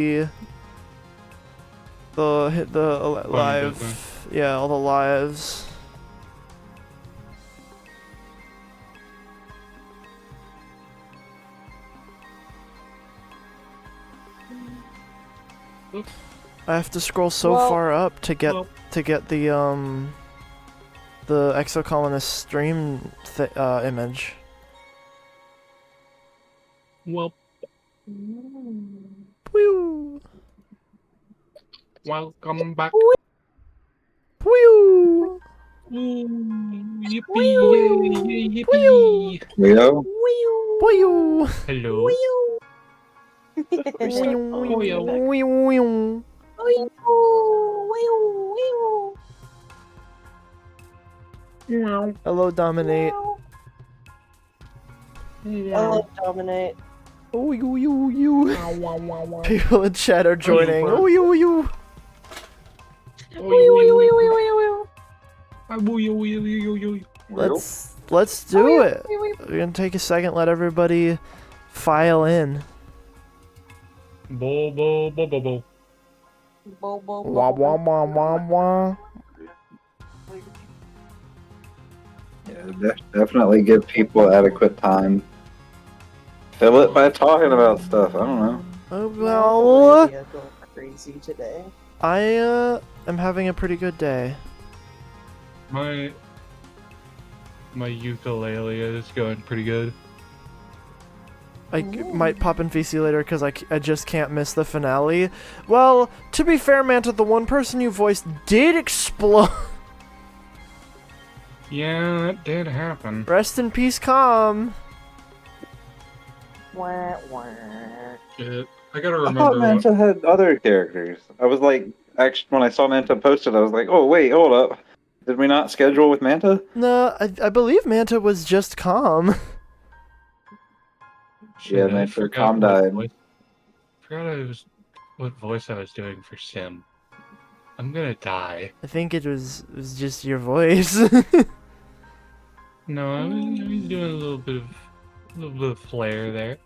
the live, yeah, all the lives. Oops. I have to scroll so far up to get the Exocolonist stream image. Well, Woo! welcome back. Woo! Yippee! Yay! Yippee! Leo? Woo! Hello. Hello, Dominate. Hello, Dominate. Oh, you. People in chat are joining. Oh, you. Let's do it. We're gonna take a second, let everybody file in. Bo. Wah wah wah wah wah. Yeah, definitely give people adequate time. Fill it by talking about stuff. I don't know. Oh, well, Going crazy today. I am having a pretty good day. My ukulele is going pretty good. I might pop in VC later because I just can't miss the finale. Well, to be fair, Manta, the one person you voiced did explode. Yeah, that did happen. Rest in peace, Calm. Shit. I gotta I thought remember what... Manta had other characters. I was like, actually, when I saw Manta posted, I was like, oh, wait, hold up. Did we not schedule with Manta? No, I believe Manta was just Calm. Shit, Yeah, I Manta forgot Calm what died. voice- what voice I was doing for Sim. I'm gonna die. I think it was just your voice. No, I was doing a little bit of flair there.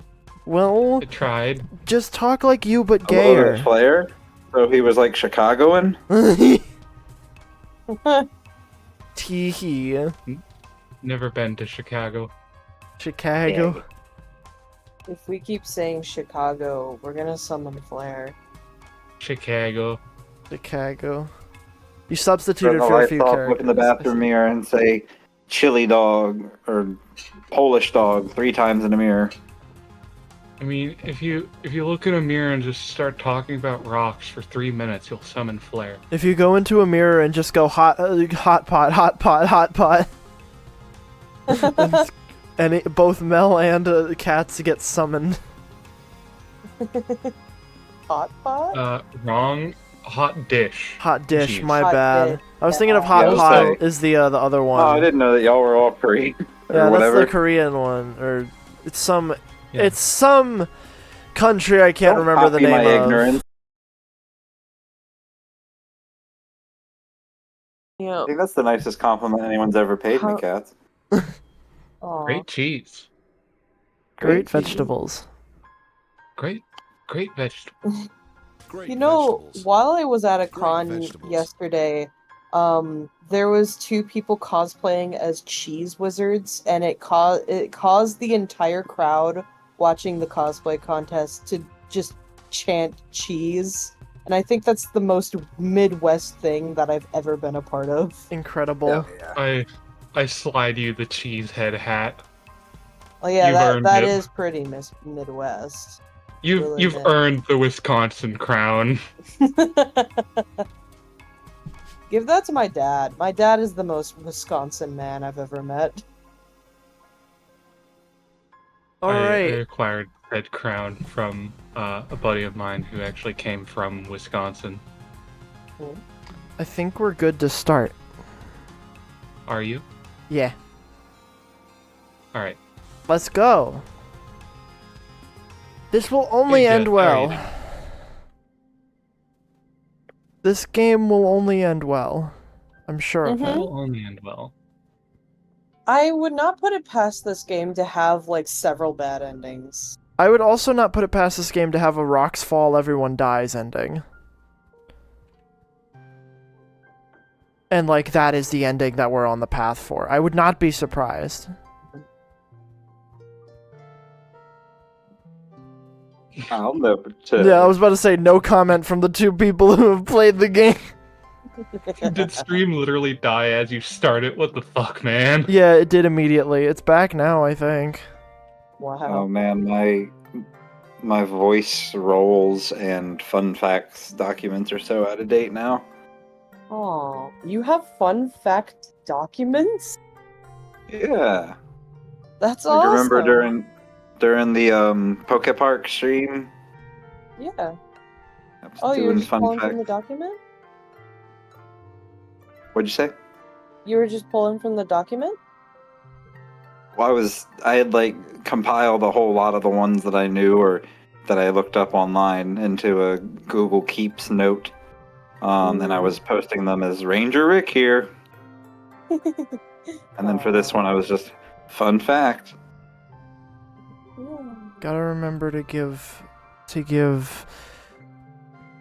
Well, I tried. just talk like you, but A little bit of gayer. flair. So he was like Chicagoan? Teehee. Never been to Chicago. Chicago. If we keep saying Chicago, we're gonna summon Flair. Chicago. Chicago. You Turn substituted the for a lights few off, characters. look in the bathroom mirror, and say, chili dog, or Polish dog 3 times in the mirror. I mean, if you look in a mirror and just start talking about rocks for 3 minutes, you'll summon Flare. If you go into a mirror and just go hot pot, and both Mel and Cats get summoned. Hot pot? Wrong. Hot dish. Hot dish, Jeez. my Hot bad. dish. I was thinking of Yeah, hot I pot was is the other one. Oh, I didn't know that y'all were all Korean. Or Yeah, whatever. that's the Korean one, or it's some Yeah. it's some country I can't Don't remember the copy name my of. ignorance. Yeah. I think that's the nicest compliment anyone's ever paid me, How- Cats. Aw. Great cheese. Great cheese. vegetables. Great vegetables. Great You know, vegetables. while I was at a Great con vegetables. yesterday, there was 2 people cosplaying as cheese wizards, and it caused the entire crowd watching the cosplay contest to just chant cheese. And I think that's the most Midwest thing that I've ever been a part of. Incredible. I slide you the cheese head hat. Well, yeah, You've earned that it. is pretty Midwest. You've admit. earned the Wisconsin crown. Give that to my dad. My dad is the most Wisconsin man I've ever met. All I right. acquired that crown from a buddy of mine who actually came from Wisconsin. I think we're good to start. Are you? Yeah. All right. Let's go. This will only Hey, end Jess, how are you well. doing? This game will only end well. I'm sure of Mhm. it. It will only end well. I would not put it past this game to have like several bad endings. I would also not put it past this game to have a rocks fall, everyone dies ending. And, like, that is the ending that we're on the path for. I would not be surprised. I'll never Yeah, I was about to say no comment from the two people who have played the game. Did stream literally die as you start it? What the fuck, man? Yeah, it did immediately. It's back now, I think. Oh Wow. man, my voice rolls and fun facts documents are so out of date now. Oh, you have fun fact documents? Yeah. That's Like, awesome. remember during the Poke Park stream? Yeah. I was Oh, you were doing just fun pulling from facts. the document? What'd you say? You were just pulling from the document? Well, I had like compiled a whole lot of the ones that I knew or that I looked up online into a Google Keeps note. And I was posting them as Ranger Rick here. And then for this one, I was just fun fact. Gotta remember to give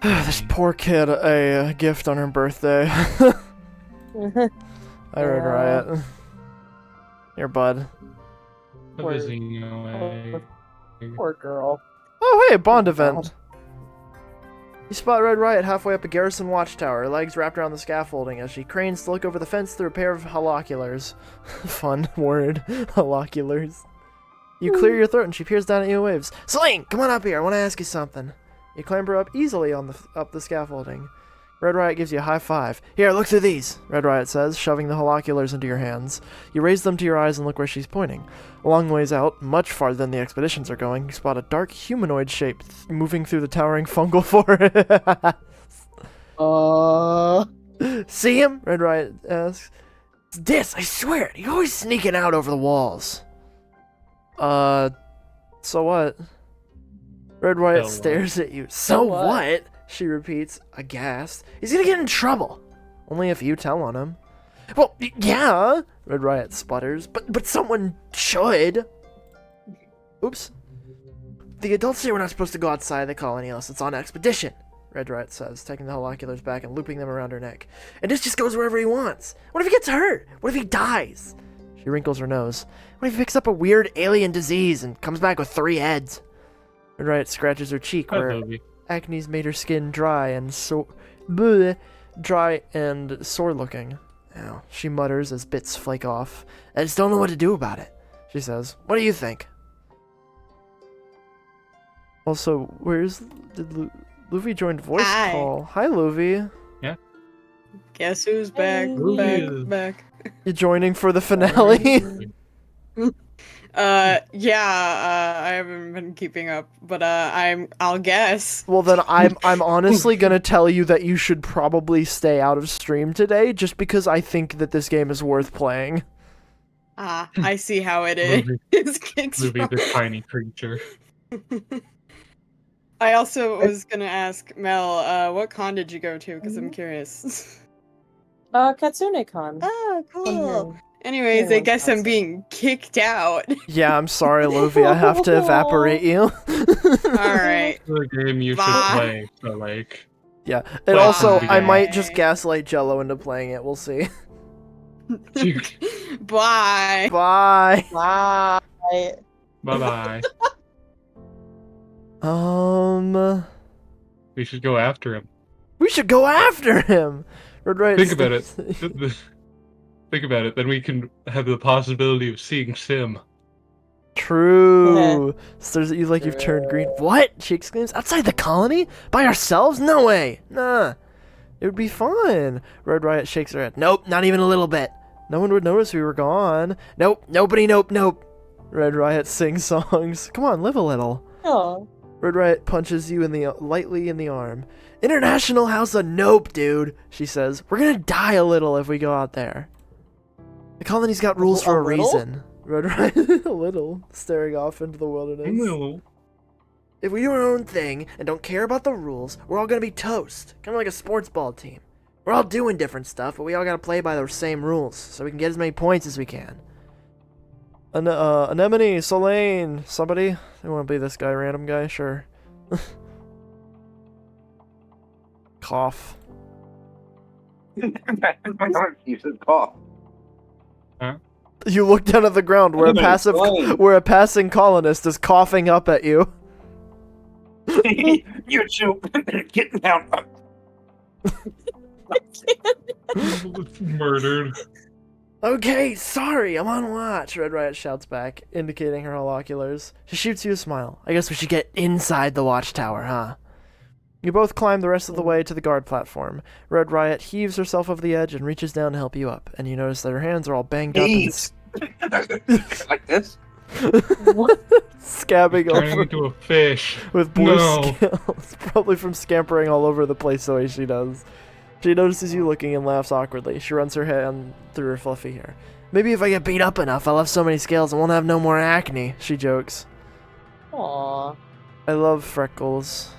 this poor kid a gift on her birthday. I Red Riot. Here, bud. A visiting away. Poor girl. Oh, hey, a Bond Oh, event. You spot Red Riot halfway up a garrison watchtower, her legs wrapped around the scaffolding as she cranes to look over the fence through a pair of holoculars. Fun word. Holoculars. You clear your throat and she peers down at you and waves. Sling! Come on up here, I want to ask you something. You clamber up easily up the scaffolding. Red Riot gives you a high five. Here, look through these, Red Riot says, shoving the holoculars into your hands. You raise them to your eyes and look where she's pointing. A long ways out, much farther than the expeditions are going, you spot a dark humanoid shape moving through the towering fungal forest. See him? Red Riot asks. It's this, I swear it. He's always sneaking out over the walls. So what? Red Riot So what? stares at you. So what? She repeats, aghast. He's gonna get in trouble. Only if you tell on him. Well, yeah, Red Riot sputters, but someone should. Oops. The adults say we're not supposed to go outside the colony unless it's on expedition, Red Riot says, taking the holoculars back and looping them around her neck. And this just goes wherever he wants. What if he gets hurt? What if he dies? She wrinkles her nose. What if he picks up a weird alien disease and comes back with 3 heads? Red Riot scratches her cheek where acne's made her skin dry and dry and sore looking. Ow, she mutters as bits flake off. I just don't know what to do about it, she says. What do you think? Also, did Luffy joined voice Hi. call? Hi, Luffy. Guess who's back? Hey. Back. You joining for the finale? I haven't been keeping up, but I'll guess. Well, then I'm honestly gonna tell you that you should probably stay out of stream today, just because I think that this game is worth playing. I see how it is. Luby, the tiny creature. I also was gonna ask Mel, what con did you go to? Because I'm curious. Katsune-con. Oh, cool. Wondering. Anyways, I guess I'm being kicked out. Yeah, I'm sorry, Luffy. I have to evaporate you. Alright. It's a game you should Bye. play, so like... Yeah, and Well, also, I bye. might just gaslight Jello into playing it. We'll see. Bye. Bye. Bye. Bye-bye. We should go after him. We should go after him. Red Riot Think about it. stares- Think about it, then we can have the possibility of seeing Sim. True. Stares at you like you've turned green. What? She exclaims. Outside the colony? By ourselves? No way. Nah. It would be fun. Red Riot shakes her head. Nope, not even a little bit. No one would notice we were gone. Nope, nobody, nope. Red Riot sings songs. Come on, live a little. Oh. Red Riot punches you lightly in the arm. International House of Nope, dude, she says. We're gonna die a little if we go out there. The colony's got rules for a little? reason. Red Riot, a little, staring off into the wilderness. No. If we do our own thing and don't care about the rules, we're all gonna be toast. Kind of like a sports ball team. We're all doing different stuff, but we all gotta play by the same rules, so we can get as many points as we can. Anemone, Solane, somebody? You want to be this guy, random guy? Sure. Cough. You said cough. You look down at the ground where a passing colonist is coughing up at you. You two, get down. Murdered. Okay, sorry, I'm on watch, Red Riot shouts back, indicating her holoculars. She shoots you a smile. I guess we should get inside the watchtower, huh? You both climb the rest of the way to the guard platform. Red Riot heaves herself over the edge and reaches down to help you up, and you notice that her hands are all banged up and Like this? scabbing Turning over into a fish. with blue No. scales, probably from scampering all over the place the way she does. She notices you looking and laughs awkwardly. She runs her hand through her fluffy hair. Maybe if I get beat up enough, I'll have so many scales and won't have no more acne, she jokes. Aww. I love Freckles.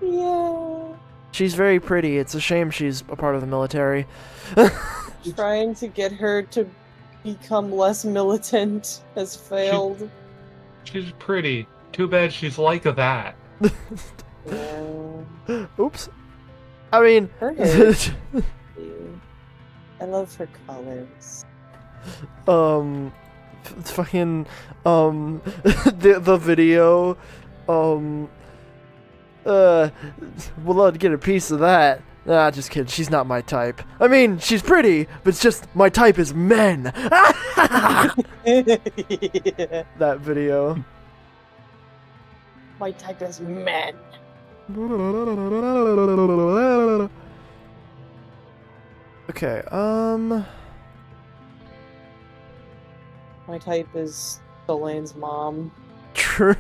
Yeah. She's very pretty. It's a shame she's a part of the military. Trying to get her to become less militant has failed. She's pretty. Too bad she's like that. Yeah. Oops. I mean... Her hair is I love her colors. Fucking, the video, well, I'd get a piece of that. Nah, just kidding, she's not my type. I mean, she's pretty, but it's just, my type is men! That video. My type is men. Okay, My type is Solane's mom. True.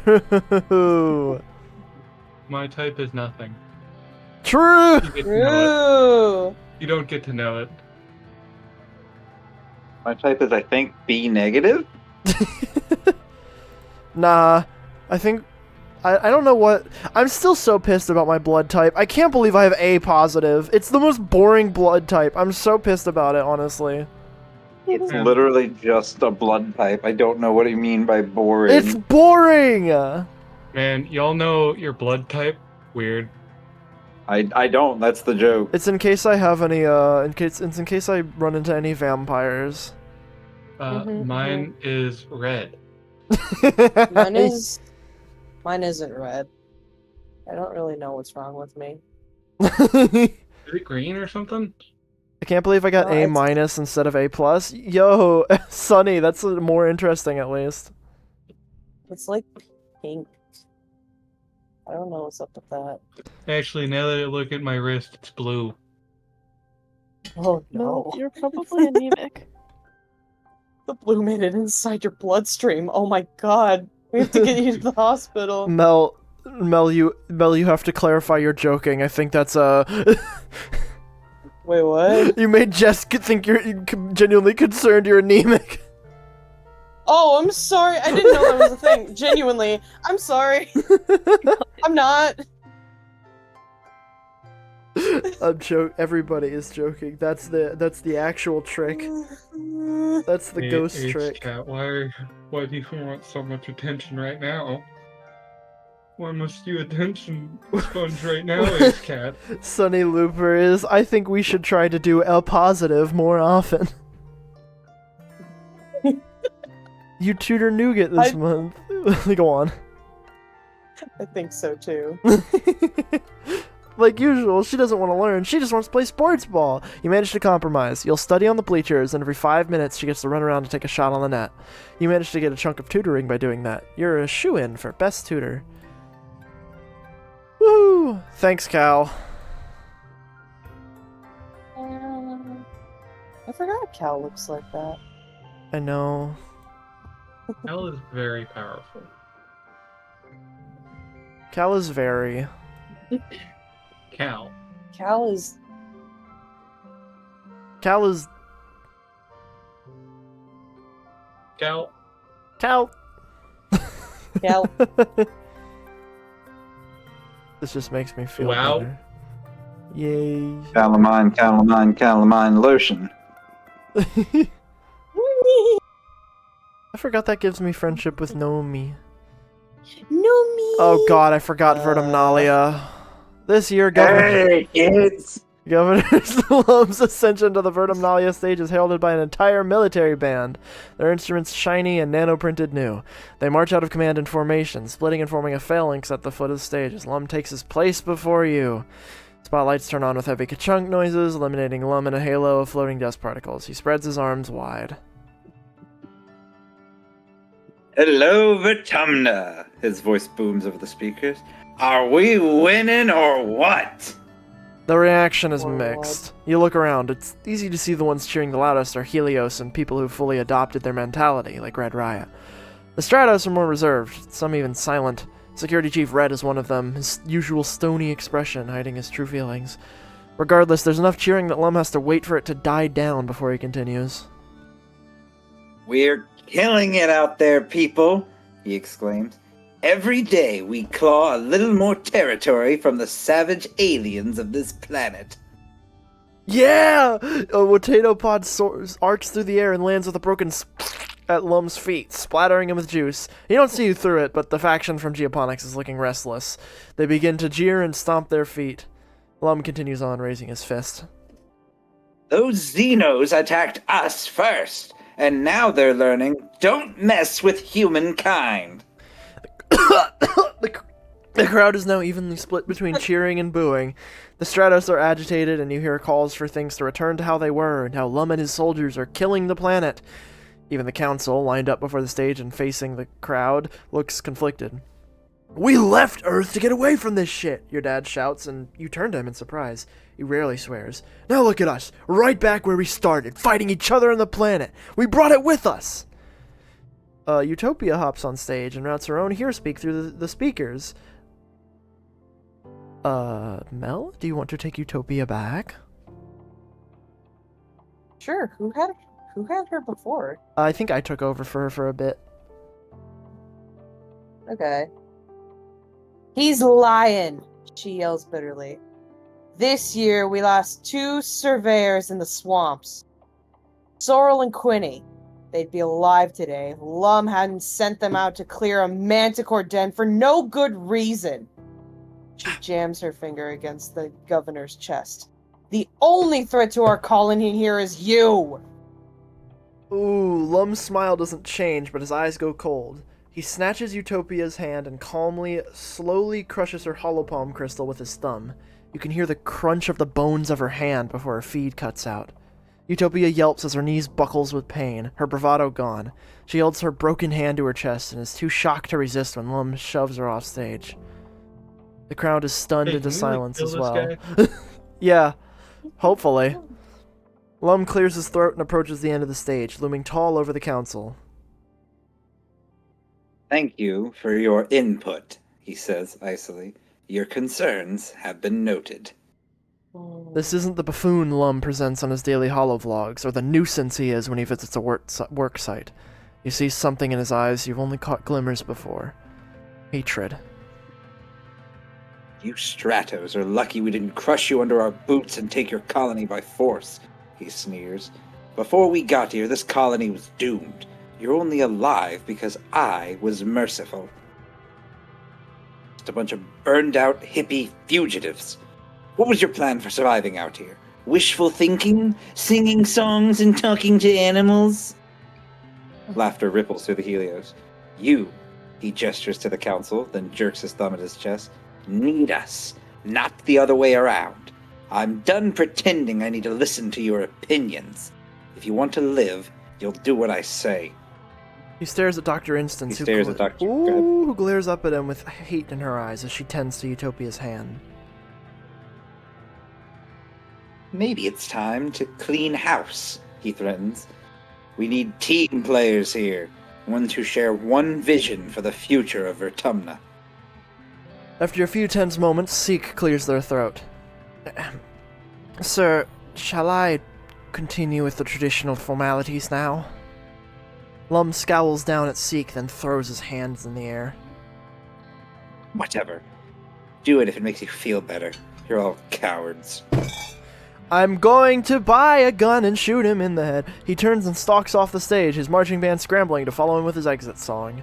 My type is nothing. True. You get to know it. True. You don't get to know it. My type is, I think, B negative. Nah, I think I don't know what. I'm still so pissed about my blood type. I can't believe I have A positive. It's the most boring blood type. I'm so pissed about it, honestly. It's Yeah. literally just a blood type. I don't know what you mean by boring. It's boring. Man, y'all know your blood type? Weird. I don't. That's the joke. It's in case I have any. In case I run into any vampires. Mine is red. Mine isn't red. I don't really know what's wrong with me. Is it green or something? I can't believe I got No, A it's- minus instead of A plus. Yo, Sunny, that's more interesting at least. It's like pink. I don't know what's up with that. Actually, now that I look at my wrist, it's blue. Oh no. You're probably anemic. The blue made it inside your bloodstream. Oh my god. We have to get you to the hospital. Mel, you have to clarify you're joking. I think that's Wait, what? You made Jess think you're genuinely concerned you're anemic. Oh, I'm sorry. I didn't know that was a thing. Genuinely. I'm sorry. I'm not. I'm joke. Everybody is joking. That's the actual trick. That's the ghost Hey, trick. Cat, why do you want so much attention right now? Why must you attention sponge right now, Ace Cat? Sunny Looper is. I think we should try to do L positive more often. You tutor nougat this month. Go on. I think so too. Like usual, she doesn't want to learn. She just wants to play sports ball. You manage to compromise. You'll study on the bleachers, and every 5 minutes she gets to run around and take a shot on the net. You manage to get a chunk of tutoring by doing that. You're a shoo-in for best tutor. Woo! Thanks, Cal. I forgot Cal looks like that. I know. Hell is very powerful. Cal is very. Cal. Cal is. Cal is. Cal. Cal. Cal. This just makes me feel Wow. better. Yay. Calamine lotion. I forgot that gives me friendship with Nomi. No me. Oh god, I forgot Vertumnalia. This year, Hey, kids! Governor Slum's ascension to the Vertumnalia stage is heralded by an entire military band, their instruments shiny and nano-printed new. They march out of command in formation, splitting and forming a phalanx at the foot of the stage as Lum takes his place before you. Spotlights turn on with heavy ka-chunk noises, eliminating Lum in a halo of floating dust particles. He spreads his arms wide. Hello, Vertumna! His voice booms over the speakers. Are we winning or what? The reaction is Or mixed. You look around, it's easy to see the ones cheering the loudest are Helios and people who fully adopted their mentality, like Red Riot. The Stratos are more reserved, some even silent. Security Chief Red is one of them, his usual stony expression hiding his true feelings. Regardless, there's enough cheering that Lum has to wait for it to die down before he continues. We're killing it out there, people, he exclaims. Every day we claw a little more territory from the savage aliens of this planet. Yeah! A potato pod arcs through the air and lands with a broken at Lum's feet, splattering him with juice. He don't see you through it, but the faction from Geoponics is looking restless. They begin to jeer and stomp their feet. Lum continues on, raising his fist. Those Xenos attacked us first, and now they're learning, don't mess with humankind. The crowd is now evenly split between cheering and booing. The Stratos are agitated, and you hear calls for things to return to how they were, and how Lum and his soldiers are killing the planet. Even the council, lined up before the stage and facing the crowd, looks conflicted. We left Earth to get away from this shit, your dad shouts, and you turn to him in surprise. He rarely swears. Now look at us, right back where we started, fighting each other and the planet. We brought it with us! Utopia hops on stage and routes her own hearspeak through the speakers. Mel, do you want to take Utopia back? Sure. Who had her before? I think I took over for her for a bit. Okay. He's lying, she yells bitterly. This year we lost 2 surveyors in the swamps. Sorrel and Quinny. They'd be alive today if Lum hadn't sent them out to clear a manticore den for no good reason. She jams her finger against the governor's chest. The only threat to our colony here is you! Ooh, Lum's smile doesn't change, but his eyes go cold. He snatches Utopia's hand and calmly, slowly crushes her holopalm crystal with his thumb. You can hear the crunch of the bones of her hand before her feed cuts out. Utopia yelps as her knees buckles with pain, her bravado gone. She holds her broken hand to her chest and is too shocked to resist when Lum shoves her off stage. The crowd is stunned Hey, into can we, silence kill as this well. guy? Yeah, hopefully. Lum clears his throat and approaches the end of the stage, looming tall over the council. Thank you for your input, he says icily. Your concerns have been noted. This isn't the buffoon Lum presents on his daily holovlogs, or the nuisance he is when he visits a work site. You see something in his eyes you've only caught glimmers before. Hatred. You Stratos are lucky we didn't crush you under our boots and take your colony by force, he sneers. Before we got here, this colony was doomed. You're only alive because I was merciful. Just a bunch of burned-out hippie fugitives. What was your plan for surviving out here? Wishful thinking? Singing songs and talking to animals? Laughter ripples through the Helios. You, he gestures to the council, then jerks his thumb at his chest, need us, not the other way around. I'm done pretending I need to listen to your opinions. If you want to live, you'll do what I say. He stares at Dr. Instance, He stares at Dr. Go ahead. who glares up at him with hate in her eyes as she tends to Utopia's hand. Maybe it's time to clean house, he threatens. We need team players here, ones who share one vision for the future of Vertumna. After a few tense moments, Seek clears their throat. Sir, shall I continue with the traditional formalities now? Lum scowls down at Seek, then throws his hands in the air. Whatever. Do it if it makes you feel better. You're all cowards. I'm going to buy a gun and shoot him in the head. He turns and stalks off the stage, his marching band scrambling to follow him with his exit song.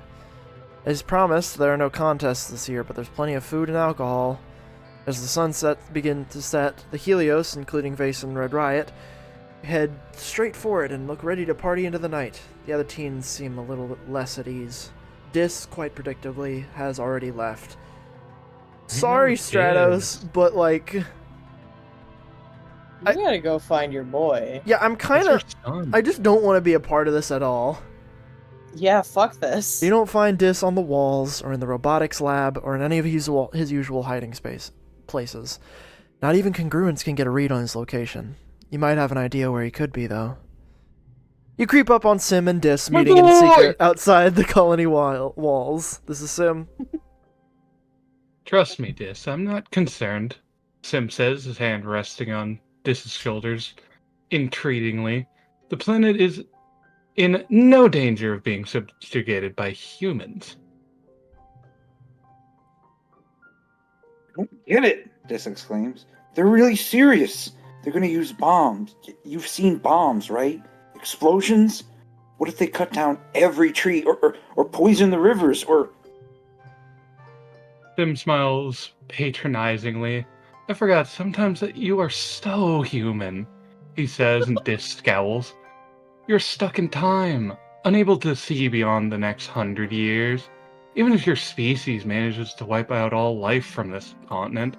As promised, there are no contests this year, but there's plenty of food and alcohol. As the sunsets begin to set, the Helios, including Vase and Red Riot, head straight for it and look ready to party into the night. The other teens seem a little bit less at ease. Dis, quite predictably, has already left. Sorry, Stratos, but like... You gotta go find your boy. Yeah, I'm kind of... I just don't want to be a part of this at all. Yeah, fuck this. You don't find Dis on the walls, or in the robotics lab, or in any of his usual hiding places. Not even Congruence can get a read on his location. You might have an idea where he could be, though. You creep up on Sim and Dis, meeting in secret outside the colony walls. This is Sim. Trust me, Dis, I'm not concerned, Sim says, his hand resting on Dis's shoulders. Entreatingly, the planet is in no danger of being subjugated by humans. I don't get it, Dis exclaims. They're really serious. They're gonna use bombs. You've seen bombs, right? Explosions? What if they cut down every tree, or poison the rivers, or... Sim smiles patronizingly. I forgot sometimes that you are so human, he says, and Dis scowls. You're stuck in time, unable to see beyond the next 100 years. Even if your species manages to wipe out all life from this continent,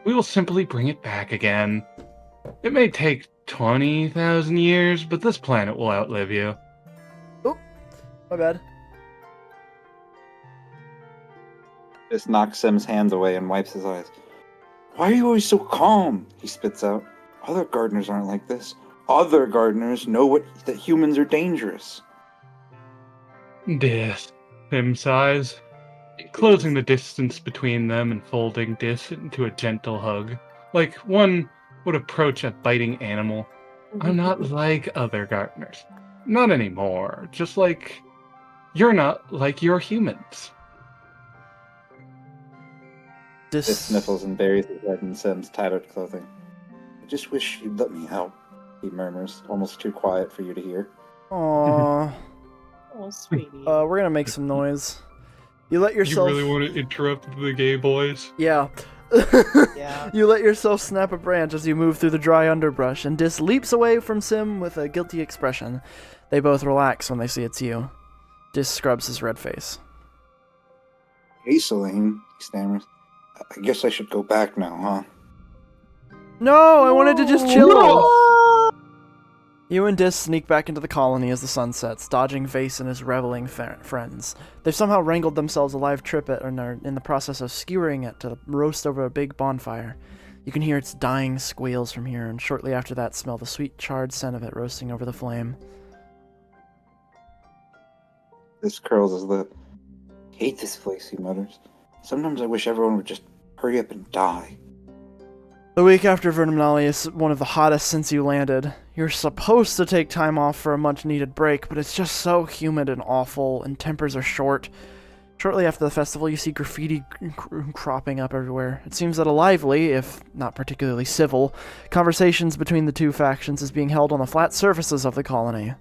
we will simply bring it back again. It may take 20,000 years, but this planet will outlive you. Oh, my bad. Dis knocks Sim's hands away and wipes his eyes. Why are you always so calm? He spits out. Other gardeners aren't like this. Other gardeners know that humans are dangerous. Dis, Sim sighs, closing the distance between them and folding Dis into a gentle hug, like one would approach a biting animal. I'm not like other gardeners. Not anymore. Just like you're not like your humans. Dis sniffles and buries his head in Sim's tattered clothing. I just wish you'd let me help, he murmurs, almost too quiet for you to hear. Aww. Oh, sweetie. We're gonna make some noise. You let yourself... You really want to interrupt the gay boys? Yeah. Yeah. You let yourself snap a branch as you move through the dry underbrush, and Dis leaps away from Sim with a guilty expression. They both relax when they see it's you. Dis scrubs his red face. Hey, Selene, he stammers. I guess I should go back now, huh? No, I wanted to just chill. You and Dis sneak back into the colony as the sun sets, dodging Vase and his reveling friends. They've somehow wrangled themselves a live trippet and are in the process of skewering it to roast over a big bonfire. You can hear its dying squeals from here, and shortly after that smell the sweet charred scent of it roasting over the flame. Dis curls his lip. Hate this place, he mutters. Sometimes I wish everyone would just hurry up and die. The week after Verminale is one of the hottest since you landed. You're supposed to take time off for a much-needed break, but it's just so humid and awful, and tempers are short. Shortly after the festival, you see graffiti cropping up everywhere. It seems that a lively, if not particularly civil, conversations between the two factions is being held on the flat surfaces of the colony.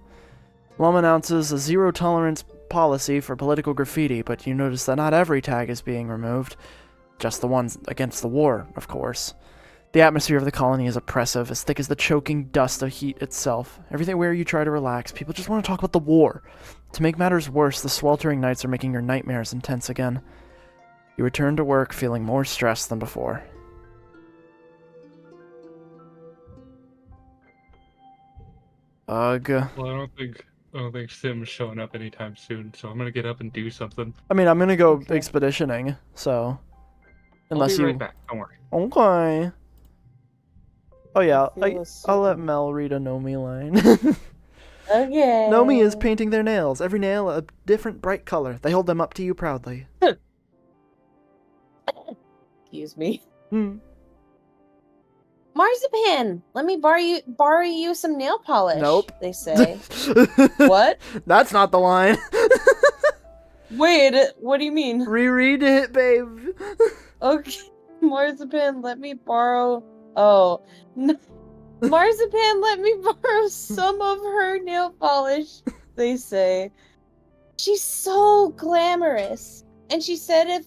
Lum announces a zero-tolerance policy for political graffiti, but you notice that not every tag is being removed. Just the ones against the war, of course. The atmosphere of the colony is oppressive, as thick as the choking dust of heat itself. Everywhere you try to relax, people just want to talk about the war. To make matters worse, the sweltering nights are making your nightmares intense again. You return to work feeling more stressed than before. Ugh. Well, I don't think Sim's showing up anytime soon, so I'm gonna get up and do something. I mean, I'm gonna go expeditioning, so... I'll be right back, don't worry. Okay. Oh yeah, Feels I'll let Mel read a Nomi line. Okay. Nomi is painting their nails, every nail a different bright color. They hold them up to you proudly. Excuse me. Marzipan, let me borrow you some nail polish. Nope. They say. What? That's not the line. Wait, what do you mean? Reread it, babe. Okay. Marzipan, let me borrow... Oh. No. Marzipan let me borrow some of her nail polish, they say. She's so glamorous. And she said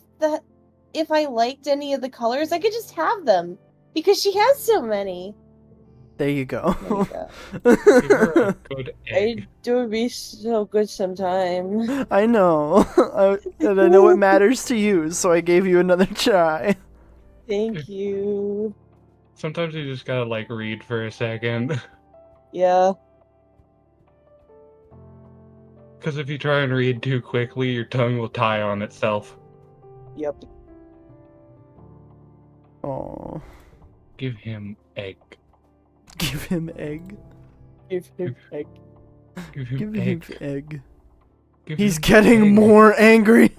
if I liked any of the colors, I could just have them. Because she has so many. There you go. There you go. Give her a good egg. It would be so good sometime. I know. And I know it matters to you, so I gave you another try. Thank you. Sometimes you just gotta like read for a second. Yeah. Because if you try and read too quickly, your tongue will tie on itself. Yep. Oh, Give him egg. give him egg. Give him egg. Give him Give egg. him egg. Give He's him getting egg. more angry.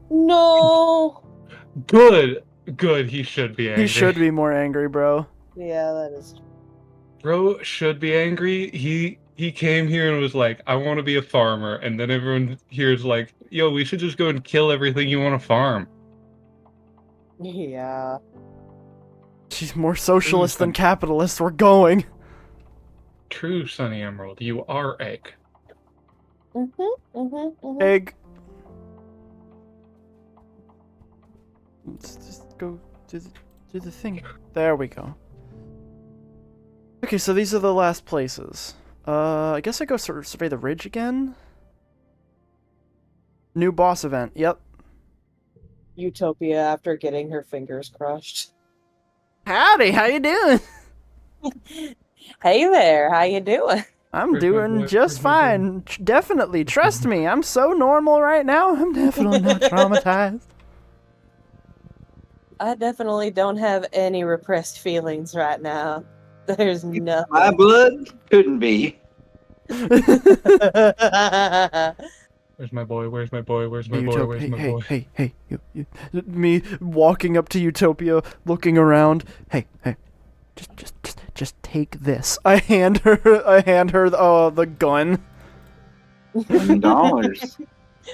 No. Good. Good. He should be angry. He should be more angry, bro. Yeah, that is. Bro should be angry. He came here and was like, I want to be a farmer. And then everyone here is like, yo, we should just go and kill everything you want to farm. Yeah. She's more socialist than capitalist. We're going. True, Sunny Emerald. You are egg. Egg. Let's just go do the thing. There we go. Okay, so these are the last places. I guess I go survey the ridge again. New boss event. Yep. Utopia after getting her fingers crushed. Howdy, how you doing? Hey there, how you doing? I'm Where's my doing boy? just Where's my boy? fine. Definitely, trust me. I'm so normal right now. I'm definitely not traumatized. I definitely don't have any repressed feelings right now. There's nothing. My blood couldn't be. Where's my boy? Where's my boy? Where's my boy? Where's my boy? Hey, you. Me walking up to Utopia, looking around. Hey, just take this. I hand her the gun. $20.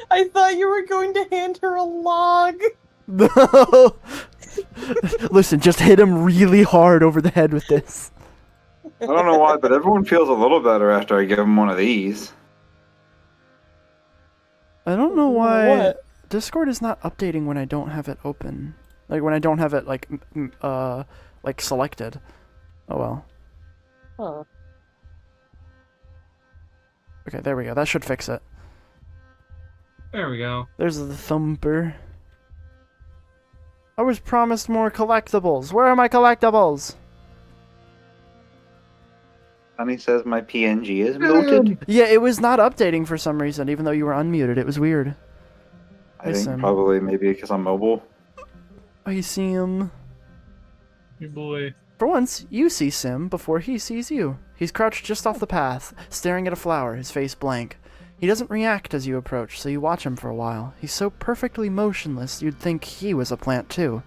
I thought you were going to hand her a log. No. Listen, just hit him really hard over the head with this. I don't know why, but everyone feels a little better after I give them one of these. I don't know why What? Discord is not updating when I don't have it open. Like when I don't have it like selected. Oh well. Huh. Okay, there we go. That should fix it. There we go. There's the thumper. I was promised more collectibles. Where are my collectibles? Honey says my PNG is muted. Yeah, it was not updating for some reason, even though you were unmuted. It was weird. I think Sim. probably maybe because I'm mobile. I see him. Your boy. For once, you see Sim before he sees you. He's crouched just off the path, staring at a flower, his face blank. He doesn't react as you approach, so you watch him for a while. He's so perfectly motionless, you'd think he was a plant too.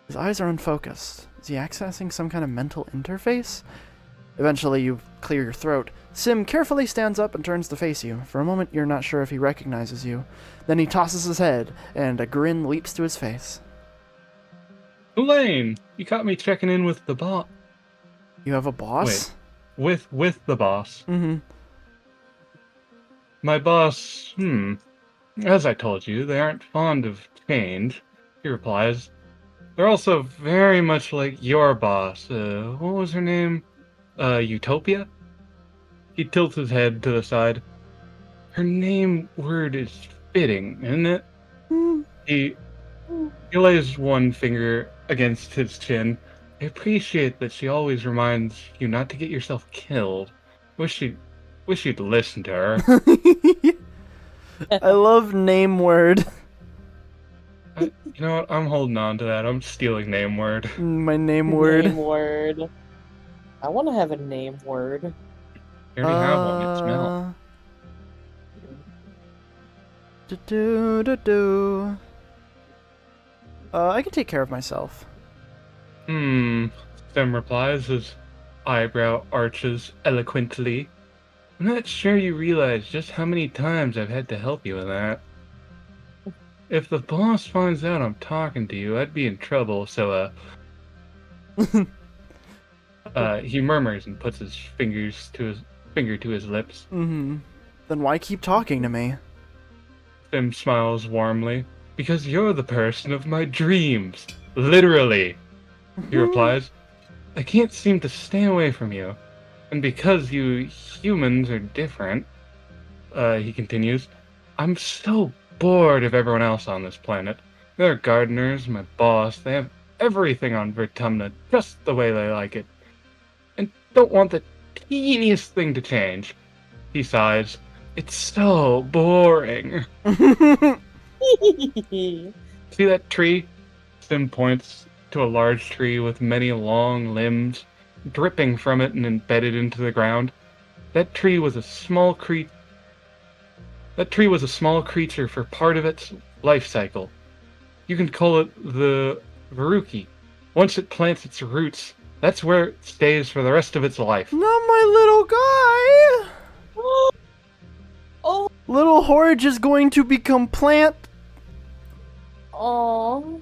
His eyes are unfocused. Is he accessing some kind of mental interface? Eventually, you clear your throat. Sim carefully stands up and turns to face you. For a moment, you're not sure if he recognizes you. Then he tosses his head, and a grin leaps to his face. Elaine, you caught me checking in with the boss. You have a boss? With the boss. Mm-hmm. My boss, as I told you, they aren't fond of change, he replies. They're also very much like your boss. What was her name? Utopia? He tilts his head to the side. Her name word is fitting, isn't it? He lays one finger against his chin. I appreciate that she always reminds you not to get yourself killed. Wish you'd listen to her. I love name word. You know what? I'm holding on to that. I'm stealing name word. My name word. Name word. I want to have a name word. You already have one. It's Mel. I can take care of myself. Sim replies, his eyebrow arches eloquently. I'm not sure you realize just how many times I've had to help you with that. If the boss finds out I'm talking to you, I'd be in trouble, so, He murmurs and puts his finger to his lips. Mm-hmm. Then why keep talking to me? Sim smiles warmly. Because you're the person of my dreams. Literally, he replies. I can't seem to stay away from you. And because you humans are different, he continues, I'm so bored of everyone else on this planet. They're gardeners, my boss, they have everything on Vertumna just the way they like it. And don't want the teeniest thing to change. He sighs. It's so boring. See that tree? Sim points to a large tree with many long limbs, dripping from it and embedded into the ground. That tree was a small creature for part of its life cycle. You can call it the Veruki. Once it plants its roots, that's where it stays for the rest of its life. Not my little guy! Oh, Little Horge is going to become plant. oh.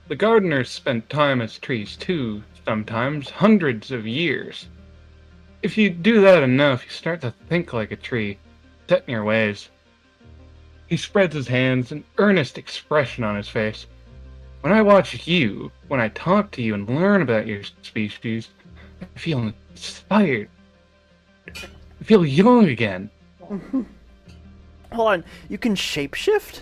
The gardeners spent time as trees too, sometimes hundreds of years. If you do that enough, you start to think like a tree, set in your ways. He spreads his hands, an earnest expression on his face. When I watch you, when I talk to you and learn about your species, I feel inspired. I feel young again. Hold on, you can shapeshift?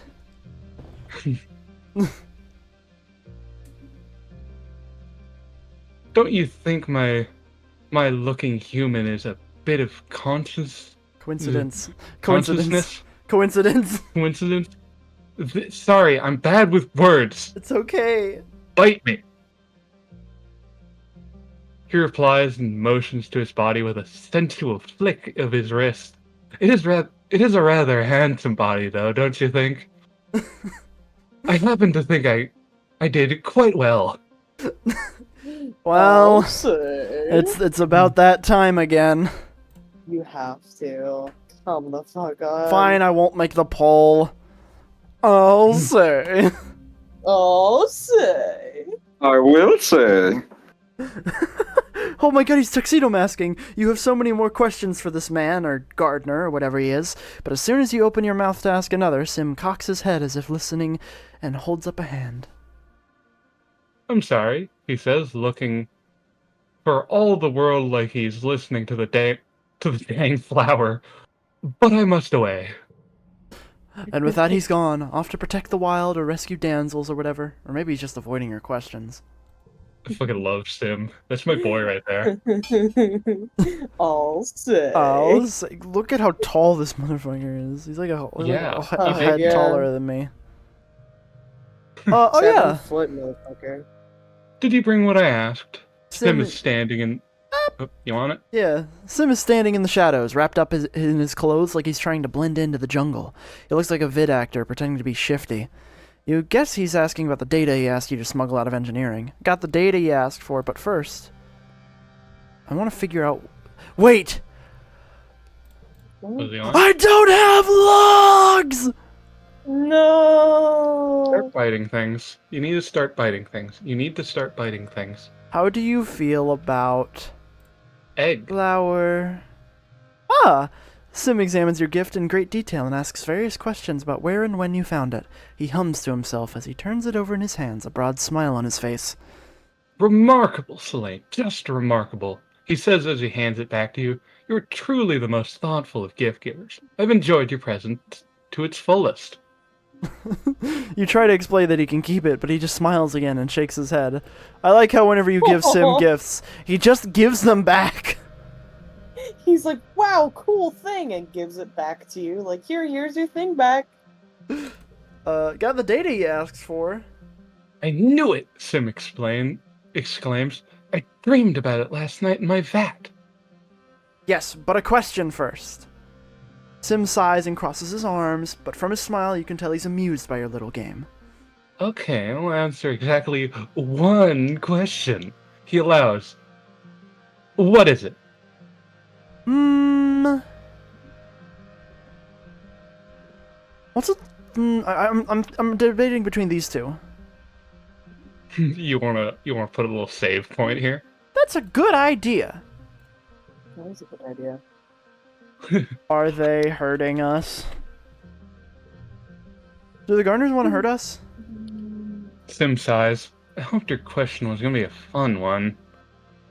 Don't you think my looking human is a bit of coincidence? Coincidence. Consciousness? Coincidence. Coincidence? Sorry, I'm bad with words. It's okay. Bite me. He replies and motions to his body with a sensual flick of his wrist. It is a rather handsome body, though, don't you think? I happen to think I did quite well. Well, I'll say. it's about that time again. You have to. Come the fuck on. Fine, I won't make the poll. I'll say. I'll say. I will say. Oh my god, he's tuxedo masking. You have so many more questions for this man, or gardener, or whatever he is. But as soon as you open your mouth to ask another, Sim cocks his head as if listening and holds up a hand. I'm sorry, he says, looking for all the world like he's listening to the dang flower. But I must away. And with that, he's gone, off to protect the wild or rescue damsels or whatever. Or maybe he's just avoiding your questions. I fucking love Sim. That's my boy right there. I'll say. Oh, look at how tall this motherfucker is. He's like a Yeah. head Yeah. taller than me. Oh 7 yeah. foot motherfucker. Did you bring what I asked? Sim Sim- is standing in... Oh, you want it? Yeah, Sim is standing in the shadows, wrapped up in his clothes like he's trying to blend into the jungle. He looks like a vid actor pretending to be shifty. You guess he's asking about the data he asked you to smuggle out of engineering. Got the data you asked for, but first, I want to figure out... Wait! Was he on? I don't have logs! No. Start biting things. You need to start biting things. You need to start biting things. How do you feel about... Egg. flower? Ah! Sim examines your gift in great detail and asks various questions about where and when you found it. He hums to himself as he turns it over in his hands, a broad smile on his face. Remarkable, Selene. Just remarkable. He says as he hands it back to you. You're truly the most thoughtful of gift givers. I've enjoyed your present to its fullest. You try to explain that he can keep it, but he just smiles again and shakes his head. I like how whenever you give Sim gifts, he just gives them back. He's like, wow, cool thing, and gives it back to you. Like, here's your thing back. Got the data he asks for. I knew it, Sim exclaims. I dreamed about it last night in my vat. Yes, but a question first. Sim sighs and crosses his arms, but from his smile you can tell he's amused by your little game. Okay, I'll answer exactly one question. He allows. What is it? What's it? I'm debating between these two. You wanna put a little save point here? That's a good idea. That was a good idea. Are they hurting us? Do the gardeners want to hurt us? Sim sighs. I hoped your question was going to be a fun one.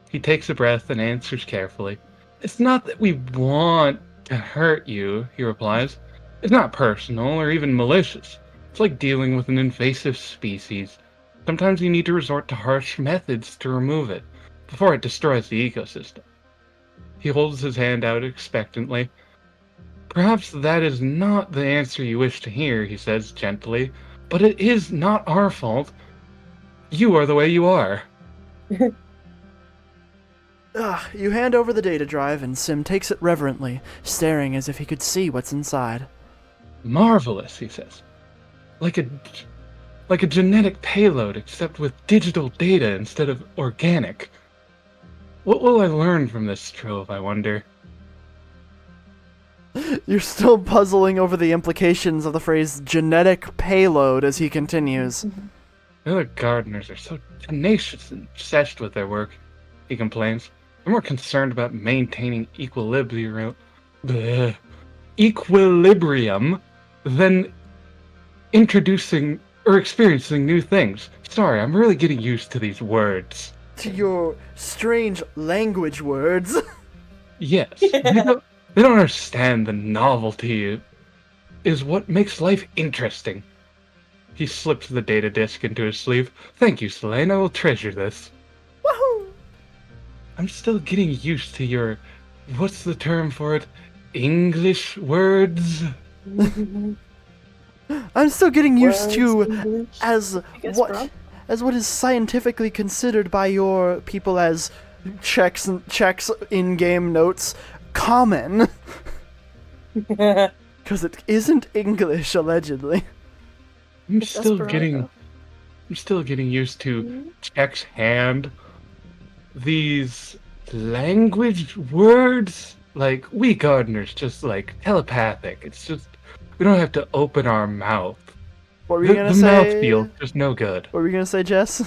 He takes a breath and answers carefully. It's not that we want to hurt you, he replies. It's not personal or even malicious. It's like dealing with an invasive species. Sometimes you need to resort to harsh methods to remove it, before it destroys the ecosystem. He holds his hand out expectantly. Perhaps that is not the answer you wish to hear, he says gently, but it is not our fault. You are the way you are. You hand over the data drive and Sim takes it reverently, staring as if he could see what's inside. Marvelous, he says. Like a genetic payload, except with digital data instead of organic. What will I learn from this trove, I wonder? You're still puzzling over the implications of the phrase genetic payload as he continues. The other gardeners are so tenacious and obsessed with their work, he complains. They're more concerned about maintaining equilibrium than introducing or experiencing new things. Sorry, I'm really getting used to these words. To your strange language words. Yes, they don't understand the novelty is what makes life interesting. He slips the data disk into his sleeve. Thank you, Selene, I will treasure this. Woohoo! I'm still getting used to your, what's the term for it? English words? I'm still getting used Words, to English. as guess what Rob? as what is scientifically considered by your people as checks in-game notes common. Because it isn't English, allegedly. I'm It's still Esperanto. getting used to Check's hand. These language words, like we gardeners, just like telepathic. It's just we don't have to open our mouth. What were you gonna The say? mouth feel just no good. What were you gonna say, Jess?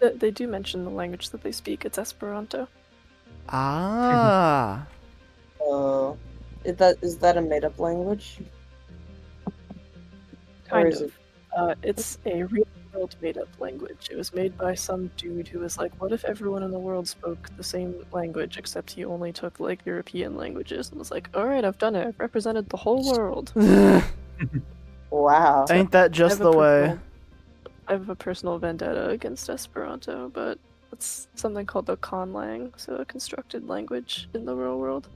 They do mention the language that they speak. It's Esperanto. Ah. Is that a made-up language? Or Kind is of. It's a real-world made-up language. It was made by some dude who was like, what if everyone in the world spoke the same language, except he only took, like, European languages, and was like, alright, I've done it. I've represented the whole world. Wow. Ain't that just the way? I have a personal vendetta against Esperanto, but it's something called the conlang, so a constructed language in the real world.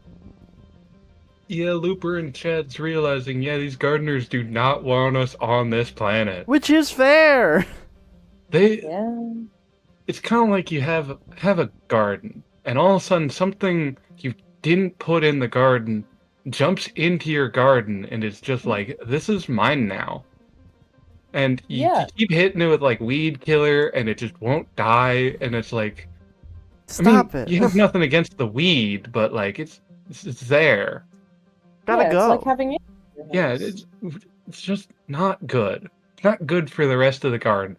Yeah, Looper and Chad's realizing, these gardeners do not want us on this planet. Which is fair. Yeah. It's kind of like you have a garden, and all of a sudden something you didn't put in the garden jumps into your garden, and it's just like, this is mine now. And you keep hitting it with like weed killer, and it just won't die, and it's like, Stop it. You have nothing against the weed, but like it's there. Gotta go. It's like having it. in your Yeah, house. it's just not good. It's not good for the rest of the garden.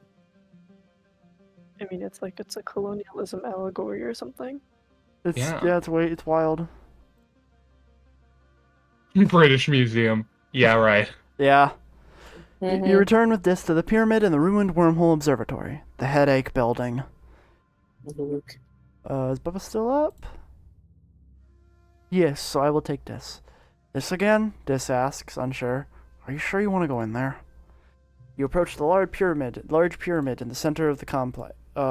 I mean, it's like it's a colonialism allegory or something. It's Yeah. it's wild. British Museum. Yeah, right. Yeah. Mhm. You return with this to the pyramid and the ruined wormhole observatory, the headache building. Luke. Is Bubba still up? Yes, so I will take this. This again? Dis asks, unsure. Are you sure you want to go in there? You approach the large pyramid in the center of the complex. In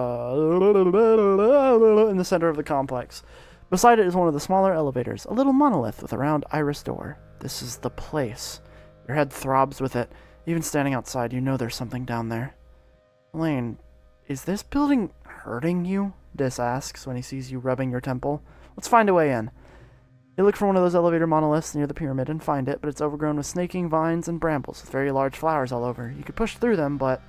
the center of the complex. Beside it is one of the smaller elevators, a little monolith with a round iris door. This is the place. Your head throbs with it. Even standing outside, you know there's something down there. Elaine, is this building hurting you? Dis asks when he sees you rubbing your temple. Let's find a way in. You look for one of those elevator monoliths near the pyramid and find it, but it's overgrown with snaking vines and brambles with very large flowers all over. You could push through them, but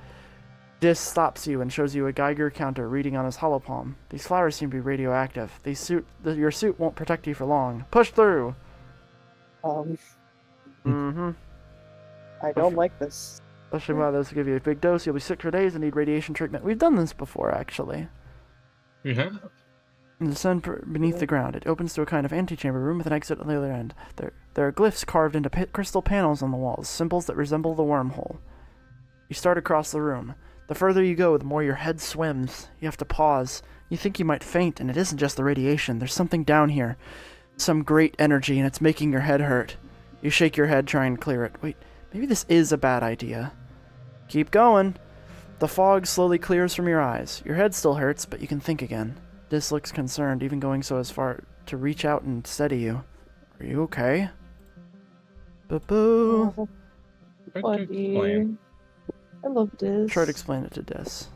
Dis stops you and shows you a Geiger counter reading on his hollow palm. These flowers seem to be radioactive. Your suit won't protect you for long. Push through! Mm-hmm. I don't like this. Especially while those will give you a big dose, you'll be sick for days and need radiation treatment. We've done this before, actually. Yeah. In the sun beneath the ground, it opens to a kind of antechamber room with an exit on the other end. There are glyphs carved into crystal panels on the walls, symbols that resemble the wormhole. You start across the room. The further you go, the more your head swims. You have to pause. You think you might faint, and it isn't just the radiation. There's something down here. Some great energy, and it's making your head hurt. You shake your head, trying to clear it. Wait, maybe this is a bad idea. Keep going. The fog slowly clears from your eyes. Your head still hurts, but you can think again. Dis looks concerned, even going so as far to reach out and steady you. Are you okay? Boo-boo. Buddy. I love this. Try to explain it to Dis.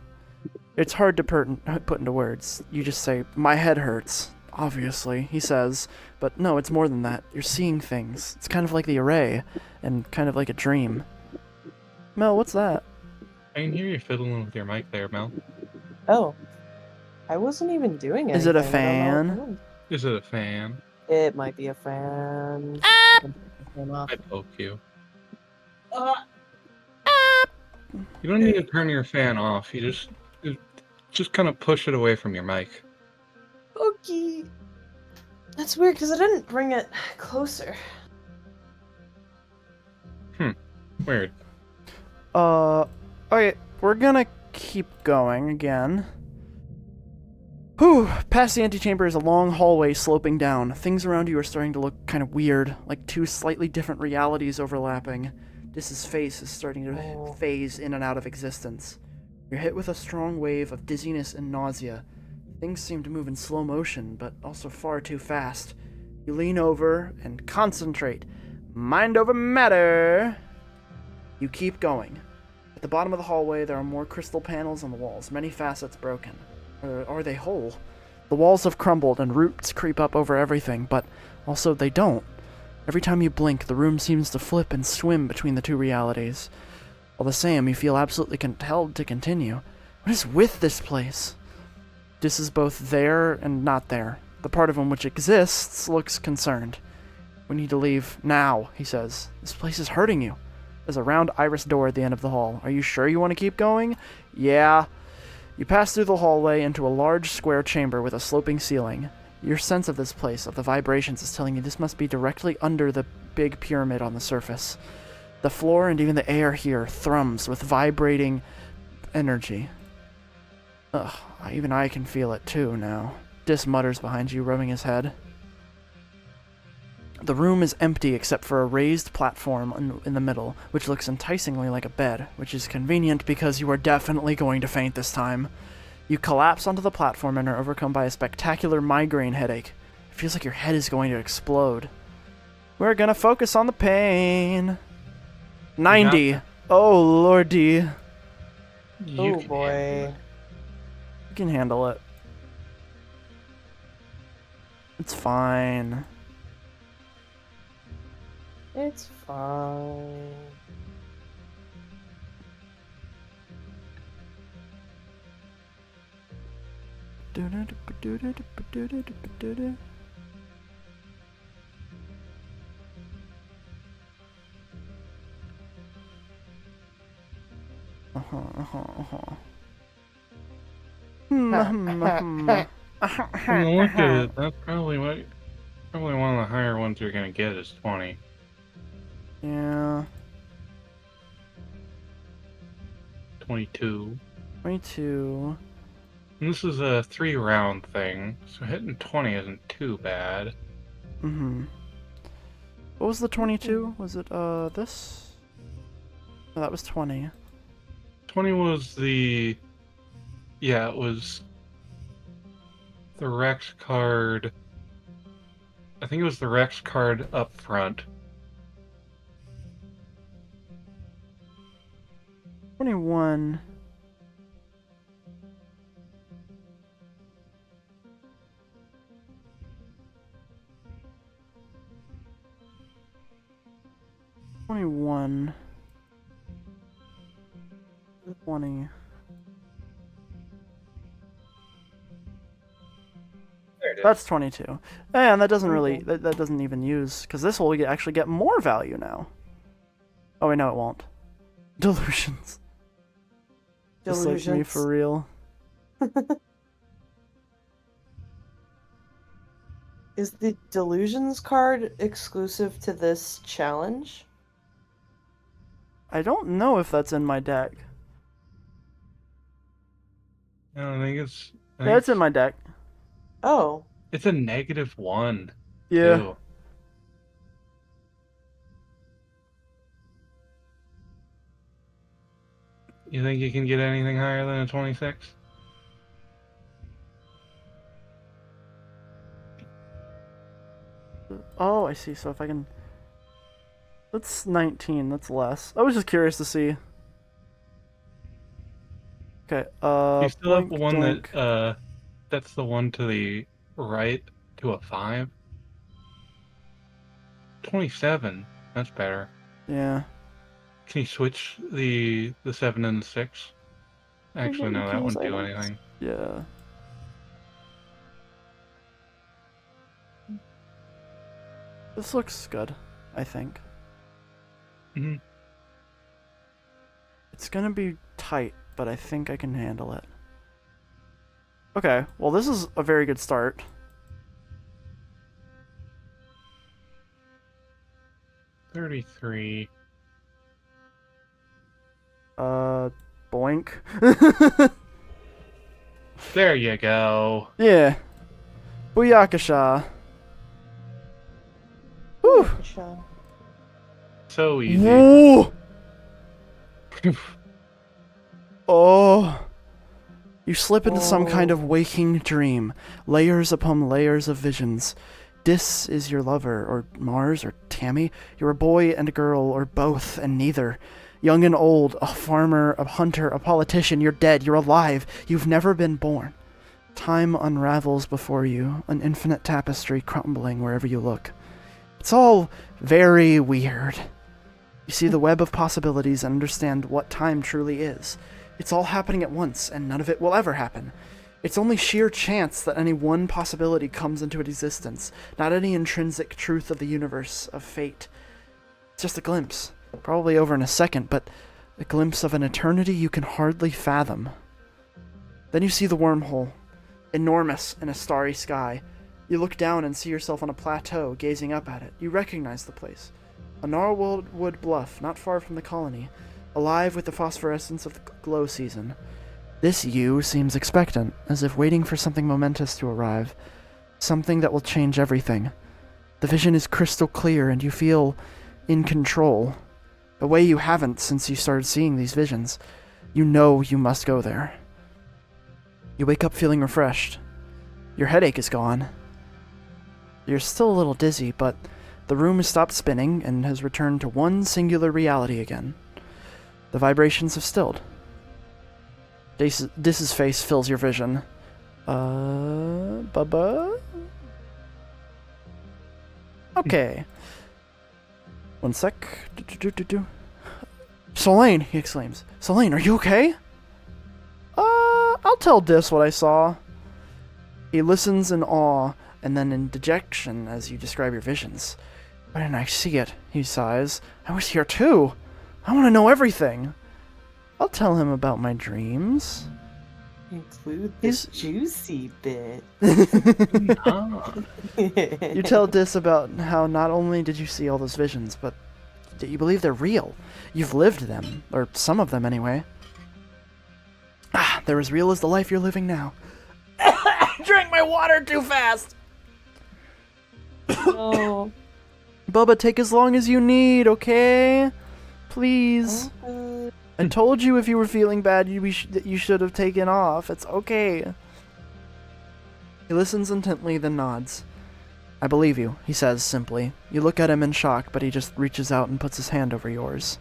It's hard to put into words. You just say, my head hurts. Obviously, he says. But no, it's more than that. You're seeing things. It's kind of like the array, and kind of like a dream. Mel, what's that? I can hear you fiddling with your mic there, Mel. Oh. I wasn't even doing anything. Is it a I don't know fan? what it is. Is it a fan? It might be a fan. I poke you. You don't need to turn your fan off. You just kind of push it away from your mic. Okay. That's weird because I didn't bring it closer. Weird. Okay, we're gonna keep going again. Whew, past the antechamber is a long hallway sloping down. Things around you are starting to look kind of weird, like two slightly different realities overlapping. Dis's face is starting to phase in and out of existence. You're hit with a strong wave of dizziness and nausea. Things seem to move in slow motion, but also far too fast. You lean over and concentrate. Mind over matter! You keep going. At the bottom of the hallway, there are more crystal panels on the walls, many facets broken. Or are they whole? The walls have crumbled and roots creep up over everything, but also they don't. Every time you blink, the room seems to flip and swim between the two realities. All the same, you feel absolutely compelled to continue. What is with this place? This is both there and not there. The part of him which exists looks concerned. We need to leave now, he says. This place is hurting you. There's a round iris door at the end of the hall. Are you sure you want to keep going? Yeah. You pass through the hallway into a large square chamber with a sloping ceiling. Your sense of this place, of the vibrations, is telling you this must be directly under the big pyramid on the surface. The floor and even the air here thrums with vibrating energy. Ugh, even I can feel it too now. Dis mutters behind you, rubbing his head. The room is empty except for a raised platform in the middle, which looks enticingly like a bed, which is convenient because you are definitely going to faint this time. You collapse onto the platform and are overcome by a spectacular migraine headache. It feels like your head is going to explode. We're gonna focus on the pain. 90. Oh, lordy. You Oh can boy. handle it. You can handle it. It's fine. It's fine. From the look at it, that's probably one of the higher ones you're gonna get is 20. Yeah. 22. 22. And this is a 3-round thing, so hitting 20 isn't too bad. Mm-hmm. What was the 22? Was it, this? No, that was 20. 20 was the... Yeah, it was the Rex card. I think it was the Rex card up front. 21. $21. 20. There it is. That's 22. And that doesn't really, that doesn't even use, because this will actually get more value now. Oh wait, no it won't. Delusions. Just like me Delusions. for real. Is the Delusions card exclusive to this challenge? I don't know if that's in my deck. I don't think it's. I Yeah, think it's in my deck. Oh. It's a -1. Yeah. Too. You think you can get anything higher than a 26? Oh, I see. So if I can... That's 19. That's less. I was just curious to see. Okay, You still have blink, the one blink. that, that's the one to the right to a 5? 27. That's better. Yeah. Can you switch the 7 and the 6? Actually, no, that wouldn't do anything. Yeah. This looks good, I think. hmm It's gonna be tight, but I think I can handle it. Okay, well this is a very good start. $33. Boink. There you go. Yeah. Booyakasha. Whew. So easy. Whoa. Oh. You slip into some kind of waking dream, layers upon layers of visions. Dis is your lover, or Mars, or Tammy. You're a boy and a girl, or both, and neither. Young and old, a farmer, a hunter, a politician, you're dead, you're alive, you've never been born. Time unravels before you, an infinite tapestry crumbling wherever you look. It's all very weird. You see the web of possibilities and understand what time truly is. It's all happening at once, and none of it will ever happen. It's only sheer chance that any one possibility comes into existence, not any intrinsic truth of the universe, of fate. It's just a glimpse, probably over in a second, but a glimpse of an eternity you can hardly fathom. Then you see the wormhole, enormous in a starry sky. You look down and see yourself on a plateau, gazing up at it. You recognize the place. A gnarlwood bluff, not far from the colony, alive with the phosphorescence of the glow season. This you seems expectant, as if waiting for something momentous to arrive, something that will change everything. The vision is crystal clear, and you feel in control, a way you haven't since you started seeing these visions. You know you must go there. You wake up feeling refreshed. Your headache is gone. You're still a little dizzy, but the room has stopped spinning and has returned to one singular reality again. The vibrations have stilled. Dis's face fills your vision. Bubba? Okay. One sec. Solane, he exclaims. Solane, are you okay? I'll tell Dis what I saw. He listens in awe and then in dejection as you describe your visions. Why didn't I see it? He sighs. I was here too. I want to know everything. I'll tell him about my dreams. Include this juicy bit. You tell Dis about how not only did you see all those visions, but that you believe they're real. You've lived them, or some of them anyway. They're as real as the life you're living now. Drank my water too fast! Oh. Bubba, take as long as you need, okay? Please. I told you if you were feeling bad, that you should have taken off. It's okay. He listens intently, then nods. I believe you, he says simply. You look at him in shock, but he just reaches out and puts his hand over yours.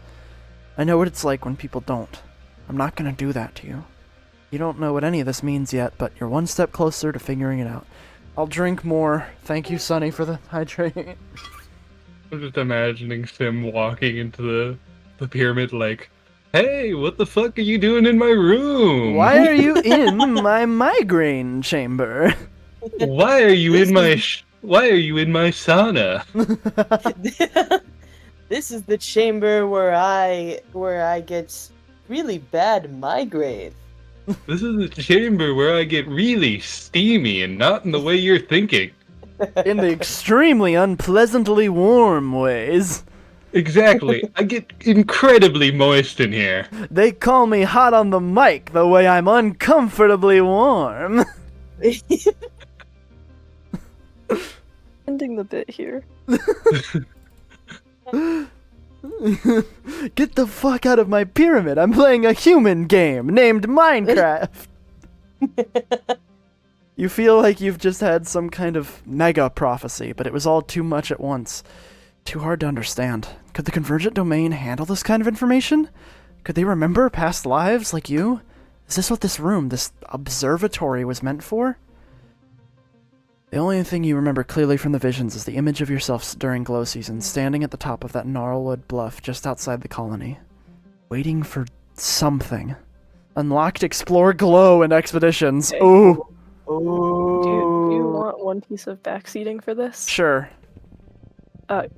I know what it's like when people don't. I'm not gonna do that to you. You don't know what any of this means yet, but you're one step closer to figuring it out. I'll drink more. Thank you, Sonny, for the hydrate. I'm just imagining Sim walking into the pyramid like, hey, what the fuck are you doing in my room? Why are you in my migraine chamber? Why are you in my sauna? This is the chamber where I get really bad migraine. This is the chamber where I get really steamy and not in the way you're thinking. in the extremely unpleasantly warm ways. Exactly. I get incredibly moist in here. They call me hot on the mic the way I'm uncomfortably warm. Ending the bit here. Get the fuck out of my pyramid. I'm playing a human game named Minecraft. You feel like you've just had some kind of mega prophecy, but it was all too much at once. Too hard to understand. Could the Convergent domain handle this kind of information? Could they remember past lives like you? Is this what this room, this observatory, was meant for? The only thing you remember clearly from the visions is the image of yourself during glow season, standing at the top of that gnarlwood bluff just outside the colony. Waiting for something. Unlocked explore glow and expeditions. Okay. Ooh. Do you want one piece of backseating for this? Sure.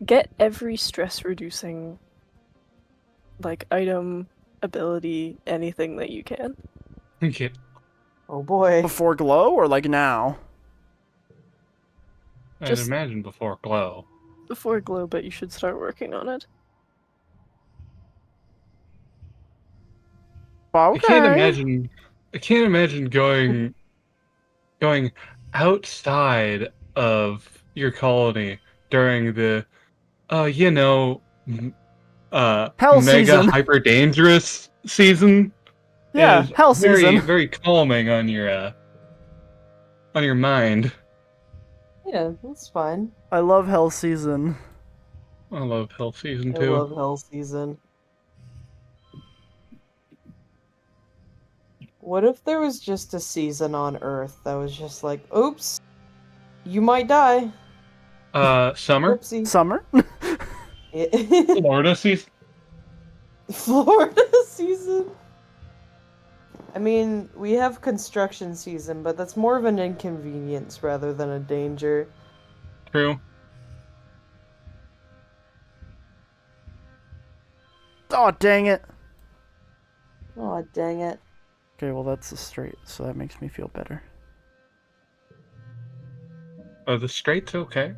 Get every stress-reducing, like, item, ability, anything that you can. Okay. Oh boy. Before glow or like now? I'd Just- imagine before glow. Before glow, but you should start working on it. Okay. I can't imagine going outside of your colony during the Hell mega season. hyper dangerous season. Yeah, is hell very, season. very calming on your mind. Yeah, that's fine. I love hell season. I love hell season I too. love Hell Season. What if there was just a season on Earth that was just like, oops, you might die. Summer, Oopsie. Summer? Florida season. Florida season? I mean, we have construction season, but that's more of an inconvenience rather than a danger. True. Oh, dang it. Oh, dang it. Okay, well that's a straight, so that makes me feel better. Are the straights okay?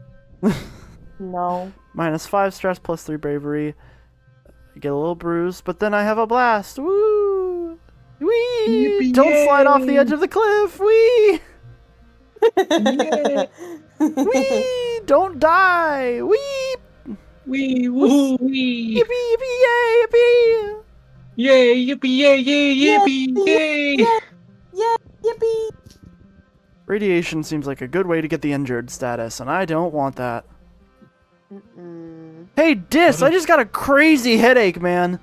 No. -5 stress, +3 bravery. I get a little bruised, but then I have a blast. Woo! Wee! Yippee Don't slide off the yay! edge of the cliff. Wee! Yeah. Wee! Don't die. Wee! Wee woo wee! Yippee! Yippee! Yay! Yippee! Yay! Yippee! Yay! Yay! Yippee! Yay! Yeah, yippee! Radiation seems like a good way to get the injured status, and I don't want that. Mm-mm. Hey, Dis, I just got a crazy headache, man.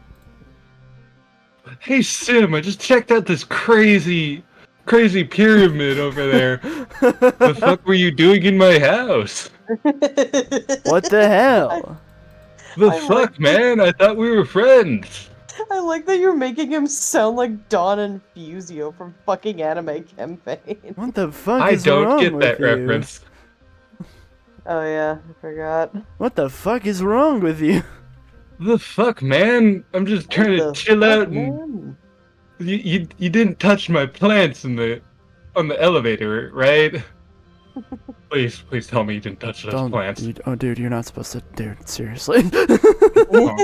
Hey Sim, I just checked out this crazy pyramid over there. The fuck were you doing in my house? What the hell? The I fuck, like- man? I thought we were friends. I like that you're making him sound like Don and Fusio from fucking Anime Campaign. What the fuck I is don't wrong get with that you? reference. Oh yeah, I forgot. What the fuck is wrong with you? The fuck, man? I'm just trying to What the chill fuck, out and man? you didn't touch my plants on the elevator, right? Please tell me you didn't touch those plants. Dude, you're not supposed to. Dude, seriously. Oh,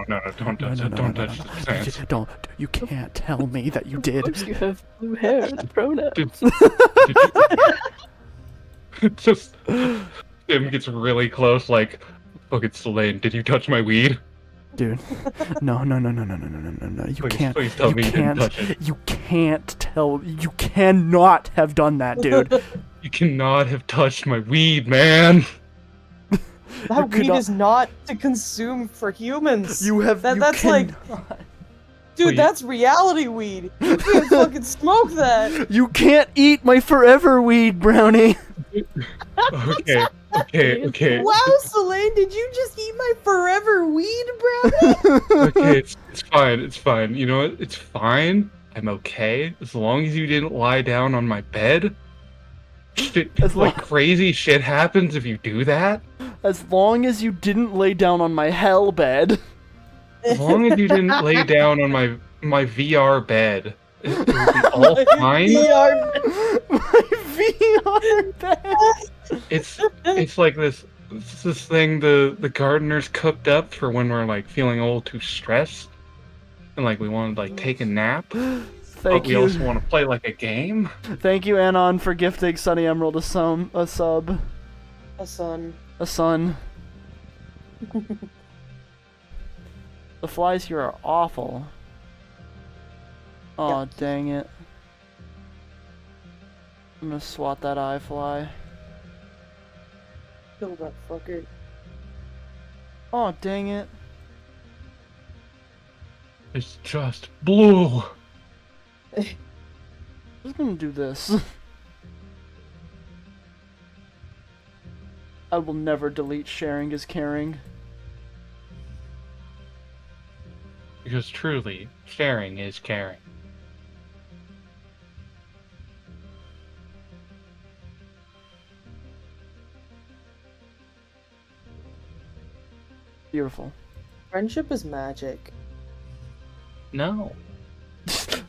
no, don't touch it. Don't touch the plants. Don't. You can't tell me that you Of did. course you have blue hair. It's pronouns. Did you- Just Tim gets really close, like, fucking Selene, did you touch my weed? Dude. No. You Please tell me you didn't touch it. You can't tell. You cannot have done that, dude. You cannot have touched my weed, man. That could weed not- is not to consume for humans. You have. That- you that's like- cannot. Dude, Please. that's reality weed. You can't fucking smoke that. You can't eat my forever weed, Brownie. Okay. Wow, Selene, did you just eat my forever weed, Brownie? Okay, it's fine. You know what? It's fine. I'm okay. As long as you didn't lie down on my bed. Shit, As like long- crazy shit happens if you do that. As long as you didn't lay down on my hell bed. As long as you didn't lay down on my VR bed, it would be all fine. VR My VR bed. It's like this thing the gardeners cooked up for when we're like feeling a little too stressed and like we want to like take a nap, but Thank we you. also want to play like a game. Thank you, Anon, for gifting Sunny Emerald a sub. A son. A son. The flies here are awful. Oh, Yep. dang it. I'm gonna swat that eye fly. Kill that fucker. Oh, dang it. It's just blue. Who's gonna do this? I will never delete sharing is caring. Because truly, sharing is caring. Beautiful. Friendship is magic. No,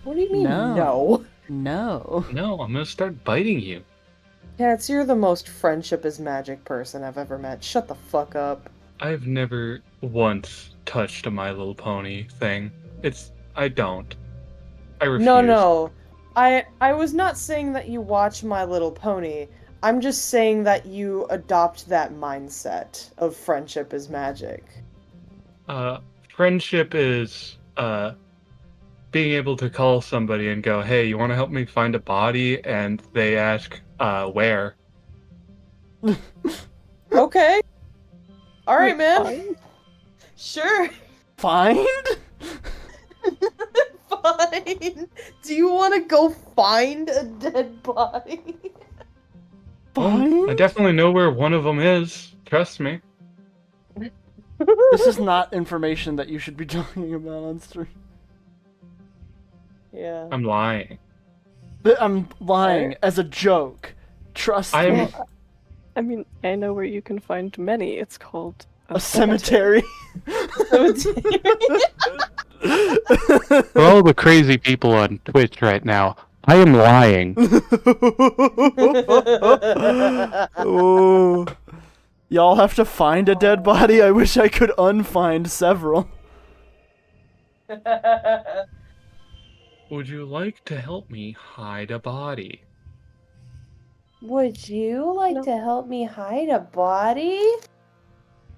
What do you mean, No. no? No. no, I'm gonna start biting you. Cats, you're the most friendship is magic person I've ever met. Shut the fuck up. I've never once touched a My Little Pony thing. I don't. I refuse. No. I was not saying that you watch My Little Pony. I'm just saying that you adopt that mindset of friendship is magic. Friendship is, being able to call somebody and go, hey, you want to help me find a body? And they ask, where? Okay. Alright, Wait, man. fine? Sure. Find? Fine. Do you want to go find a dead body? Find? I definitely know where one of them is. Trust me. This is not information that you should be talking about on stream. Yeah. I'm lying. But I'm lying as a joke. Trust I'm- me. I mean, I know where you can find many. It's called A cemetery. For all the crazy people on Twitch right now, I am lying. Oh. Y'all have to find a dead body? I wish I could unfind several. Would you like to help me hide a body? Would you like No. to help me hide a body?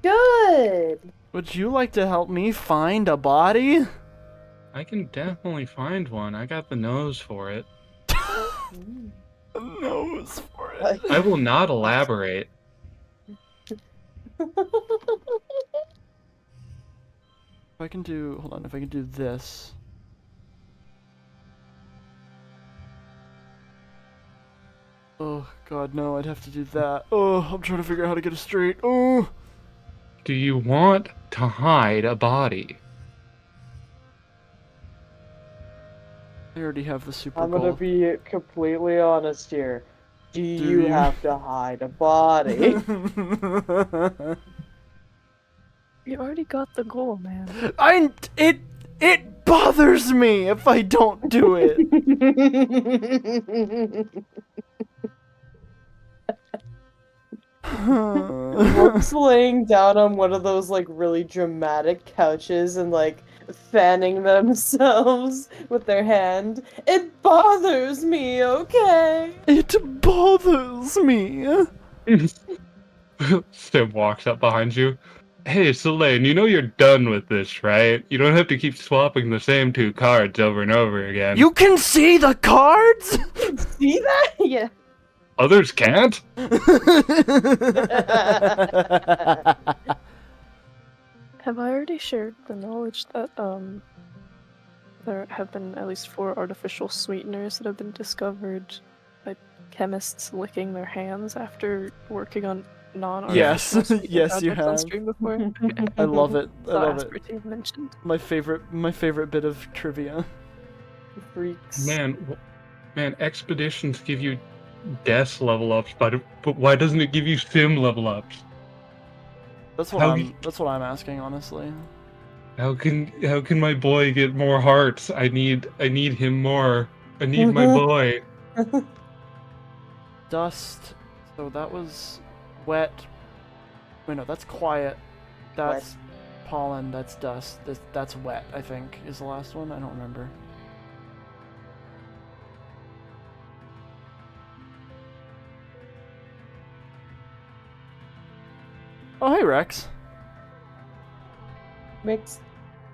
Good. Would you like to help me find a body? I can definitely find one. I got the nose for it. A nose for it. I will not elaborate. If I can do, hold on, if I can do this. Oh, God, no, I'd have to do that. Oh, I'm trying to figure out how to get it straight. Oh. Do you want to hide a body? I already have the super I'm gonna goal. be completely honest here. Do you? you have to hide a body? You already got the goal, man. It bothers me if I don't do it. Rook's laying down on one of those like really dramatic couches and like fanning themselves with their hand. It bothers me, okay? It bothers me. Sim walks up behind you. Hey, Selene, you know you're done with this, right? You don't have to keep swapping the same two cards over and over again. You can see the cards? See that? Yeah. Others can't? Have I already shared the knowledge that there have been at least 4 artificial sweeteners that have been discovered by chemists licking their hands after working on non-artificial Yes. sweetener Yes, you projects on have. stream before? I love it. I Saw love it. aspartame mentioned. My favorite bit of trivia. Freaks. Man, expeditions give you death level ups, but why doesn't it give you sim level ups? That's what I'm asking, honestly. How can my boy get more hearts? I need him more. I need my boy. Dust So that was wet. Wait, no, that's quiet. That's pollen. That's dust. That's wet, I think, is the last one. I don't remember. Oh, hey, Rex. Mixed.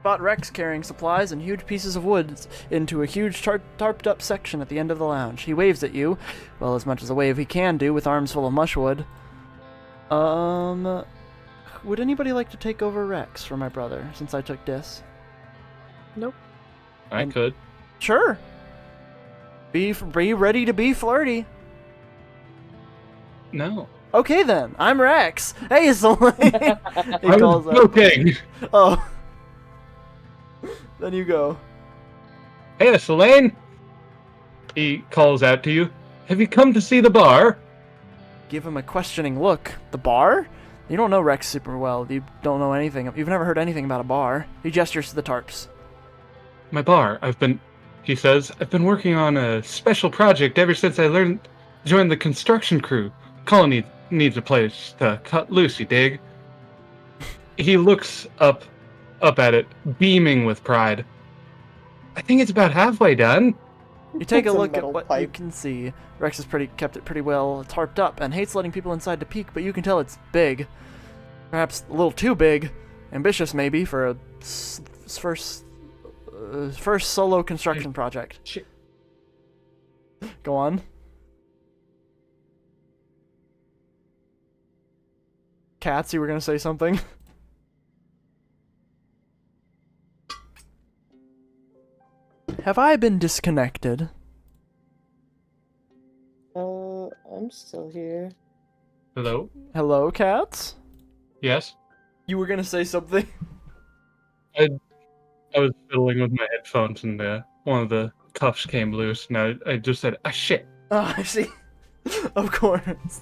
Spot Rex carrying supplies and huge pieces of wood into a huge tarped up section at the end of the lounge. He waves at you, well, as much as a wave he can do with arms full of mushwood. Would anybody like to take over Rex for my brother, since I took Dis? Nope. I could. Sure. Be ready to be flirty. No. Okay then, I'm Rex. Hey, Selene. He I calls was out. joking. Oh. Then you go. Hey, Selene. He calls out to you. Have you come to see the bar? Give him a questioning look. The bar? You don't know Rex super well. You don't know anything. You've never heard anything about a bar. He gestures to the tarps. My bar. He says, I've been working on a special project ever since I joined the construction crew. Colony needs a place to cut loose, you dig? He looks up at it, beaming with pride. I think it's about halfway done. You take a It's a look at metal what you pipe. can see. Rex has kept it pretty well tarped up and hates letting people inside to peek, but you can tell it's big. Perhaps a little too big. Ambitious, maybe, for a first solo construction project. Shit. Go on. Cats, you were gonna say something? Have I been disconnected? I'm still here. Hello? Hello, cats? Yes? You were gonna say something? I was fiddling with my headphones and one of the cuffs came loose and I just said, ah, shit. Oh, I see. Of course.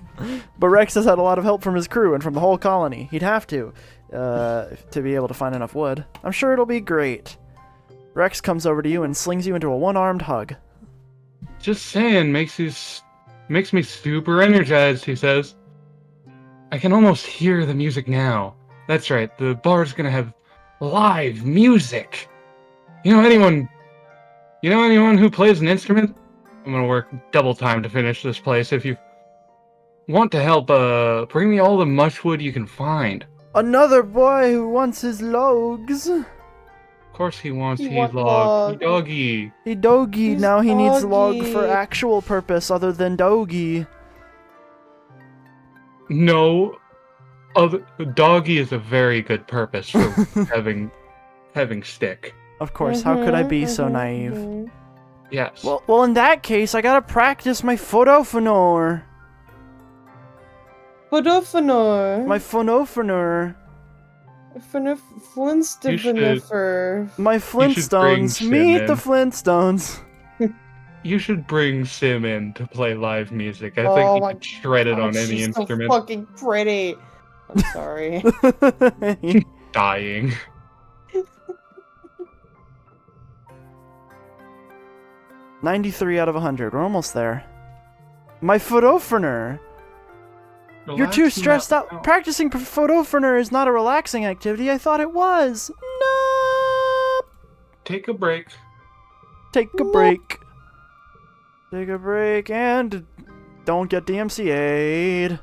But Rex has had a lot of help from his crew and from the whole colony. He'd have to be able to find enough wood. I'm sure it'll be great. Rex comes over to you and slings you into a one-armed hug. Just saying, makes me super energized, he says. I can almost hear the music now. That's right, the bar's gonna have live music. You know anyone who plays an instrument? I'm gonna work double time to finish this place. If you want to help, bring me all the mushwood you can find. Another boy who wants his logs. Of course he wants He his want log. log. Doggy. He doggy, He's now he needs log for doggy. actual purpose other than doggy. No, doggy is a very good purpose for having stick. Of course, how could I be so naive? Yes. Well, in that case, I gotta practice my photophenor. Photophenor. My phonophenor. Flintstonifer. My Flintstones. Sim Meet the in. Flintstones. You should bring Sim in to play live music. I Oh think my he could shred it on any she's instrument. so fucking pretty. I'm sorry. Dying. $93 out of 100. We're almost there. My photophenor. You're Relax too and stressed out. out. Practicing photophenor is not a relaxing activity. I thought it was. No. Take a break. Take a break. Take a break and don't get DMCA'd.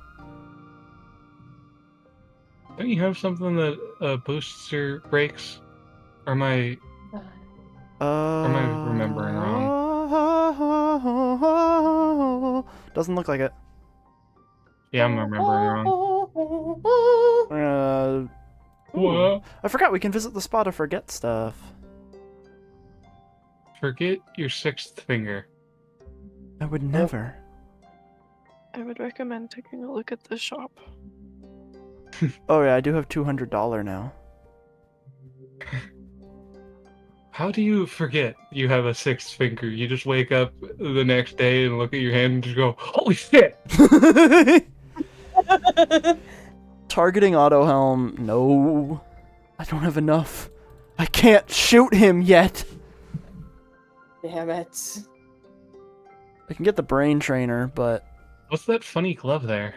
Don't you have something that boosts your brakes? Or am I remembering wrong? Doesn't look like it. Yeah, I'm remembering wrong. What? I forgot we can visit the spa to forget stuff. Forget your sixth finger. I would never. I would recommend taking a look at the shop. Oh yeah, I do have $200 now. How do you forget you have a sixth finger? You just wake up the next day and look at your hand and just go, holy shit! Targeting auto helm. No. I don't have enough. I can't shoot him yet. Damn it. I can get the brain trainer, but What's that funny glove there?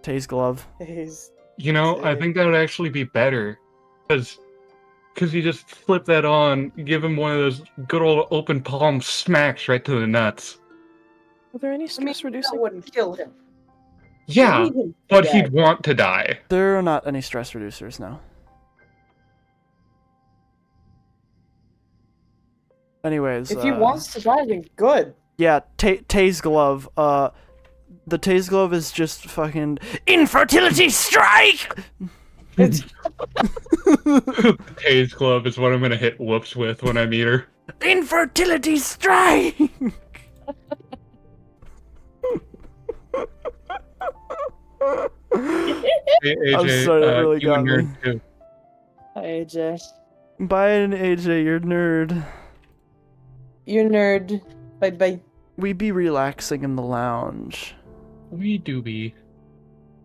Tay's glove. He's You know, I Say. think that would actually be better. Because you just flip that on, give him one of those good old open palm smacks right to the nuts. Are there any I mean, stress that reducing? wouldn't kill him. Yeah, Leave him but dead. he'd want to die. There are not any stress reducers now. Anyways, If he wants to die, then good. yeah, Tay's glove. The Tay's glove is just fucking infertility strike. Tay's glove is what I'm gonna hit whoops with when I meet her. Infertility strike. Hey, AJ, I'm sorry, that really you a got me. nerd too. Hi, AJ. Bye, AJ, you're nerd. You're nerd. Bye bye. We be relaxing in the lounge. We do be.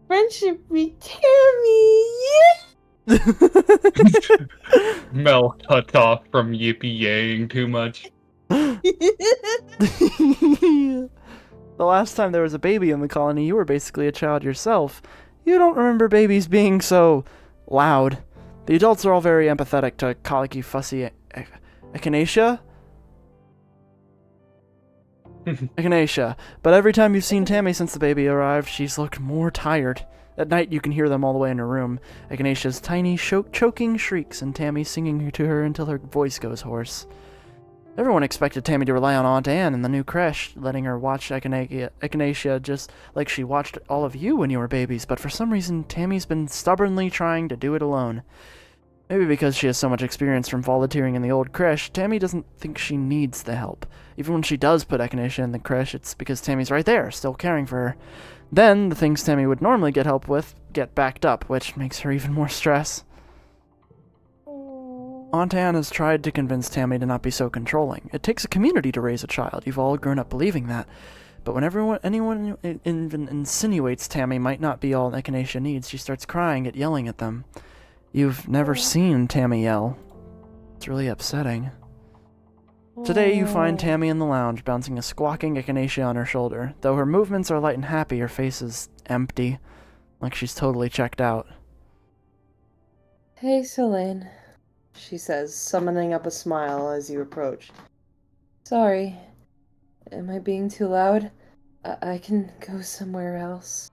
Friendship with Tammy. Mel cuts off from yippee-yaying too much. The last time there was a baby in the colony, you were basically a child yourself. You don't remember babies being so loud. The adults are all very empathetic to colicky, fussy echinacea. Echinacea. But every time you've seen Tammy since the baby arrived, she's looked more tired. At night, you can hear them all the way in her room. Echinacea's tiny, choking shrieks, and Tammy singing to her until her voice goes hoarse. Everyone expected Tammy to rely on Aunt Anne in the new creche, letting her watch Echinacea just like she watched all of you when you were babies, but for some reason, Tammy's been stubbornly trying to do it alone. Maybe because she has so much experience from volunteering in the old creche, Tammy doesn't think she needs the help. Even when she does put Echinacea in the creche, it's because Tammy's right there, still caring for her. Then, the things Tammy would normally get help with get backed up, which makes her even more stress. Aunt Anne has tried to convince Tammy to not be so controlling. It takes a community to raise a child. You've all grown up believing that. But whenever anyone even insinuates Tammy might not be all Echinacea needs, she starts crying and yelling at them. You've never seen Tammy yell. It's really upsetting. Today you find Tammy in the lounge, bouncing a squawking Echinacea on her shoulder. Though her movements are light and happy, her face is empty, like she's totally checked out. Hey, Selene, she says, summoning up a smile as you approach. Sorry. Am I being too loud? I can go somewhere else.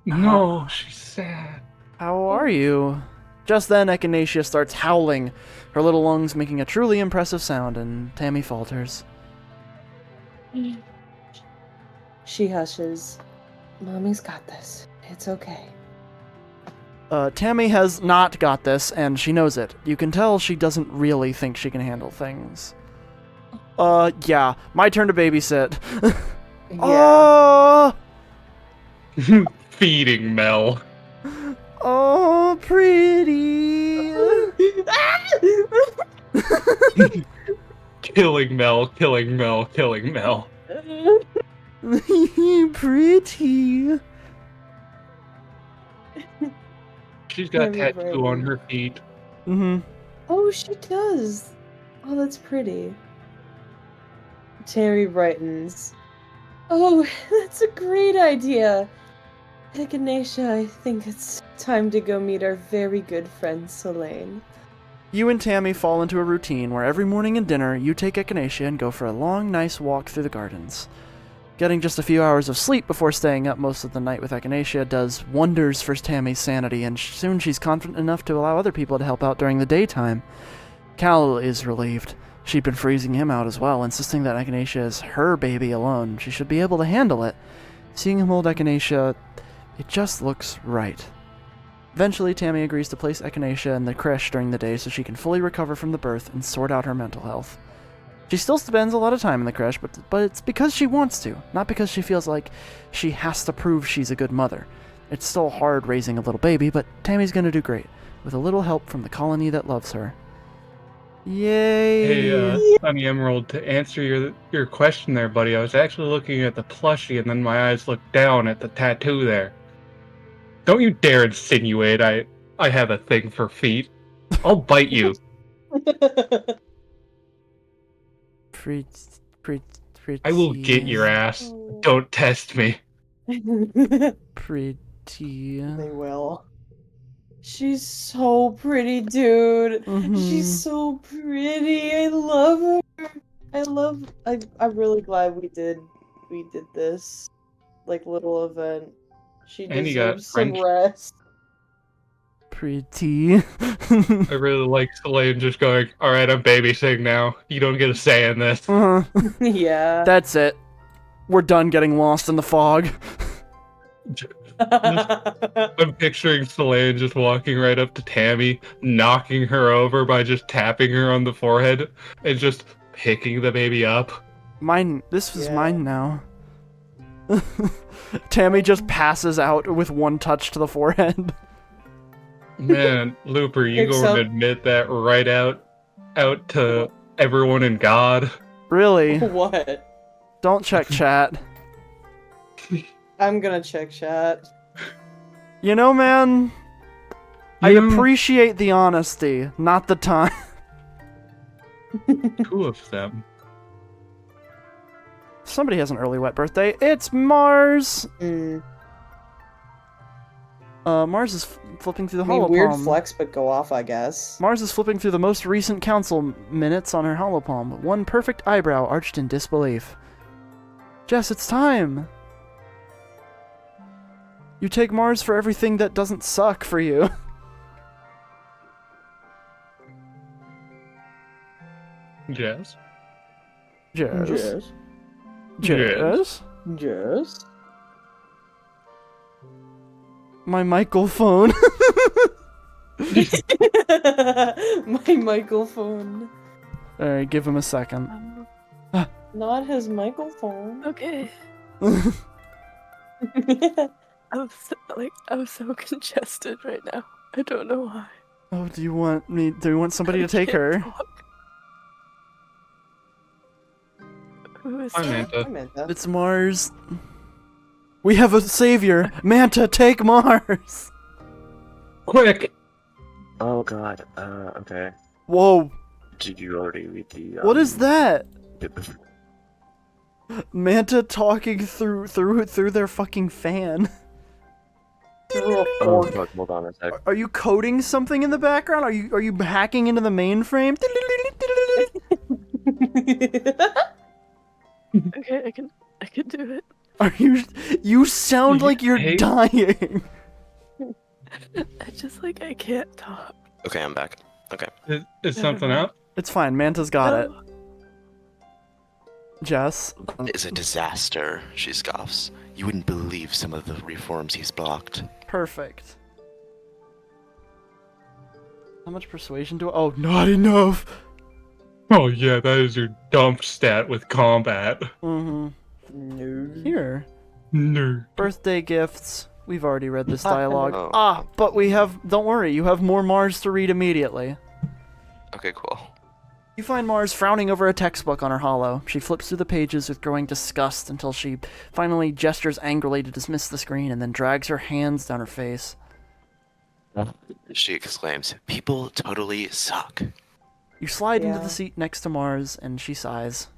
No, she's sad. How are you? Just then, Echinacea starts howling, her little lungs making a truly impressive sound, and Tammy falters. She hushes. Mommy's got this. It's okay. Tammy has not got this, and she knows it. You can tell she doesn't really think she can handle things. Yeah. My turn to babysit. Yeah. Oh! Feeding Mel. Oh, pretty! Killing Mel, killing Mel, killing Mel. Pretty! She's got Very tattoo on brave. her feet. Mm-hmm. Oh, she does. Oh, that's pretty. Terry brightens. Oh, that's a great idea. Echinacea, I think it's time to go meet our very good friend Selene. You and Tammy fall into a routine where every morning and dinner you take Echinacea and go for a long, nice walk through the gardens. Getting just a few hours of sleep before staying up most of the night with Echinacea does wonders for Tammy's sanity, and soon she's confident enough to allow other people to help out during the daytime. Cal is relieved. She'd been freezing him out as well, insisting that Echinacea is her baby alone. She should be able to handle it. Seeing him hold Echinacea, it just looks right. Eventually, Tammy agrees to place Echinacea in the creche during the day so she can fully recover from the birth and sort out her mental health. She still spends a lot of time in the creche, but it's because she wants to, not because she feels like she has to prove she's a good mother. It's still hard raising a little baby, but Tammy's gonna do great, with a little help from the colony that loves her. Yay! Hey, Honey Emerald, to answer your question there, buddy, I was actually looking at the plushie and then my eyes looked down at the tattoo there. Don't you dare insinuate I have a thing for feet. I'll bite you. Pretty. I will get your ass. Don't test me. Pretty. They will. She's so pretty, dude. She's Mhm. so pretty. I love her. I'm really glad we did this little event. She And you got deserves some French. rest. Pretty. I really like Selene just going, alright, I'm babysitting now. You don't get a say in this. Yeah. That's it. We're done getting lost in the fog. I'm picturing Selene just walking right up to Tammy, knocking her over by just tapping her on the forehead, and just picking the baby up. Mine. This is Yeah. mine now. Tammy just passes out with one touch to the forehead. Man, Looper, you Except- going to admit that right out to everyone in God? Really? What? Don't check chat. I'm gonna check chat. You know, man, I appreciate the honesty, not the time. Two of them. Somebody has an early wet birthday. It's Mars. Mars is flipping through the I mean, weird holopalm. flex, but go off, I guess. Mars is flipping through the most recent council minutes on her holopalm. One perfect eyebrow arched in disbelief. Jess, it's time. You take Mars for everything that doesn't suck for you. Jess? Jess. Jess? Jess. My microphone. My microphone. Alright, give him a second. Not his microphone. Okay. I'm so congested right now. I don't know why. Oh, do you want somebody to take can't her? talk. Who is Hi, that? Manta. I meant that. It's Mars. We have a savior. Manta, take Mars. Quick! Oh god, okay. Whoa. Did you already read the, What is that? get the- Manta talking through their fucking fan. Oh fuck, hold on a sec. Are you coding something in the background? Are you hacking into the mainframe? Okay, I can do it. Are you sound like you're Hey. dying. I can't talk. Okay, I'm back. Okay. Is something up? It's fine. Manta's got it. No. Jess. Is a disaster, she scoffs. You wouldn't believe some of the reforms he's blocked. Perfect. How much persuasion do I... Oh, not enough. Oh yeah, that is your dump stat with combat. Mm-hmm. No. Here. Nerd. Birthday gifts. We've already read this dialogue. Oh. But we have... Don't worry, you have more Mars to read immediately. Okay, cool. You find Mars frowning over a textbook on her hollow. She flips through the pages with growing disgust until she finally gestures angrily to dismiss the screen and then drags her hands down her face. She exclaims, people totally suck. You slide into Yeah. the seat next to Mars, and she sighs.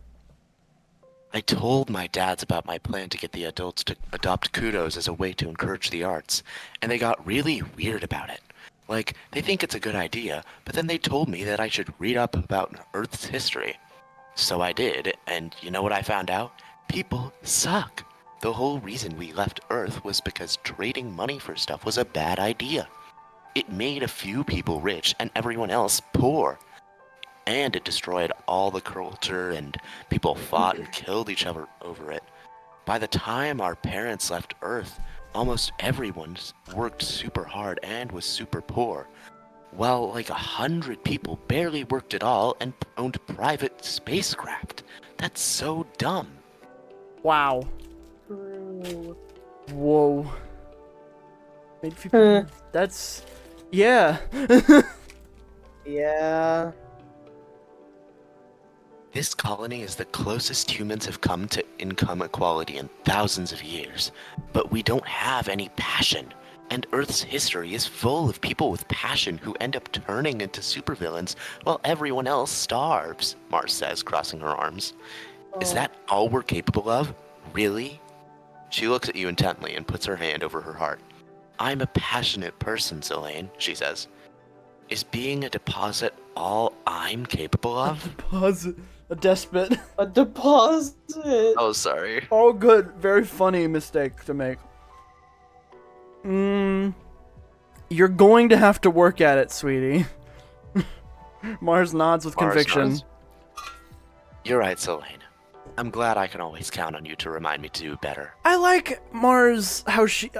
I told my dads about my plan to get the adults to adopt kudos as a way to encourage the arts, and they got really weird about it. Like, they think it's a good idea, but then they told me that I should read up about Earth's history. So I did, and you know what I found out? People suck. The whole reason we left Earth was because trading money for stuff was a bad idea. It made a few people rich and everyone else poor. And it destroyed all the culture, and people fought and killed each other over it. By the time our parents left Earth, almost everyone worked super hard and was super poor. Well, like 100 people barely worked at all and owned private spacecraft. That's so dumb. Wow. True. Whoa. Made people... That's... Yeah. Yeah. This colony is the closest humans have come to income equality in thousands of years. But we don't have any passion. And Earth's history is full of people with passion who end up turning into supervillains while everyone else starves, Mars says, crossing her arms. Is that all we're capable of? Really? She looks at you intently and puts her hand over her heart. I'm a passionate person, Selene, she says. Is being a deposit all I'm capable of? Deposit. A despot. A deposit. Oh, sorry. Oh, good. Very funny mistake to make. You're going to have to work at it, sweetie. Mars nods with Mars conviction. nods. You're right, Selene. I'm glad I can always count on you to remind me to do better. I like Mars, how she...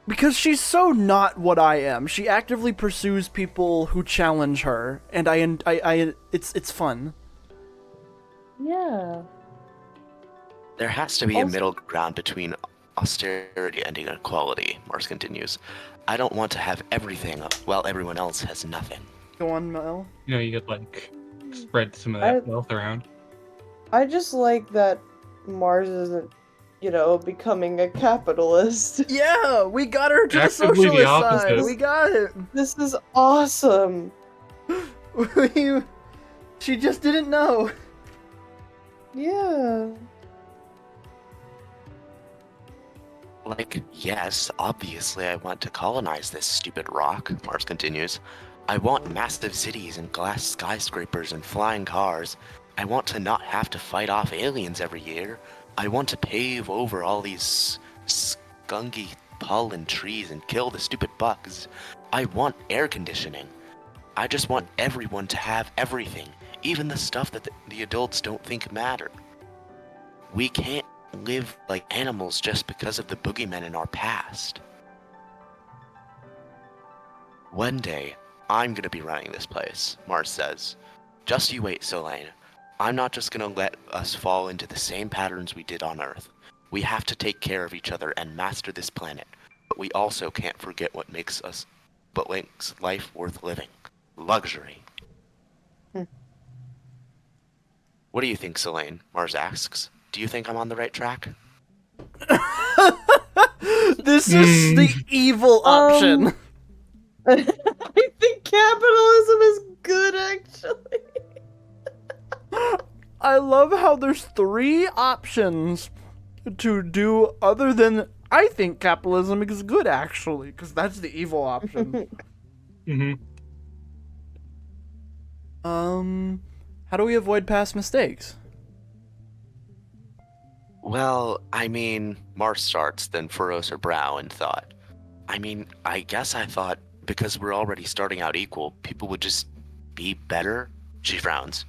because she's so not what I am. She actively pursues people who challenge her, and it's fun. Yeah. There has to be a Also- middle ground between austerity and inequality, Mars continues. I don't want to have everything while everyone else has nothing. Go on, Mel. You know, you could like spread some of that wealth around. I just like that Mars isn't, becoming a capitalist. Yeah, we got her to Actively the the socialist side. opposite. We got it. This is awesome. She just didn't know. Yeah. Like, yes, obviously I want to colonize this stupid rock, Mars continues. I want massive cities and glass skyscrapers and flying cars. I want to not have to fight off aliens every year. I want to pave over all these skunky pollen trees and kill the stupid bugs. I want air conditioning. I just want everyone to have everything, even the stuff that the adults don't think matter. We can't live like animals just because of the boogeymen in our past. One day, I'm gonna be running this place, Mars says. Just you wait, Selene. I'm not just gonna let us fall into the same patterns we did on Earth. We have to take care of each other and master this planet, but we also can't forget what makes life worth living. Luxury. What do you think, Selene? Mars asks. Do you think I'm on the right track? This is the evil option. I think capitalism is good, actually. I love how there's 3 options to do other than I think capitalism is good, actually, because that's the evil option. How do we avoid past mistakes? Well, I mean, Mars starts, then furrows her brow in thought. I mean, I guess I thought because we're already starting out equal, people would just be better? She frowns.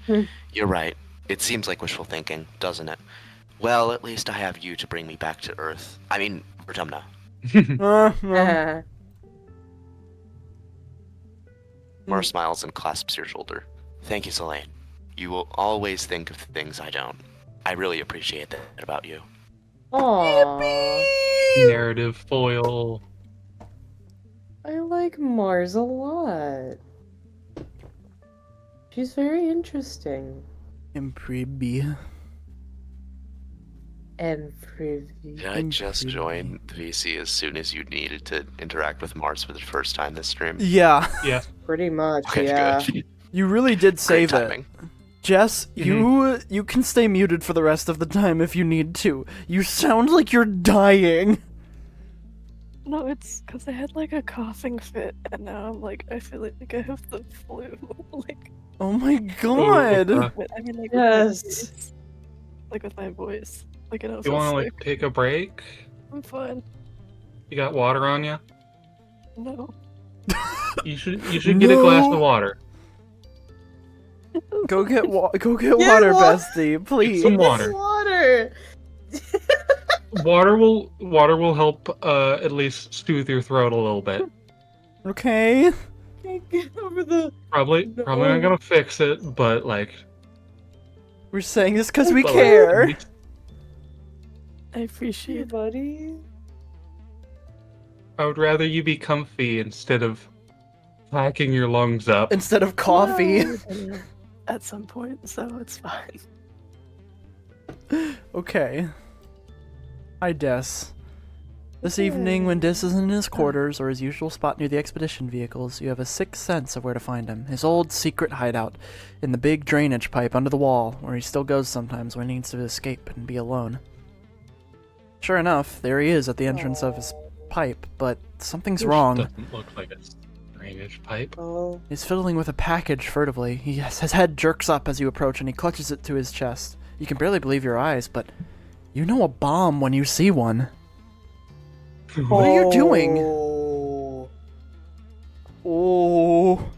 You're right. It seems like wishful thinking, doesn't it? Well, at least I have you to bring me back to Earth. I mean, Vertumna. Mars smiles and clasps your shoulder. Thank you, Selene. You will always think of things I don't. I really appreciate that about you. Aww. Narrative foil. I like Mars a lot. She's very interesting. Imprebe. And privy. Did I just join the VC as soon as you needed to interact with Mars for the first time this stream? Yeah, Yeah. Pretty much, Okay, yeah. good. you really did save Great it. timing. Jess, you can stay muted for the rest of the time if you need to. You sound like you're dying. No, it's because I had like a coughing fit, and now I'm like, I feel like I have the flu. Like, Oh my god. I mean, like, Yes. with my voice. Like with my voice. Like, I don't You feel want to sick. like take a break? I'm fine. You got water on you? No. You should get a glass No. of water. Go get Get water, wa- bestie, please. Some water. Water. Water will help at least soothe your throat a little bit. Okay. Can't get over the. Probably No. not gonna fix it, but like We're saying this because we but, like, care. I appreciate it. Buddy. I would rather you be comfy instead of hacking your lungs up. Instead of coffee. At some point, so it's fine. Okay. Hi, Des. This evening, when Des is in his quarters or his usual spot near the expedition vehicles, you have a sixth sense of where to find him. His old secret hideout, in the big drainage pipe under the wall, where he still goes sometimes when he needs to escape and be alone. Sure enough, there he is at the entrance of his pipe, but something's This wrong. doesn't look like a drainage pipe. Oh. He's fiddling with a package furtively. His head jerks up as you approach, and he clutches it to his chest. You can barely believe your eyes, but you know a bomb when you see one. What are you doing? Oh. Oh.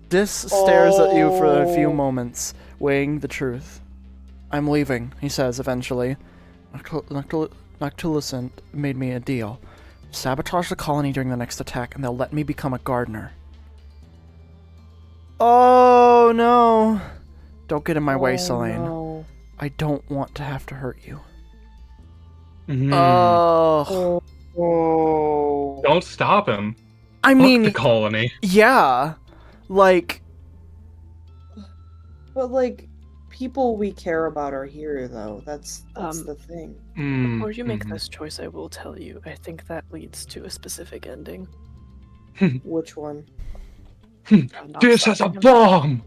Dis stares at you for a few moments, weighing the truth. I'm leaving, he says eventually. Noctilucent made me a deal. Sabotage the colony during the next attack, and they'll let me become a gardener. Oh, no. Don't get in my way, Selene. No. I don't want to have to hurt you. Mhm. Oh. Oh. Don't stop him. I Fuck mean, the colony. yeah. Like, But like, people we care about are here, though. That's the thing. Before you make Mhm. this choice, I will tell you, I think that leads to a specific ending. Which one? Not This has a stopping him. bomb!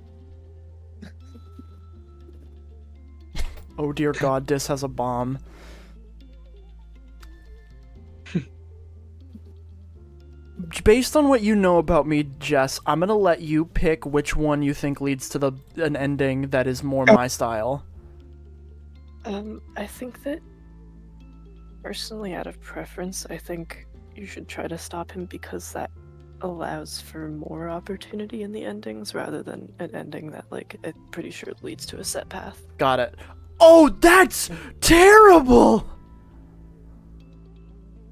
oh dear God, Dis has a bomb. Based on what you know about me, Jess, I'm gonna let you pick which one you think leads to an ending that is more my style. I think that, personally, out of preference, I think you should try to stop him because that allows for more opportunity in the endings rather than an ending that, like, I'm pretty sure leads to a set path. Got it. Oh, that's terrible!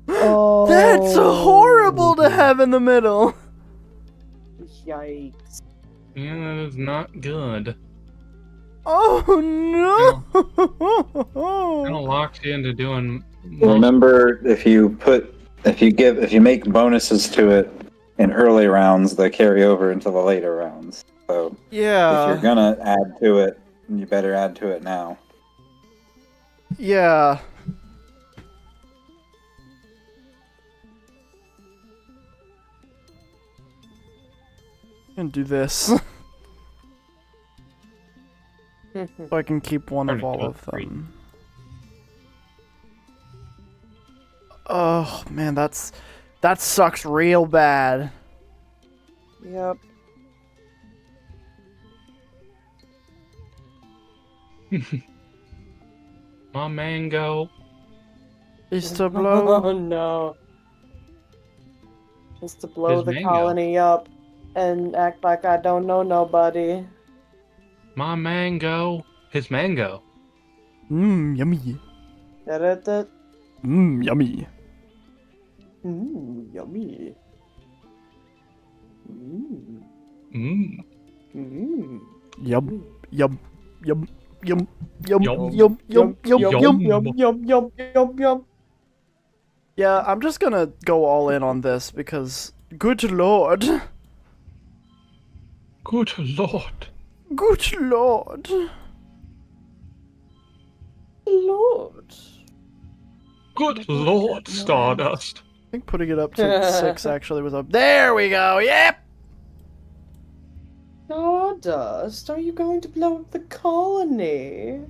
Oh. That's horrible to have in the middle. Yikes. Yeah, that is not good. Oh Kinda no! locks you into doing Remember, if you make bonuses to it in early rounds, they carry over into the later rounds. So if you're Yeah. gonna add to it, you better add to it now. Yeah. And do this. So I can keep one Turn of it all to a of three. them. Oh man, that sucks real bad. Yep. my mango. Is to blow. Oh no. Just to blow His the mango. colony up and act like I don't know nobody. My mango. His mango. Yummy. Da-da-da. Yummy. Yummy. Mm. Mmm. Mm. Yum. Yum. Yum. Yum. Yum. Yum. Yum. Yum. Yum. Yum. Yum. Yeah, I'm just gonna go all in on this because, good lord. Good lord. Good lord. Lord. Good lord, Stardust. I think putting it up to 6 actually was up. There we go. Yep. Stardust, are you going to blow up the colony?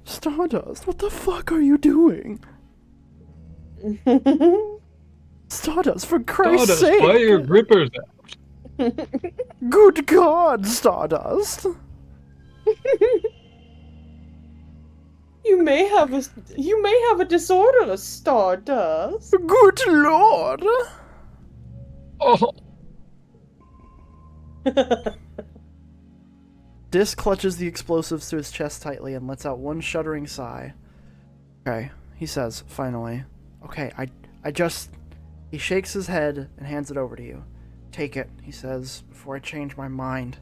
Stardust, what the fuck are you doing? Stardust, for Christ's Stardust, why are your sake! grippers out? Good God, Stardust! You may have a disorder, Stardust. Good Lord! Oh, Dis clutches the explosives to his chest tightly and lets out one shuddering sigh. Okay, he says, finally. Okay, I just... He shakes his head and hands it over to you. Take it, he says, before I change my mind.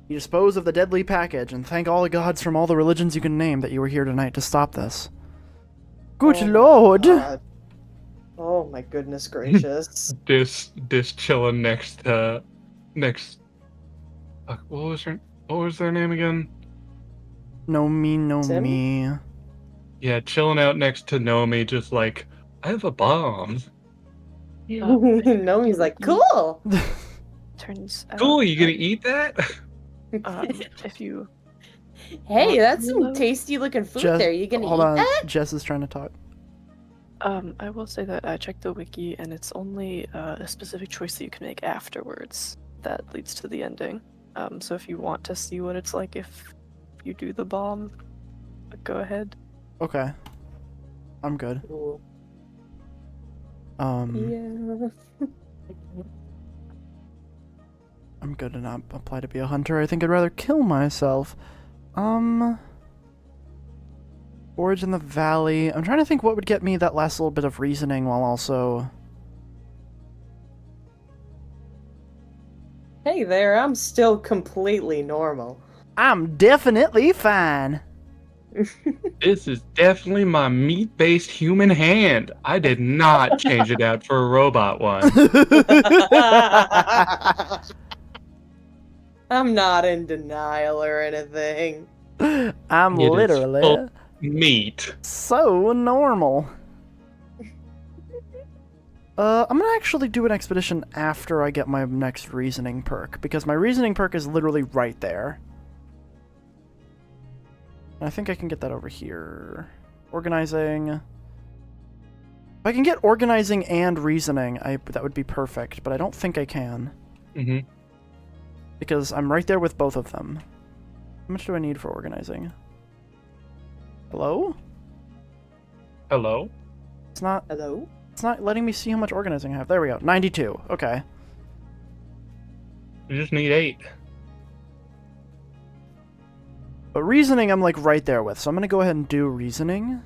You dispose of the deadly package and thank all the gods from all the religions you can name that you were here tonight to stop this. Good Oh my Lord! God. Oh my goodness gracious. this chilling next. What was their name again? No me, no Tim? me. Yeah, chilling out next to Nomi, just like, I have a bomb. No, he's like, cool. Turns out Cool, you that, gonna eat that? if you Hey, that's some Hello? tasty looking food Jess, there. You gonna hold eat on. that? Jess is trying to talk. I will say that I checked the wiki, and it's only a specific choice that you can make afterwards that leads to the ending. So if you want to see what it's like if you do the bomb, go ahead. Okay. I'm good. Ooh. Yeah. I'm good to not apply to be a hunter. I think I'd rather kill myself. Forage in the valley. I'm trying to think what would get me that last little bit of reasoning while also... Hey there, I'm still completely normal. I'm definitely fine. This is definitely my meat-based human hand. I did not change it out for a robot one. I'm not in denial or anything. I'm It is literally full meat. so normal. I'm gonna actually do an expedition after I get my next reasoning perk, because my reasoning perk is literally right there. I think I can get that over here. Organizing. If I can get organizing and reasoning, that would be perfect, but I don't think I can. Mm-hmm. Because I'm right there with both of them. How much do I need for organizing? Hello? Hello? It's not Hello? letting me see how much organizing I have. There we go. 92. Okay. You just need 8. But reasoning I'm like right there with, so I'm gonna go ahead and do reasoning.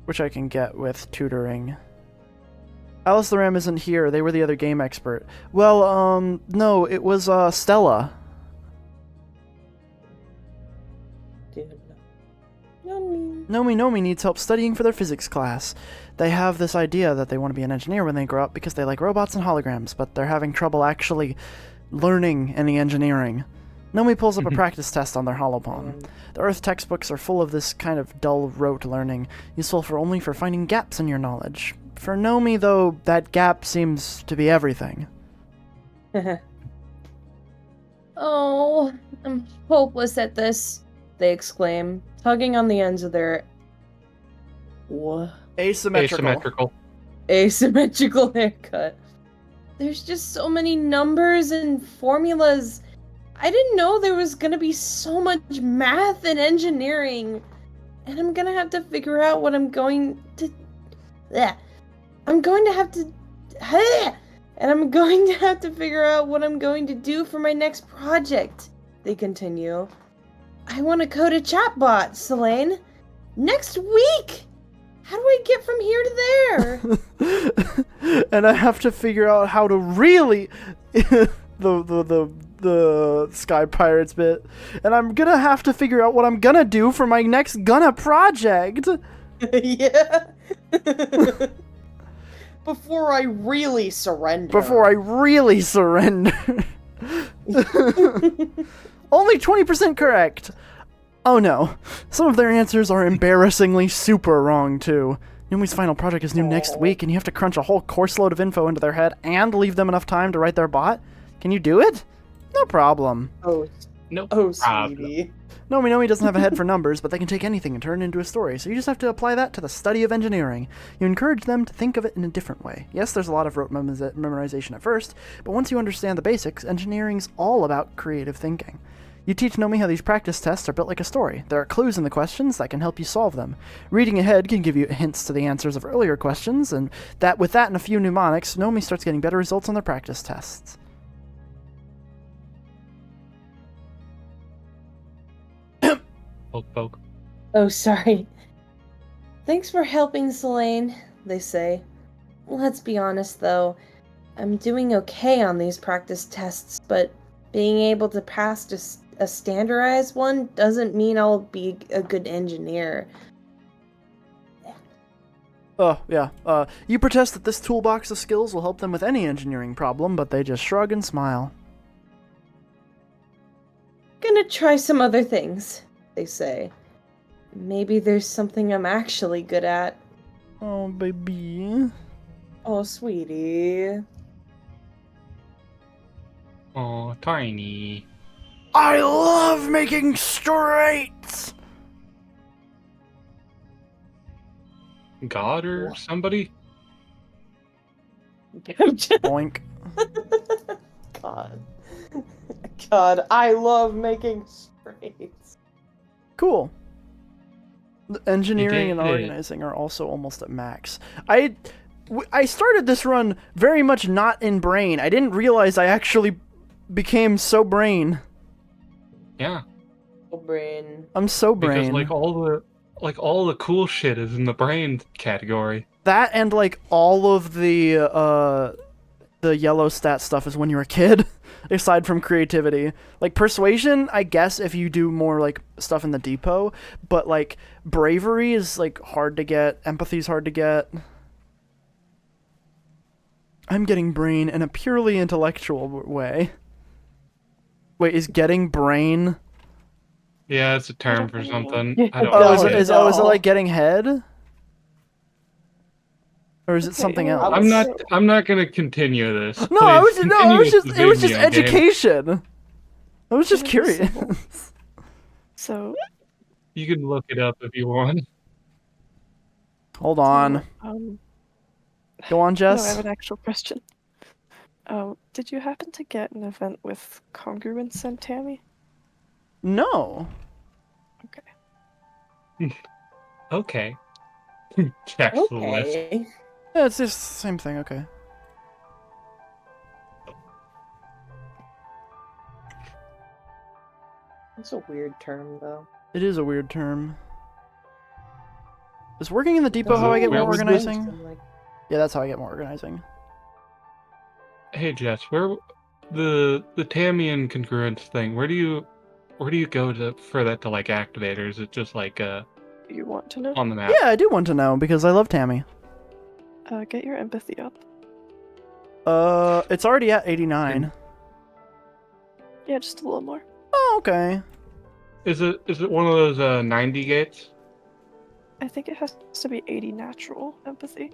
Which I can get with tutoring. Alice the Ram isn't here. They were the other game expert. Well, no, it was, Stella. Nomi needs help studying for their physics class. They have this idea that they want to be an engineer when they grow up because they like robots and holograms, but they're having trouble actually learning any engineering. Nomi pulls up a practice test on their holopalm. The Earth textbooks are full of this kind of dull rote learning, useful only for finding gaps in your knowledge. For Nomi, though, that gap seems to be everything. Oh, I'm hopeless at this, they exclaim, tugging on the ends of their Asymmetrical. asymmetrical haircut. There's just so many numbers and formulas. I didn't know there was gonna be so much math and engineering. And I'm gonna have to figure out what I'm going to... I'm going to have to... And I'm going to have to figure out what I'm going to do for my next project, they continue. I want to code a chatbot, Selene. Next week! How do I get from here to there? And I have to figure out how to really... the Sky Pirates bit. And I'm gonna have to figure out what I'm gonna do for my next Gunna project! Yeah. Before I really surrender. Only 20% correct! Oh no. Some of their answers are embarrassingly super wrong, too. Yumi's final project is due next week, and you have to crunch a whole course load of info into their head and leave them enough time to write their bot? Can you do it? No problem. No Oh, problem. sweetie. Nomi doesn't have a head for numbers, but they can take anything and turn it into a story, so you just have to apply that to the study of engineering. You encourage them to think of it in a different way. Yes, there's a lot of rote memorization at first, but once you understand the basics, engineering's all about creative thinking. You teach Nomi how these practice tests are built like a story. There are clues in the questions that can help you solve them. Reading ahead can give you hints to the answers of earlier questions, and with that and a few mnemonics, Nomi starts getting better results on their practice tests. Poke. Oh, sorry. Thanks for helping, Selene, they say. Let's be honest, though. I'm doing okay on these practice tests, but being able to pass a standardized one doesn't mean I'll be a good engineer. Oh, yeah. You protest that this toolbox of skills will help them with any engineering problem, but they just shrug and smile. Gonna try some other things, they say. Maybe there's something I'm actually good at. Oh, baby. Oh, sweetie. Oh, tiny. I love making straights. God or somebody? Boink. God. God, I love making straights. Cool. The engineering and did it. organizing are also almost at max. I started this run very much not in brain. I didn't realize I actually became so brain. Yeah. Brain. I'm so brain. Because all the cool shit is in the brain category. That and like all of the yellow stat stuff is when you're a kid, aside from creativity. Like persuasion, I guess if you do more like stuff in the depot, but like bravery is like hard to get, empathy's hard to get. I'm getting brain in a purely intellectual way. Wait, is getting brain? Yeah, it's a term for something. I don't Oh, know. is it like getting head? Or is it Okay, something well, else? I'm not gonna continue this. No, I was Please no, continue with the it was just video game. education. I was just It was curious. simple. So, You can look it up if you want. Hold on. Go on, no, I Jess. have an actual question. Did you happen to get an event with congruence sent Tammy? No. Okay. Okay. Check the list. Okay. Yeah, it's just the same thing. Okay. That's a weird term, though. It is a weird term. Is working in the depot how I get Where more was organizing? Yeah, that's how I get more organizing. Hey Jess, where the Tammy and congruence thing? Where do you go to for that to like activate, or is it just like You want to know? on the map? Yeah, I do want to know because I love Tammy. Get your empathy up. It's already at 89. Yeah, just a little more. Oh, okay. Is it one of those 90 gates? I think it has to be 80 natural empathy.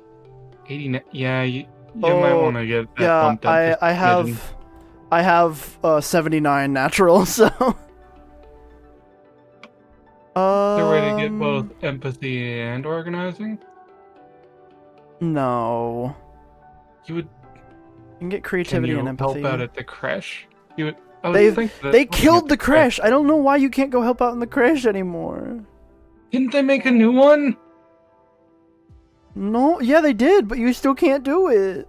80. Yeah, you might want to get that Yeah, bumped up. just a smidgen. I have 79 natural, so. Is there a way to get both empathy and organizing? No. You would. You can get Can creativity you and empathy. help out at the creche? You would. I would They think that they looking killed at the creche. I don't know why you can't go help out in the creche anymore. Didn't they make a new one? No, yeah, they did, but you still can't do it.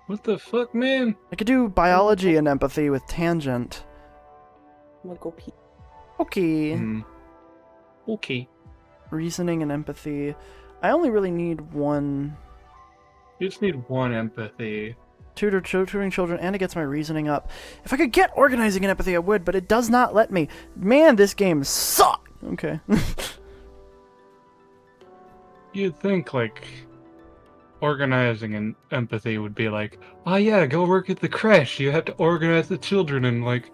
What the fuck, man? I could do biology and empathy with tangent. I'm gonna go pee. Okay. Okay. Reasoning and empathy. I only really need one. You just need one empathy. Tutoring children, and it gets my reasoning up. If I could get organizing and empathy, I would, but it does not let me. Man, this game sucks. Okay. You'd think, like, organizing and empathy would be like, oh yeah, go work at the creche. You have to organize the children and, like,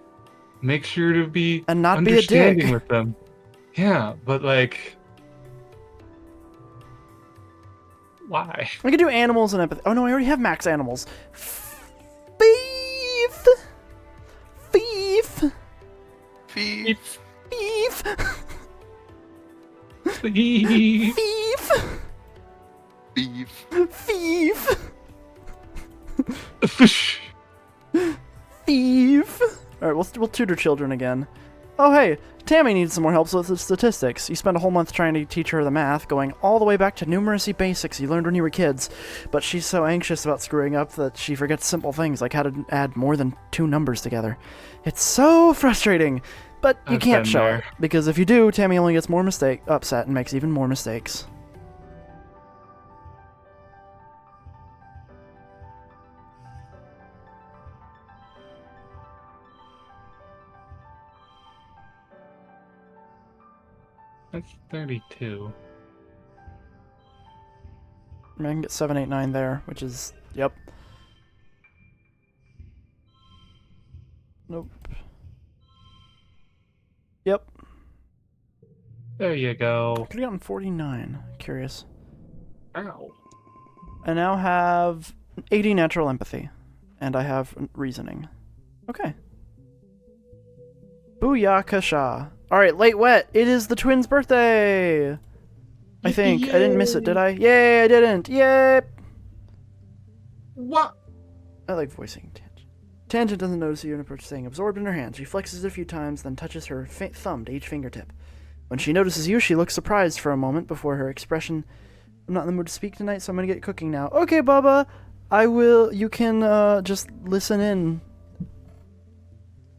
make sure to be And not be a dick. understanding with them. Yeah, but, like... Why? I could do animals and empathy. Oh no, I already have max animals. Thief! Thief! Thief. Thief! Thief. Thief! Thief. Thief! Fish. Thief! Alright, we'll tutor children again. Oh hey, Tammy needs some more help with the statistics. You spent a whole month trying to teach her the math, going all the way back to numeracy basics you learned when you were kids. But she's so anxious about screwing up that she forgets simple things like how to add more than 2 numbers together. It's so frustrating, but you I've can't been show there. it, because if you do, Tammy only gets more upset and makes even more mistakes. That's 32. I can get 7, 8, 9 there, which is, yep. Nope. Yep. There you go. Could have gotten 49. Curious. Ow. I now have 80 natural empathy, and I have reasoning. Okay. Booyakasha. Alright, late wet. It is the twins' birthday! I think. I didn't miss it, did I? Yay, I didn't! Yay! What? I like voicing Tangent. Tangent doesn't notice you and approach staying absorbed in her hand. She flexes it a few times, then touches her thumb to each fingertip. When she notices you, she looks surprised for a moment before her expression, I'm not in the mood to speak tonight, so I'm gonna get cooking now. Okay, Bubba! You can, just listen in.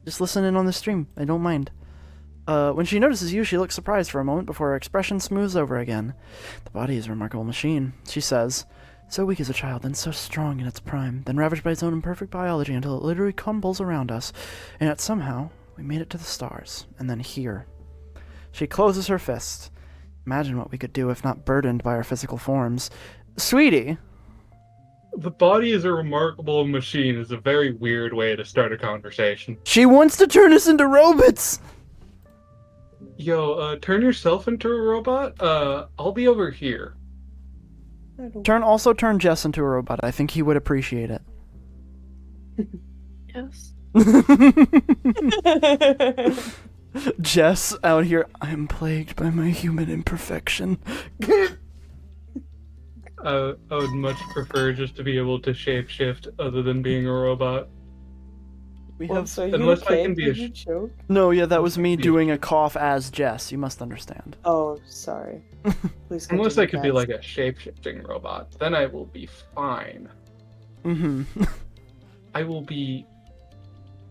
Just listen in on the stream. I don't mind. When she notices you, she looks surprised for a moment before her expression smooths over again. The body is a remarkable machine, she says. So weak as a child, then so strong in its prime, then ravaged by its own imperfect biology until it literally crumbles around us. And yet somehow, we made it to the stars, and then here. She closes her fist. Imagine what we could do if not burdened by our physical forms. Sweetie! The body is a remarkable machine is a very weird way to start a conversation. She wants to turn us into robots! Yo, turn yourself into a robot? I'll be over here. Also turn Jess into a robot. I think he would appreciate it. Yes. Jess out here, I am plagued by my human imperfection. I would much prefer just to be able to shapeshift other than being a robot. So you unless I okay? can be Did a you choke? No, yeah, that was me doing a cough as Jess. You must understand. Oh, sorry. Please Unless I continue, could be guys. like a shape-shifting robot, then I will be fine. Mm-hmm. I will be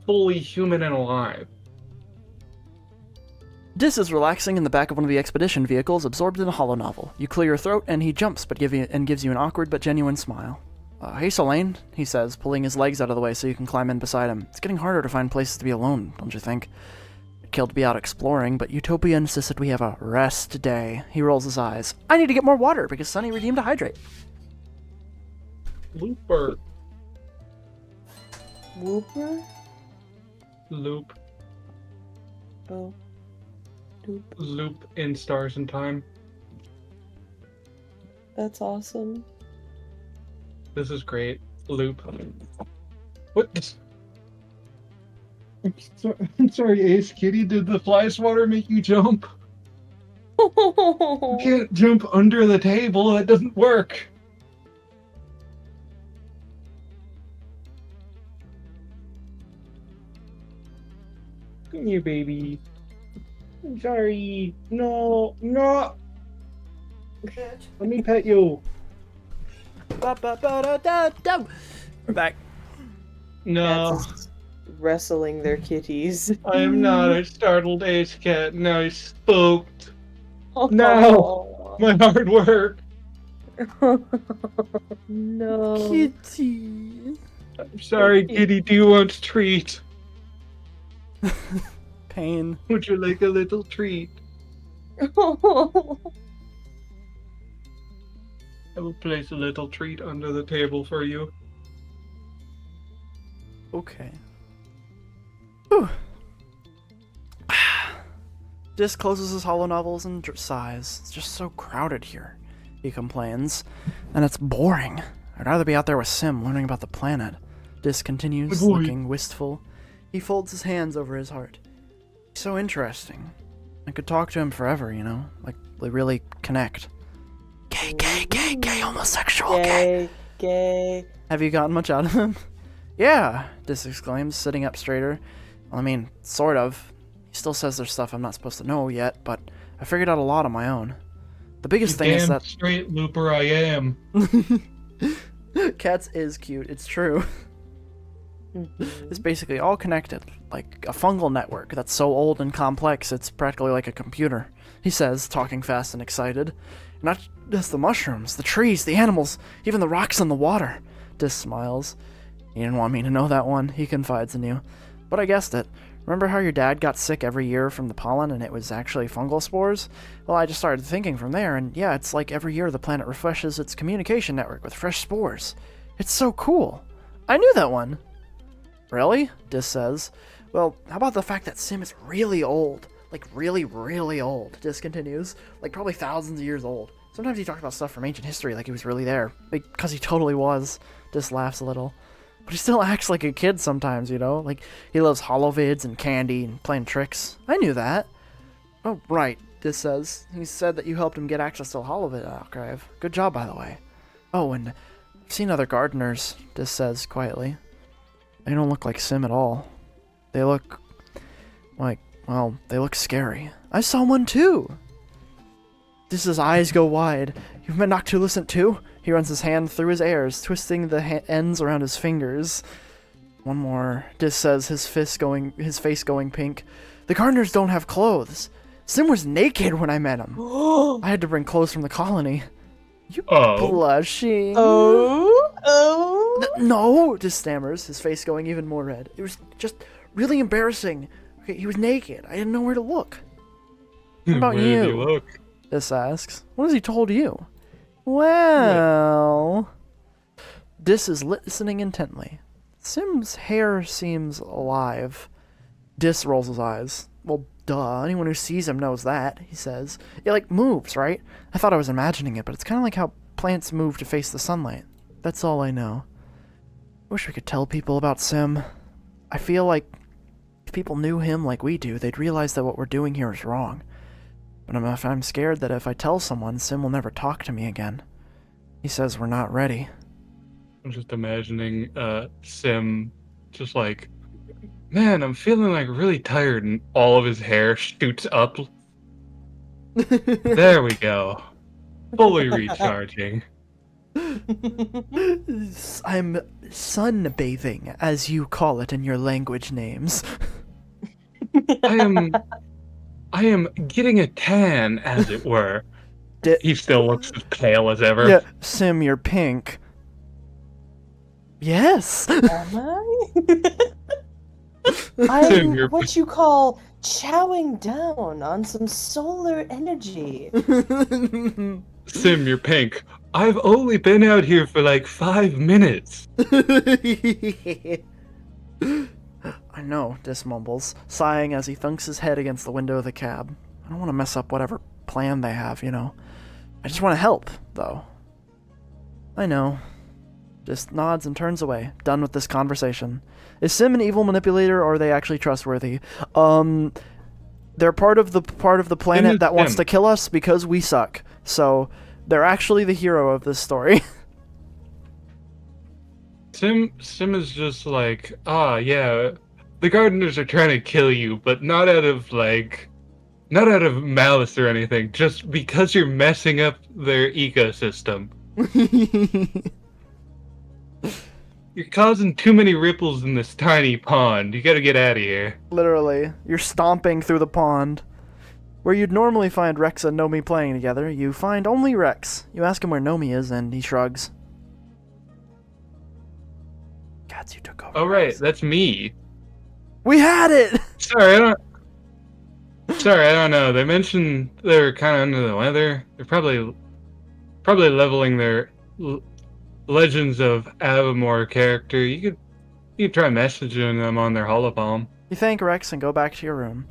fully human and alive. Dis is relaxing in the back of one of the expedition vehicles, absorbed in a hollow novel. You clear your throat, and he jumps, but gives you an awkward but genuine smile. Hey, Solane, he says, pulling his legs out of the way so you can climb in beside him. It's getting harder to find places to be alone, don't you think? I'd kill to be out exploring, but Utopia insisted we have a rest day. He rolls his eyes. I need to get more water, because Sunny redeemed a hydrate. Looper. Whooper? Loop. Oh. Doop. Loop in Stars and Time. That's awesome. This is great. Loop. What? I'm sorry, Ace Kitty. Did the fly swatter make you jump? You can't jump under the table. That doesn't work. Come here, baby. I'm sorry. No, no. Let me pet you. We're back. No, Cats wrestling their kitties. I am not. I startled Ace Cat. Now he's spooked. Oh, No. My hard work. no. Kitty. I'm sorry, Kitty. Do you want a treat? Pain. Would you like a little treat? I will place a little treat under the table for you. Okay. Whew. Dis closes his hollow novels and sighs. It's just so crowded here, he complains. And it's boring. I'd rather be out there with Sim learning about the planet. Dis continues, Boy. looking wistful. He folds his hands over his heart. So interesting. I could talk to him forever, you know? Like, we really connect. Gay, homosexual, Gay. Have you gotten much out of him? Yeah, Dis exclaims, sitting up straighter. Well, I mean, sort of. He still says there's stuff I'm not supposed to know yet, but I figured out a lot on my own. The biggest thing is Damn that... straight looper I am. Cats is cute, it's true. It's basically all connected, like a fungal network that's so old and complex it's practically like a computer, he says, talking fast and excited. Not just the mushrooms, the trees, the animals, even the rocks in the water. Dis smiles. You didn't want me to know that one, he confides in you. But I guessed it. Remember how your dad got sick every year from the pollen and it was actually fungal spores? Well, I just started thinking from there, and yeah, it's like every year the planet refreshes its communication network with fresh spores. It's so cool. I knew that one. Really? Dis says. Well, how about the fact that Sim is really old? Like, really, really old, Dis continues. Like, probably thousands of years old. Sometimes he talks about stuff from ancient history like he was really there. Because he totally was. Dis laughs a little. But he still acts like a kid sometimes, you know? Like, he loves holovids and candy and playing tricks. I knew that. Oh, right, this says. He said that you helped him get access to the holovid archive. Good job, by the way. Oh, and I've seen other gardeners, this says quietly. They don't look like Sim at all. They look like, well, they look scary. I saw one too! Dis's eyes go wide. You've been Noctuluscent too? He runs his hand through his ears, twisting the ends around his fingers. One more. Dis says, his face going pink. The gardeners don't have clothes. Sim was naked when I met him. I had to bring clothes from the colony. You blushing. No, Dis stammers, his face going even more red. It was just really embarrassing. Okay, he was naked. I didn't know where to look. What about Where you? did you look? Dis asks. What has he told you? Well... Dis is listening intently. Sim's hair seems alive. Dis rolls his eyes. Well, duh. Anyone who sees him knows that, he says. It, like, moves, right? I thought I was imagining it, but it's kind of like how plants move to face the sunlight. That's all I know. Wish we could tell people about Sim. I feel like if people knew him like we do, they'd realize that what we're doing here is wrong. But I'm scared that if I tell someone, Sim will never talk to me again. He says we're not ready. I'm just imagining Sim just like, man, I'm feeling like really tired, and all of his hair shoots up. There we go. Fully recharging. I'm sunbathing, as you call it in your language names. I am getting a tan, as it were. He still looks as pale as ever. Yeah, Sim, you're pink. Yes! Am I? I'm what you call chowing down on some solar energy. Sim, you're pink. I've only been out here for like 5 minutes. I know, Dis mumbles, sighing as he thunks his head against the window of the cab. I don't want to mess up whatever plan they have, you know. I just want to help, though. I know. Just nods and turns away, done with this conversation. Is Sim an evil manipulator, or are they actually trustworthy? They're part of the planet that wants to kill us because we suck. So, they're actually the hero of this story. Sim is just like, yeah, the gardeners are trying to kill you, but not out of malice or anything, just because you're messing up their ecosystem. You're causing too many ripples in this tiny pond. You gotta get out of here. Literally. You're stomping through the pond. Where you'd normally find Rex and Nomi playing together, you find only Rex. You ask him where Nomi is, and he shrugs. Gods, you took over. Oh, right, that's me. We had it! Sorry, I don't know. They mentioned they were kind of under the weather. They're probably leveling their Legends of Avamore character. You could try messaging them on their holopalm. You thank Rex and go back to your room.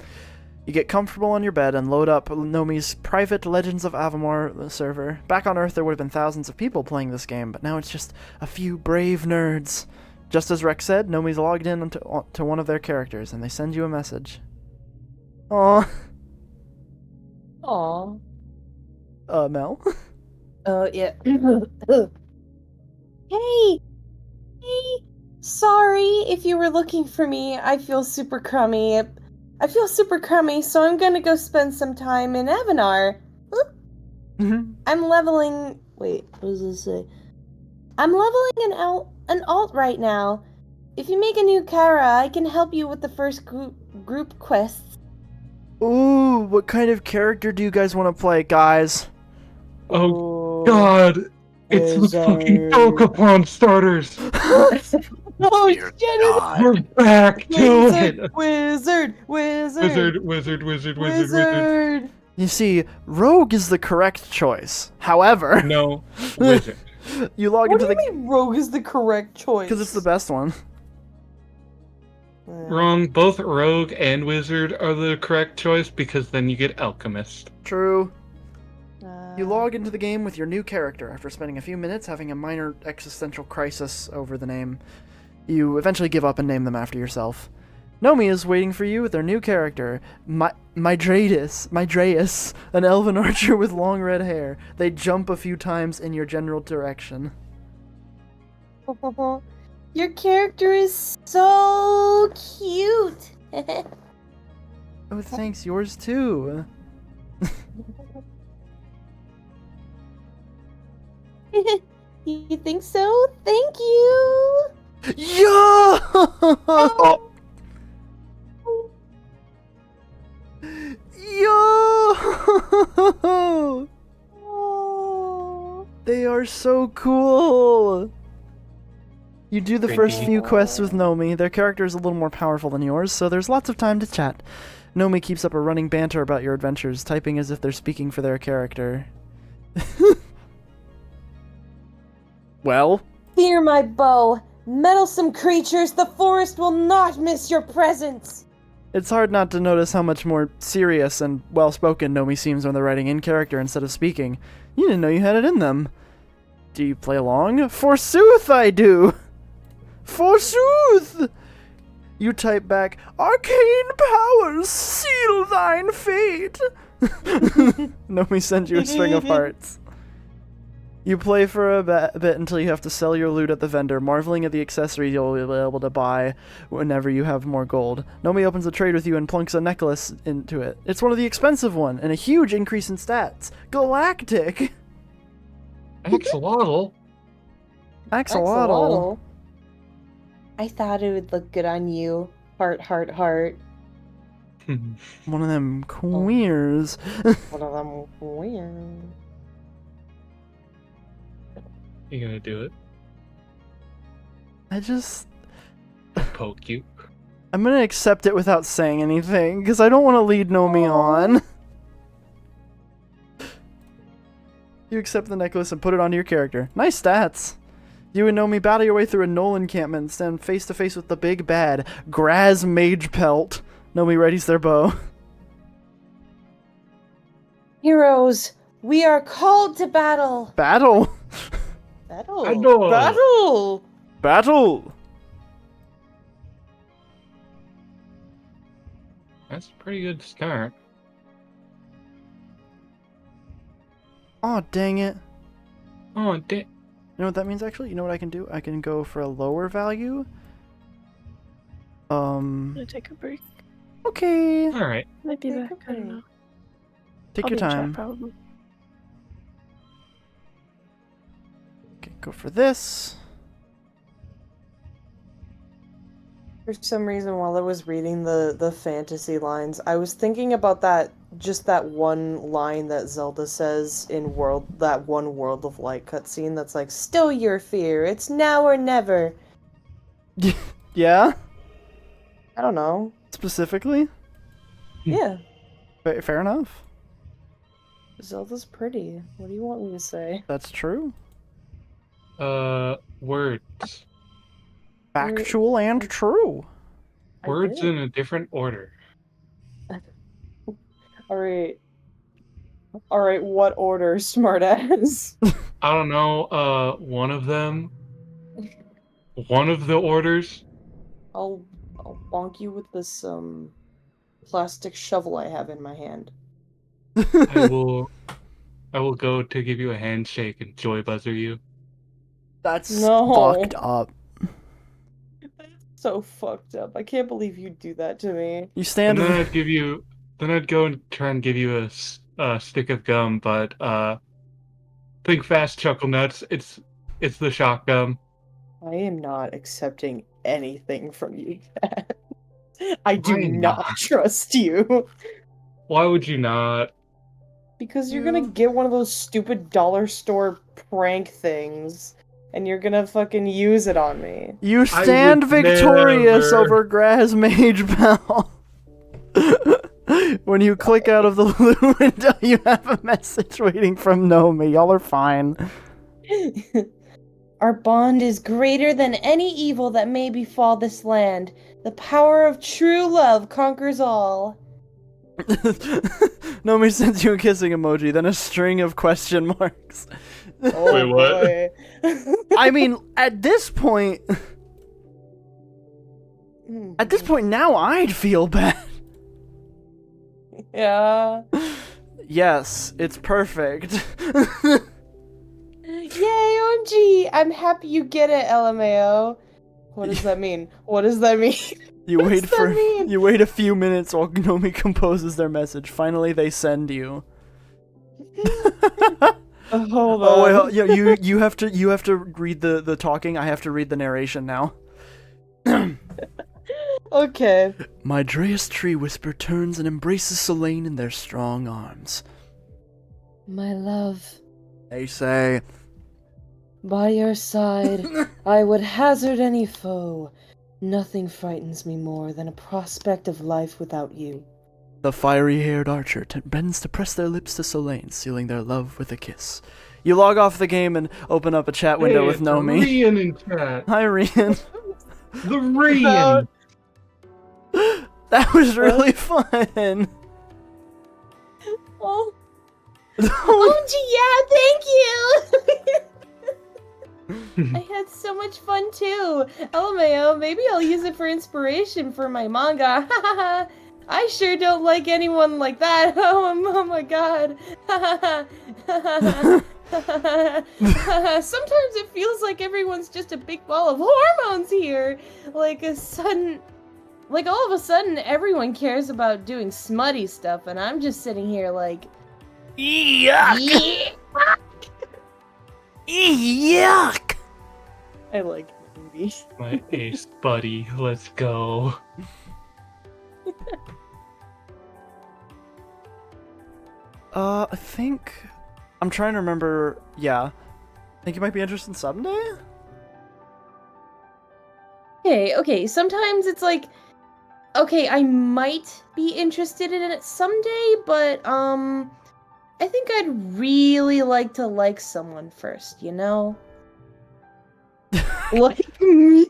You get comfortable on your bed and load up Nomi's private Legends of Avamore server. Back on Earth, there would have been thousands of people playing this game, but now it's just a few brave nerds. Just as Rex said, Nomi's logged in to one of their characters, and they send you a message. Aww. Aww. Mel? Yeah. Hey! Sorry if you were looking for me. I feel super crummy, so I'm gonna go spend some time in Avanar. I'm leveling... Wait, what does this say? I'm leveling an alt right now. If you make a new Kara, I can help you with the first group quests. Ooh, what kind of character do you guys want to play, guys? Oh, God! It's the fucking Dokapon starters! Oh, Dear shit! God. We're back to it! Wizard! You see, Rogue is the correct choice. However... No, wizard. You log What into do you mean Rogue is the correct choice? Because it's the best one. Wrong. Both Rogue and Wizard are the correct choice because then you get Alchemist. True. You log into the game with your new character after spending a few minutes having a minor existential crisis over the name. You eventually give up and name them after yourself. Nomi is waiting for you with their new character, Mydreus, an elven archer with long red hair. They jump a few times in your general direction. Your character is so cute. Oh, thanks, yours too. You think so? Thank you. Yo! Yo! Oh. They are so cool. You do the first few quests with Nomi. Their character is a little more powerful than yours, so there's lots of time to chat. Nomi keeps up a running banter about your adventures, typing as if they're speaking for their character. Well? Fear my bow. Meddlesome creatures, the forest will not miss your presence. It's hard not to notice how much more serious and well-spoken Nomi seems when they're writing in character instead of speaking. You didn't know you had it in them. Do you play along? Forsooth I do! Forsooth! You type back, arcane powers seal thine fate! Nomi sends you a string of hearts. You play for a bit until you have to sell your loot at the vendor, marveling at the accessories you'll be able to buy whenever you have more gold. Nomi opens a trade with you and plunks a necklace into it. It's one of the expensive one, and a huge increase in stats. Galactic! Axolotl? Axolotl. I thought it would look good on you. Heart, heart, heart. One of them queers. One of them weird. You gonna do it? I just... Poke you? I'm gonna accept it without saying anything, because I don't want to lead Nomi on. You accept the necklace and put it onto your character. Nice stats. You and Nomi battle your way through a knoll encampment and stand face to face with the big bad, Graz Mage Pelt. Nomi readies their bow. Heroes, we are called to battle. Battle? Battle. Battle. Battle. Battle! That's a pretty good start. Aw, dang it. Oh, You know what that means, actually? You know what I can do? I can go for a lower value. I'm gonna take a break. Okay. alright. Might be Take back. a I don't break. know. Take I'll your be in chat time. probably. Okay, go for this. For some reason, while I was reading the fantasy lines, I was thinking about that one line that Zelda says in that one World of Light cutscene that's like, "Still your fear, it's now or never." Yeah? I don't know. Specifically? Yeah, Fair enough. Zelda's pretty. What do you want me to say? That's true. Words. Factual and true. I Words did. in a different order. All right. What order, smartass? I don't know, one of them. One of the orders. I'll bonk you with this plastic shovel I have in my hand. I will go to give you a handshake and joy buzzer you. That's No. fucked up. So fucked up. I can't believe you'd do that to me. You stand And then I'd go and try and give you a stick of gum, but think fast, chuckle nuts. It's the shock gum. I am not accepting anything from you, Dad. I do Why not not? trust you. Why would you not? Because you're gonna get one of those stupid dollar store prank things, and you're gonna fucking use it on me. You stand would victorious never. over Graz Mage Bell. When you click out of the loot window, you have a message waiting from Nomi. Y'all are fine. Our bond is greater than any evil that may befall this land. The power of true love conquers all. Nomi sends you a kissing emoji, then a string of question marks. Oh Wait, what? boy. I mean, at this point, At this point now, I'd feel bad. Yeah. Yes, it's perfect. Yay, OMG! I'm happy you get it, LMAO. What does that mean? What does that mean? You What wait does that for mean? you wait a few minutes while Nomi composes their message. Finally, they send you. Hold Oh wait, on. yeah, you have to read the talking. I have to read the narration now. Okay. My Dreas tree whisper turns and embraces Selene in their strong arms. My love, They say, by your side, I would hazard any foe. Nothing frightens me more than a prospect of life without you. the fiery-haired archer bends to press their lips to Selene, sealing their love with a kiss. You log off the game and open up a chat window Hey, with it's Nomi. Rian in chat. Hi, Rian. The Rian. That was really fun. Oh, OMG, yeah, thank you! I had so much fun too. LMAO, maybe I'll use it for inspiration for my manga. I sure don't like anyone like that. Oh my god. Sometimes it feels like everyone's just a big ball of hormones here. Like all of a sudden everyone cares about doing smutty stuff and I'm just sitting here like, Yuck! Yuck! I like movies. My ace buddy, let's go. I think I'm trying to remember. Yeah, I think you might be interested in someday. Okay, sometimes it's like, okay, I might be interested in it someday, but, I think I'd really like to like someone first, you know? Like me.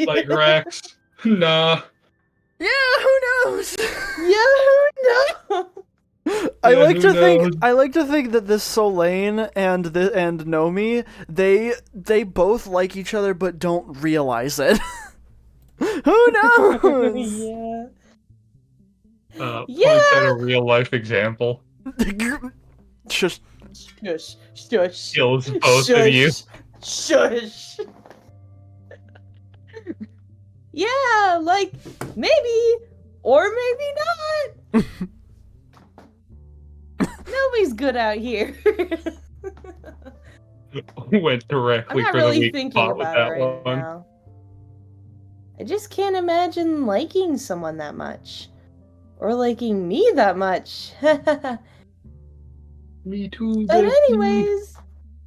Like Rex. Nah. Yeah, who knows? Yeah, who knows? I Yeah, like who to think. knows? I like to think that this Solane and Nomi, they both like each other but don't realize it. Who knows? Yeah. Points at a real life example. Just Shush, shush. Kills both of you. Shush. Yeah, like, maybe, or maybe not. Nobody's good out here. Went I'm directly not for the really weak thinking spot with about that it right one. now. I just can't imagine liking someone that much. Or liking me that much. But Me too. bestie. anyways,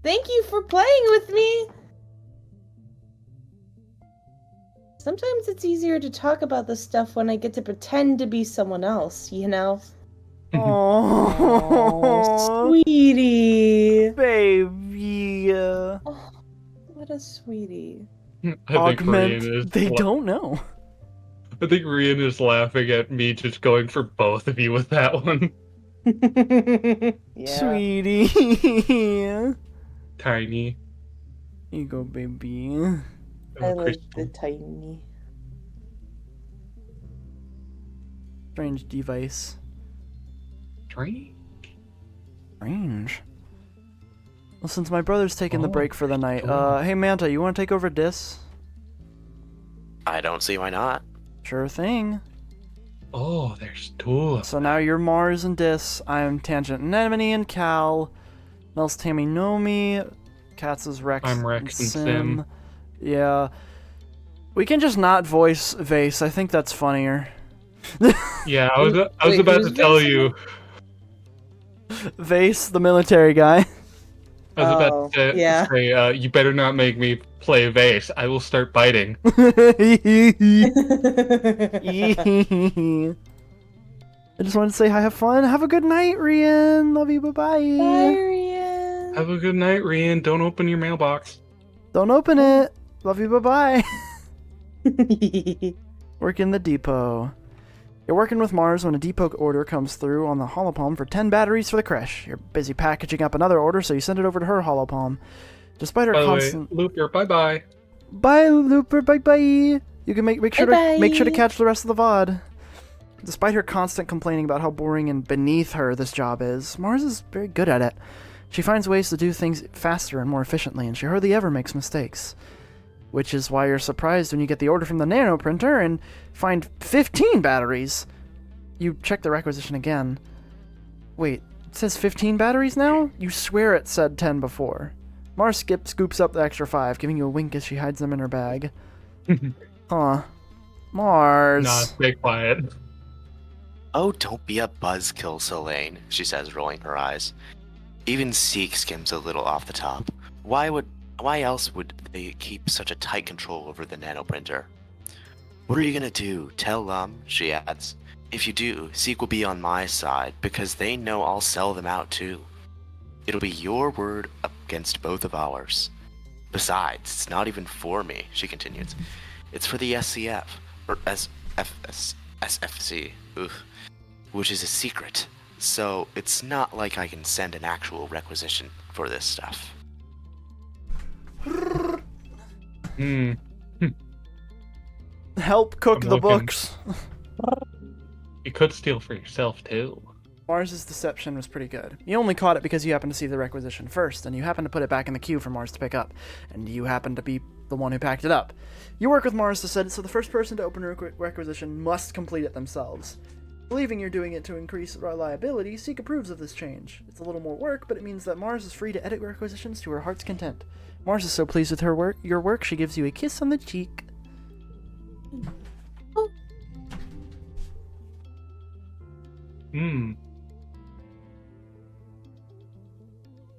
thank you for playing with me. Sometimes it's easier to talk about this stuff when I get to pretend to be someone else, you know? oh, Sweetie. baby. Oh, what a sweetie. I think Augment. Rian is. They don't know. I think Rian is laughing at me just going for both of you with that one. Yeah. Sweetie. Tiny. Here you go, baby. I Oh, like Crystal. the tiny. Strange device. Tiny? Strange. Well, since my brother's taking the Oh, break for the night, cool. hey Manta, you want to take over Dis? I don't see why not. Sure thing. Oh, there's two. So now you're Mars and Dis. I'm Tangent Anemone and Cal. Mel's Tammy Nomi. Katz is Rex. I'm Rex and Sim. Yeah. We can just not voice Vase. I think that's funnier. Yeah, I was Wait, about who's to tell Vincent? you. Vase, the military guy. I was Oh, about to yeah. say, you better not make me play Vase. I will start biting. I just wanted to say hi, have fun. Have a good night, Rian. Love you. Bye-bye. Bye, Rian. Have a good night, Rian. Don't open your mailbox. Don't open it. Love you. Bye-bye. Work in the depot. You're working with Mars when a depot order comes through on the holopalm for 10 batteries for the crash. You're busy packaging up another order, so you send it over to her holopalm. Despite her By the way, constant... Looper, bye-bye. Bye, Looper. Bye-bye. You can make sure to Bye-bye. catch the rest of the VOD. Despite her constant complaining about how boring and beneath her this job is, Mars is very good at it. She finds ways to do things faster and more efficiently, and she hardly ever makes mistakes. Which is why you're surprised when you get the order from the nano printer and find 15 batteries. You check the requisition again. Wait, it says 15 batteries now? You swear it said 10 before. Mars scoops up the extra 5, giving you a wink as she hides them in her bag. Huh. Mars. Nah, stay quiet. Oh, don't be a buzzkill, Selene, she says, rolling her eyes. Even Seek skims a little off the top. Why else would they keep such a tight control over the nanoprinter? What are you gonna do? Tell them, she adds. If you do, Seek will be on my side, because they know I'll sell them out too. It'll be your word against both of ours. Besides, it's not even for me, she continues. It's for the SCF, or SFC, which is a secret. So it's not like I can send an actual requisition for this stuff. Help cook I'm the looking. books. You could steal for yourself too. Mars's deception was pretty good. You only caught it because you happened to see the requisition first, and you happened to put it back in the queue for Mars to pick up, and you happened to be the one who packed it up. You work with Mars to set it so the first person to open a requisition must complete it themselves. Believing you're doing it to increase reliability, Seek approves of this change. It's a little more work, but it means that Mars is free to edit requisitions to her heart's content. Mars is so pleased with your work, she gives you a kiss on the cheek.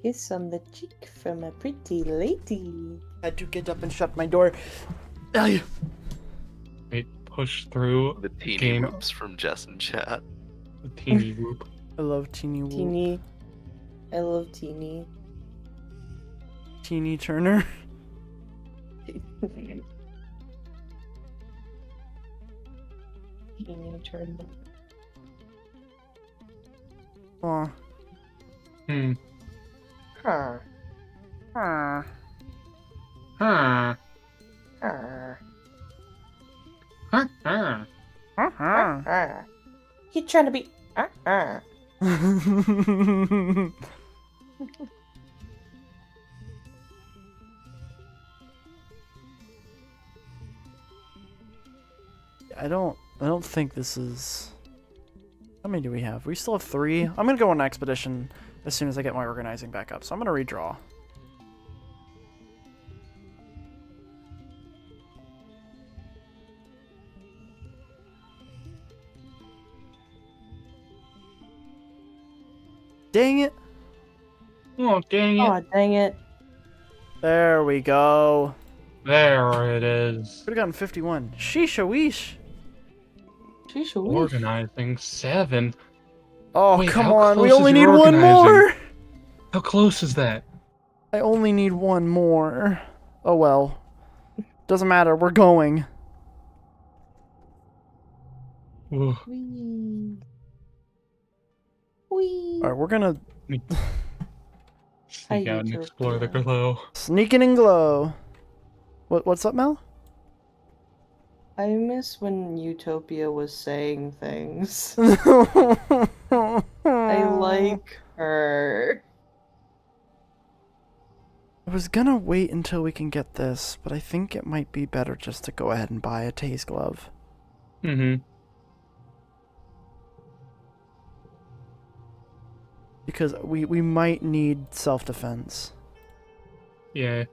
Kiss on the cheek from a pretty lady. I had to get up and shut my door. Ay. Wait, push through The teeny game. whoops from Jess and chat. The teeny whoop. I love Teeny Woo. Teeny. I love Teeny. Teeny Turner. Teeny turn. Aw. Huh. Huh. Huh. Huh. Huh. Huh. Huh. He trying to be. I don't think this is... How many do we have? We still have 3. I'm gonna go on an expedition as soon as I get my organizing back up, so I'm gonna redraw. Dang it! Oh, dang it. Oh, dang it. There we go. There it is. Could've gotten 51. Sheesh weesh. Sheesh, Organizing 7. Oh, Wait, come how on. We close only is need your one organizing? more. How close is that? I only need one more. Oh well. Doesn't matter. We're going. Ooh. Wee. Wee. Alright, we're gonna Sneak out and Utopia. explore the glow. sneak in and glow. What's up, Mel? I miss when Utopia was saying things. I I like her. I was gonna wait until we can get this, but I think it might be better just to go ahead and buy a Taze glove. Mm-hmm. Because we might need self-defense. Yeah.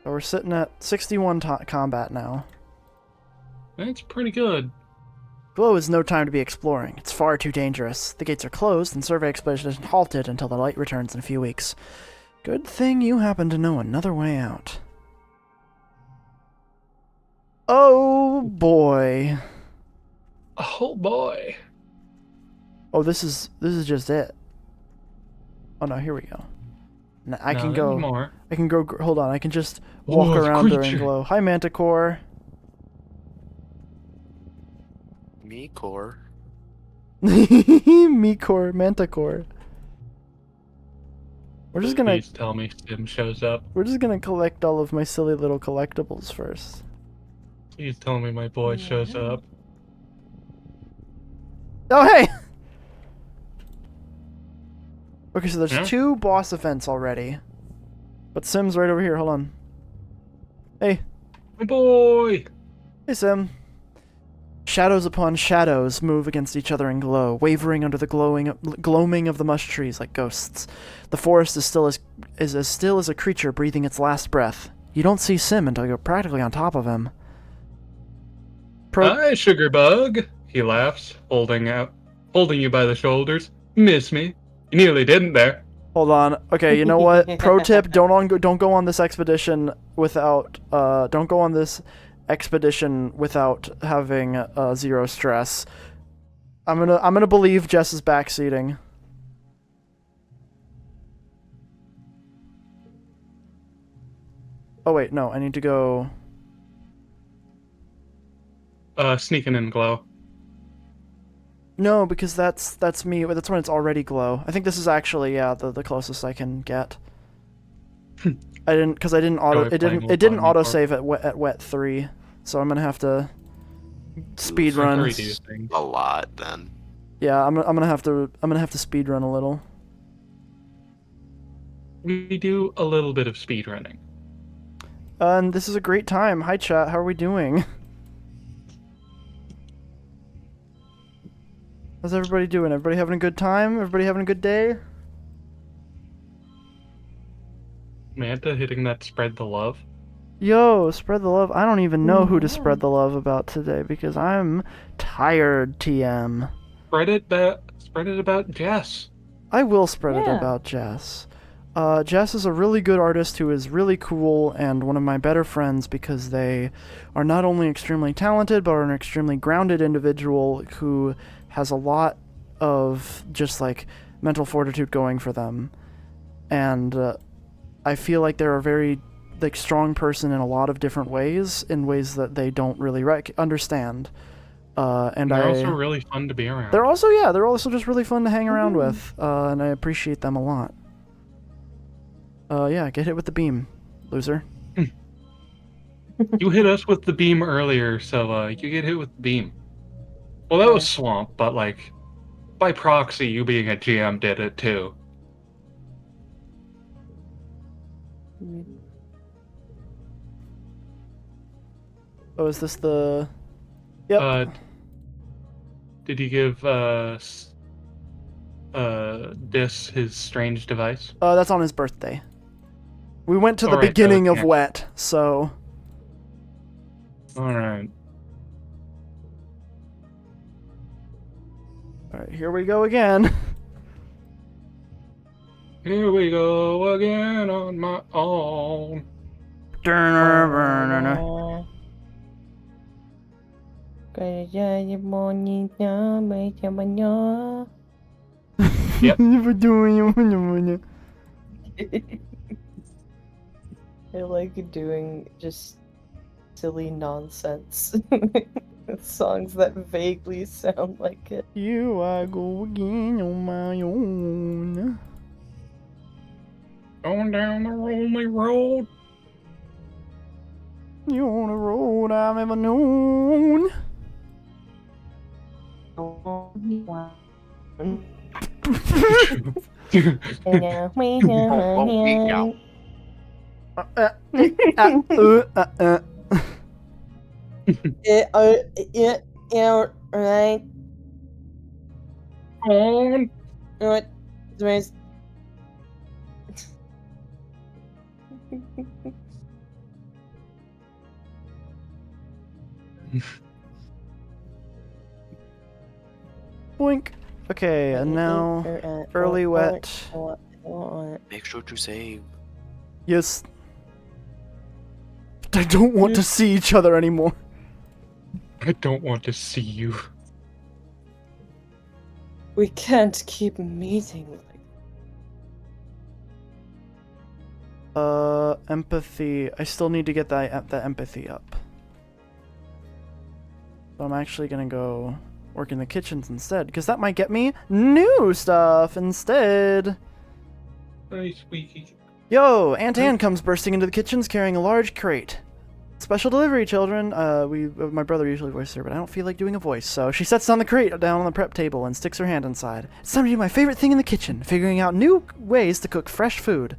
So we're sitting at 61 combat now. That's pretty good. Glow is no time to be exploring. It's far too dangerous. The gates are closed and survey expedition halted until the light returns in a few weeks. Good thing you happen to know another way out. Oh boy. Oh boy. Oh, this is just it. Oh no, here we go. Now I No, can there's go. more. I can go. Hold on, I can just walk Oh, it's around during creature. glow. Hi, Manticore. Me, core. Mecor, Manticore. We're just gonna Please tell me Sim shows up. collect all of my silly little collectibles first. Please tell me my boy shows up. Oh hey! Okay, so there's Yeah? 2 boss events already. But Sim's right over here, hold on. Hey. My boy! Hey Sim. Shadows upon shadows move against each other and glow, wavering under the gloaming of the mush trees like ghosts. The forest is as still as a creature breathing its last breath. You don't see Sim until you're practically on top of him. Hi, sugar bug. He laughs, holding you by the shoulders. Miss me? You nearly didn't there. Hold on. Okay, you know what? Pro tip: don't go on this expedition without having 0 stress. I'm gonna believe Jess is backseating. Oh wait, no, I need to go. Sneaking in glow. No, because that's me. That's when it's already glow. I think this is actually the closest I can get. I didn't auto save at wet 3, so I'm gonna have to speed run. A lot then. Yeah, I'm gonna have to speed run a little. We do a little bit of speed running. And this is a great time. Hi chat, how are we doing? How's everybody doing? Everybody having a good time? Everybody having a good day? Manta hitting that spread the love. Yo, spread the love. I don't even know who to spread the love about today because I'm tired, TM. Spread it about Jess. I will spread it about Jess. Jess is a really good artist who is really cool and one of my better friends because they are not only extremely talented but are an extremely grounded individual who has a lot of just like mental fortitude going for them. And I feel like they're a very like strong person in a lot of different ways, in ways that they don't really understand. And they're also really fun to be around. They're also just really fun to hang around with, and I appreciate them a lot. Yeah, get hit with the beam, loser. You hit us with the beam earlier, so you get hit with the beam. Well, that was Swamp, but like, by proxy, you being a GM did it too. Oh, is this the... Yep. Did you give Dis his strange device? That's on his birthday. We went to the beginning of Wet, so... Alright. Alright, here we go again. Here we go again on my own. Yep. I like doing just silly nonsense. Songs that vaguely sound like it. Here I go again on my own. Going down the lonely road. You're on a road I've ever known. Right. On. What? Boink. Okay, and now early Wet. Make sure to save. Yes. I don't want to see each other anymore. I don't want to see you. We can't keep meeting. Empathy. I still need to get that empathy up. So I'm actually gonna go work in the kitchens instead, because that might get me new stuff instead. Very squeaky. Yo, Aunt Anne comes bursting into the kitchens carrying a large crate. Special delivery, children. My brother usually voices her, but I don't feel like doing a voice, so she sets down the crate down on the prep table and sticks her hand inside. It's time to do my favorite thing in the kitchen, figuring out new ways to cook fresh food.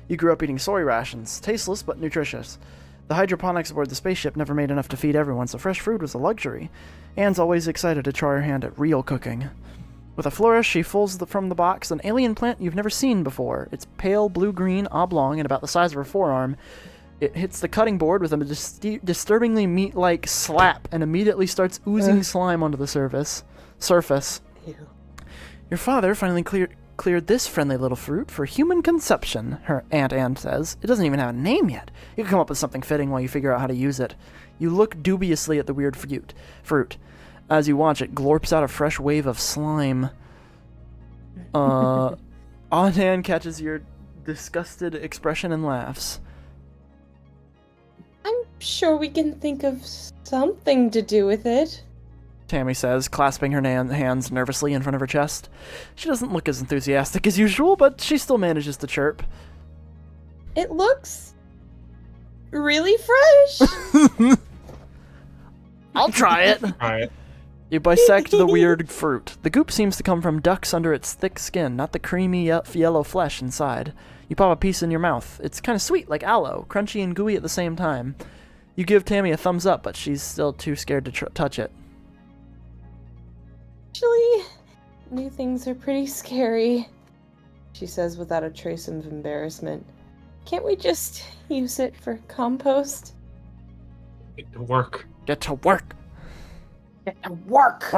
You grew up eating soy rations, tasteless but nutritious. The hydroponics aboard the spaceship never made enough to feed everyone, so fresh food was a luxury. Anne's always excited to try her hand at real cooking. With a flourish, she pulls from the box an alien plant you've never seen before. It's pale blue-green, oblong, and about the size of her forearm. It hits the cutting board with a disturbingly meat-like slap and immediately starts oozing slime onto the surface. Ew. Your father finally cleared this friendly little fruit for human consumption, her Aunt Anne says. It doesn't even have a name yet. You can come up with something fitting while you figure out how to use it. You look dubiously at the weird fruit. As you watch, it glorps out a fresh wave of slime. Aunt Anne catches your disgusted expression and laughs. I'm sure we can think of something to do with it. Tammy says, clasping her hands nervously in front of her chest. She doesn't look as enthusiastic as usual, but she still manages to chirp. It looks really fresh. I'll try it. Alright. You bisect the weird fruit. The goop seems to come from ducks under its thick skin, not the creamy yellow flesh inside. You pop a piece in your mouth. It's kind of sweet, like aloe, crunchy and gooey at the same time. You give Tammy a thumbs up, but she's still too scared to touch it. Actually, new things are pretty scary, she says without a trace of embarrassment. Can't we just use it for compost? Get to work. Get to work. Get to work!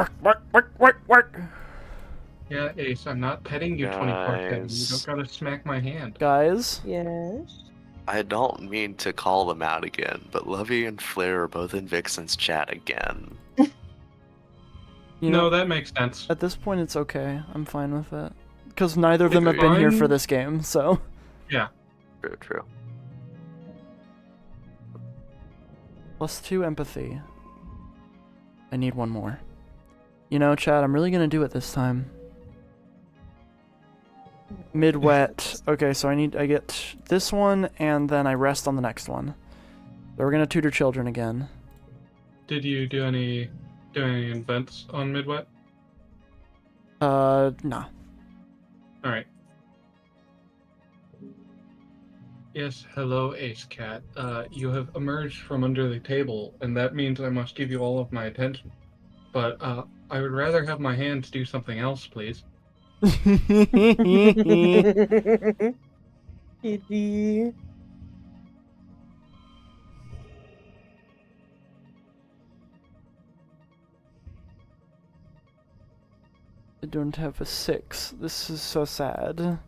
Work. Yeah, Ace, I'm not petting you 24/7. You Guys. don't gotta smack my hand. Guys, Yes. I don't mean to call them out again, but Lovey and Flair are both in Vixen's chat again. you No, know, that makes sense. at this point it's okay. I'm fine with it. Because neither of them have It's been here for fine. this game, so... True. +2 empathy. I need one more. You know, Chad, I'm really gonna do it this time. Mid-wet. Okay, so I get this one, and then I rest on the next one. So we're gonna tutor children again. Did you do any events on Midwet? Nah. Alright. Yes, hello, Ace Cat. You have emerged from under the table, and that means I must give you all of my attention. But, I would rather have my hands do something else, please. Kitty. I don't have a 6. This is so sad.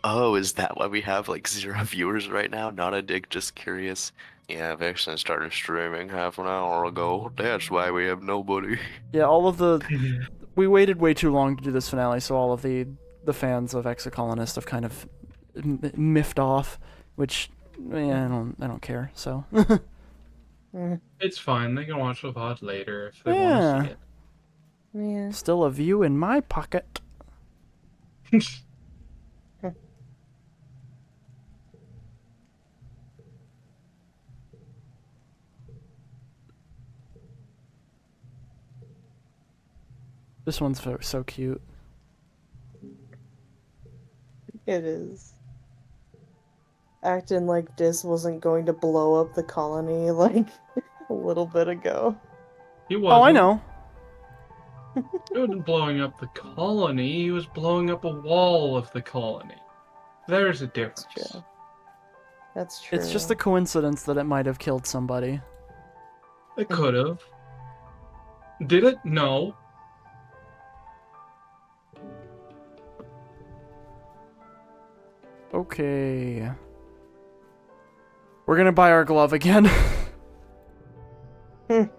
Oh, is that why we have like 0 viewers right now? Not a dig, just curious. Yeah, Vixen started streaming half an hour ago. That's why we have nobody. Yeah, all of the... We waited way too long to do this finale, so all of the fans of Exocolonist have kind of miffed off, which I don't care. So It's fine. They can watch the VOD later if they want to see it. Yeah. still a view in my pocket. This one's so cute. It is. Acting like this wasn't going to blow up the colony like a little bit ago. He wasn't. Oh, I know. He wasn't blowing up the colony. He was blowing up a wall of the colony. There's a difference. That's true. That's true. It's just a coincidence that it might have killed somebody. It could have. Did it? No. Okay. We're gonna buy our glove again. Are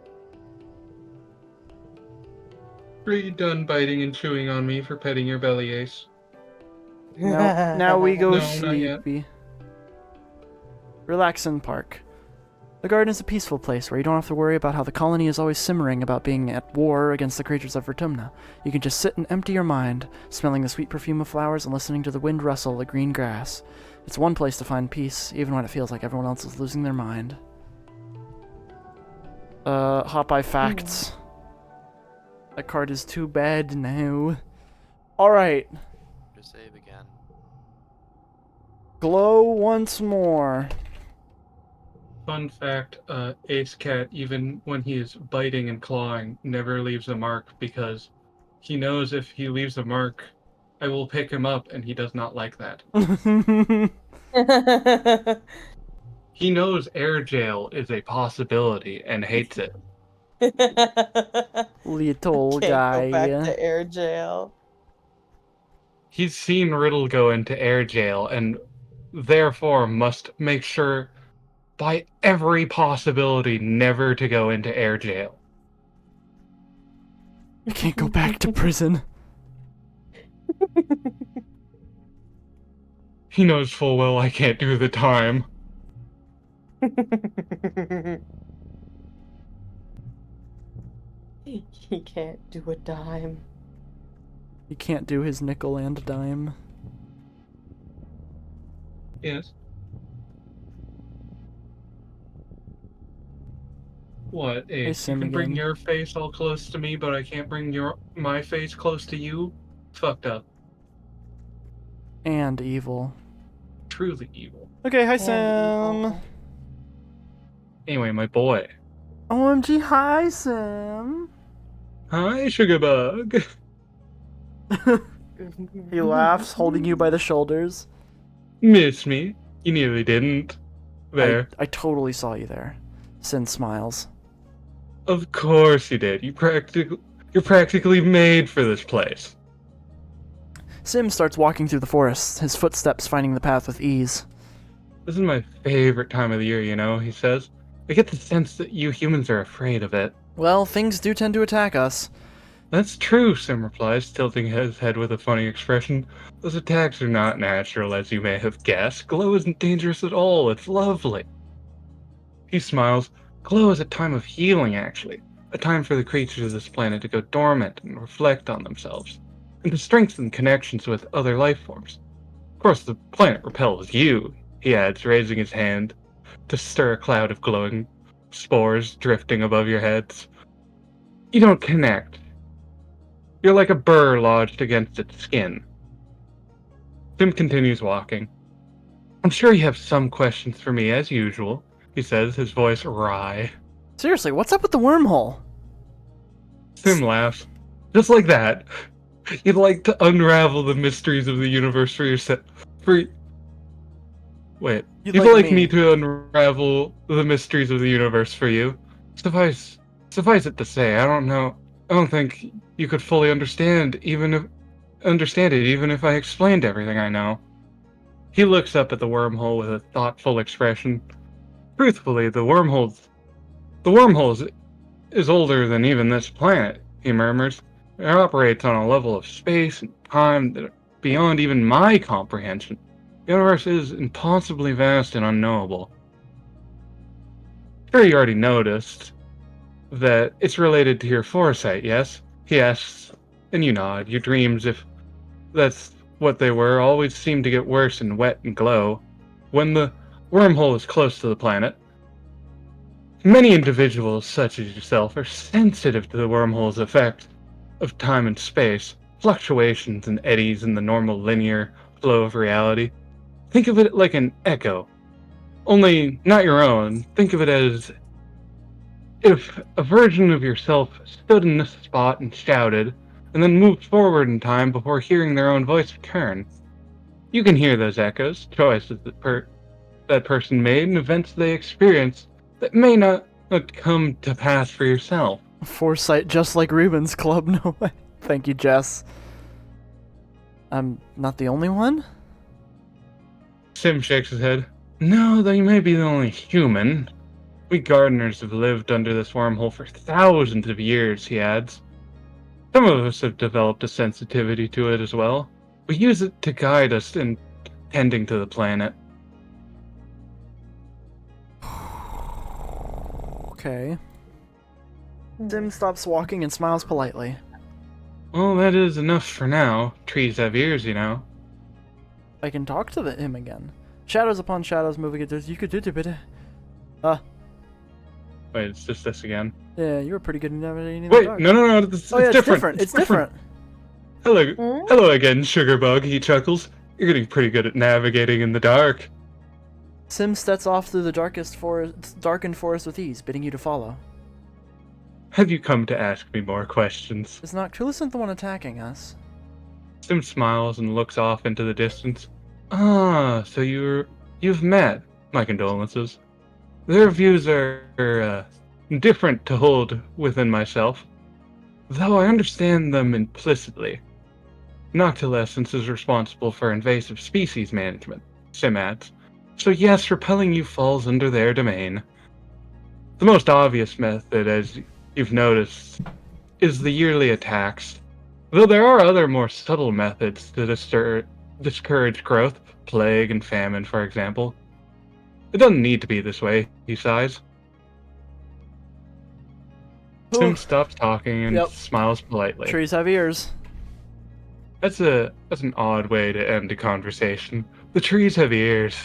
you done biting and chewing on me for petting your belly, Ace? now we go No, not yet. sleepy. Relax in park. The garden is a peaceful place where you don't have to worry about how the colony is always simmering about being at war against the creatures of Vertumna. You can just sit and empty your mind, smelling the sweet perfume of flowers and listening to the wind rustle the green grass. It's one place to find peace, even when it feels like everyone else is losing their mind. Hot by facts. That card is too bad now. Alright. Just save again. Glow once more. Fun fact, Ace Cat, even when he is biting and clawing, never leaves a mark because he knows if he leaves a mark, I will pick him up, and he does not like that. He knows air jail is a possibility and hates it. Little Can't guy. go back to air jail. He's seen Riddle go into air jail and therefore must make sure by every possibility never to go into air jail. I can't go back to prison. He knows full well I can't do the time. He can't do a dime. He can't do his nickel and dime. Yes. What, Ace? Sim You can bring again. your face all close to me, but I can't bring my face close to you? Fucked up. And evil. Truly evil. Okay, hi And Sam. evil. Anyway, my boy. OMG, hi Sam. Hi, Sugarbug. He laughs, holding you by the shoulders. Miss me? You nearly didn't. There. I totally saw you there. Sin smiles. Of course you did. You're practically made for this place. Sim starts walking through the forest, his footsteps finding the path with ease. This is my favorite time of the year, you know, he says. I get the sense that you humans are afraid of it. Well, things do tend to attack us. That's true, Sim replies, tilting his head with a funny expression. Those attacks are not natural, as you may have guessed. Glow isn't dangerous at all. It's lovely. He smiles. Glow is a time of healing, actually. A time for the creatures of this planet to go dormant and reflect on themselves, and to strengthen connections with other life forms. Of course, the planet repels you, he adds, raising his hand to stir a cloud of glowing spores drifting above your heads. You don't connect. You're like a burr lodged against its skin. Sim continues walking. I'm sure you have some questions for me, as usual, he says, his voice wry. Seriously, what's up with the wormhole? Sim laughs. Just like that. You'd like to unravel the mysteries of the universe for yourself. Wait. You'd like me to unravel the mysteries of the universe for you. Suffice it to say, I don't think you could fully understand it, even if I explained everything I know. He looks up at the wormhole with a thoughtful expression. Truthfully, the wormhole is older than even this planet, he murmurs. It operates on a level of space and time that are beyond even my comprehension. The universe is impossibly vast and unknowable. Sure, you already noticed that it's related to your foresight, yes? He asks, and you nod. Your dreams, if that's what they were, always seem to get worse and wet and glow when the wormhole is close to the planet. Many individuals, such as yourself, are sensitive to the wormhole's effect of time and space, fluctuations and eddies in the normal linear flow of reality. Think of it like an echo, only not your own. Think of it as if a version of yourself stood in this spot and shouted, and then moved forward in time before hearing their own voice return. You can hear those echoes, choices that person made, and events they experienced that may not come to pass for yourself. Foresight just like Reuben's Club, no way. Thank you, Jess. I'm not the only one? Sim shakes his head. No, though you may be the only human. We gardeners have lived under this wormhole for thousands of years, he adds. Some of us have developed a sensitivity to it as well. We use it to guide us in tending to the planet. Okay. Sim stops walking and smiles politely. Well, that is enough for now. Trees have ears, you know. I can talk to him again. Shadows upon shadows moving into you could do it. Wait, it's just this again. Yeah, you were pretty good at navigating the Wait, dark. no, it's different. It's different. Hello again, Sugarbug, he chuckles. You're getting pretty good at navigating in the dark. Sim steps off through the darkened forest with ease, bidding you to follow. Have you come to ask me more questions? Is Noctilucent the one attacking us? Sim smiles and looks off into the distance. Ah, so you've met. My condolences. Their views are different to hold within myself, though I understand them implicitly. Noctilescence is responsible for invasive species management, Sim adds. So yes, repelling you falls under their domain. The most obvious method, as you've noticed, is the yearly attacks. Though there are other more subtle methods to discourage growth, plague and famine, for example. It doesn't need to be this way, he sighs. Sim stops talking and smiles politely. Trees have ears. That's an odd way to end a conversation. The trees have ears.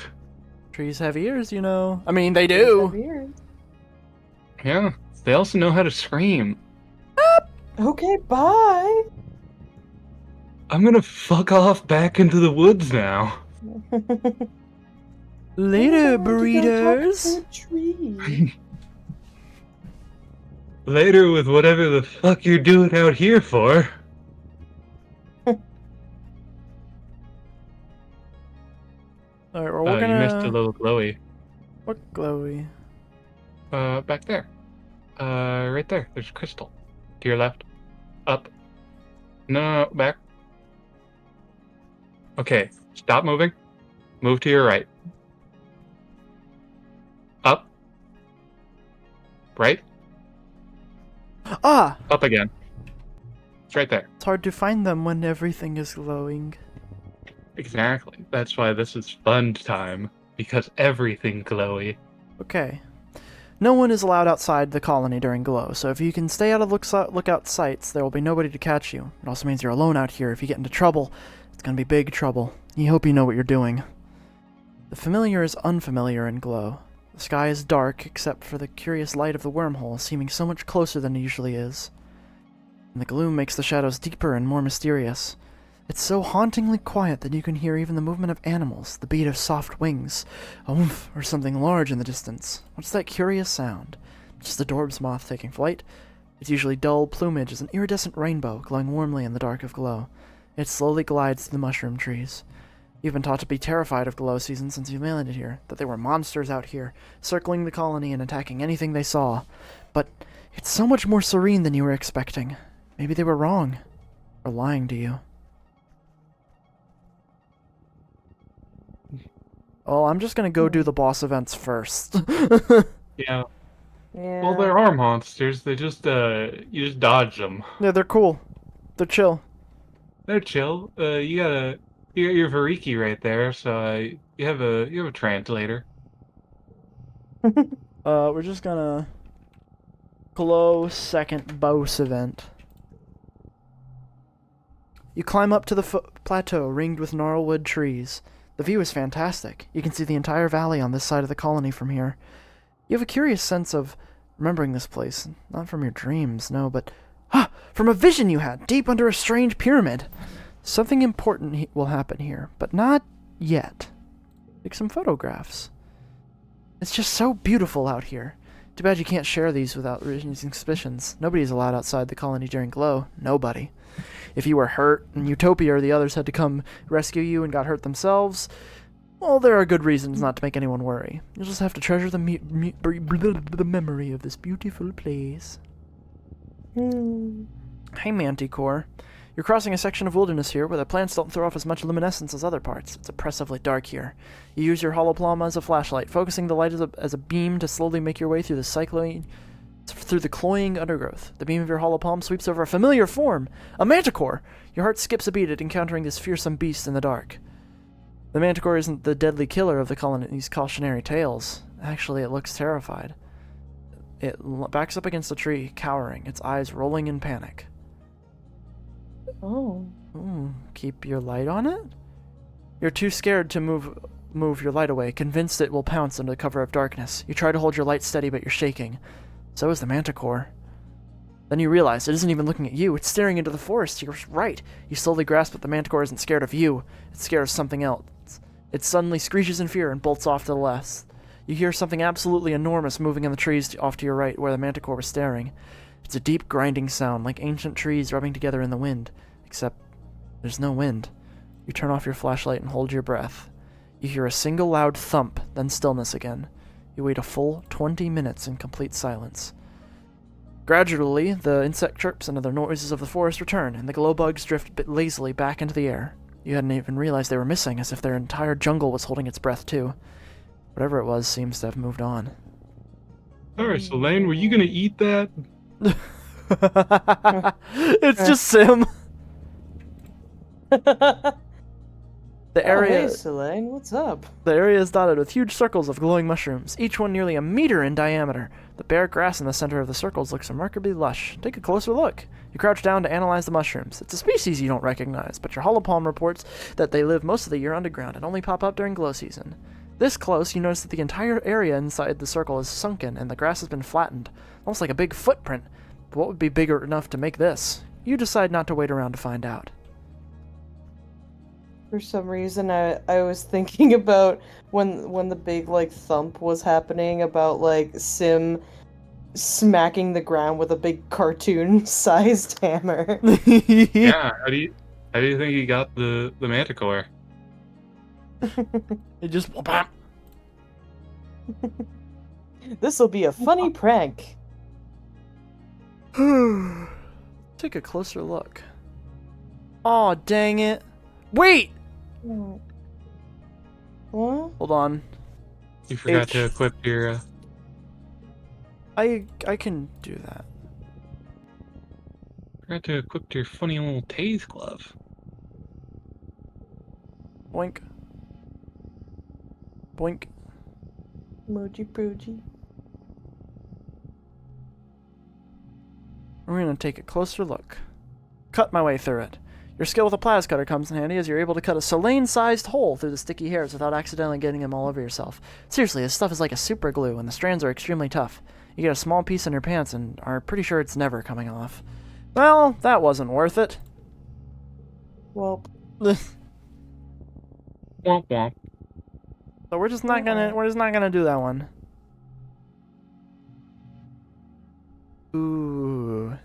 Trees have ears, you know. I mean, they do. Trees have ears. Yeah, they also know how to scream. Okay, bye. I'm gonna fuck off back into the woods now. Later, I'm going to go talk burritos. to a tree. Later with whatever the fuck you're doing out here for. Alright, well, we're You missed gonna... a little glowy. What glowy? Back there. Right there. There's crystal. To your left. Up. No, back. Okay, stop moving. Move to your right. Up. Right. Ah! Up again. It's right there. It's hard to find them when everything is glowing. Exactly. That's why this is fun time. Because everything glowy. Okay. No one is allowed outside the colony during glow, so if you can stay out of lookout sights, there will be nobody to catch you. It also means you're alone out here. If you get into trouble, it's gonna be big trouble. You hope you know what you're doing. The familiar is unfamiliar in glow. The sky is dark, except for the curious light of the wormhole, seeming so much closer than it usually is. And the gloom makes the shadows deeper and more mysterious. It's so hauntingly quiet that you can hear even the movement of animals, the beat of soft wings, a woof, or something large in the distance. What's that curious sound? Just the Dorb's moth taking flight? Its usually dull plumage is an iridescent rainbow, glowing warmly in the dark of glow. It slowly glides to the mushroom trees. You've been taught to be terrified of glow season since you landed here, that there were monsters out here, circling the colony and attacking anything they saw. But it's so much more serene than you were expecting. Maybe they were wrong. Or lying to you. Oh, I'm just gonna go do the boss events first. Yeah. Yeah. Well, there are monsters. They just, you just dodge them. Yeah, they're cool. They're chill. They're chill. You got your Variki right there, so you have a translator. We're just gonna glow second boss event. You climb up to the plateau ringed with gnarlwood trees. The view is fantastic. You can see the entire valley on this side of the colony from here. You have a curious sense of remembering this place. Not from your dreams, no, but from a vision you had, deep under a strange pyramid. Something important will happen here, but not yet. Take some photographs. It's just so beautiful out here. Too bad you can't share these without raising suspicions. Nobody is allowed outside the colony during glow. Nobody. If you were hurt in Utopia or the others had to come rescue you and got hurt themselves, well, there are good reasons not to make anyone worry. You'll just have to treasure the memory of this beautiful place. Hey, Manticore. You're crossing a section of wilderness here where the plants don't throw off as much luminescence as other parts. It's oppressively dark here. You use your holoplama as a flashlight, focusing the light as a beam to slowly make your way through the cloying undergrowth. The beam of your holopalm sweeps over a familiar form, a manticore. Your heart skips a beat at encountering this fearsome beast in the dark. The manticore isn't the deadly killer of the colony's cautionary tales. Actually, it looks terrified. backs up against a tree, cowering, its eyes rolling in panic. Oh. Keep your light on it? You're too scared to move your light away, convinced it will pounce under the cover of darkness. You try to hold your light steady, but you're shaking. So is the manticore. Then you realize it isn't even looking at you, it's staring into the forest. You're right. You slowly grasp that the manticore isn't scared of you, it's scared of something else. It suddenly screeches in fear and bolts off to the left. You hear something absolutely enormous moving in the trees off to your right, where the manticore was staring. It's a deep grinding sound, like ancient trees rubbing together in the wind. Except, there's no wind. You turn off your flashlight and hold your breath. You hear a single loud thump, then stillness again. You wait a full 20 minutes in complete silence. Gradually, the insect chirps and other noises of the forest return, and the glowbugs drift lazily back into the air. You hadn't even realized they were missing, as if their entire jungle was holding its breath too. Whatever it was seems to have moved on. Sorry, Selene, were you gonna eat that? It's just Sim. The area, Hey, Selene, what's up? The area is dotted with huge circles of glowing mushrooms, each one nearly a meter in diameter. The bare grass in the center of the circles looks remarkably lush. Take a closer look. You crouch down to analyze the mushrooms. It's a species you don't recognize, but your holopalm reports that they live most of the year underground and only pop up during glow season. This close, you notice that the entire area inside the circle is sunken and the grass has been flattened, almost like a big footprint. But what would be bigger enough to make this? You decide not to wait around to find out. For some reason, I was thinking about when the big, like, thump was happening, about, like, Sim smacking the ground with a big cartoon-sized hammer. Yeah, how do you think he got the manticore? It just... This'll be a funny prank. Take a closer look. Aw, dang it. Wait! What? Hold on. You forgot to equip your... I can do that. Forgot to equip your funny little tase glove. Boink. Boink. Moji Pooji. We're gonna take a closer look. Cut my way through it. Your skill with a plas cutter comes in handy as you're able to cut a Selene-sized hole through the sticky hairs without accidentally getting them all over yourself. Seriously, this stuff is like a super glue, and the strands are extremely tough. You get a small piece in your pants and are pretty sure it's never coming off. Well, that wasn't worth it. Well, Womp womp. So we're just not gonna do that one. Ooh.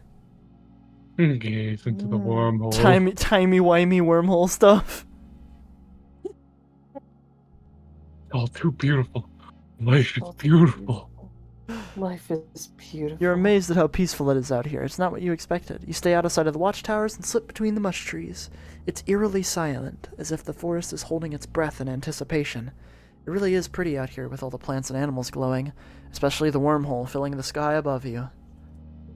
Gaze into the wormhole. Timey-wimey wormhole stuff. All too beautiful. Life is beautiful. Life is beautiful. You're amazed at how peaceful it is out here. It's not what you expected. You stay out of sight of the watchtowers and slip between the mush trees. It's eerily silent, as if the forest is holding its breath in anticipation. It really is pretty out here with all the plants and animals glowing, especially the wormhole filling the sky above you.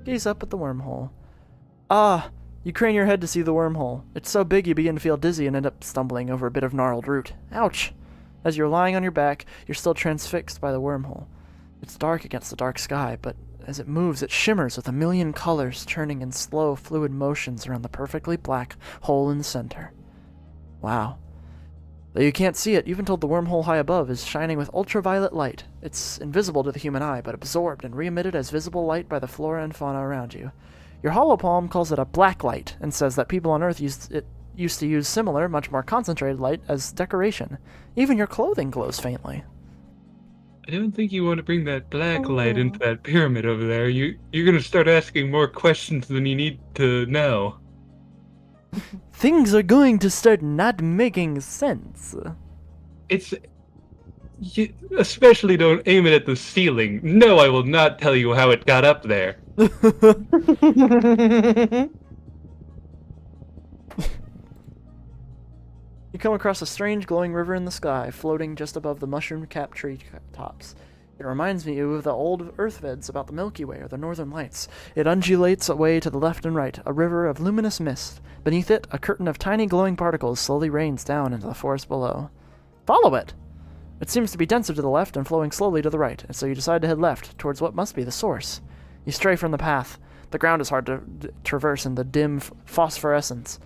Gaze up at the wormhole. Ah! You crane your head to see the wormhole. It's so big you begin to feel dizzy and end up stumbling over a bit of gnarled root. Ouch! As you're lying on your back, you're still transfixed by the wormhole. It's dark against the dark sky, but as it moves, it shimmers with a million colors turning in slow, fluid motions around the perfectly black hole in the center. Wow. Though you can't see it, you've been told the wormhole high above is shining with ultraviolet light. It's invisible to the human eye, but absorbed and re-emitted as visible light by the flora and fauna around you. Your holopalm calls it a black light, and says that people on Earth used to use similar, much more concentrated light as decoration. Even your clothing glows faintly. I don't think you want to bring that black light into that pyramid over there. You're gonna start asking more questions than you need to know. Things are going to start not making sense. You especially don't aim it at the ceiling. No, I will not tell you how it got up there. You come across a strange glowing river in the sky, floating just above the mushroom-capped tree tops. It reminds me of the old Earth vids about the Milky Way or the Northern Lights. It undulates away to the left and right, a river of luminous mist. Beneath it, a curtain of tiny glowing particles slowly rains down into the forest below. Follow it! It seems to be denser to the left and flowing slowly to the right, and so you decide to head left, towards what must be the source. You stray from the path. The ground is hard to traverse in the dim phosphorescence.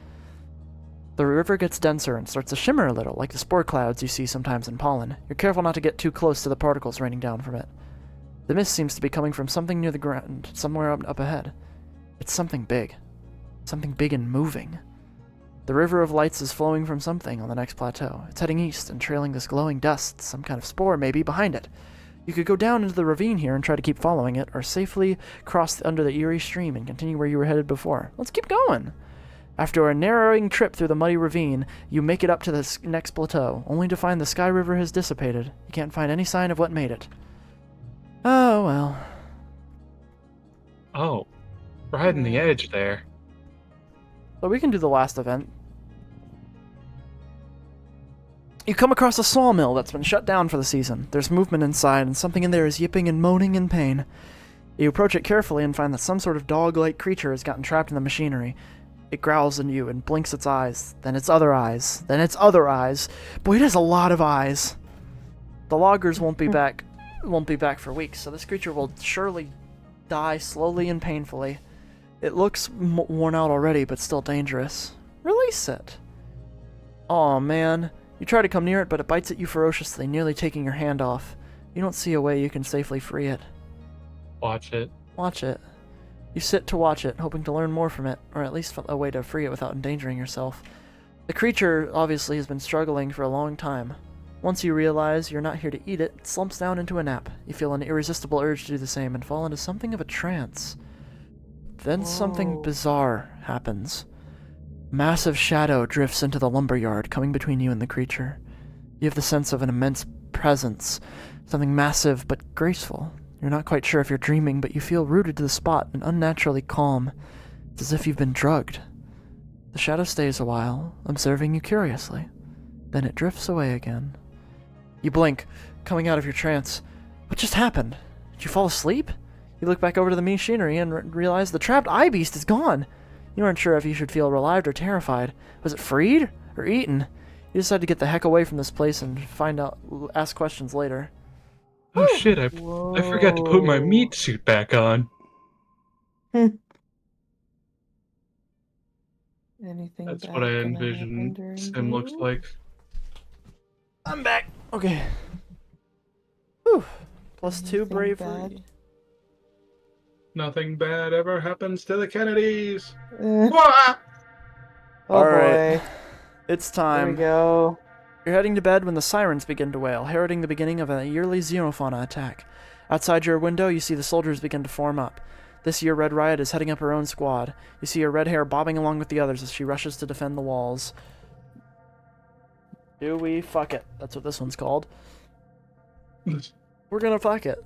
The river gets denser and starts to shimmer a little, like the spore clouds you see sometimes in pollen. You're careful not to get too close to the particles raining down from it. The mist seems to be coming from something near the ground, somewhere up ahead. It's something big. Something big and moving. The river of lights is flowing from something on the next plateau. It's heading east and trailing this glowing dust, some kind of spore maybe, behind it. You could go down into the ravine here and try to keep following it, or safely cross under the eerie stream and continue where you were headed before. Let's keep going! After a narrowing trip through the muddy ravine, you make it up to the next plateau, only to find the Sky River has dissipated. You can't find any sign of what made it. Oh, well. Oh, riding the edge there. So we can do the last event. You come across a sawmill that's been shut down for the season. There's movement inside, and something in there is yipping and moaning in pain. You approach it carefully and find that some sort of dog-like creature has gotten trapped in the machinery. It growls at you and blinks its eyes, then its other eyes, then its other eyes. Boy, it has a lot of eyes. The loggers won't be back for weeks, so this creature will surely die slowly and painfully. It looks worn out already, but still dangerous. Release it. Aw, man. You try to come near it, but it bites at you ferociously, nearly taking your hand off. You don't see a way you can safely free it. Watch it. Watch it. You sit to watch it, hoping to learn more from it, or at least a way to free it without endangering yourself. The creature obviously has been struggling for a long time. Once you realize you're not here to eat it, it slumps down into a nap. You feel an irresistible urge to do the same and fall into something of a trance. Then something bizarre happens. Massive shadow drifts into the lumberyard, coming between you and the creature. You have the sense of an immense presence, something massive but graceful. You're not quite sure if you're dreaming, but you feel rooted to the spot and unnaturally calm. It's as if you've been drugged. The shadow stays a while, observing you curiously. Then it drifts away again. You blink, coming out of your trance. What just happened? Did you fall asleep? You look back over to the machinery and realize the trapped eye beast is gone. You aren't sure if you should feel relieved or terrified. Was it freed or eaten? You decide to get the heck away from this place and ask questions later. Oh shit, I forgot to put my meat suit back on. Anything That's bad what I gonna envision happen during Sim looks you? like. I'm back. Okay. Whew. +2 Anything bravery. bad? Nothing bad ever happens to the Kennedys. Oh All right. boy. It's Here time. we go. You're heading to bed when the sirens begin to wail, heralding the beginning of a yearly xenofauna attack. Outside your window, you see the soldiers begin to form up. This year, Red Riot is heading up her own squad. You see her red hair bobbing along with the others as she rushes to defend the walls. Do we fuck it? That's what this one's called. We're gonna fuck it.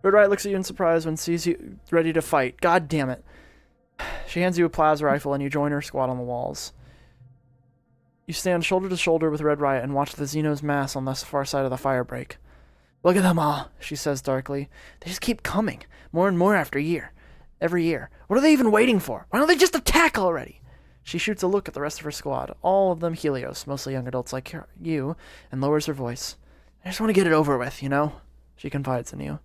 Red Riot looks at you in surprise when sees you ready to fight. God damn it. She hands you a plasma rifle and you join her squad on the walls. You stand shoulder to shoulder with Red Riot and watch the Xenos mass on the far side of the fire break. Look at them all, she says darkly. They just keep coming, more and more every year. What are they even waiting for? Why don't they just attack already? She shoots a look at the rest of her squad, all of them Helios, mostly young adults like you, and lowers her voice. I just want to get it over with, you know? She confides in you.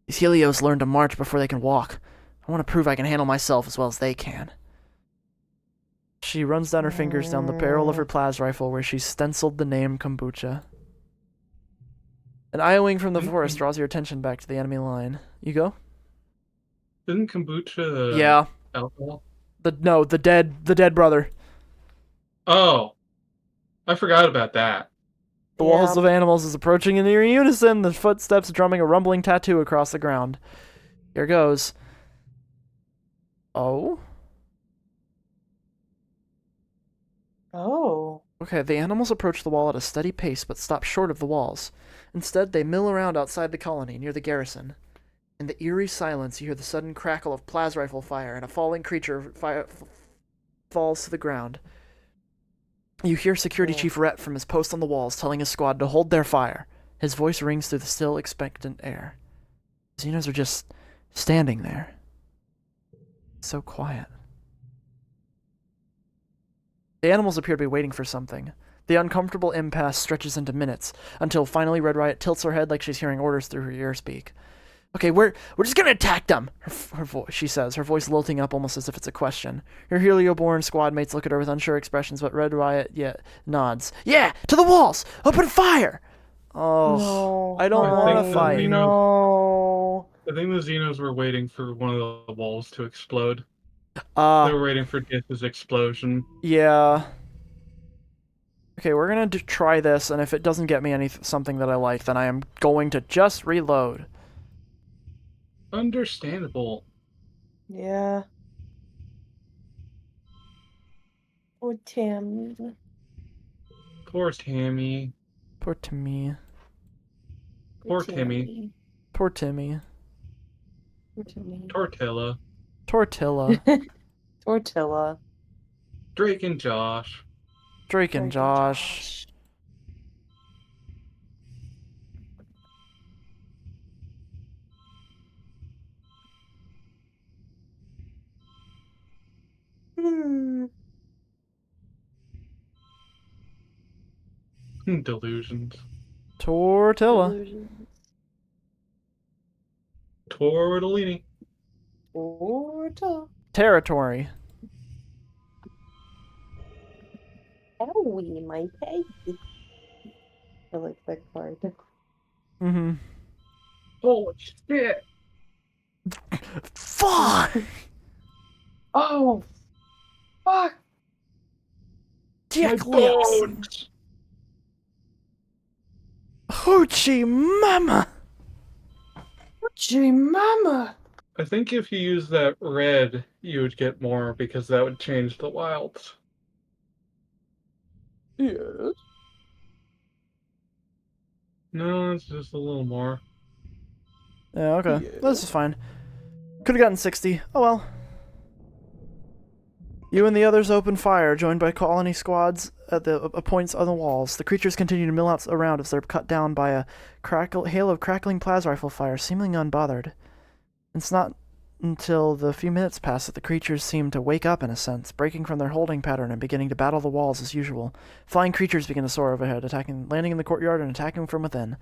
These Helios learn to march before they can walk. I want to prove I can handle myself as well as they can. She runs down her fingers down the barrel of her plas rifle where she's stenciled the name Kombucha. An eye wing from the forest draws your attention back to the enemy line. You go? Isn't kombucha Yeah. alcohol? The dead brother. Oh, I forgot about that. The walls of animals is approaching in near unison, the footsteps drumming a rumbling tattoo across the ground. Here goes. Oh? Oh. Okay, the animals approach the wall at a steady pace, but stop short of the walls. Instead, they mill around outside the colony, near the garrison. In the eerie silence, you hear the sudden crackle of plas rifle fire, and a falling creature falls to the ground. You hear Security Chief Rhett from his post on the walls telling his squad to hold their fire. His voice rings through the still, expectant air. Xenos are just standing there. So quiet. The animals appear to be waiting for something. The uncomfortable impasse stretches into minutes, until finally Red Riot tilts her head like she's hearing orders through her earspeak. Okay, we're just gonna attack them, her voice, she says, her voice lilting up almost as if it's a question. Her Helioborn squad mates look at her with unsure expressions, but Red Riot nods. Yeah, to the walls! Open fire! Oh, No. I don't want to think fight. the No. I think the Xenos were waiting for one of the walls to explode. They were waiting for Dith's explosion. Yeah. Okay, we're gonna try this, and if it doesn't get me something that I like, then I am going to just reload. Understandable. Yeah. Oh, Tammy. Poor Tammy. Poor Timmy. Poor Timmy. Poor Timmy. Poor Timmy. Tortilla. Tortilla. Tortilla. Drake and Josh. Drake and Josh. Delusions. Tortilla. Tortellini. Tortilla. Territory. Owie, my peg. I like that card. Mm-hmm. Holy shit! Fuck! Oh, fuck! Dick My lips. bones! Hoochie mama! Gee, mama! I think if you use that red, you would get more because that would change the wilds. Yes. No, it's just a little more. Yeah, okay. Yeah. This is fine. Could have gotten 60. Oh well. You and the others open fire, joined by colony squads at the points on the walls. The creatures continue to mill out around as they're cut down by a hail of crackling plasma rifle fire, seemingly unbothered. It's not until the few minutes pass that the creatures seem to wake up in a sense, breaking from their holding pattern and beginning to battle the walls as usual. Flying creatures begin to soar overhead, landing in the courtyard and attacking from within.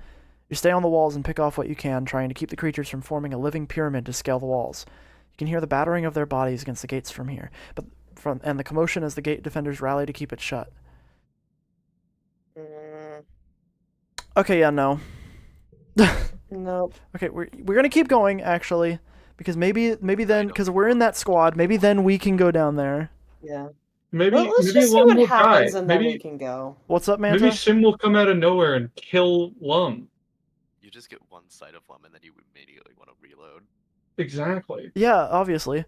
You stay on the walls and pick off what you can, trying to keep the creatures from forming a living pyramid to scale the walls. You can hear the battering of their bodies against the gates from here, and the commotion as the gate defenders rally to keep it shut. Okay, yeah, no. Nope. Okay, we're gonna keep going actually, because maybe then, because we're in that squad, maybe then we can go down there. Yeah. Maybe Well, let's maybe just see Lum what will happens die. and then we Maybe can go. What's up, Manta? maybe Sim will come out of nowhere and kill Lum. You just get one sight of Lum and then you immediately want to reload. Exactly. Yeah, obviously.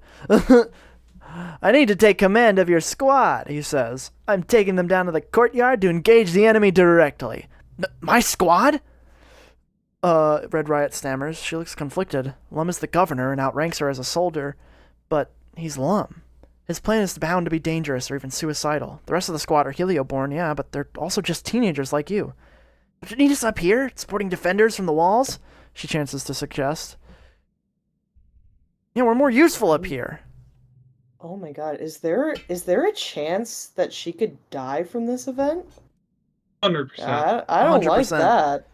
I need to take command of your squad, he says. I'm taking them down to the courtyard to engage the enemy directly. My squad? Red Riot stammers. She looks conflicted. Lum is the governor and outranks her as a soldier, but he's Lum. His plan is bound to be dangerous or even suicidal. The rest of the squad are Helioborn, yeah, but they're also just teenagers like you. But you need us up here, supporting defenders from the walls? She chances to suggest. Yeah, we're more useful up here. Oh my god, is there a chance that she could die from this event? 100%. I don't like 100%. that.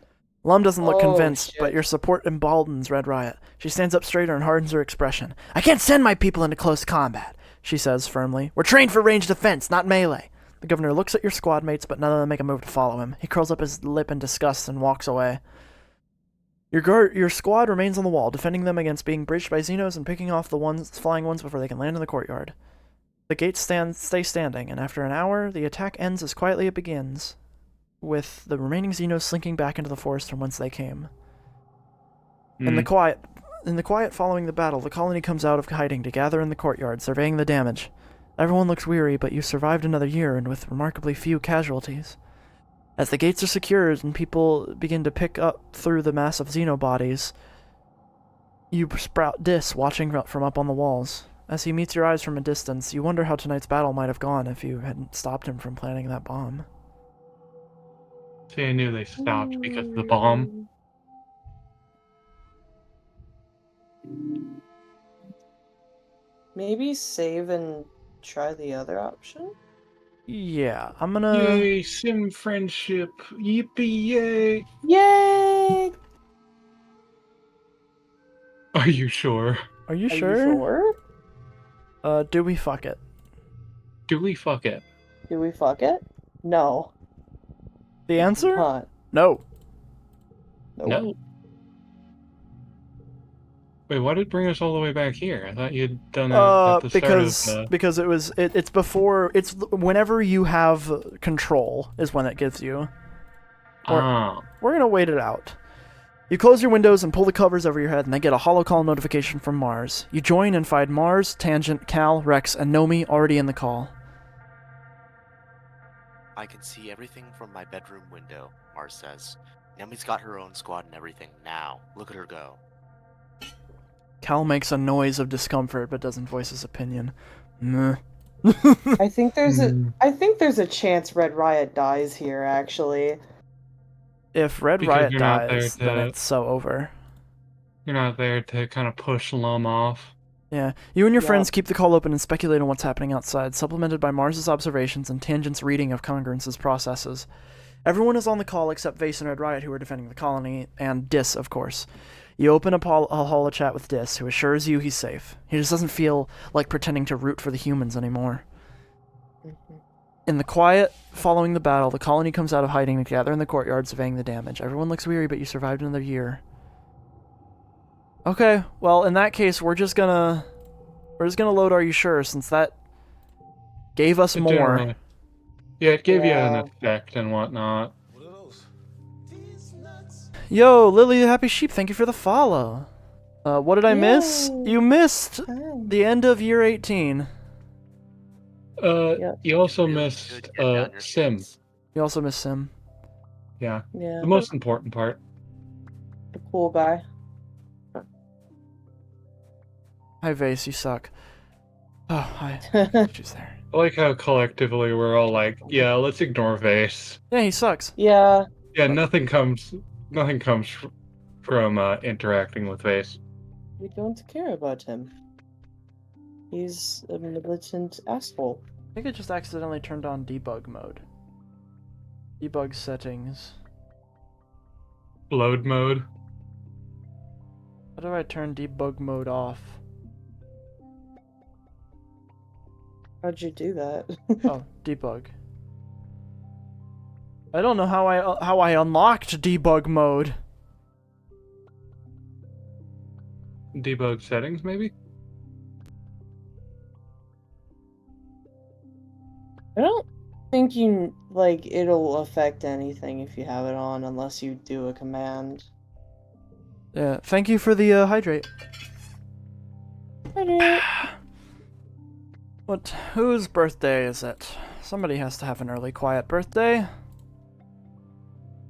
Lum doesn't look Oh, convinced, shit. but your support emboldens Red Riot. She stands up straighter and hardens her expression. I can't send my people into close combat, she says firmly. We're trained for ranged defense, not melee. The governor looks at your squad mates, but none of them make a move to follow him. He curls up his lip in disgust and walks away. Your squad remains on the wall, defending them against being breached by Xenos and picking off the flying ones before they can land in the courtyard. The gates stay standing, and after an hour, the attack ends as quietly as it begins, with the remaining Xenos slinking back into the forest from whence they came. In the quiet following the battle, the colony comes out of hiding to gather in the courtyard, surveying the damage. Everyone looks weary, but you survived another year and with remarkably few casualties. As the gates are secured and people begin to pick up through the mass of xenobodies, you sprout Dis watching from up on the walls. As he meets your eyes from a distance, you wonder how tonight's battle might have gone if you hadn't stopped him from planting that bomb. See, I knew they stopped because of the bomb. Maybe save and try the other option? Yeah, I'm gonna... Yay, sim friendship. Yippee yay. Yay! Are you sure? Are you Are sure? you sure? Do we fuck it? Do we fuck it? Do we fuck it? No. The answer? Not. No. Nope. No. Wait, why did it bring us all the way back here? I thought you'd done it at the start Because it's before, it's whenever you have control is when it gives you. We're gonna wait it out. You close your windows and pull the covers over your head, and they get a holocall notification from Mars. You join and find Mars, Tangent, Cal, Rex, and Nomi already in the call. I can see everything from my bedroom window, Mars says. Nemi's got her own squad and everything now. Look at her go. Cal makes a noise of discomfort, but doesn't voice his opinion. Meh. I think there's a chance Red Riot dies here, actually. If Red Because Riot you're not there dies, then to- it's so over. You're not there to kind of push Lum off. Yeah, you and your Yeah. friends keep the call open and speculate on what's happening outside, supplemented by Mars's observations and Tangent's reading of Congruence's processes. Everyone is on the call except Vase and Red Riot, who are defending the colony, and Dis, of course. You open a holo chat with Dis, who assures you he's safe. He just doesn't feel like pretending to root for the humans anymore. In the quiet following the battle, the colony comes out of hiding to gather in the courtyard, surveying the damage. Everyone looks weary, but you survived another year. Okay, well, in that case, we're just gonna load Are You Sure, since that gave us It more. generally- Yeah, it gave you Yeah. an effect and whatnot. Yo, Lily the Happy Sheep, thank you for the follow. What did I miss? Yay. You missed Hi. the end of year 18. Yeah. You also Really missed good to get down your Sim. skills. You also missed Sim. Yeah, Yeah. the most important part. The cool guy. Hi, Vase, you suck. Oh, hi. She's there. I like how collectively we're all like, yeah, let's ignore Vase. Yeah, he sucks. Yeah. Yeah, nothing comes from interacting with Vase. We don't care about him. He's a militant asshole. I think I just accidentally turned on debug mode. Debug settings. Load mode. How do I turn debug mode off? How'd you do that? Oh, debug. I don't know how I unlocked debug mode. Debug settings, maybe? I don't think it'll affect anything if you have it on unless you do a command. Yeah, thank you for the hydrate. What? Whose birthday is it? Somebody has to have an early quiet birthday.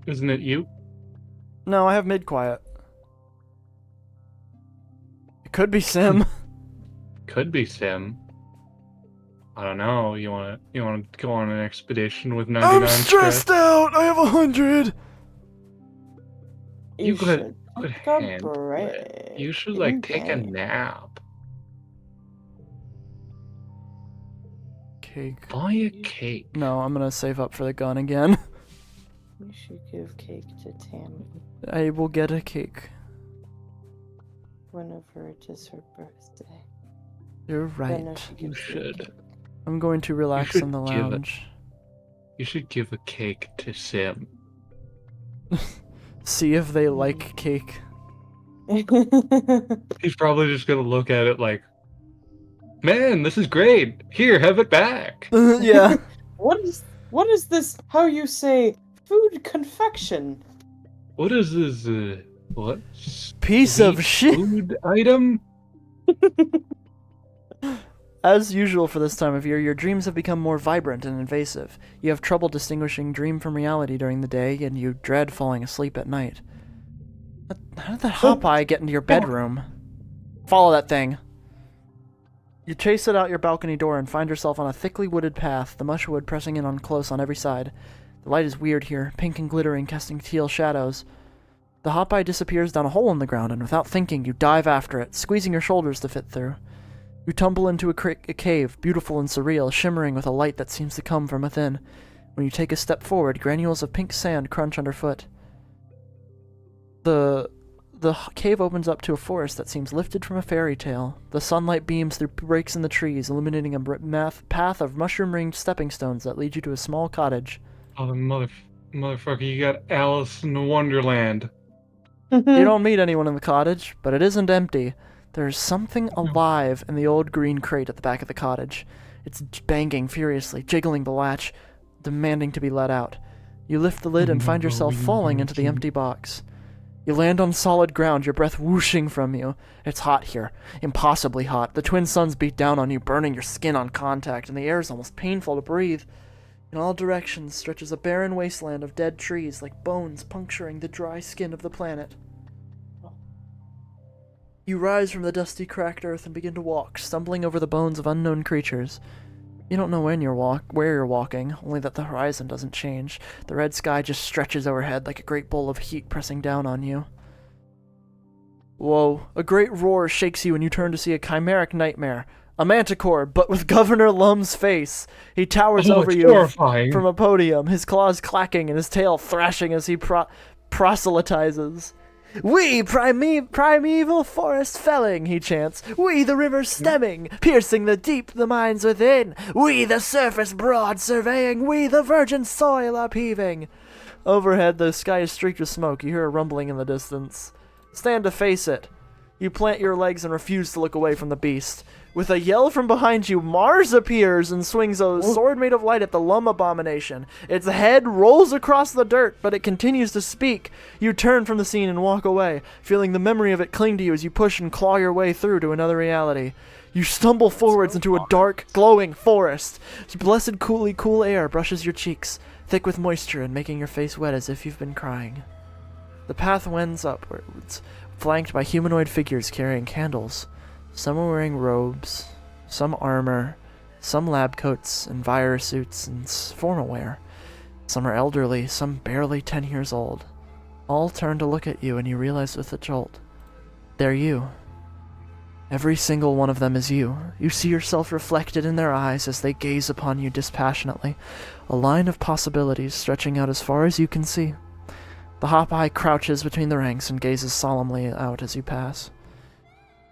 Isn't it you? No, I have mid-quiet. It could be Sim. Could be Sim. I don't know. You wanna go on an expedition with 99 I'm stressed out! I have 100! You could should Good take a handle break. it. You should like take a in-game. nap. Cake. Buy a cake. No, I'm gonna save up for the gun again. You should give cake to Tammy I will get a cake. whenever it is her birthday. You're Then right. she You gives you a should. cake. I'm going to relax should in the give it- lounge. You should give a cake to Sim. See if they like cake. He's probably just gonna look at it like, man, this is great. Here, have it back. Yeah. What is this? How you say food confection? What is this? What? Piece of Sweet shit. Food item? As usual for this time of year, your dreams have become more vibrant and invasive. You have trouble distinguishing dream from reality during the day, and you dread falling asleep at night. How did that Hopeye get into your bedroom? Follow that thing. You chase it out your balcony door and find yourself on a thickly wooded path, the mushwood pressing in on close on every side. The light is weird here, pink and glittering, casting teal shadows. The Hopeye disappears down a hole in the ground, and without thinking, you dive after it, squeezing your shoulders to fit through. You tumble into a cave, beautiful and surreal, shimmering with a light that seems to come from within. When you take a step forward, granules of pink sand crunch underfoot. The cave opens up to a forest that seems lifted from a fairy tale. The sunlight beams through breaks in the trees, illuminating a path of mushroom-ringed stepping stones that lead you to a small cottage. Oh, motherfucker, you got Alice in Wonderland. You don't meet anyone in the cottage, but it isn't empty. There's something alive in the old green crate at the back of the cottage. It's banging furiously, jiggling the latch, demanding to be let out. You lift the lid and find yourself falling into the empty box. You land on solid ground, your breath whooshing from you. It's hot here, impossibly hot. The twin suns beat down on you, burning your skin on contact, and the air is almost painful to breathe. In all directions stretches a barren wasteland of dead trees like bones puncturing the dry skin of the planet. You rise from the dusty, cracked earth and begin to walk, stumbling over the bones of unknown creatures. You don't know where you're walking, only that the horizon doesn't change. The red sky just stretches overhead like a great bowl of heat pressing down on you. Whoa, a great roar shakes you and you turn to see a chimeric nightmare. A manticore, but with Governor Lum's face. He towers over you from a podium, his claws clacking and his tail thrashing as he proselytizes. "We, primeval forest felling," he chants. "We, the river stemming, piercing the deep, the mines within. We, the surface broad surveying. We, the virgin soil upheaving." Overhead, the sky is streaked with smoke. You hear a rumbling in the distance. Stand to face it. You plant your legs and refuse to look away from the beast. With a yell from behind you, Mars appears and swings a sword made of light at the Lum abomination. Its head rolls across the dirt, but it continues to speak. You turn from the scene and walk away, feeling the memory of it cling to you as you push and claw your way through to another reality. You stumble forwards into a dark, glowing forest. Blessed cool air brushes your cheeks, thick with moisture and making your face wet as if you've been crying. The path wends upwards, flanked by humanoid figures carrying candles. Some are wearing robes, some armor, some lab coats and virus suits and formal wear. Some are elderly, some barely 10 years old. All turn to look at you and you realize with a jolt, they're you. Every single one of them is you. You see yourself reflected in their eyes as they gaze upon you dispassionately, a line of possibilities stretching out as far as you can see. The hop-eye crouches between the ranks and gazes solemnly out as you pass.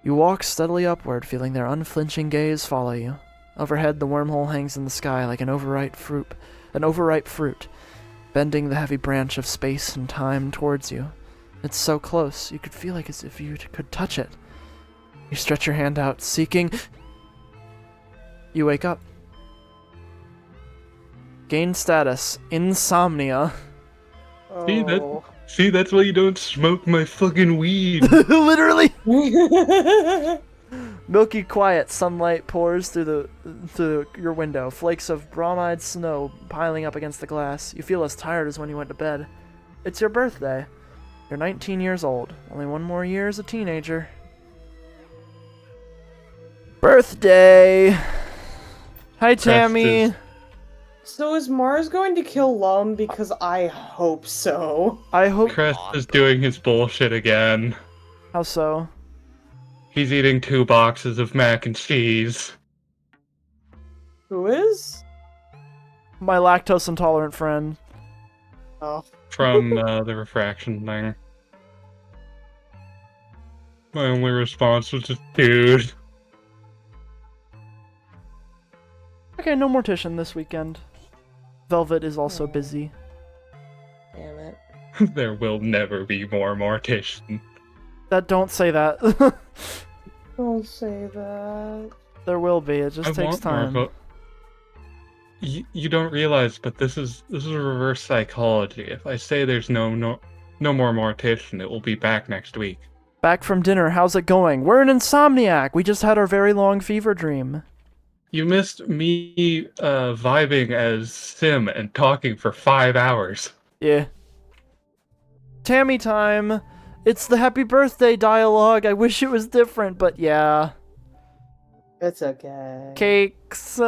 You walk steadily upward, feeling their unflinching gaze follow you. Overhead, the wormhole hangs in the sky like an overripe fruit, bending the heavy branch of space and time towards you. It's so close, you could feel like as if you could touch it. You stretch your hand out, seeking... You wake up. Gain status, insomnia. See, that's why you don't smoke my fucking weed. Literally. Milky quiet sunlight pours through your window. Flakes of bromide snow piling up against the glass. You feel as tired as when you went to bed. It's your birthday. You're 19 years old. Only one more year as a teenager. Birthday. Hi, Tammy. So is Mars going to kill Lum? Because I hope so. I hope... Crest is doing his bullshit again. How so? He's eating 2 boxes of mac and cheese. Who is? My lactose intolerant friend. Oh. From the refraction thing. My only response was just, dude. Okay, no Mortician this weekend. Velvet is also busy. Damn it. There will never be more Mortician. Don't say that. Don't say that. There will be, it just takes time. More, you don't realize, but this is reverse psychology. If I say there's no more Mortician, it will be back next week. Back from dinner, how's it going? We're an insomniac! We just had our very long fever dream. You missed me vibing as Sim and talking for 5 hours. Yeah. Tammy time! It's the happy birthday dialogue. I wish it was different, but yeah. It's okay. Cakes.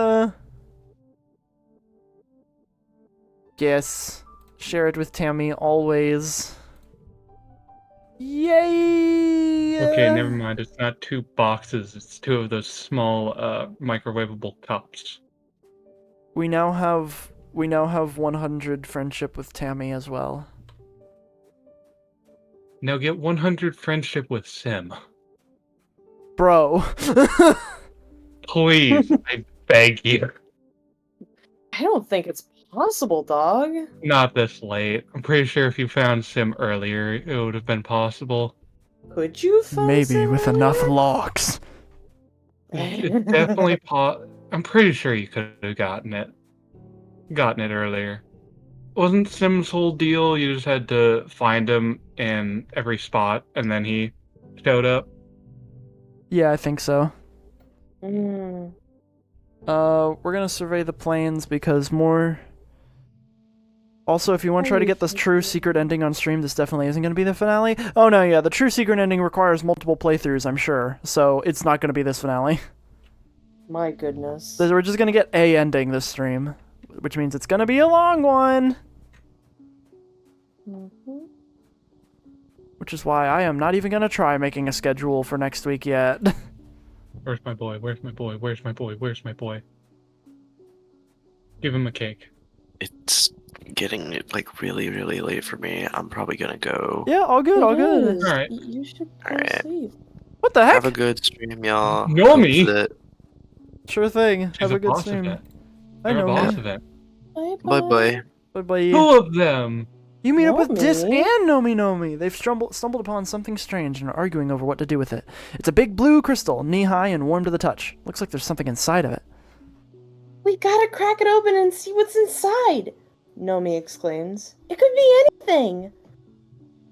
Yes. Share it with Tammy always. Yay! Yeah. Okay, never mind. It's not 2 boxes. It's 2 of those small microwavable cups. We now have 100 friendship with Tammy as well. Now get 100 friendship with Sim. Bro. Please, I beg you. I don't think it's possible, dog. Not this late. I'm pretty sure if you found Sim earlier, it would have been possible. Could you have found Maybe some with enough earlier? locks. It's definitely I'm pretty sure you could have gotten it earlier. Wasn't Sim's whole deal you just had to find him in every spot and then he showed up? Yeah, I think so. Mm. We're gonna survey the plains because more... Also, if you want to try to get this true secret ending on stream, this definitely isn't going to be the finale. Oh no, yeah, the true secret ending requires multiple playthroughs, I'm sure. So it's not going to be this finale. My goodness. So we're just going to get a ending this stream, which means it's going to be a long one. Mhm. Which is why I am not even going to try making a schedule for next week yet. Where's my boy? Where's my boy? Where's my boy? Where's my boy? Give him a cake. It's getting like really, really late for me. I'm probably gonna go. Yeah, all good, all It good. is. Alright. You should go Alright. sleep. What the heck? Have a good stream, y'all. Nomi! Hope that- Sure thing. She's Have a good boss stream. event. I They're a know. boss Man. event. Bye bye. Bye-bye. 2 of them! You meet up with Dis Nomi? and Nomi. They've stumbled upon something strange and are arguing over what to do with it. It's a big blue crystal, knee-high and warm to the touch. Looks like there's something inside of it. We gotta crack it open and see what's inside, Nomi exclaims. It could be anything.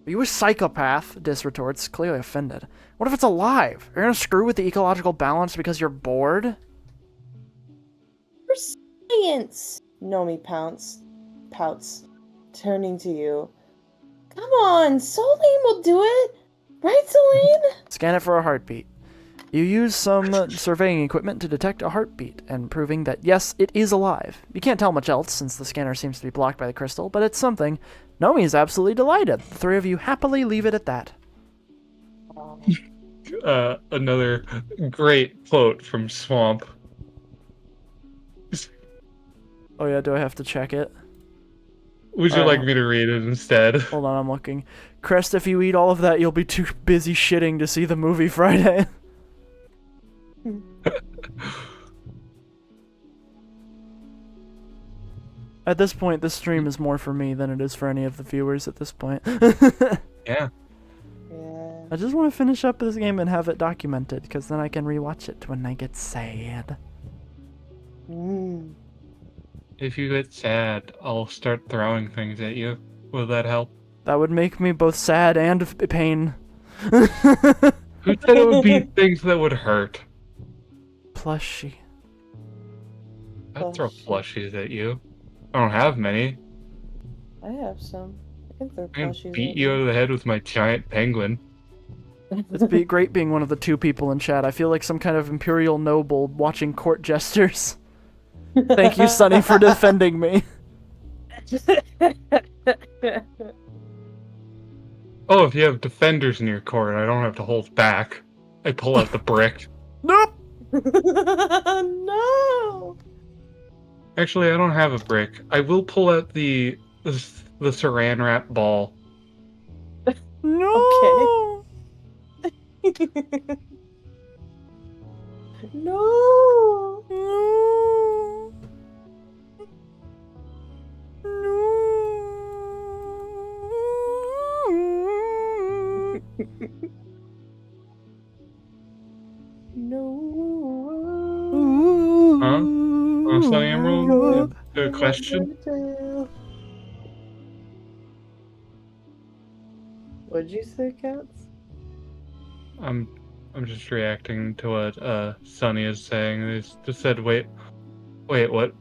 Are you a psychopath? Dis retorts, clearly offended. What if it's alive? You're gonna screw with the ecological balance because you're bored? For science. Nomi pouts, turning to you. Come on, Soline will do it. Right, Soline? Scan it for a heartbeat. You use some surveying equipment to detect a heartbeat, and proving that yes, it is alive. You can't tell much else since the scanner seems to be blocked by the crystal, but it's something. Nomi is absolutely delighted. The 3 of you happily leave it at that. Another great quote from Swamp. Oh yeah, do I have to check it? Would you like me to read it instead? Hold on, I'm looking. Crest, if you eat all of that, you'll be too busy shitting to see the movie Friday. At this point, this stream is more for me than it is for any of the viewers at this point. Yeah. Yeah. I just want to finish up this game and have it documented, because then I can rewatch it when I get sad. Mm. If you get sad, I'll start throwing things at you. Will that help? That would make me both sad and pain. Who said it would be things that would hurt? Plushie. I'd throw plushies at you. I don't have many. I have some. I can throw I can plushies beat at you over the head with my giant penguin. It's great being one of the 2 people in chat. I feel like some kind of imperial noble watching court jesters. Thank you, Sunny, for defending me. Oh, if you have defenders in your court, I don't have to hold back. I pull out the brick. Nope! No! Actually, I don't have a brick. I will pull out the saran wrap ball. No! No! No! No! Huh? Sunny Emerald? Good question. What'd you say, Cats? I'm just reacting to what Sunny is saying. They just said, wait, what?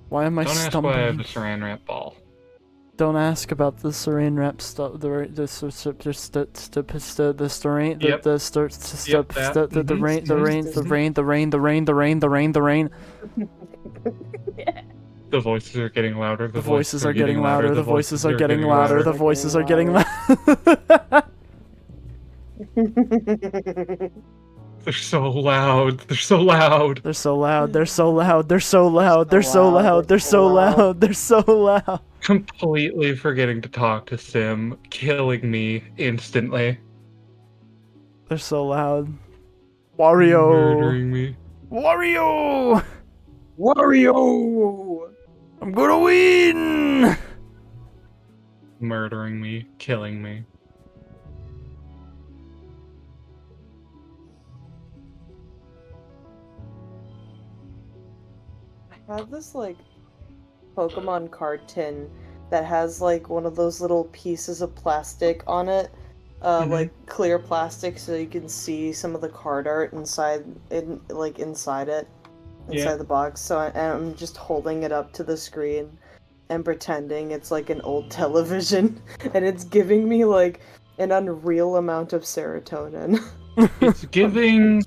Why am I Don't ask why I have stumbling? a saran wrap ball. Don't ask about the saran wrap stuff. The rain. Yep, that. The voices are getting louder. The voices are getting louder. The voices are getting louder. The voices are getting louder. They're so loud. They're so loud. They're so loud. They're so loud. They're so loud. They're so loud. They're so loud. They're so loud. Completely forgetting to talk to Sim, killing me instantly. They're so loud. Wario. Murdering me. Wario. Wario! I'm gonna win. Murdering me. Killing me. I have this like Pokemon card tin that has like one of those little pieces of plastic on it, like clear plastic, so you can see some of the card art inside it, inside the box. So I'm just holding it up to the screen and pretending it's like an old television, and it's giving me like an unreal amount of serotonin. It's giving.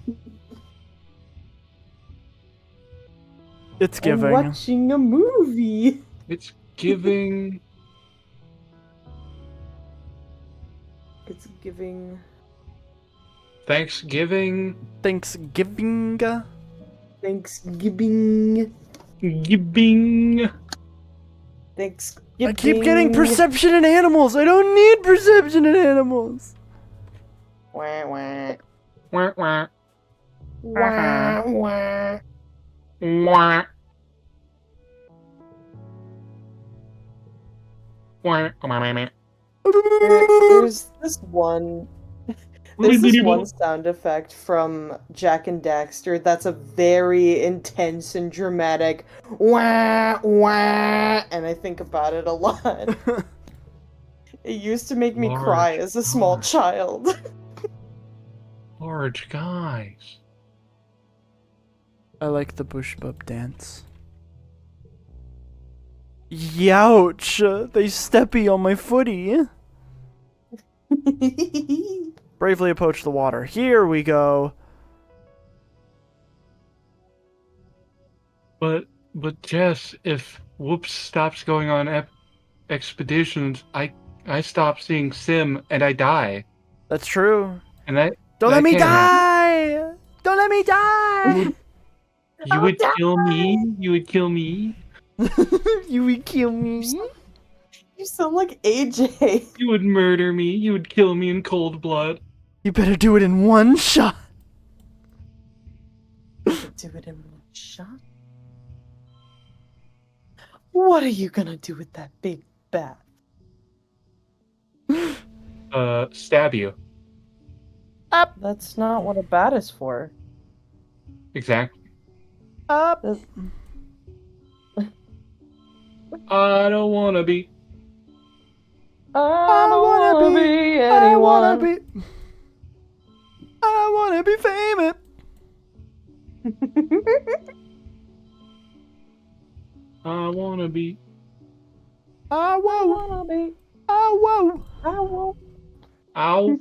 It's giving. I'm watching a movie. It's giving. It's giving. Thanksgiving. Thanksgiving. Thanksgiving. Giving. Thanksgiving. I keep getting perception in animals. I don't need perception in animals. Wah, wah. Wah, wah. Wah, wah. Wah. Wah. There's this one. There's this one sound effect from Jack and Daxter that's a very intense and dramatic wah wah, and I think about it a lot. It used to make me cry as a small child. Large guys. I like the bush bub dance. Youch! They steppy on my footy. Bravely approach the water. Here we go. But Jess, if Whoops stops going on expeditions, I stop seeing Sim and I die. That's true. And I Don't let me die! Don't let me die! You would kill me? You would kill me? You would kill me? You sound like AJ. You would murder me? You would kill me in cold blood? You better do it in one shot. Do it in one shot? What are you gonna do with that big bat? Stab you. Up. That's not what a bat is for. Exactly. Up. I don't wanna be. I don't wanna be anyone. I wanna be famous. I wanna be. I wanna be. I whoa. Ow.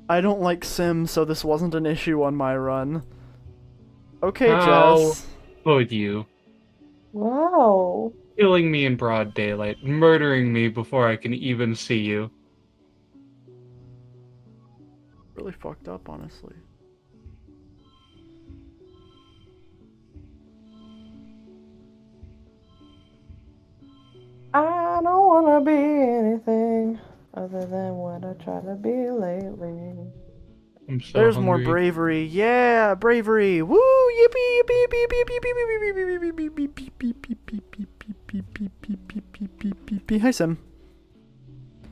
I don't like Sim, so this wasn't an issue on my run. Okay, How Jess. would you? Wow. Killing me in broad daylight, murdering me before I can even see you. Really fucked up, honestly. I don't wanna be anything other than what I try to be lately. I'm so There's hungry. more bravery. Yeah, bravery. Woo! Yippee! Yippee! Yippee! Yippee! Yippee! Hi, Sim.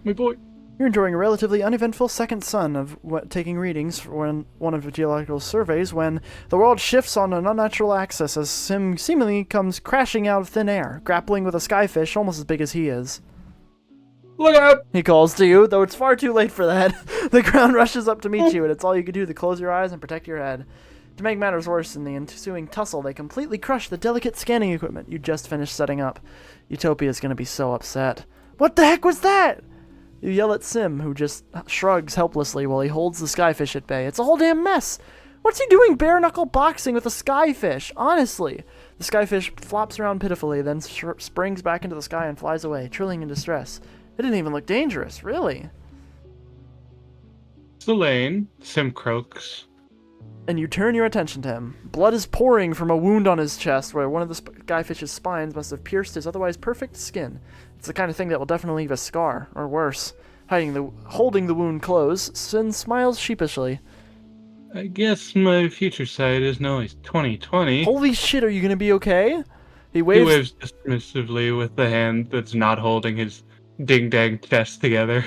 My boy. You're enjoying a relatively uneventful second sun of taking readings for one of the geological surveys when the world shifts on an unnatural axis as Sim seemingly comes crashing out of thin air, grappling with a skyfish almost as big as he is. Look out! He calls to you, though it's far too late for that. The ground rushes up to meet you, and it's all you can do to close your eyes and protect your head. To make matters worse, in the ensuing tussle, they completely crush the delicate scanning equipment you just finished setting up. Utopia's gonna be so upset. What the heck was that? You yell at Sim, who just shrugs helplessly while he holds the skyfish at bay. It's a whole damn mess! What's he doing bare knuckle boxing with a skyfish? Honestly. The skyfish flops around pitifully, then springs back into the sky and flies away, trilling in distress. It didn't even look dangerous, really. Selene, Sim croaks. And you turn your attention to him. Blood is pouring from a wound on his chest where one of the skyfish's spines must have pierced his otherwise perfect skin. It's the kind of thing that will definitely leave a scar, or worse. Holding the wound closed, Sin smiles sheepishly. I guess my future sight isn't always 20/20. Holy shit, are you gonna be okay? He He waves. waves dismissively with the hand that's not holding his ding-dang chest together.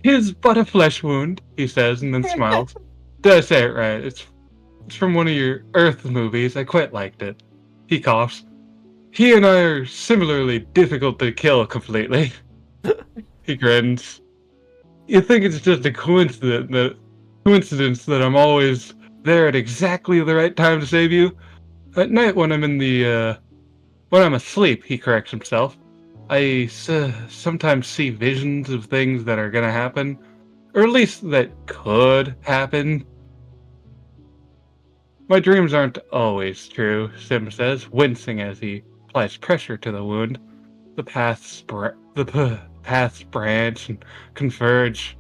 His but a flesh wound, he says, and then smiles. Did I say it right? It's from one of your Earth movies. I quite liked it. He coughs. He and I are similarly difficult to kill completely. He grins. You think it's just a coincidence that I'm always there at exactly the right time to save you? At night when I'm asleep, he corrects himself. I sometimes see visions of things that are gonna happen, or at least that could happen. My dreams aren't always true, Sim says, wincing as he applies pressure to the wound. The paths branch and converge.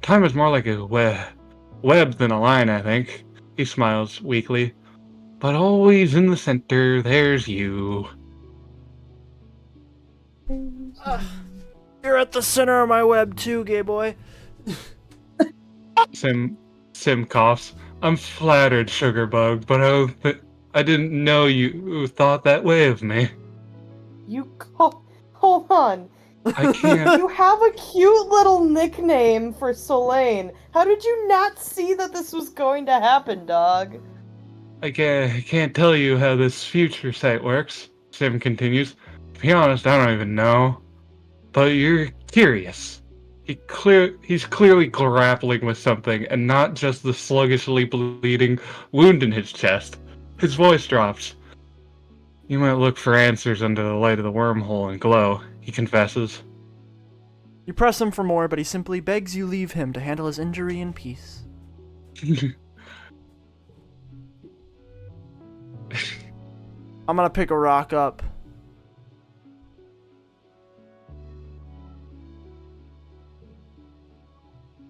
Time is more like a web than a line, I think. He smiles weakly. But always in the center, there's you. You're at the center of my web too, gay boy. Sim coughs. I'm flattered, Sugarbug, but I didn't know you thought that way of me. Hold on. I can't. You have a cute little nickname for Solane. How did you not see that this was going to happen, dog? I can't tell you how this future sight works, Sim continues. To be honest, I don't even know. But you're curious. He's clearly grappling with something, and not just the sluggishly bleeding wound in his chest. His voice drops. You might look for answers under the light of the wormhole and glow, he confesses. You press him for more, but he simply begs you leave him to handle his injury in peace. I'm gonna pick a rock up.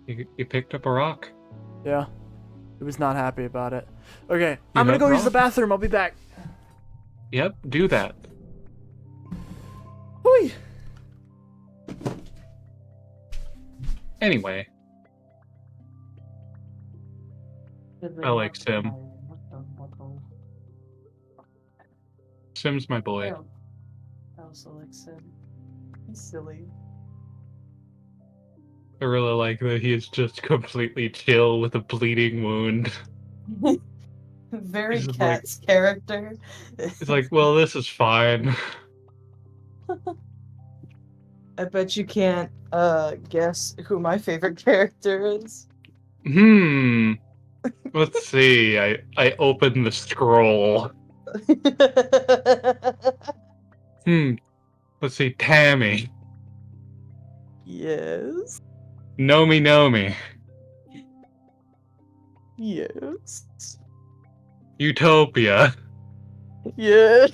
You picked up a rock? Yeah. He was not happy about it. Okay, I'm gonna go use the bathroom. I'll be back. Yep, do that. Hoi. Anyway. I like Sim. Sim's my boy. I also like Sim. He's silly. I really like that he is just completely chill with a bleeding wound. Very He's Cat's character. It's like, well, this is fine. I bet you can't guess who my favorite character is. Let's see. I open the scroll. Let's see. Tammy. Yes. Nomi. Yes. Utopia. Yeah.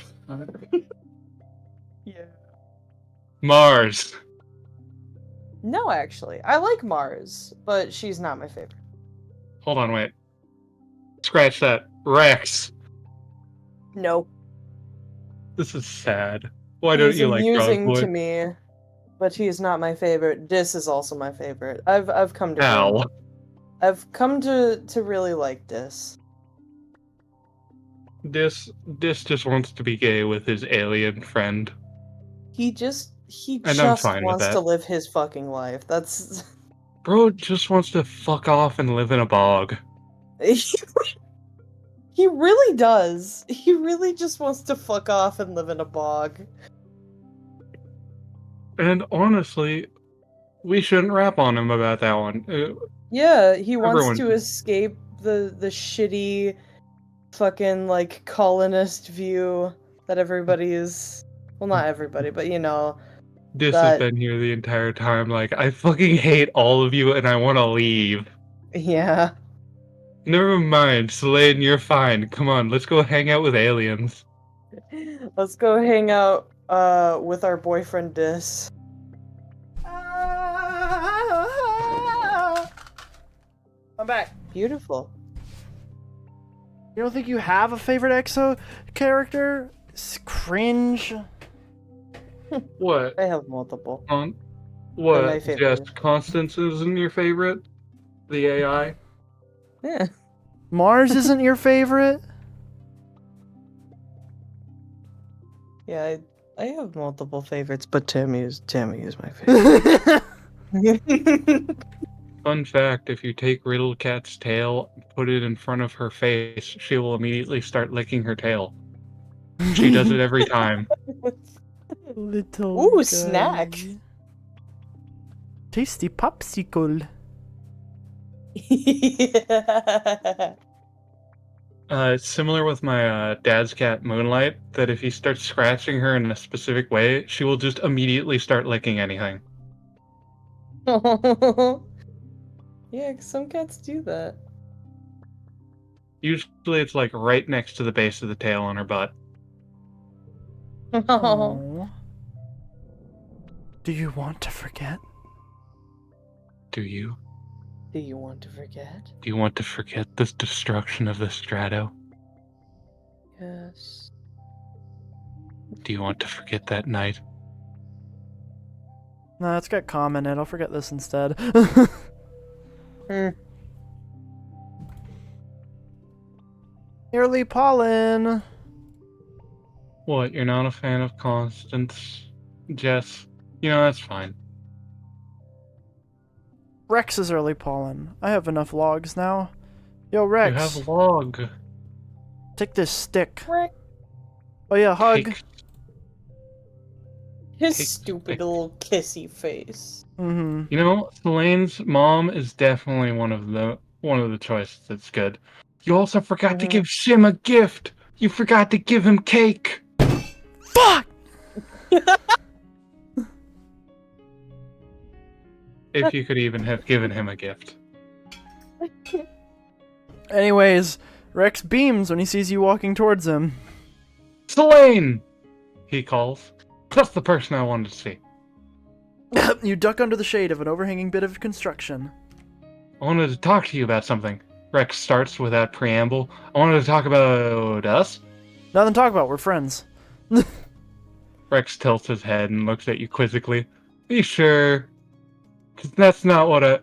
Yeah. Mars. No, actually. I like Mars, but she's not my favorite. Hold on, wait. Scratch that. Rex. No. This is sad. Why don't you like amusing Frog Boy? to me, but he's not my favorite. Dis is also my favorite. I've come to Ow. I've come to really like Dis. Dis just wants to be gay with his alien friend. He just And I'm fine with wants that. to live his fucking life. That's Bro just wants to fuck off and live in a bog. He really does. He really just wants to fuck off and live in a bog. And honestly, we shouldn't rap on him about that one. Yeah, he wants Everyone- to escape the shitty fucking like colonist view that everybody is, well, not everybody, but you know, Dis that- has been here the entire time like, I fucking hate all of you and I want to leave. yeah. Never mind, Selene, you're fine. Come on, let's go hang out with aliens. Let's go hang out with our boyfriend Dis. I'm back. Beautiful. You don't think you have a favorite EXO character? It's cringe. What? I have multiple. On my what? favorite. Yes, Constance isn't your favorite? The AI? Yeah. Mars isn't your favorite? Yeah, I have multiple favorites, but Tammy is my favorite. Fun fact, if you take Riddle Cat's tail and put it in front of her face, she will immediately start licking her tail. She does it every time. Little Ooh, guy. snack. Tasty popsicle. Yeah. It's similar with my dad's cat, Moonlight, that if he starts scratching her in a specific way, she will just immediately start licking anything. Yeah, 'cause some cats do that. Usually it's like right next to the base of the tail on her butt. Aww. Do you want to forget? Do you? Do you want to forget? Do you want to forget this destruction of the Strato? Yes. Do you want to forget that night? No, it's got calm in it. I'll forget this instead. Early pollen. What, you're not a fan of Constance, Jess? You know, that's fine. Rex is early pollen. I have enough logs now. Yo, Rex. You have a log. Take this stick. Rex. Oh yeah, hug. Take- His Take- stupid little kissy face. Mm-hmm. You know, Selene's mom is definitely one of the choices that's good. You also forgot to give Sim a gift. You forgot to give him cake. Fuck! If you could even have given him a gift. Anyways, Rex beams when he sees you walking towards him. Selene! He calls. That's the person I wanted to see. You duck under the shade of an overhanging bit of construction. I wanted to talk to you about something. Rex starts without preamble. I wanted to talk about us. Nothing to talk about, we're friends. Rex tilts his head and looks at you quizzically. Are you sure? Because that's not what I...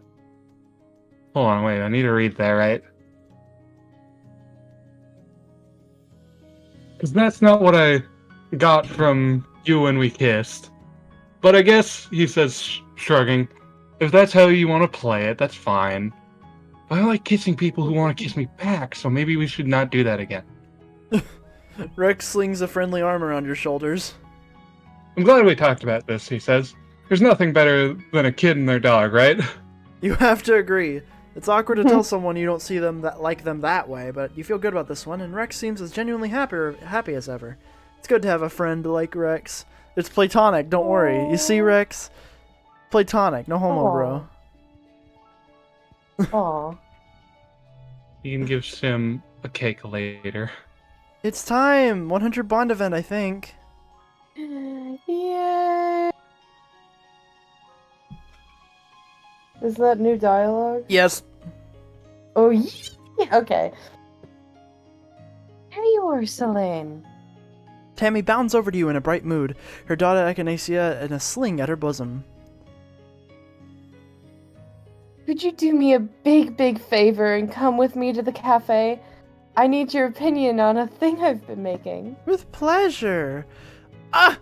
Hold on, wait, I need to read that, right? Because that's not what I got from you when we kissed. But I guess, he says, shrugging, if that's how you want to play it, that's fine. But I like kissing people who want to kiss me back, so maybe we should not do that again. Rex slings a friendly arm around your shoulders. I'm glad we talked about this, he says. There's nothing better than a kid and their dog, right? You have to agree. It's awkward to tell someone you don't see them like them that way, but you feel good about this one, and Rex seems as genuinely happy as ever. It's good to have a friend like Rex. It's platonic, don't worry. You see, Rex? Platonic, no homo, bro. Aw. You can give Sim a cake later. It's time! 100 Bond event, I think. Yeah. Is that new dialogue? Yes. Oh, yeah. Okay. There you are, Selene. Tammy bounds over to you in a bright mood, her daughter Echinacea in a sling at her bosom. Could you do me a big favor and come with me to the cafe? I need your opinion on a thing I've been making. With pleasure. Ah!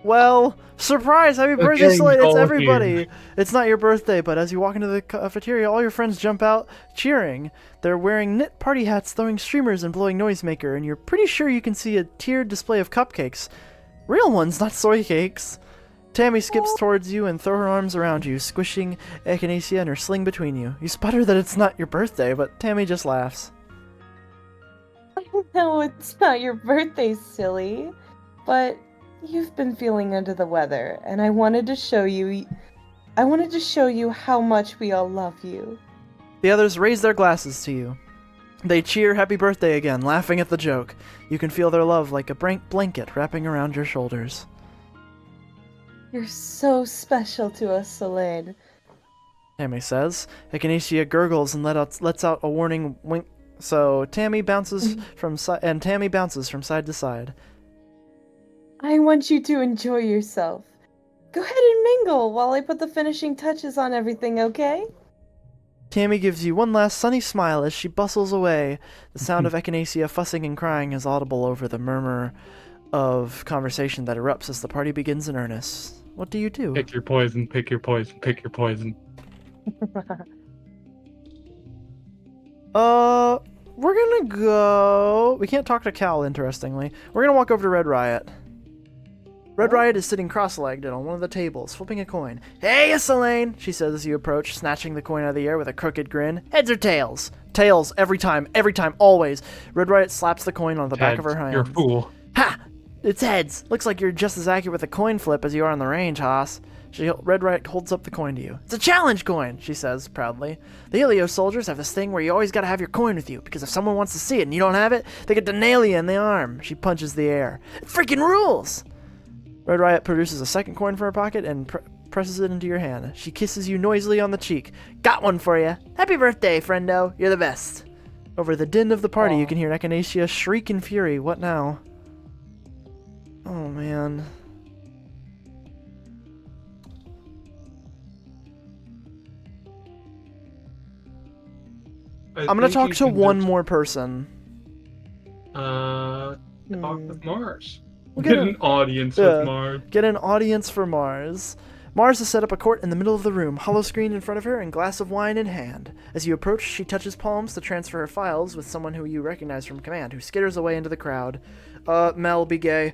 Well, surprise! Happy birthday, getting Slate! It's all of everybody! you. It's not your birthday, but as you walk into the cafeteria, all your friends jump out, cheering. They're wearing knit party hats, throwing streamers, and blowing noisemaker, and you're pretty sure you can see a tiered display of cupcakes. Real ones, not soy cakes. Tammy skips towards you and throws her arms around you, squishing Echinacea and her sling between you. You sputter that it's not your birthday, but Tammy just laughs. No, it's not your birthday, silly. But you've been feeling under the weather, and I wanted to show you how much we all love you. The others raise their glasses to you. They cheer happy birthday again, laughing at the joke. You can feel their love like a blanket wrapping around your shoulders. You're so special to us, Selene. Tammy says. Echinacea gurgles and lets out a warning wink. So Tammy bounces from side to side. I want you to enjoy yourself. Go ahead and mingle while I put the finishing touches on everything, okay? Tammy gives you one last sunny smile as she bustles away. The sound of Echinacea fussing and crying is audible over the murmur of conversation that erupts as the party begins in earnest. What do you do? Pick your poison, pick your poison, pick your poison. We're gonna go... We can't talk to Cal, interestingly. We're gonna walk over to Red Riot. Red Riot is sitting cross-legged on one of the tables, flipping a coin. Hey, Selene, she says as you approach, snatching the coin out of the air with a crooked grin. Heads or tails? Tails, every time, always. Red Riot slaps the coin on the back of her hand. You're a fool. Ha! It's heads. Looks like you're just as accurate with a coin flip as you are on the range, Haas. Red Riot holds up the coin to you. It's a challenge coin, she says proudly. The Helios soldiers have this thing where you always gotta have your coin with you, because if someone wants to see it and you don't have it, they get to nail you in the arm. She punches the air. It freaking rules! Red Riot produces a second coin from her pocket and presses it into your hand. She kisses you noisily on the cheek. Got one for you. Happy birthday, friendo. You're the best. Over the din of the party, you can hear Echinacea shriek in fury. What now? Oh, man. I'm gonna talk to one more person. Talk with Mars. We'll Get an audience with Mars. Get an audience for Mars. Mars has set up a court in the middle of the room, hollow screen in front of her, and glass of wine in hand. As you approach, she touches palms to transfer her files with someone who you recognize from command, who skitters away into the crowd. Mel, be gay.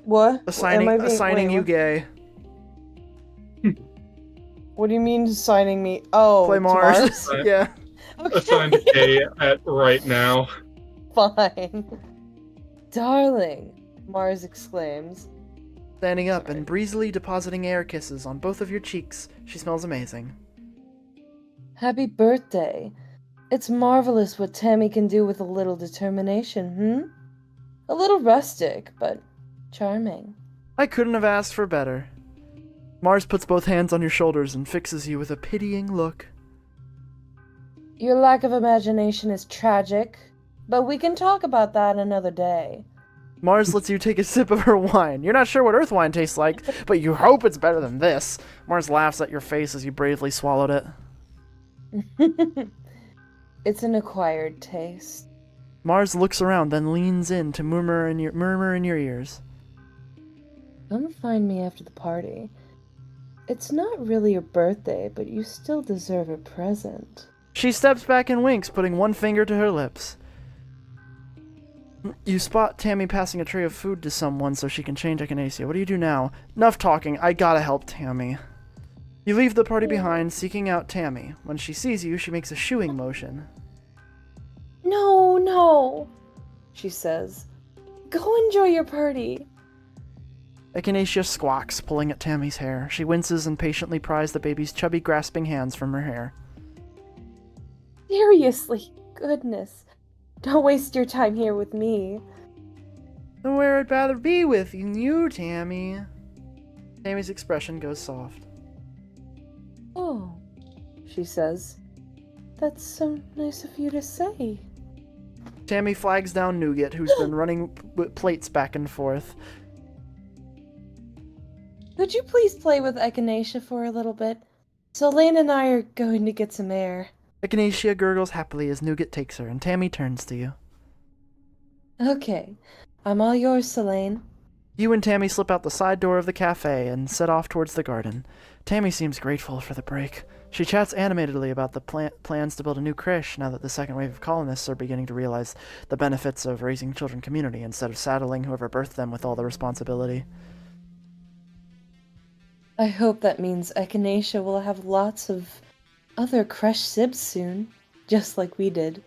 What? Assigning you gay. What do you mean assigning me? Oh, play to Mars. Yeah. Okay. Assigned A at right now. Fine. Darling, Mars exclaims. Standing up and breezily depositing air kisses on both of your cheeks. She smells amazing. Happy birthday. It's marvelous what Tammy can do with a little determination, A little rustic, but charming. I couldn't have asked for better. Mars puts both hands on your shoulders and fixes you with a pitying look. Your lack of imagination is tragic, but we can talk about that another day. Mars lets you take a sip of her wine. You're not sure what Earth wine tastes like, but you hope it's better than this. Mars laughs at your face as you bravely swallowed it. It's an acquired taste. Mars looks around, then leans in to murmur in your ears. Come find me after the party. It's not really your birthday, but you still deserve a present. She steps back and winks, putting one finger to her lips. You spot Tammy passing a tray of food to someone so she can change Echinacea. What do you do now? Enough talking. I gotta help Tammy. You leave the party behind, seeking out Tammy. When she sees you, she makes a shooing motion. No, she says. Go enjoy your party. Echinacea squawks, pulling at Tammy's hair. She winces and patiently pries the baby's chubby, grasping hands from her hair. Seriously, goodness. Don't waste your time here with me. Where I'd rather be with you, Tammy. Tammy's expression goes soft. Oh, she says. That's so nice of you to say. Tammy flags down Nougat, who's been running plates back and forth. Could you please play with Echinacea for a little bit? Selene and I are going to get some air. Echinacea gurgles happily as Nougat takes her, and Tammy turns to you. Okay, I'm all yours, Selene. You and Tammy slip out the side door of the cafe and set off towards the garden. Tammy seems grateful for the break. She chats animatedly about the plans to build a new creche now that the second wave of colonists are beginning to realize the benefits of raising children community instead of saddling whoever birthed them with all the responsibility. I hope that means Echinacea will have lots of other creche sibs soon, just like we did,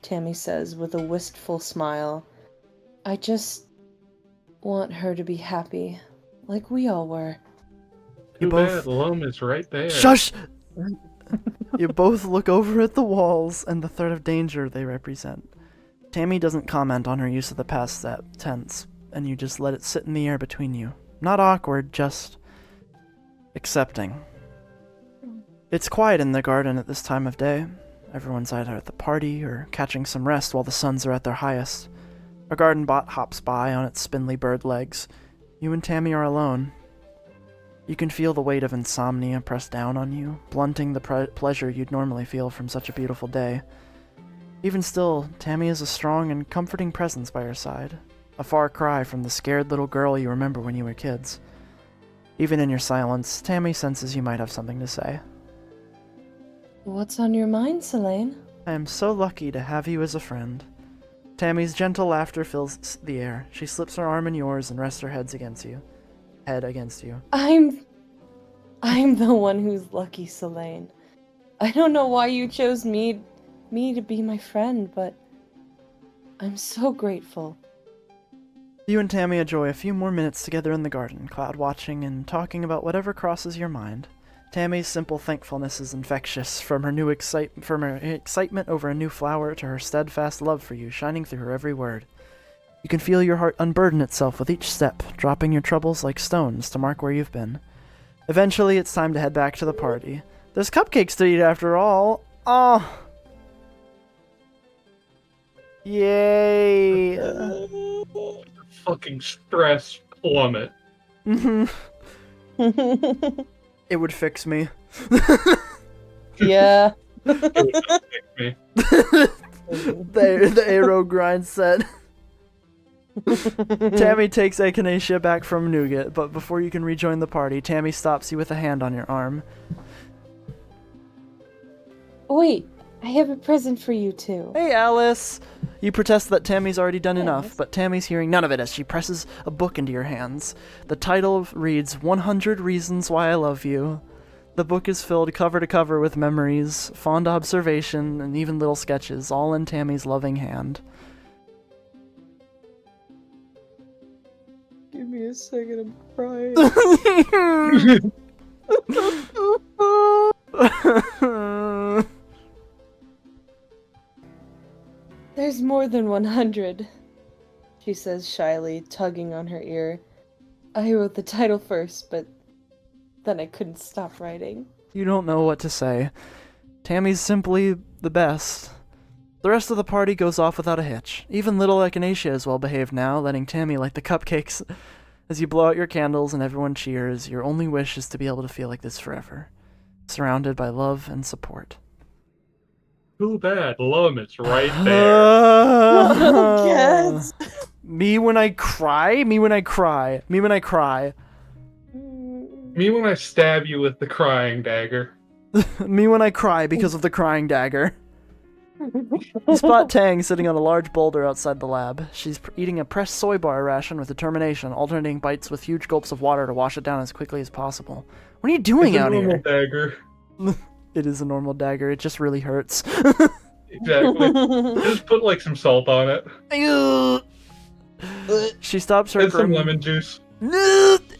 Tammy says with a wistful smile. I just want her to be happy, like we all were. Too bad Lum is right there. Shush! You both look over at the walls and the threat of danger they represent. Tammy doesn't comment on her use of the past tense, and you just let it sit in the air between you. Not awkward, just accepting. It's quiet in the garden at this time of day. Everyone's either at the party or catching some rest while the suns are at their highest. A garden bot hops by on its spindly bird legs. You and Tammy are alone. You can feel the weight of insomnia press down on you, blunting the pleasure you'd normally feel from such a beautiful day. Even still, Tammy is a strong and comforting presence by your side, a far cry from the scared little girl you remember when you were kids. Even in your silence, Tammy senses you might have something to say. What's on your mind, Selene? I am so lucky to have you as a friend. Tammy's gentle laughter fills the air. She slips her arm in yours and rests her head against you. I'm the one who's lucky, Selene. I don't know why you chose me to be my friend, but I'm so grateful. You and Tammy enjoy a few more minutes together in the garden, cloud watching and talking about whatever crosses your mind. Tammy's simple thankfulness is infectious, from her excitement over a new flower to her steadfast love for you shining through her every word. You can feel your heart unburden itself with each step, dropping your troubles like stones to mark where you've been. Eventually, it's time to head back to the party. There's cupcakes to eat after all. Oh! Yay! Fucking stress plummet. It would fix me. Yeah. Me. The arrow grind set. Tammy takes Echinacea back from Nougat, but before you can rejoin the party, Tammy stops you with a hand on your arm. Wait, I have a present for you too. Hey, Alice! You protest that Tammy's already done enough, Yes. but Tammy's hearing none of it as she presses a book into your hands. The title reads 100 Reasons Why I Love You. The book is filled cover to cover with memories, fond observation, and even little sketches, all in Tammy's loving hand. Give me a second, I'm crying. There's more than 100, she says shyly, tugging on her ear. I wrote the title first, but then I couldn't stop writing. You don't know what to say. Tammy's simply the best. The rest of the party goes off without a hitch. Even little Echinacea is well behaved now, letting Tammy light the cupcakes. As you blow out your candles and everyone cheers, your only wish is to be able to feel like this forever. Surrounded by love and support. Too bad. Lumit's right there. Yes. Me when I cry? Me when I cry? Me when I cry? Me when I stab you with the crying dagger. Me when I cry because of the crying dagger. You spot Tang sitting on a large boulder outside the lab. She's eating a pressed soy bar ration with determination, alternating bites with huge gulps of water to wash it down as quickly as possible. What are you doing It's a out normal here? dagger. It is a normal dagger. It just really hurts. Exactly. Just put like some salt on it. She stops her And some grim... lemon juice.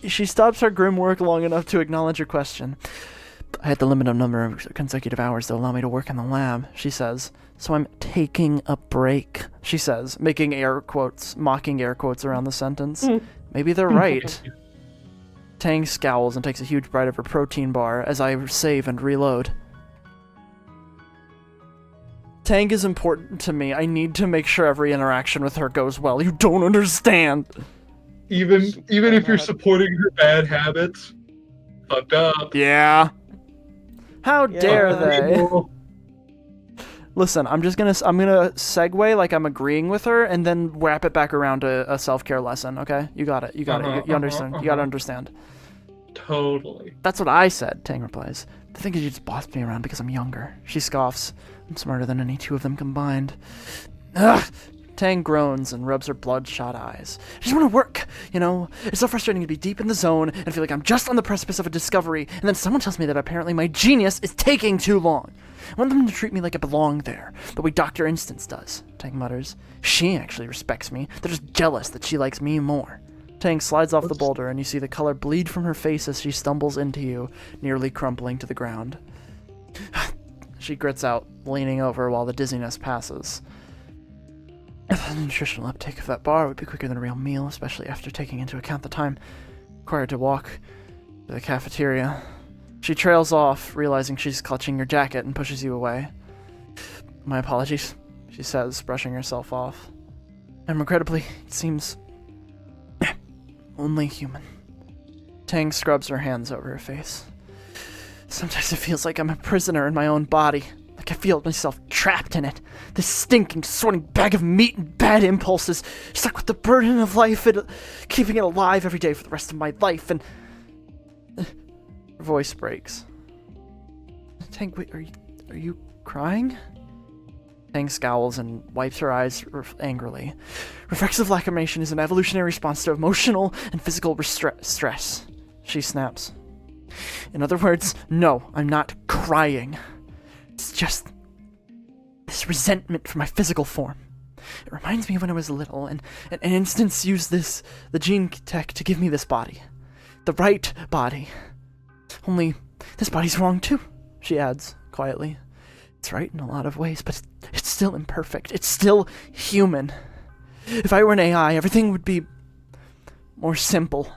She stops her grim work long enough to acknowledge your question. I had the limited number of consecutive hours to allow me to work in the lab, she says. So I'm taking a break, she says, making air quotes, mocking air quotes around the sentence. Maybe they're right. Tang scowls and takes a huge bite of her protein bar as I save and reload. Tang is important to me. I need to make sure every interaction with her goes well. You don't understand. Even if you're supporting her bad habits, fucked up. Yeah. How dare Yeah. they? Listen, I'm gonna segue like I'm agreeing with her, and then wrap it back around to a self-care lesson. Okay, you got it. You understand. You gotta understand. Totally. That's what I said. Tang replies. The thing is, you just bossed me around because I'm younger. She scoffs. I'm smarter than any two of them combined. Ugh. Tang groans and rubs her bloodshot eyes. I just want to work, you know? It's so frustrating to be deep in the zone and feel like I'm just on the precipice of a discovery, and then someone tells me that apparently my genius is taking too long. I want them to treat me like I belong there, the way Dr. Instance does, Tang mutters. She actually respects me. They're just jealous that she likes me more. Tang slides off the boulder, and you see the color bleed from her face as she stumbles into you, nearly crumpling to the ground. she grits out, leaning over while the dizziness passes. The nutritional uptake of that bar would be quicker than a real meal, especially after taking into account the time required to walk to the cafeteria. She trails off, realizing she's clutching your jacket, and pushes you away. My apologies, she says, brushing herself off. And regrettably, it seems only human. Tang scrubs her hands over her face. Sometimes it feels like I'm a prisoner in my own body. Like I feel myself trapped in it. This stinking, sweating bag of meat and bad impulses, stuck with the burden of life and keeping it alive every day for the rest of my life, and... Her voice breaks. Tang, wait, are you crying? Tang scowls and wipes her eyes angrily. Reflexive lacrimation is an evolutionary response to emotional and physical stress. She snaps. In other words, no, I'm not crying. It's just this resentment for my physical form. It reminds me of when I was little, and an instance used the gene tech to give me this body. The right body. Only, this body's wrong too, she adds, quietly. It's right in a lot of ways, but it's still imperfect. It's still human. If I were an AI, everything would be more simple.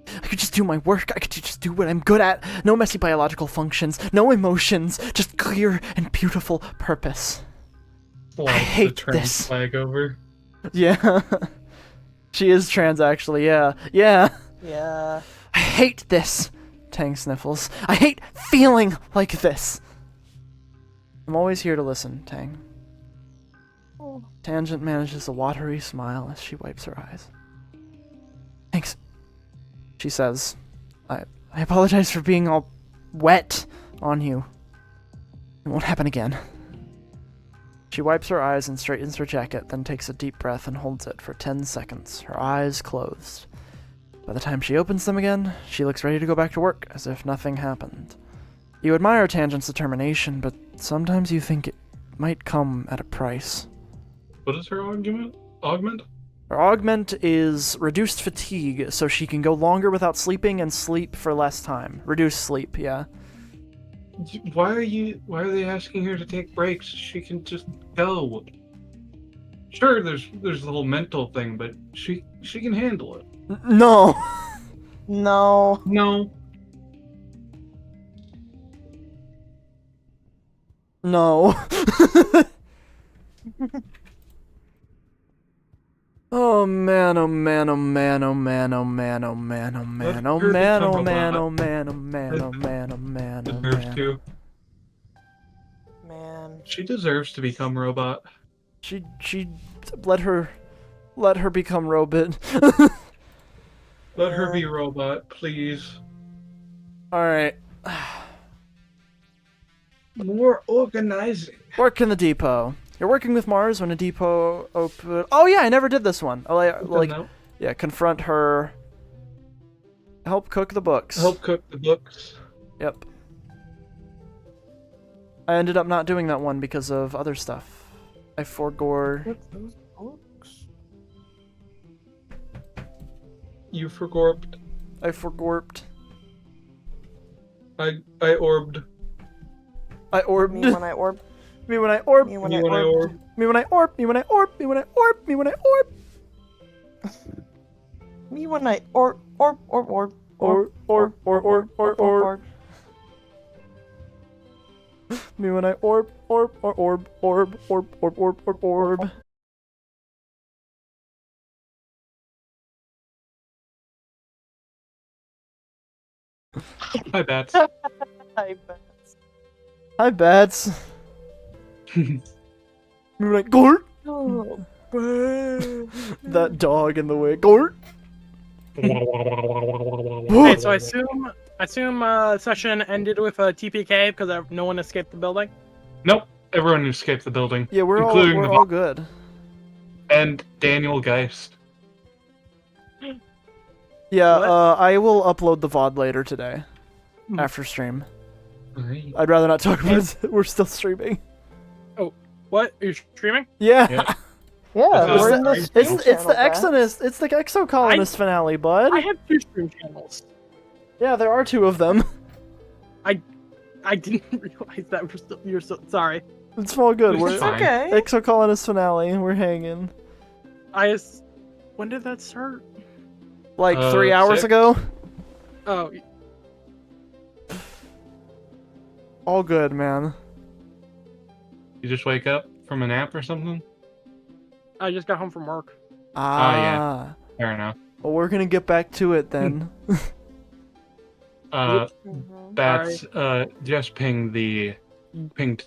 I could just do my work. I could just do what I'm good at. No messy biological functions. No emotions. Just clear and beautiful purpose. I hate this. Flag over. Yeah. She is trans, actually. Yeah. Yeah. Yeah. I hate this. Tang sniffles. I hate feeling like this. I'm always here to listen, Tang. Oh. Tangent manages a watery smile as she wipes her eyes. Thanks, she says. I apologize for being all wet on you. It won't happen again. She wipes her eyes and straightens her jacket, then takes a deep breath and holds it for 10 seconds, her eyes closed. By the time she opens them again, she looks ready to go back to work, as if nothing happened. You admire Tangent's determination, but sometimes you think it might come at a price. What is her augment? Her augment is reduced fatigue, so she can go longer without sleeping and sleep for less time. Reduced sleep, yeah. Why are they asking her to take breaks? She can just go. Sure, there's the whole mental thing, but she can handle it. No. No. No. No. Oh man, oh man, oh man, oh man, oh man, oh man, oh man, oh man, oh man, oh man, oh man, oh man, oh man, oh Deserves man. to. Man. She deserves to become robot. She let her become robot. Let her be robot, please. Alright. More organizing. Work in the depot. You're working with Mars when a depot open. Oh yeah, I never did this one. Yeah, confront her. Help cook the books. Help cook the books. Yep. I ended up not doing that one because of other stuff. I forgore. Those books. You forgorped. I forgorped. I orbed. I orbed. Me when I orb. Me when I orb. Me when Me I when I orb. orb. Me when I orb. Me when I orb. Me when I orb. Me when I orb. Me when I orb. Me when I orb. Hi, Bats. I bet. Hi, Bats. Me when I gort. Oh. That dog in the way. Gort. Okay, so I assume session ended with a TPK because no one escaped the building. Nope. Everyone escaped the building. Yeah, we're including all good. And Daniel Geist. Yeah, What? I will upload the VOD later today. After stream. Right. I'd rather not talk about it. We're still streaming. What? You're streaming? Yeah. Yeah. Yeah, It's we're in the it's stream It's channel, the Bats. Exocolonist. It's the Exocolonist finale, bud. I have 2 stream channels. Yeah, there are 2 of them. I didn't realize that you're so sorry. It's all good. It's We're fine. Okay. Exocolonist finale. We're hanging. When did that start? Like 3 hours 6. ago. Oh, All good, man. You just wake up from a nap or something? I just got home from work. Ah. Fair enough. Well, we're gonna get back to it then. Bats, just pinged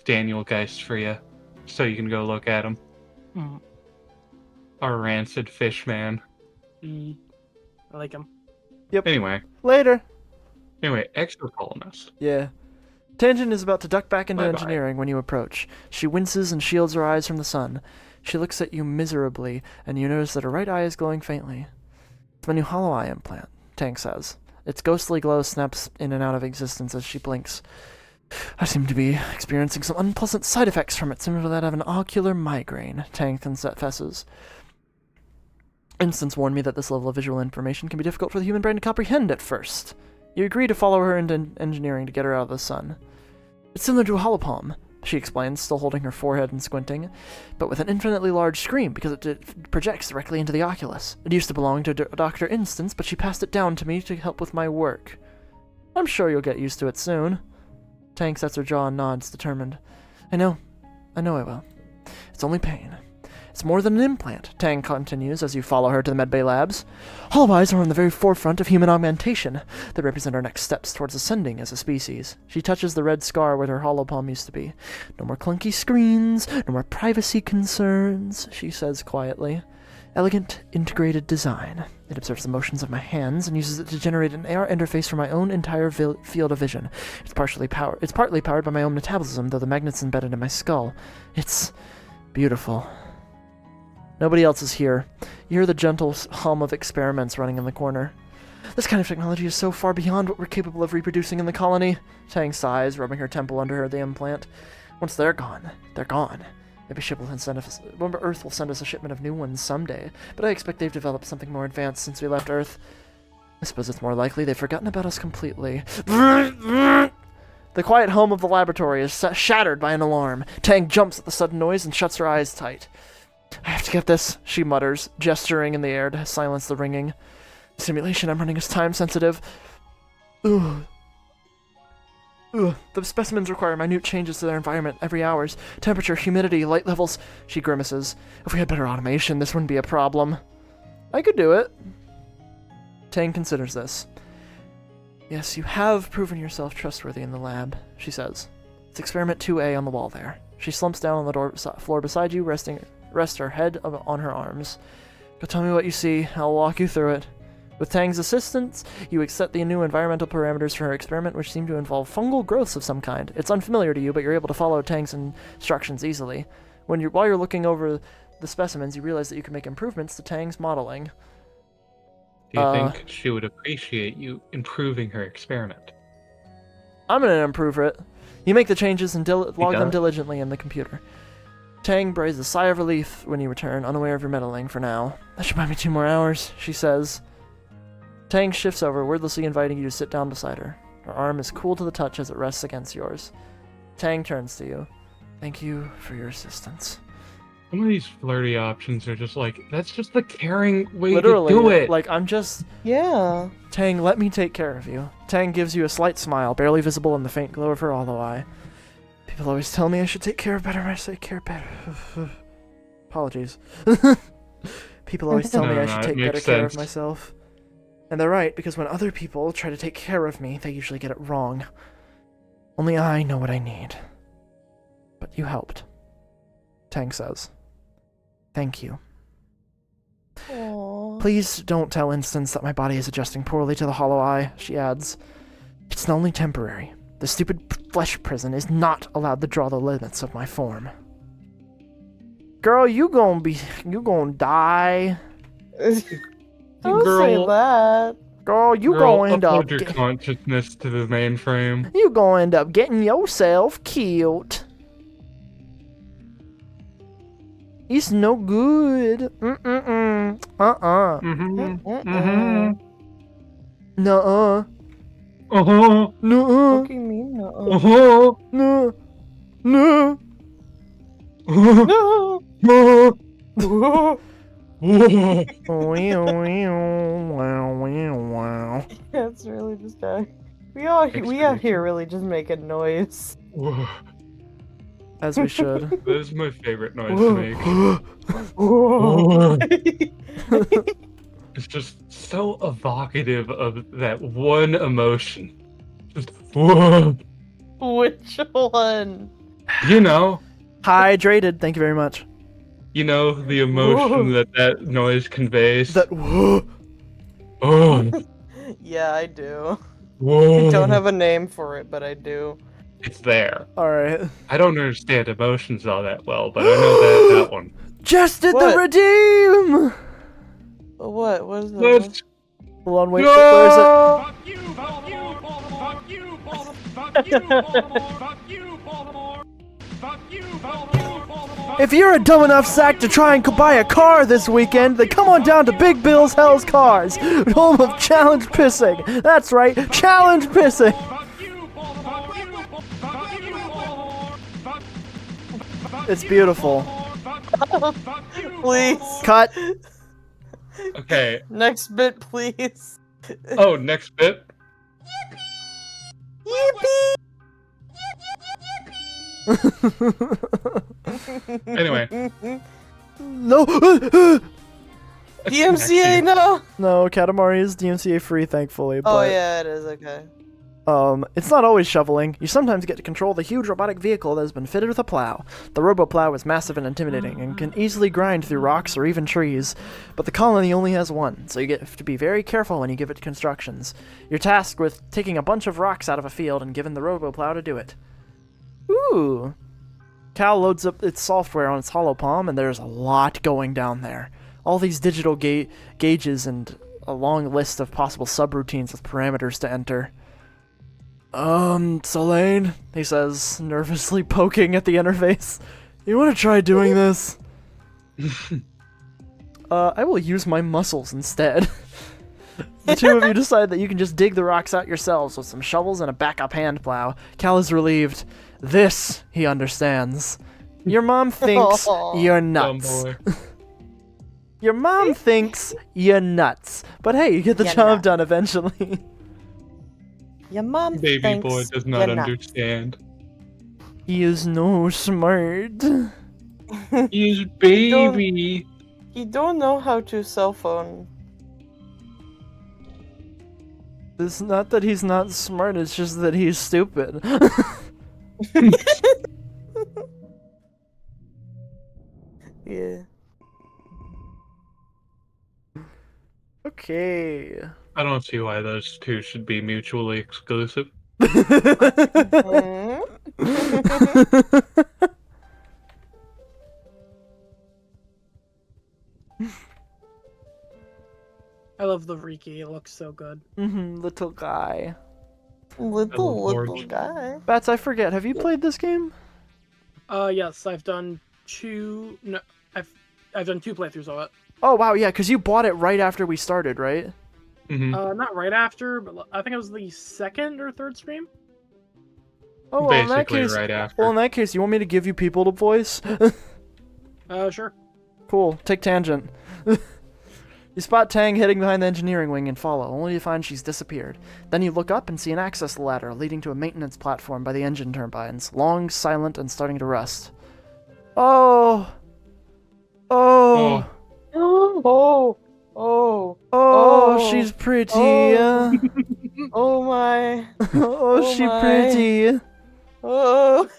Daniel Geist for you, so you can go look at him. Mm. Our rancid fish man. I like him. Anyway, Later. Exocolonist. Yeah. Tangent is about to duck back into Bye-bye. engineering when you approach. She winces and shields her eyes from the sun. She looks at you miserably, and you notice that her right eye is glowing faintly. It's my new hollow eye implant, Tank says. Its ghostly glow snaps in and out of existence as she blinks. I seem to be experiencing some unpleasant side effects from it, similar to that of an ocular migraine, Tank confesses. Instance warned me that this level of visual information can be difficult for the human brain to comprehend at first. You agree to follow her into engineering to get her out of the sun. It's similar to a holopalm, she explains, still holding her forehead and squinting, but with an infinitely large screen because it projects directly into the oculus. It used to belong to Dr. Instance, but she passed it down to me to help with my work. I'm sure you'll get used to it soon. Tank sets her jaw and nods, determined. I know I will. It's only pain. It's more than an implant, Tang continues as you follow her to the Medbay labs. Hollow eyes are on the very forefront of human augmentation. They represent our next steps towards ascending as a species. She touches the red scar where her hollow palm used to be. No more clunky screens, no more privacy concerns, she says quietly. Elegant, integrated design. It observes the motions of my hands and uses it to generate an AR interface for my own entire field of vision. It's partly powered by my own metabolism, though the magnet's embedded in my skull. It's beautiful. Nobody else is here. You hear the gentle hum of experiments running in the corner. This kind of technology is so far beyond what we're capable of reproducing in the colony. Tang sighs, rubbing her temple under the implant. Once they're gone, they're gone. Maybe Earth will send us a shipment of new ones someday, but I expect they've developed something more advanced since we left Earth. I suppose it's more likely they've forgotten about us completely. The quiet hum of the laboratory is shattered by an alarm. Tang jumps at the sudden noise and shuts her eyes tight. I have to get this, she mutters, gesturing in the air to silence the ringing. The simulation I'm running is time-sensitive. The specimens require minute changes to their environment every hours. Temperature, humidity, light levels. She grimaces. If we had better automation, this wouldn't be a problem. I could do it. Tang considers this. Yes, you have proven yourself trustworthy in the lab, she says. It's experiment 2A on the wall there. She slumps down on the floor beside you, rest her head on her arms. Go tell me what you see. I'll walk you through it. With Tang's assistance, you accept the new environmental parameters for her experiment, which seem to involve fungal growths of some kind. It's unfamiliar to you, but you're able to follow Tang's instructions easily. While you're looking over the specimens, you realize that you can make improvements to Tang's modeling. Do you think she would appreciate you improving her experiment? I'm gonna improve it. You make the changes and log them diligently in the computer. Tang breathes a sigh of relief when you return, unaware of your meddling for now. That should buy me 2 more hours, she says. Tang shifts over, wordlessly inviting you to sit down beside her. Her arm is cool to the touch as it rests against yours. Tang turns to you. Thank you for your assistance. Some of these flirty options are just like, that's just the caring way Literally, to do it. Like, I'm just... Yeah. Tang, let me take care of you. Tang gives you a slight smile, barely visible in the faint glow of her hollow eye. People always tell me I should take care of better. I say care better. Apologies. People always tell me I should take better care of myself. And they're right, because when other people try to take care of me, they usually get it wrong. Only I know what I need. But you helped. Tang says. Thank you. Aww. Please don't tell Instance that my body is adjusting poorly to the hollow eye, she adds. It's only temporary. The stupid flesh prison is not allowed to draw the limits of my form. Girl, you gonna die. Don't say that. Girl, you gonna end up... upload your consciousness to the mainframe. You gonna end up getting yourself killed. It's no good. Nuh-uh. Uh-huh. No. Fucking me? No. Uh-huh. No. No. Uh-huh. No. Uh-huh. Wow. That's really just we out here really just making noise. As we should. That is my favorite noise to make. It's just so evocative of that one emotion. Just Which one? you know, Hydrated. Thank you very much. the emotion that noise conveys. That. Oh, Yeah, I do. whoa. I don't have a name for it, but I do. It's there. All right. I don't understand emotions all that well, but I know that one. Just did What? the redeem. What? What is that? Let's Hold on, wait. Where is it? Fuck you, Baltimore! Fuck you, Baltimore! Fuck you, Baltimore! Fuck you, Baltimore! If you're a dumb enough sack to try and buy a car this weekend, then come on down to Big Bill's Hell's Cars, home of challenge pissing. That's right, challenge pissing. It's beautiful. Please. Cut. Okay. Next bit, please. Oh, next bit. Yippee! Anyway. No. DMCA, no. No, Katamari is DMCA free, thankfully. But, Oh yeah, it is okay. It's not always shoveling. You sometimes get to control the huge robotic vehicle that has been fitted with a plow. The robo-plow is massive and intimidating, and can easily grind through rocks or even trees. But the colony only has one, so you get to be very careful when you give it constructions. You're tasked with taking a bunch of rocks out of a field and given the robo-plow to do it. Ooh. Cal loads up its software on its holopalm, and there's a lot going down there. All these digital gauges and a long list of possible subroutines with parameters to enter. Selene, he says, nervously poking at the interface. You want to try doing this? I will use my muscles instead. The two of you decide that you can just dig the rocks out yourselves with some shovels and a backup hand plow. Cal is relieved. This, he understands. Your mom thinks you're nuts. Dumb boy. Your mom thinks you're nuts. But hey, you get the You're job nuts. done eventually. Your mom Baby thinks boy does not you're nuts. understand. He is no smart. He's baby. You don't know how to cell phone. It's not that he's not smart, it's just that he's stupid. Yeah. Okay. I don't see why those two should be mutually exclusive. Mm. I love the Riki. It looks so good. Little guy. Little guy. Bats, I forget, have you played this game? Yes, I've done two. No, I've done 2 playthroughs of it. Oh wow, yeah, because you bought it right after we started, right? Mm-hmm. Not right after, but I think it was the 2nd or 3rd stream. Oh, well, in that Basically case, right after. well, in that case, you want me to give you people to voice? Sure. Cool. Take tangent. You spot Tang heading behind the engineering wing and follow, only to find she's disappeared. Then you look up and see an access ladder leading to a maintenance platform by the engine turbines, long, silent, and starting to rust. Oh. Oh. Oh. Oh. Oh, she's pretty. Oh. Oh my. Oh, she my. pretty. Oh.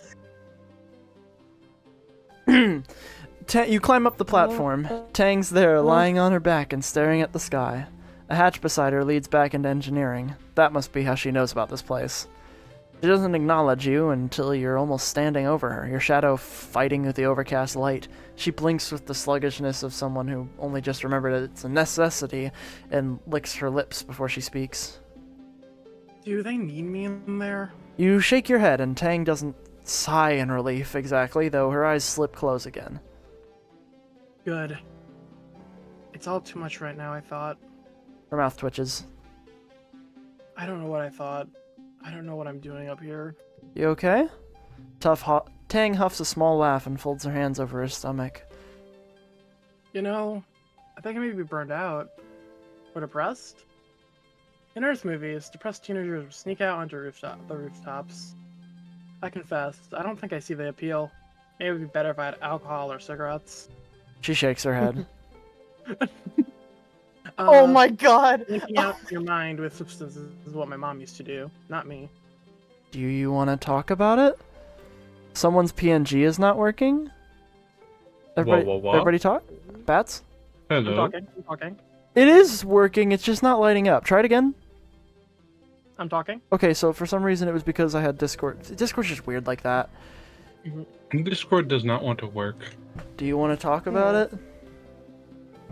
You climb up the platform. Tang's there, lying on her back and staring at the sky. A hatch beside her leads back into engineering. That must be how she knows about this place. She doesn't acknowledge you until you're almost standing over her, your shadow fighting with the overcast light. She blinks with the sluggishness of someone who only just remembered it's a necessity and licks her lips before she speaks. Do they need me in there? You shake your head, and Tang doesn't sigh in relief exactly, though her eyes slip close again. Good. It's all too much right now, I thought. Her mouth twitches. I don't know what I thought. I don't know what I'm doing up here. You okay? Tang huffs a small laugh and folds her hands over his stomach. You know, I think I may be burned out. Or depressed? In Earth movies, depressed teenagers sneak out onto the rooftops. I confess, I don't think I see the appeal. Maybe it would be better if I had alcohol or cigarettes. She shakes her head. Oh my god! Linking out your mind with substances is what my mom used to do, not me. Do you want to talk about it? Someone's PNG is not working? Everybody, What? everybody talk? Bats? Hello. I'm talking. It is working, it's just not lighting up. Try it again. I'm talking. Okay, so for some reason it was because I had Discord. Discord's just weird like that. Discord does not want to work. Do you want to talk about it?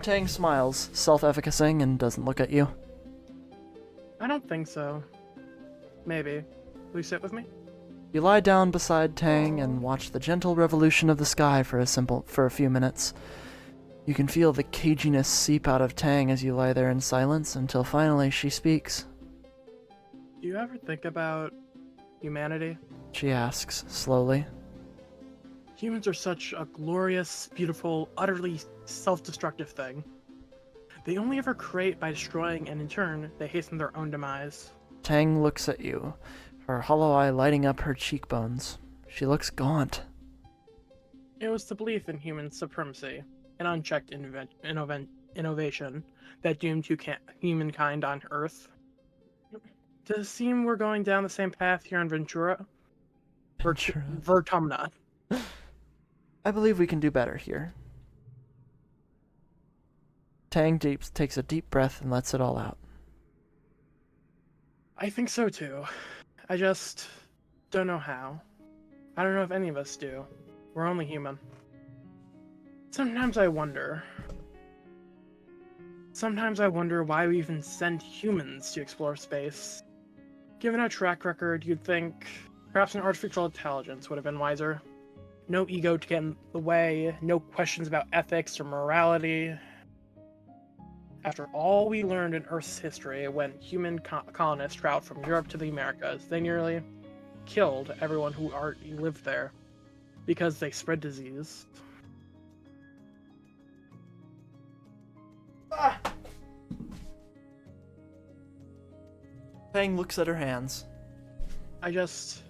Tang smiles, self-efficacying, and doesn't look at you. I don't think so. Maybe. Will you sit with me? You lie down beside Tang and watch the gentle revolution of the sky for a few minutes. You can feel the caginess seep out of Tang as you lie there in silence until finally she speaks. Do you ever think about humanity? She asks, slowly. Humans are such a glorious, beautiful, utterly self-destructive thing. They only ever create by destroying, and in turn, they hasten their own demise. Tang looks at you, her hollow eye lighting up her cheekbones. She looks gaunt. It was the belief in human supremacy, an unchecked innovation that doomed humankind on Earth. Does it seem we're going down the same path here on Ventura? Vertumna. I believe we can do better here. Tang takes a deep breath and lets it all out. I think so too. I just don't know how. I don't know if any of us do. We're only human. Sometimes I wonder why we even send humans to explore space. Given our track record, you'd think perhaps an artificial intelligence would have been wiser. No ego to get in the way, no questions about ethics or morality. After all we learned in Earth's history when human colonists traveled from Europe to the Americas, they nearly killed everyone who already lived there because they spread disease. Tang looks at her hands. I just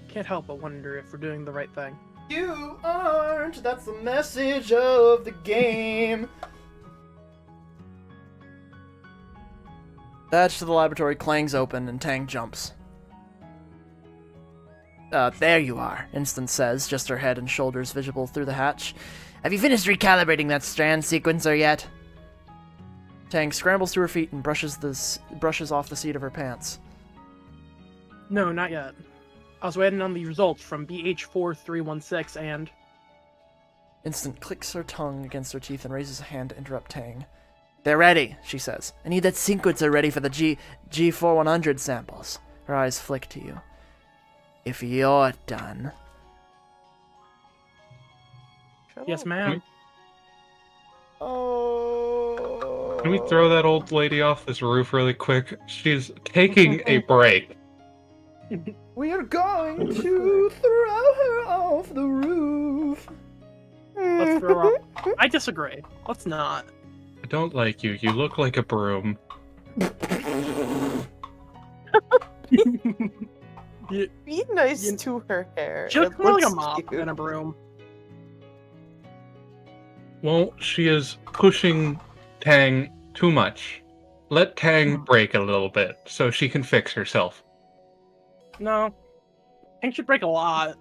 can't help but wonder if we're doing the right thing. You aren't, that's the message of the game. The hatch to the laboratory clangs open and Tang jumps. There you are, Instant says, just her head and shoulders visible through the hatch. Have you finished recalibrating that strand sequencer yet? Tang scrambles to her feet and brushes off the seat of her pants. No, not yet. I was waiting on the results from BH4316 and... Instant clicks her tongue against her teeth and raises a hand to interrupt Tang. They're ready, she says. I need that sequencer ready for the G4100 samples. Her eyes flick to you. If you're done. Yes, ma'am. Oh. Can we throw that old lady off this roof really quick? She's taking a break. We are going to throw her off the roof. Let's throw her off. I disagree. Let's not. I don't like you. You look like a broom. Be nice to her hair. She looks It more like a looks mop cute. than a broom. Well, she is pushing Tang too much. Let Tang break a little bit so she can fix herself. No. Tang should break a lot.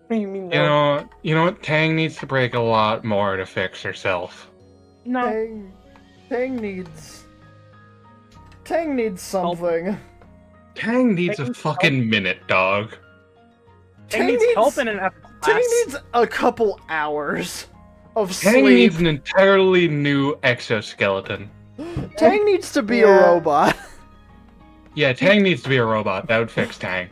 You mean no? You know what? Tang needs to break a lot more to fix herself. No. Tang needs something. Tang needs a fucking minute, dog. Tang needs help in an epic Tang class. needs a couple hours of Tang sleep. needs an entirely new exoskeleton. Tang needs to be a Yeah. robot. Yeah, Tang needs to be a robot. That would fix Tang.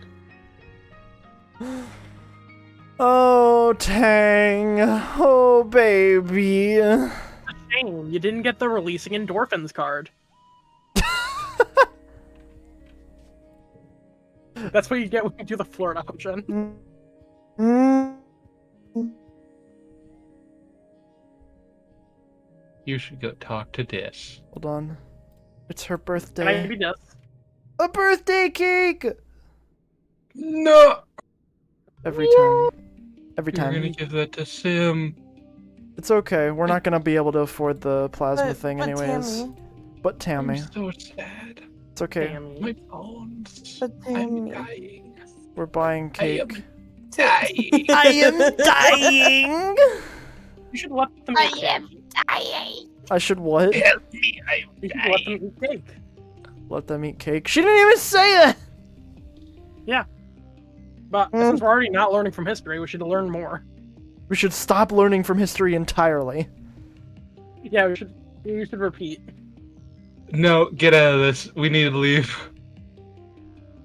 Oh, Tang. Oh, baby. Shame, you didn't get the releasing endorphins card. That's what you get when you do the flirt option. Mm. You should go talk to Dis. Hold on. It's her Can I birthday. be this? A birthday cake! No! Every time. Every You're time. gonna give that to Sim. It's okay. We're not gonna be able to afford the plasma thing But anyways. Tammy, But Tammy. I'm so sad. It's okay. Tammy. My bones. but I'm Tammy. dying. We're buying I am cake. dying. I am dying! You should let them I eat am cake. dying. I should what? Help me, I'm You should let them dying. eat cake. Let them eat cake. She didn't even say that! But since we're already not learning from history, we should learn more. We should stop learning from history entirely. Yeah, we should repeat. No, get out of this. We need to leave.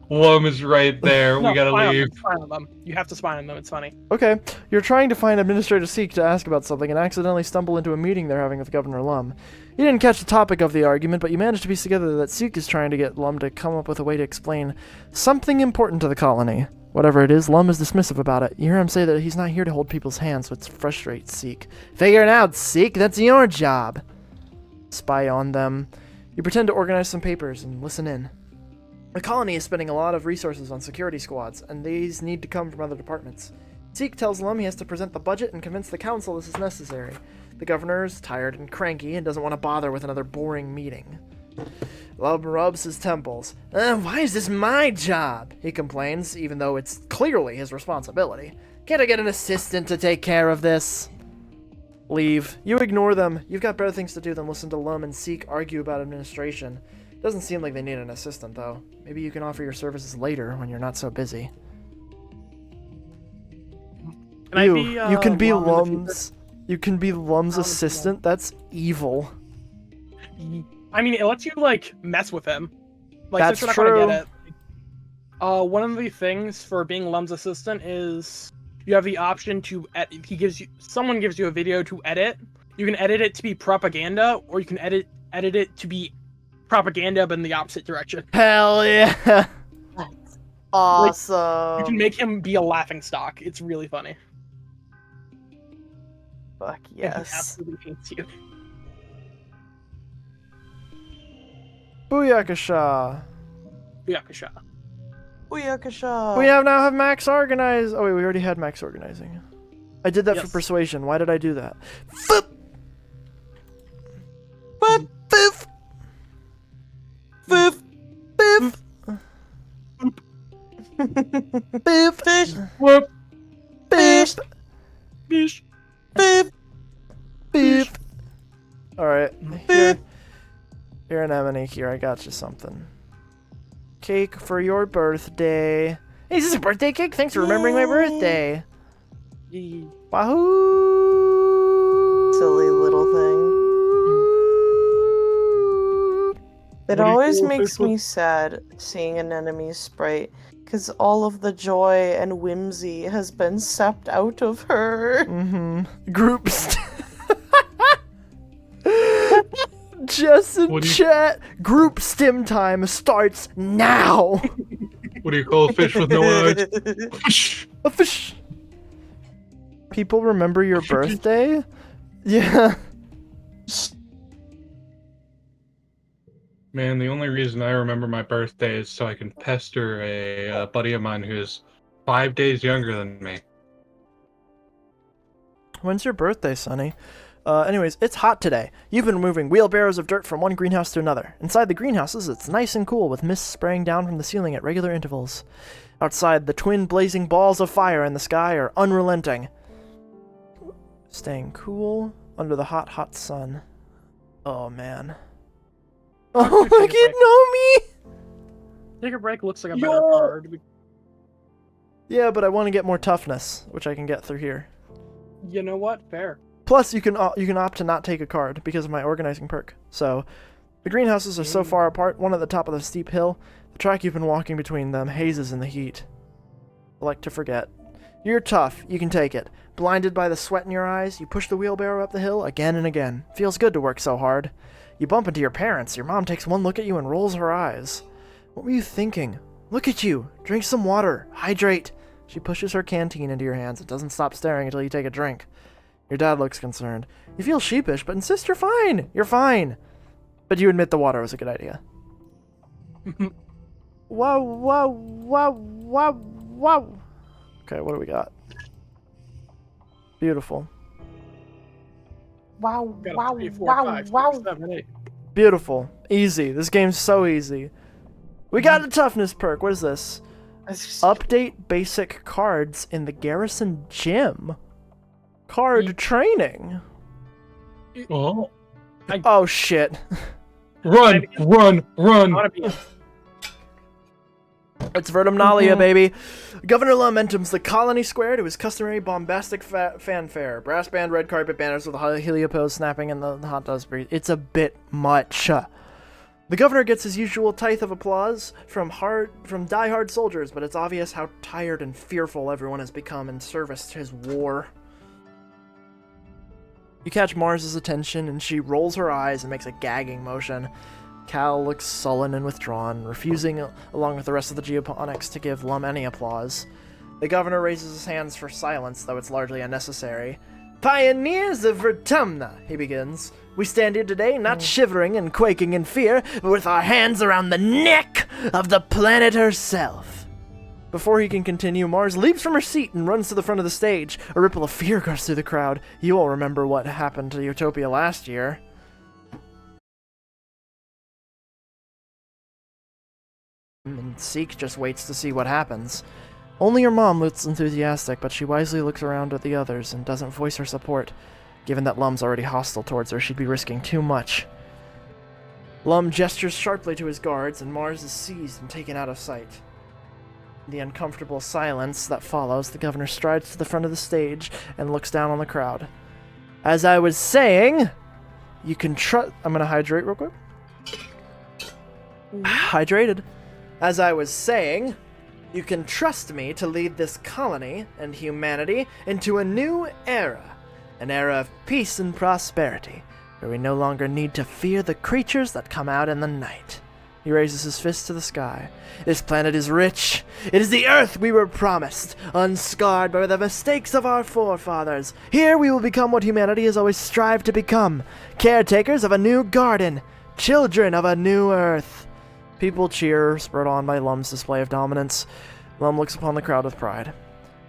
Lum is right there. No, We gotta spy on leave. them, spy on them. You have to spy on them. It's funny. Okay, you're trying to find Administrator Seek to ask about something and accidentally stumble into a meeting they're having with Governor Lum. You didn't catch the topic of the argument, but you managed to piece together that Seek is trying to get Lum to come up with a way to explain something important to the colony. Whatever it is, Lum is dismissive about it. You hear him say that he's not here to hold people's hands, which frustrates Seek. Figure it out, Seek. That's your job. Spy on them. You pretend to organize some papers and listen in. The colony is spending a lot of resources on security squads, and these need to come from other departments. Zeke tells Lum he has to present the budget and convince the council this is necessary. The governor is tired and cranky and doesn't want to bother with another boring meeting. Lum rubs his temples. Why is this my job? He complains, even though it's clearly his responsibility. Can't I get an assistant to take care of this? Leave. You ignore them. You've got better things to do than listen to Lum and Seek argue about administration. Doesn't seem like they need an assistant, though. Maybe you can offer your services later when you're not so busy. Can I be, You can be Lum in the future? Lum's. You can be Lum's assistant. That's evil. I mean, it lets you like mess with him. Like, That's since we're not true. gonna get it. One of the things for being Lum's assistant is you have the option to someone gives you a video to edit. You can edit it to be propaganda, or you can edit it to be propaganda but in the opposite direction. Hell yeah! Awesome. You can make him be a laughing stock. It's really funny. Fuck And he yes. absolutely hates you. Booyakasha! Byakusha. Booyakasha. We now have Max organize. Oh wait, we already had Max organizing. I did that for Yes. persuasion. Why did I do that? Foop! Boop. Foof! Foof! Boop! Boop! Fish. Whoop. Boop! Bish. Boop. Boop! Alright, here Anemone, here, I got you something. Cake for your birthday. Hey, is this a birthday cake? Thanks for remembering my birthday. Yee. Wahoo! Silly little thing. It What do you always feel, makes Crystal? me sad seeing an enemy sprite, because all of the joy and whimsy has been sapped out of her. Mm-hmm. Groups. Just in What do you- chat. Group stim time starts now. What do you call a fish with no eyes? A fish. People remember your birthday? Yeah. Man, the only reason I remember my birthday is so I can pester a buddy of mine who's 5 days younger than me. When's your birthday, Sonny? Anyways, it's hot today. You've been moving wheelbarrows of dirt from one greenhouse to another. Inside the greenhouses, it's nice and cool with mist spraying down from the ceiling at regular intervals. Outside, the twin blazing balls of fire in the sky are unrelenting. Staying cool under the hot, hot sun. Oh, man. Oh, Take a like you know me! Take a break looks like a better card. Yeah, but I want to get more toughness, which I can get through here. You know what? Fair. Plus, you can opt to not take a card because of my organizing perk. So, the greenhouses are so far apart, one at the top of the steep hill. The track you've been walking between them hazes in the heat. I like to forget. You're tough. You can take it. Blinded by the sweat in your eyes, you push the wheelbarrow up the hill again and again. Feels good to work so hard. You bump into your parents. Your mom takes one look at you and rolls her eyes. What were you thinking? Look at you. Drink some water. Hydrate. She pushes her canteen into your hands and doesn't stop staring until you take a drink. Your dad looks concerned. You feel sheepish, but insist you're fine. You're fine. But you admit the water was a good idea. Whoa, whoa, whoa, whoa, whoa. Okay, what do we got? Beautiful. Wow, Got a wow, 3, 4, wow, 5, 6, wow. 7, 8. Beautiful. Easy. This game's so easy. We got a toughness perk. What is this? Update basic cards in the garrison gym. Card training. Oh, Oh shit. run! I want to be It's Vertumnalia, baby. Governor Lum enters the colony square to his customary bombastic fanfare. Brass band, red carpet banners with the heliopause snapping and the hot dust breeze. It's a bit much. The governor gets his usual tithe of applause from die-hard soldiers, but it's obvious how tired and fearful everyone has become in service to his war. You catch Mars's attention, and she rolls her eyes and makes a gagging motion. Cal looks sullen and withdrawn, refusing, along with the rest of the geoponics, to give Lum any applause. The governor raises his hands for silence, though it's largely unnecessary. Pioneers of Vertumna, he begins. We stand here today not shivering and quaking in fear, but with our hands around the neck of the planet herself. Before he can continue, Mars leaps from her seat and runs to the front of the stage. A ripple of fear goes through the crowd. You all remember what happened to Utopia last year. And Seek just waits to see what happens. Only her mom looks enthusiastic, but she wisely looks around at the others and doesn't voice her support. Given that Lum's already hostile towards her, she'd be risking too much. Lum gestures sharply to his guards, and Mars is seized and taken out of sight. In the uncomfortable silence that follows, the governor strides to the front of the stage and looks down on the crowd. As I was saying, you can trust... I'm gonna hydrate real quick. Hydrated. As I was saying, you can trust me to lead this colony and humanity into a new era. An era of peace and prosperity, where we no longer need to fear the creatures that come out in the night. He raises his fist to the sky. This planet is rich. It is the earth we were promised, unscarred by the mistakes of our forefathers. Here we will become what humanity has always strived to become, caretakers of a new garden, children of a new earth. People cheer, spurred on by Lum's display of dominance. Lum looks upon the crowd with pride.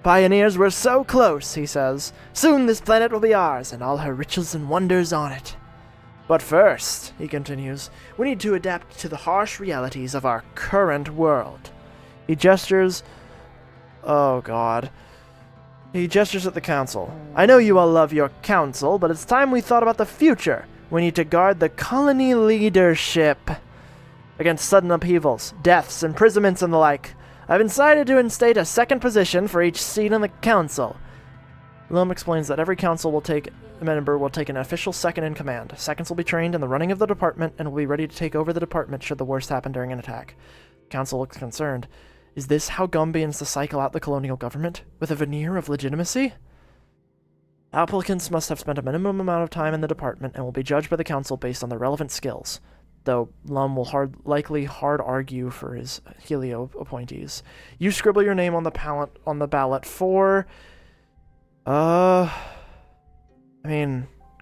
Pioneers, we're so close, he says. Soon this planet will be ours, and all her riches and wonders on it. But first, he continues, we need to adapt to the harsh realities of our current world. He gestures... Oh, God. He gestures at the council. I know you all love your council, but it's time we thought about the future. We need to guard the colony leadership against sudden upheavals, deaths, imprisonments, and the like. I've decided to instate a second position for each seat on the council. Lum explains that every council member will take an official second in command. Seconds will be trained in the running of the department and will be ready to take over the department should the worst happen during an attack. The council looks concerned. Is this how Gumbians to cycle out the colonial government? With a veneer of legitimacy? Applicants must have spent a minimum amount of time in the department and will be judged by the council based on their relevant skills. Though Lum will likely hard argue for his Helio appointees. You scribble your name on the ballot for...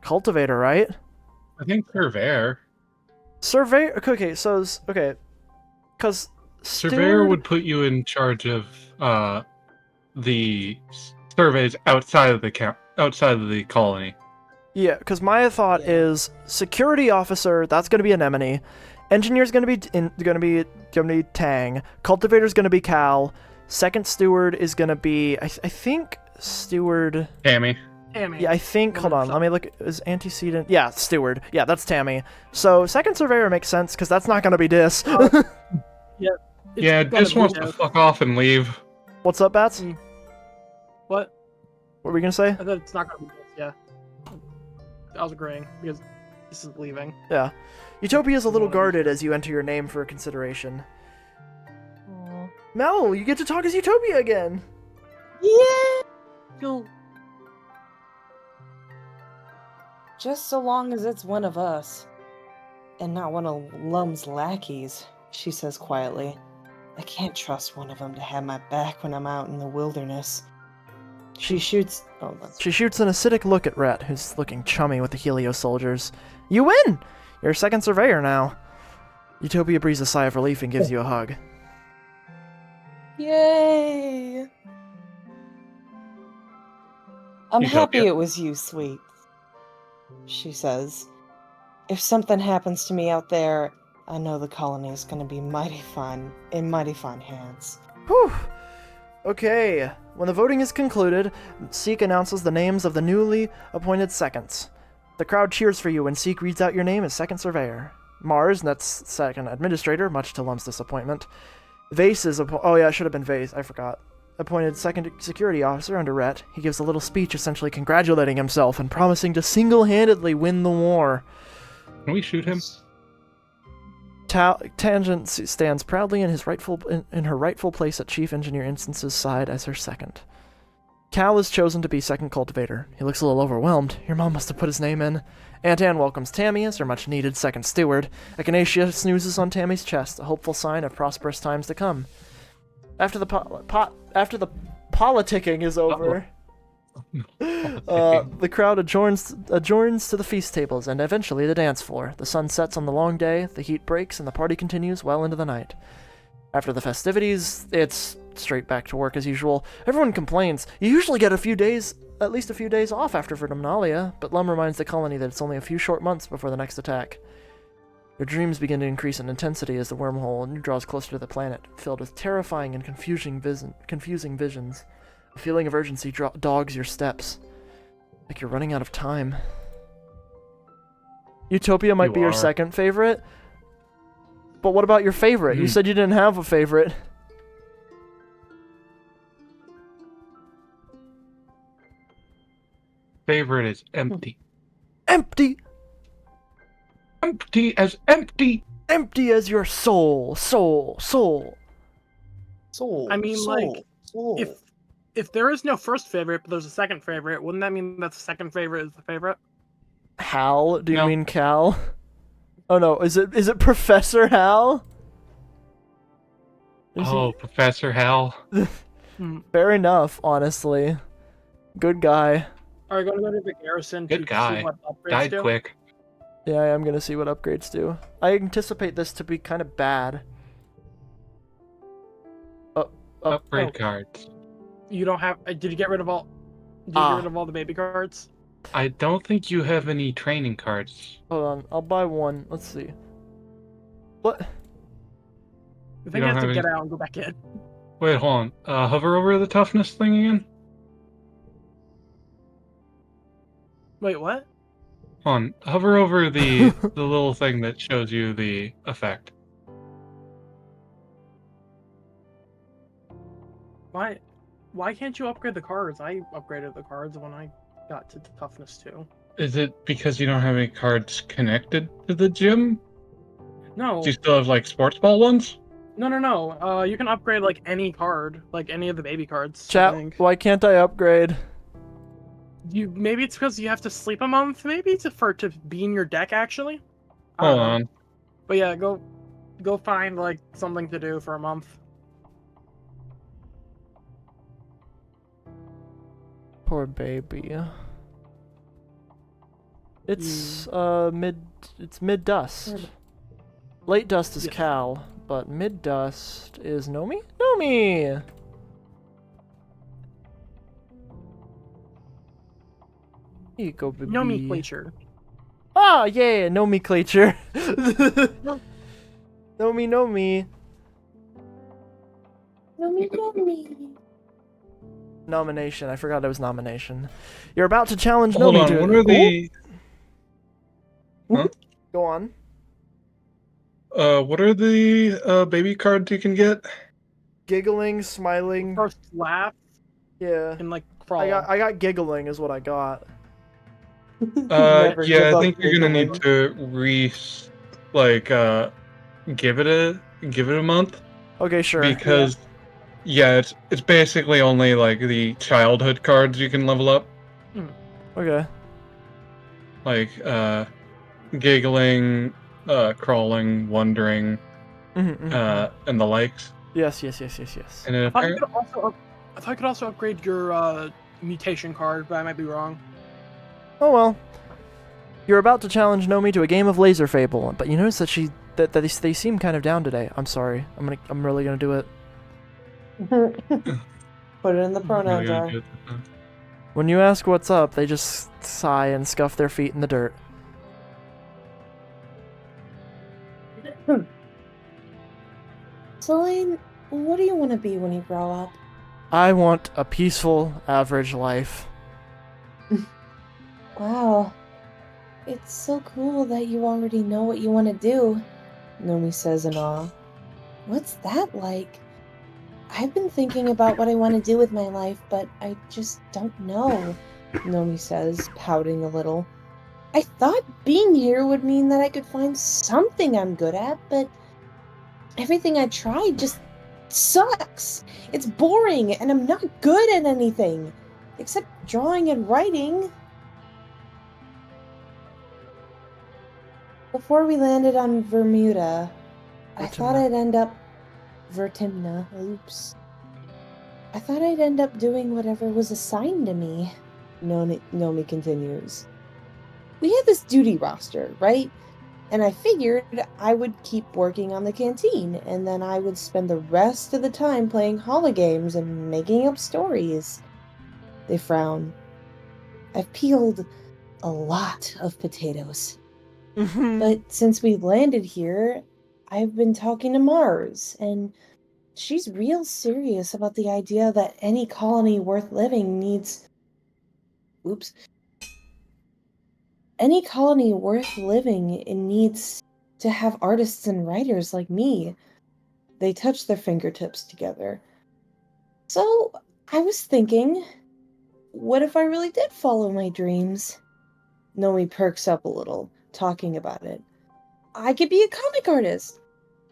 cultivator, right? I think Surveyor. Surveyor? Okay, because... Surveyor would put you in charge of the surveys outside of the colony. Yeah, because my thought is security officer. That's going to be Anemone. Engineer's going to be Tang. Cultivator's going to be Cal. Second steward is going to be I think steward. Tammy. Yeah, I think. Hold on, let me look. Is antecedent? Yeah, steward. Yeah, that's Tammy. So second surveyor makes sense because that's not going to be Dis. Yeah, Dis wants to fuck off and leave. What's up, Bats? What? What were we gonna say? I thought it's not gonna be this, yeah. I was agreeing because this is leaving. Yeah. Utopia is a little guarded as you enter your name for consideration. Aw. Mel, you get to talk as Utopia again. Yeah! You'll... Just so long as it's one of us. And not one of Lum's lackeys, she says quietly. I can't trust one of them to have my back when I'm out in the wilderness. She shoots. Oh, that's She shoots an acidic look at Rhett, who's looking chummy with the Helio soldiers. You win! You're second surveyor now. Utopia breathes a sigh of relief and gives you a hug. Yay! I'm happy Utopia. it was you, sweet. She says, if something happens to me out there, I know the colony is going to be mighty fine, in mighty fine hands. Whew. Okay, when the voting is concluded, Seek announces the names of the newly appointed seconds. The crowd cheers for you when Seek reads out your name as second surveyor. Mars, that's second administrator, much to Lum's disappointment. Vase is oh yeah, it should have been Vase, I forgot. Appointed second security officer under Rhett. He gives a little speech essentially congratulating himself and promising to single-handedly win the war. Can we shoot him? Tangent stands proudly in her rightful place at Chief Engineer Instance's side as her second. Cal is chosen to be second cultivator. He looks a little overwhelmed. Your mom must have put his name in. Aunt Anne welcomes Tammy as her much-needed second steward. Echinacea snoozes on Tammy's chest, a hopeful sign of prosperous times to come. After the politicking is over, the crowd adjourns to the feast tables and eventually the dance floor. The sun sets on the long day, the heat breaks, and the party continues well into the night. After the festivities, it's straight back to work as usual. Everyone complains. You usually get at least a few days off after Vertumnalia, but Lum reminds the colony that it's only a few short months before the next attack. Your dreams begin to increase in intensity as the wormhole draws closer to the planet, filled with terrifying and confusing visions. A feeling of urgency dogs your steps, like you're running out of time. Utopia might be your second favorite, but what about your favorite? You said you didn't have a favorite. Favorite is empty. Empty! Empty as empty! Empty as your soul. I mean, if there is no first favorite, but there's a second favorite, wouldn't that mean that the second favorite is the favorite? Hal? Do you mean Cal? Oh no, is it Professor Hal? Professor Hal. Fair enough, honestly. Good guy. Are you going to go to the garrison Good to guy. see what upgrades Died do? quick. Yeah, I am gonna see what upgrades do. I anticipate this to be kind of bad. Upgrade cards. You don't have... Did you get rid of all... Did you get rid of all the baby cards? I don't think you have any training cards. Hold on, I'll buy one. Let's see. What? I think you have to get out and go back in. Wait, hold on. Hover over the toughness thing again. Wait, what? Hold on. Hover over the little thing that shows you the effect. Why can't you upgrade the cards? I upgraded the cards when I got to toughness 2. Is it because you don't have any cards connected to the gym? No. Do you still have like sports ball ones? No. You can upgrade like any card, like any of the baby cards. Chat, why can't I upgrade? Maybe it's because you have to sleep a month. Maybe it's to be in your deck actually. Hold on. But yeah, go find like something to do for a month. Poor baby. It's mid dust. Late dust is Cal, but mid dust is Nomi? Nomi! Here you go, baby. Nomenclature. Ah, yeah, nomenclature. Nomi. Nomination. I forgot it was nomination. You're about to challenge Hold Nomi on, to... what are the... Huh? Go on. What are the baby cards you can get? Giggling, smiling. First laugh. Yeah. And like crawl. I got giggling is what I got. Yeah, I think you're gonna need to give it a month. Okay, sure. Because it's basically only like the childhood cards you can level up. Okay. Like giggling, crawling, wondering, and the likes. Yes. And I thought you could also upgrade your mutation card, but I might be wrong. Oh well. You're about to challenge Nomi to a game of Laser Fable, but you notice that they seem kind of down today. I'm sorry. I'm really gonna do it. Put it in the pronoun jar. When you ask what's up, they just sigh and scuff their feet in the dirt. Selene, what do you want to be when you grow up? I want a peaceful, average life. Wow. It's so cool that you already know what you want to do, Nomi says in awe. What's that like? I've been thinking about what I want to do with my life, but I just don't know, Nomi says, pouting a little. I thought being here would mean that I could find something I'm good at, but everything I tried just sucks. It's boring, and I'm not good at anything, except drawing and writing. Before we landed on Vermuda, I thought I'd end up... Vertimna, oops. I thought I'd end up doing whatever was assigned to me, Nomi continues. We had this duty roster, right? And I figured I would keep working on the canteen, and then I would spend the rest of the time playing hologames and making up stories. They frown. I've peeled a lot of potatoes. But since we landed here, I've been talking to Mars, and she's real serious about the idea that any colony worth living needs... Oops. Any colony worth living needs to have artists and writers like me. They touch their fingertips together. So, I was thinking, what if I really did follow my dreams? Nomi perks up a little, talking about it. I could be a comic artist,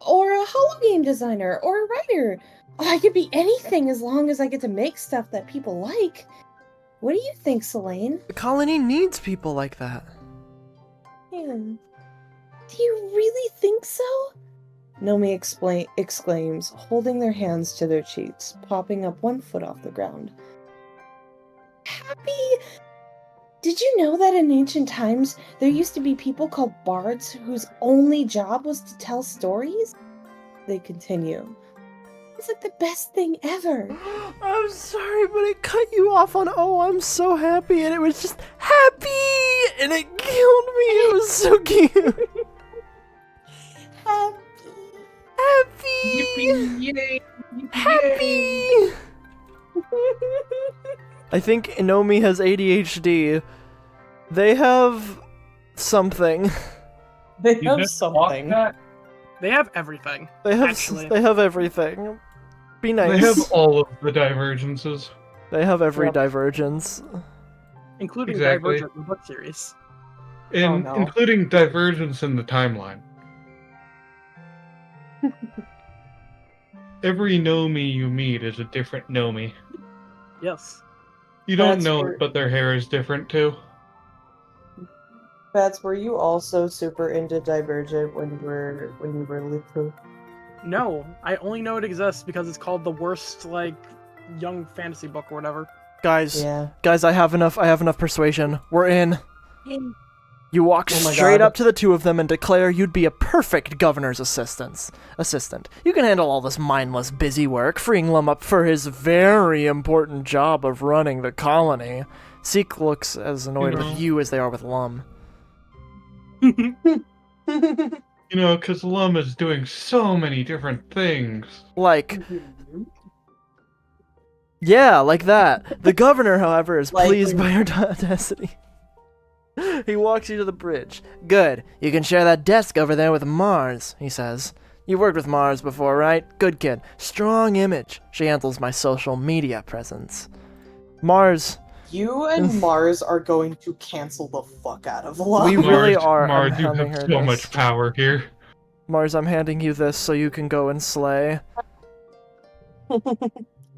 or a hologame designer, or a writer. I could be anything as long as I get to make stuff that people like. What do you think, Selene? The colony needs people like that. Do you really think so? Nomi exclaims, holding their hands to their cheeks, popping up one foot off the ground. Happy? Did you know that in ancient times, there used to be people called bards whose only job was to tell stories? They continue. It's like the best thing ever. I'm sorry, but it cut you off on "Oh, I'm so happy," and it was just happy, and it killed me. It was so cute. Happy. Yay! Happy. I think Nomi has ADHD. They have something. They have something. They have everything. They have actually. They have everything. Be nice. They have all of the divergences. They have every divergence. Including Exactly. Divergent, the book series. Including divergence in the timeline. Every Nomi you meet is a different Nomi. Yes. You don't That's know where- it, but their hair is different too. Bats, were you also super into Divergent when you were little? No, I only know it exists because it's called the worst, young fantasy book or whatever. Guys, Yeah. I have enough persuasion. We're in. You walk Oh my straight God. up to the two of them and declare you'd be a perfect governor's assistant. You can handle all this mindless busy work, freeing Lum up for his very important job of running the colony. Seek looks as annoyed with you as they are with Lum. You know, because Lum is doing so many different things. Like, yeah, like that. The governor, however, is pleased by your audacity. He walks you to the bridge. Good. You can share that desk over there with Mars, he says. You've worked with Mars before, right? Good kid. Strong image. She handles my social media presence. Mars. You and Mars are going to cancel the fuck out of Lum. We really are. Mars, I'm you handing have her so this. much power here. Mars, I'm handing you this so you can go and slay.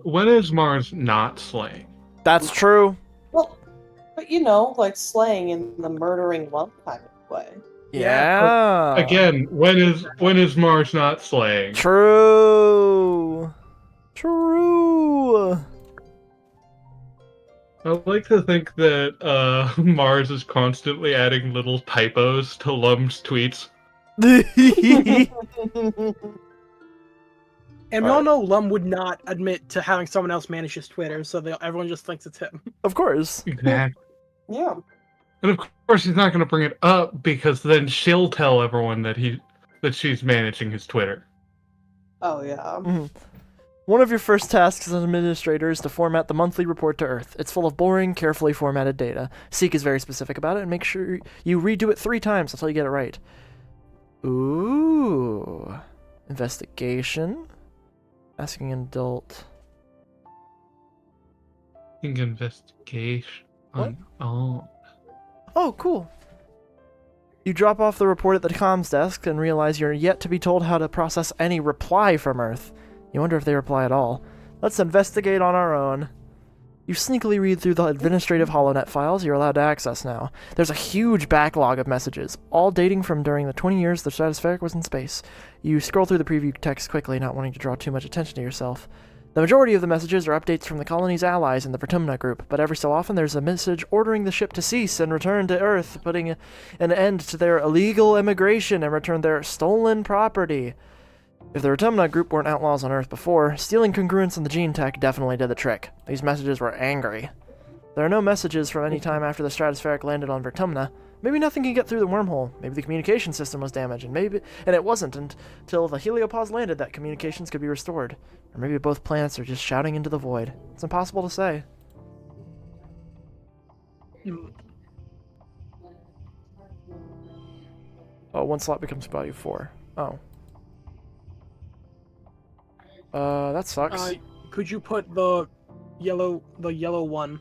When is Mars not slaying? That's true. Well, but like slaying in the murdering lump kind of way. Yeah. Again, when is Mars not slaying? True. True. I like to think that Mars is constantly adding little typos to Lum's tweets. And we all know Lum would not admit to having someone else manage his Twitter, so everyone just thinks it's him. Of course. Exactly. Yeah. And of course he's not going to bring it up because then she'll tell everyone that she's managing his Twitter. Oh yeah. Mhm. One of your first tasks as an administrator is to format the monthly report to Earth. It's full of boring, carefully formatted data. Seek is very specific about it, and make sure you redo it 3 times until you get it right. Ooh. Investigation. Asking an adult. Investigation. Oh. Oh, cool. You drop off the report at the comms desk and realize you're yet to be told how to process any reply from Earth. You wonder if they reply at all. Let's investigate on our own. You sneakily read through the administrative HoloNet files you're allowed to access now. There's a huge backlog of messages, all dating from during the 20 years the stratospheric was in space. You scroll through the preview text quickly, not wanting to draw too much attention to yourself. The majority of the messages are updates from the colony's allies in the Vertumna group, but every so often there's a message ordering the ship to cease and return to Earth, putting an end to their illegal immigration and return their stolen property. If the Vertumna group weren't outlaws on Earth before, stealing congruence in the gene tech definitely did the trick. These messages were angry. There are no messages from any time after the stratospheric landed on Vertumna. Maybe nothing could get through the wormhole. Maybe the communication system was damaged, and it wasn't until the heliopause landed that communications could be restored. Or maybe both planets are just shouting into the void. It's impossible to say. Oh, 1 slot becomes value 4. Oh. That sucks. Could you put the yellow one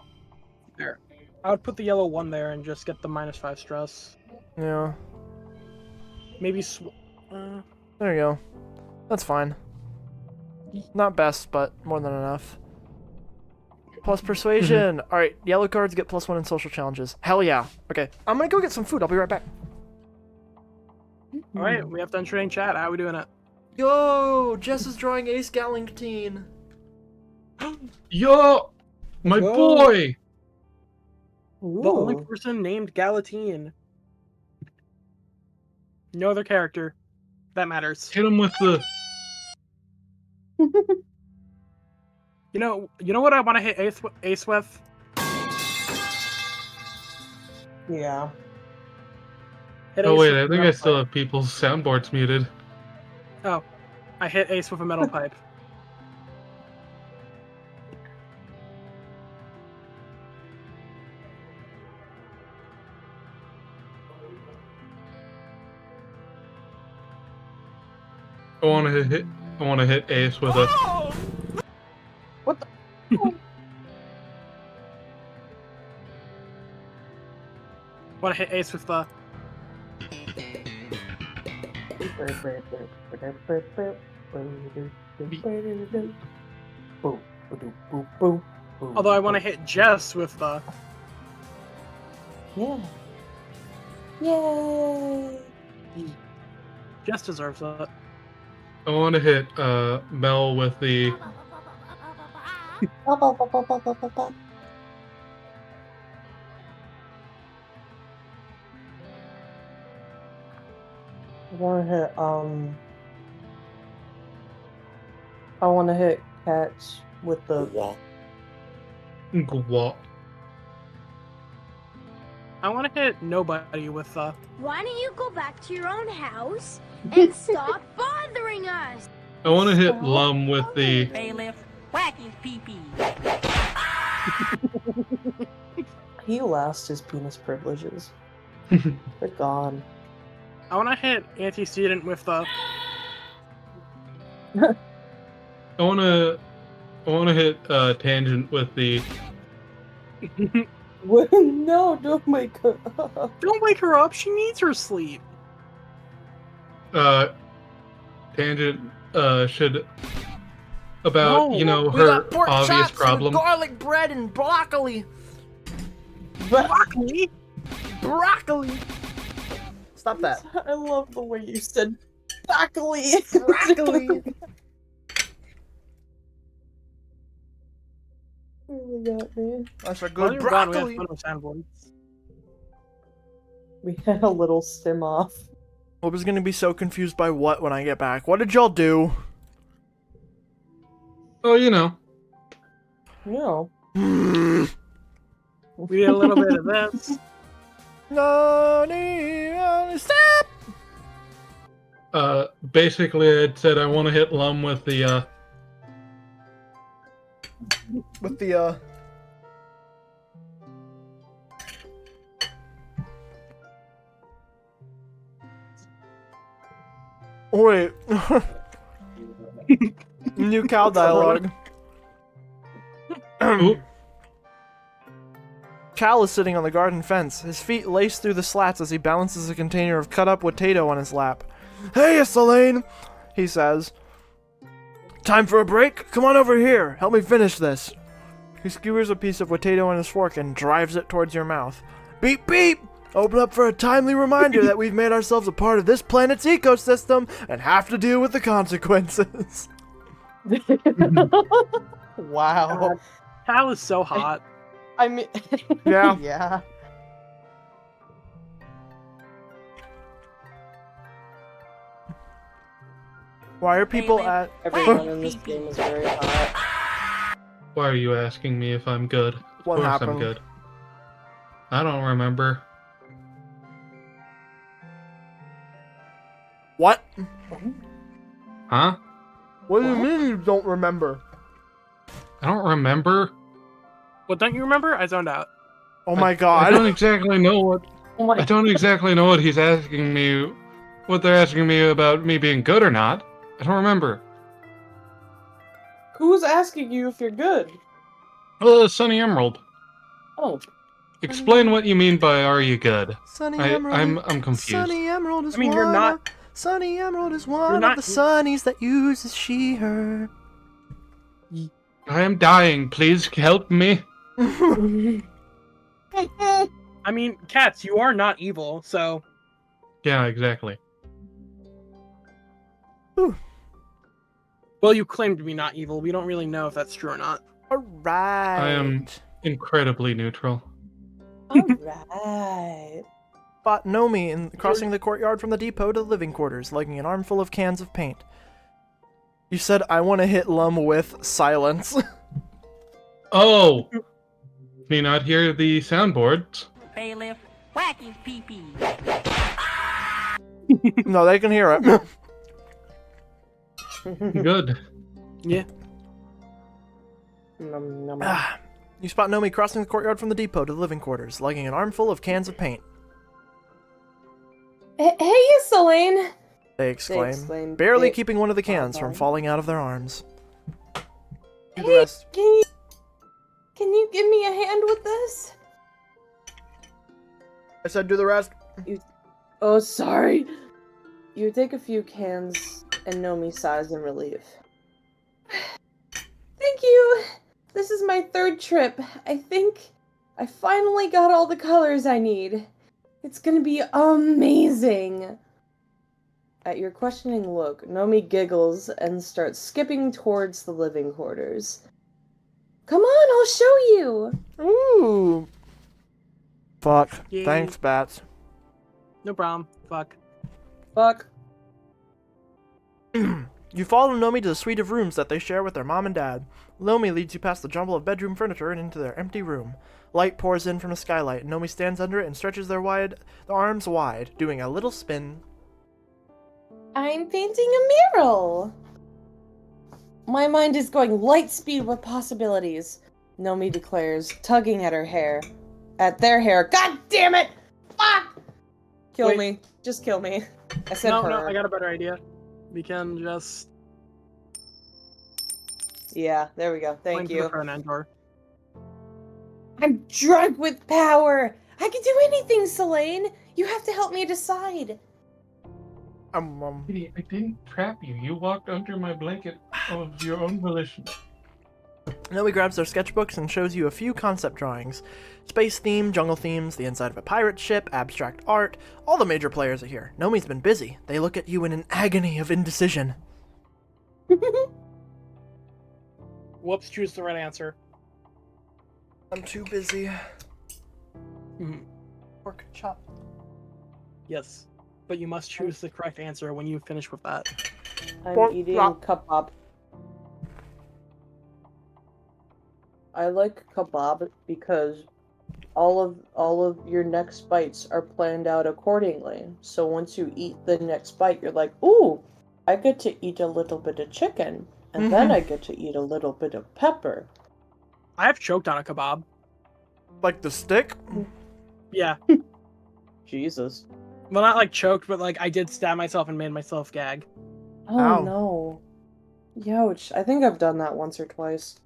there? I would put the yellow one there and just get the -5 stress. Yeah. Maybe There you go. That's fine. Not best, but more than enough. Plus persuasion. Alright, yellow cards get +1 in social challenges. Hell yeah. Okay, I'm gonna go get some food. I'll be right back. Alright, we have to entertain chat. How are we doing it? Yo, Jess is drawing Ace Galantine. Yo! My boy! The only person named Galatine. No other character. That matters. Hit him with the... You know what I want to hit Ace with? Yeah. Oh wait, I think I still have people's soundboards muted. Oh, I hit Ace with a metal pipe. I want to hit Ace with a... What the? Want to hit Ace with the... Although I want to hit Jess with the... Yeah. Yay! Jess deserves that. I want to hit Mel with the... I want to hit Catch with the... Gwah. I want to hit Nobody with the... Why don't you go back to your own house and stop bothering us? I want to hit Lum with the... Bailiff, whack his pee-pee. He lost his penis privileges. They're gone. I want to hit Antecedent with the... I want to hit Tangent with the... No, don't wake her up. Don't wake her up. She needs her sleep. Tangent should... About, her obvious problem. Garlic bread and broccoli. Broccoli? Broccoli. Stop that. I love the way you said broccoli. Broccoli. Oh my god, man. That's a While good you're gone, we have broccoli. photo soundboards. We had a little stim off. I was gonna be so confused by what when I get back. What did y'all do? Oh, you know. No. We did a little bit of this. No need on step. Basically, it said I want to hit Lum with the, With the Wait. New cow dialogue. Cal is sitting on the garden fence, his feet laced through the slats as he balances a container of cut-up potato on his lap. Hey, Elaine, he says. Time for a break? Come on over here. Help me finish this. He skewers a piece of potato on his fork and drives it towards your mouth. Beep, beep! Open up for a timely reminder that we've made ourselves a part of this planet's ecosystem and have to deal with the consequences. Wow. Cal is so hot. I mean, Yeah. yeah. Why are people at... Everyone in this game is very hot. Why are you asking me if I'm good? Of What course happened? I'm good. I don't remember. What? Huh? What do you mean you don't remember? I don't remember. What don't you remember? I zoned out. Oh my I god. don't exactly know what. Oh my I don't exactly know what he's asking me. What they're asking me about me being good or not. I don't remember. Who's asking you if you're good? Sunny Emerald. Oh. Explain what you mean by "are you good"? Sunny Emerald. I'm confused. Sunny Emerald is I mean, you're not- Sunny Emerald is one not- of the sunnies that uses she, her. I am dying. Please help me. I mean, cats, you are not evil, so Yeah, exactly. well, you claim to be not evil. We don't really know if that's true or not. Alright. I am incredibly neutral. Alright. Spot Nomi crossing the courtyard from the depot to the living quarters, lugging an armful of cans of paint. You said, I want to hit Lum with silence. Oh! May not hear the soundboards. Bailiff, whack his pee-pee. No, they can hear it. Good. Yeah. Nom, nom. You spot Nomi crossing the courtyard from the depot to the living quarters, lugging an armful of cans of paint. Hey, Elaine. They exclaim, exclaim, barely "Hey." keeping one of the cans from falling out of their arms. Do the Hey, rest. can you give me a hand with this? I said do the rest. Oh, sorry. You take a few cans and Nomi sighs in relief. Thank you. This is my third trip. I think I finally got all the colors I need. It's gonna be amazing. At your questioning look, Nomi giggles and starts skipping towards the living quarters. Come on, I'll show you. Ooh. Fuck. Yay. Thanks, Bats. No problem. Fuck. Fuck. You follow Nomi to the suite of rooms that they share with their mom and dad. Nomi leads you past the jumble of bedroom furniture and into their empty room. Light pours in from a skylight, and Nomi stands under it and stretches their arms wide, doing a little spin. I'm painting a mural. My mind is going light speed with possibilities. Nomi declares, tugging at her hair. At their hair. God damn it! Fuck! Kill Wait. me. Just kill me. I said No, her. no, I got a better idea. We can just Yeah, there we go. Thank point to you. the front end door. I'm drunk with power. I can do anything, Selene. You have to help me decide. I didn't trap you. You walked under my blanket of your own volition. Nomi grabs their sketchbooks and shows you a few concept drawings. Space theme, jungle themes, the inside of a pirate ship, abstract art. All the major players are here. Nomi's been busy. They look at you in an agony of indecision. Whoops, choose the right answer. I'm too busy. Mhm. Pork chop. Yes, but you must choose the correct answer when you finish with that. I'm eating kebab. I like kebab because all of your next bites are planned out accordingly. So once you eat the next bite, you're like, ooh, I get to eat a little bit of chicken, and then I get to eat a little bit of pepper. I have choked on a kebab. Like the stick? Yeah. Jesus. Well, not like choked, but like I did stab myself and made myself gag. Oh Ow. no. Youch. I think I've done that once or twice.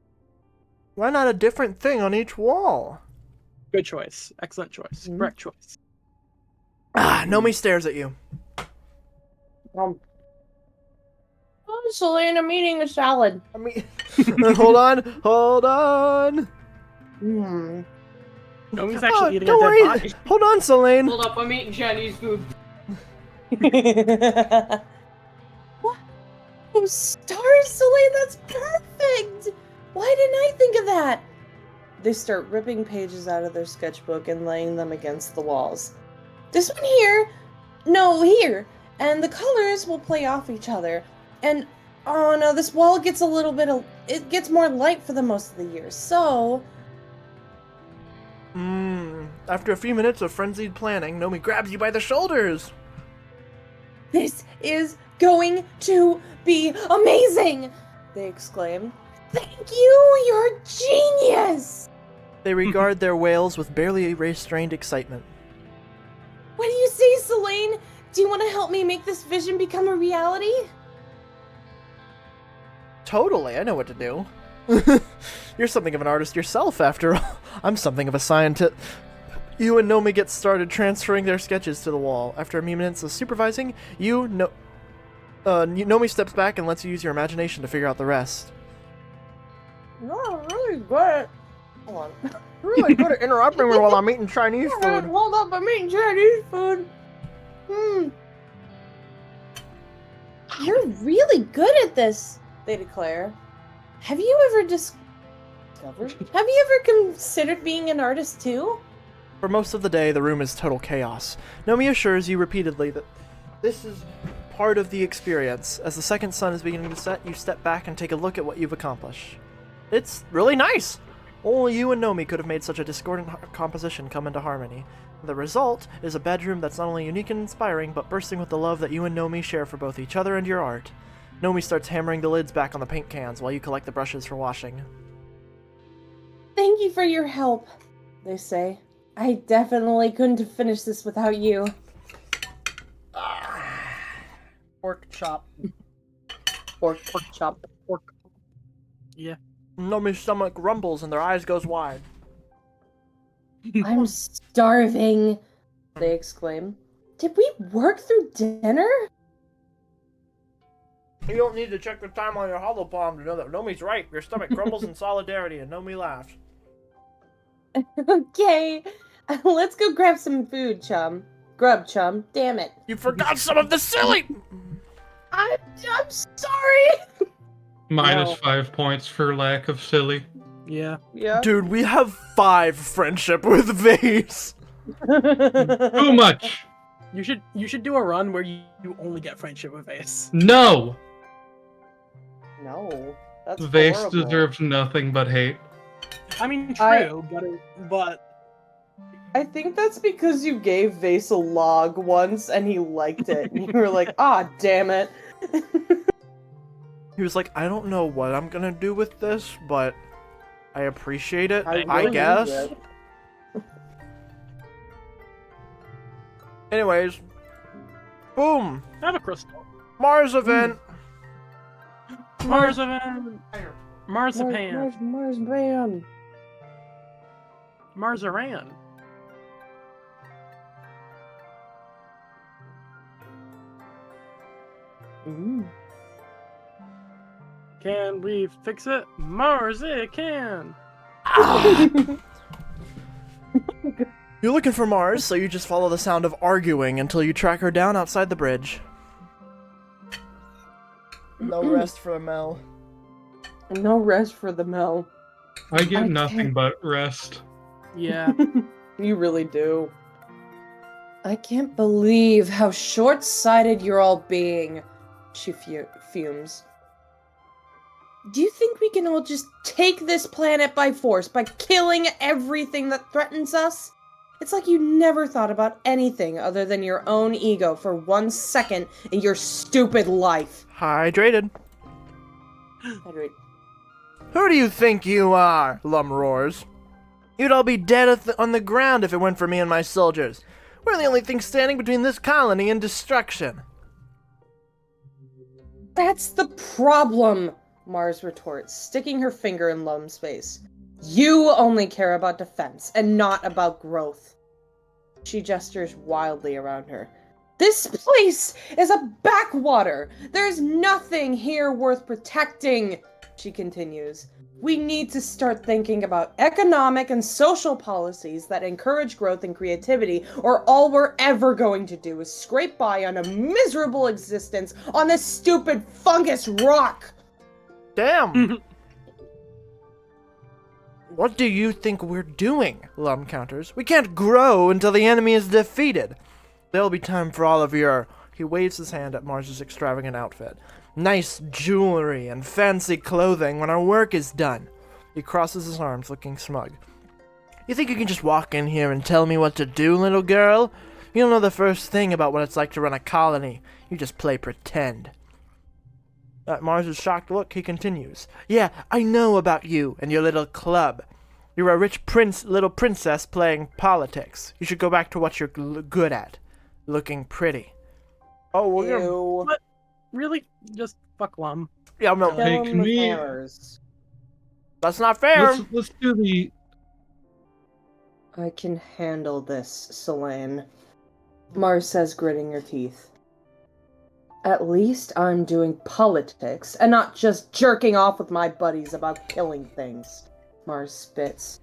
Why not a different thing on each wall? Good choice. Excellent choice. Correct choice. Nomi stares at you. Oh, Celine, I'm eating a salad. I mean, hold on. Nomi's actually eating a don't dead worry. body. Hold on, Selene. Hold up, I'm eating Chinese food. What? Oh, stars, Celine, that's perfect! Why didn't I think of that? They start ripping pages out of their sketchbook and laying them against the walls. This one here, no, here, and the colors will play off each other. And, oh no, this wall gets it gets more light for the most of the year, so... After a few minutes of frenzied planning, Nomi grabs you by the shoulders. This is going to be amazing! They exclaim. Thank you, you're genius! They regard their whales with barely restrained excitement. What do you say, Celine? Do you want to help me make this vision become a reality? Totally, I know what to do. You're something of an artist yourself, after all. I'm something of a scientist. You and Nomi get started transferring their sketches to the wall. After a few minutes of supervising, Nomi steps back and lets you use your imagination to figure out the rest. You're really good. Hold on. Really good at interrupting me while I'm eating Chinese food. Hold up, I'm eating Chinese food. You're really good at this, They declare. Have you ever Have you ever considered being an artist too? For most of the day, the room is total chaos. Nomi assures you repeatedly that this is part of the experience. As the second sun is beginning to set, you step back and take a look at what you've accomplished. It's really nice! Only you and Nomi could have made such a discordant composition come into harmony. The result is a bedroom that's not only unique and inspiring, but bursting with the love that you and Nomi share for both each other and your art. Nomi starts hammering the lids back on the paint cans while you collect the brushes for washing. Thank you for your help, They say. I definitely couldn't have finished this without you. Pork chop. Pork chop. Pork. Yeah. Nomi's stomach rumbles and their eyes goes wide. I'm starving. They exclaim. Did we work through dinner? You don't need to check the time on your hollow palm to know that Nomi's right. Your stomach grumbles in solidarity and Nomi laughs. Okay, let's go grab some food, chum. Grub, chum. Damn it. You forgot some of the silly... I'm sorry. -5 points for lack of silly. Yeah. Dude, we have 5 friendship with Vase. Too much. You should do a run where you only get friendship with Ace. No. No. That's Vase horrible. deserves nothing but hate. I mean, true, but I think that's because you gave Vase a log once and he liked it. And you were like, ah, damn it. He was like, I don't know what I'm gonna do with this, but I appreciate it, I really guess. need it. Anyways. Boom! I have a crystal. Mars event! Marzipan. Marzipan. Marzipan. Marzaran. Can we fix it? Mars, it can! You're looking for Mars, so you just follow the sound of arguing until you track her down outside the bridge. No rest for Mel. No rest for the Mel. I get I nothing can't- but rest. Yeah. You really do. I can't believe how short-sighted you're all being, she fumes. Do you think we can all just take this planet by force by killing everything that threatens us? It's like you never thought about anything other than your own ego for 1 second in your stupid life. Hydrated. Hydrate. Who do you think you are? Lum roars. You'd all be dead on the ground if it weren't for me and my soldiers. We're the only thing standing between this colony and destruction. That's the problem, Mars retorts, sticking her finger in Lum's face. You only care about defense and not about growth. She gestures wildly around her. This place is a backwater. There's nothing here worth protecting, she continues. We need to start thinking about economic and social policies that encourage growth and creativity, or all we're ever going to do is scrape by on a miserable existence on this stupid fungus rock. Damn! What do you think we're doing? Lum counters. We can't grow until the enemy is defeated. There'll be time for all of your... He waves his hand at Mars's extravagant outfit. Nice jewelry and fancy clothing when our work is done. He crosses his arms, looking smug. You think you can just walk in here and tell me what to do, little girl? You don't know the first thing about what it's like to run a colony. You just play pretend. At Mars's shocked look, he continues. Yeah, I know about you and your little club. You're a rich little princess playing politics. You should go back to what you're good at. Looking pretty. Oh, we're gonna... Ew. What? Really? Just fuck Lum. Yeah, no, Kill Hey, him can with we- hammers. that's not fair. Let's do the... I can handle this, Selene, Mars says, gritting her teeth. At least I'm doing politics and not just jerking off with my buddies about killing things, Mars spits.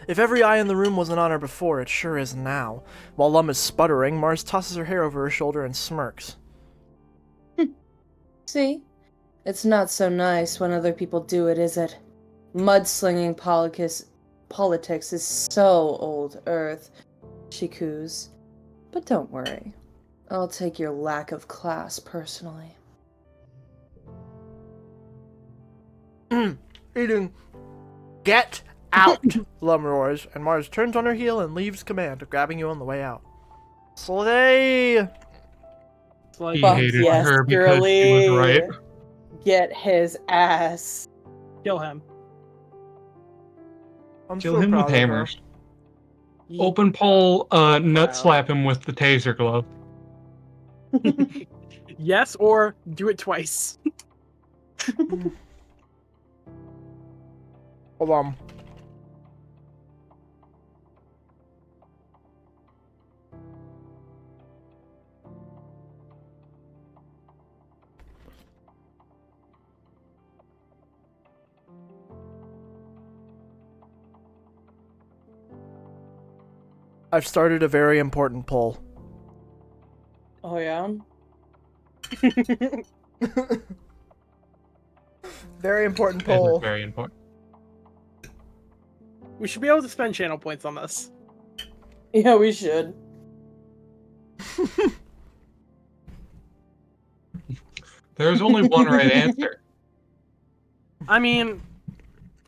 If every eye in the room wasn't on her before, it sure is now. While Lum is sputtering, Mars tosses her hair over her shoulder and smirks. See? It's not so nice when other people do it, is it? Mudslinging politics is so old earth, she coos. But don't worry. I'll take your lack of class personally. Eating. Get out, Lum roars, and Mars turns on her heel and leaves command, grabbing you on the way out. Slay! It's like, He Fuck hated yes, her because she was girly. right. Get his ass. kill him. I'm Kill so him proud with of her. hammers. Open pole, nut slap him with the taser glove. Yes, or do it twice. Hold on. I've started a very important poll. Oh yeah? Very important It is poll. very important. We should be able to spend channel points on this. Yeah, we should. There's only one right answer. I mean,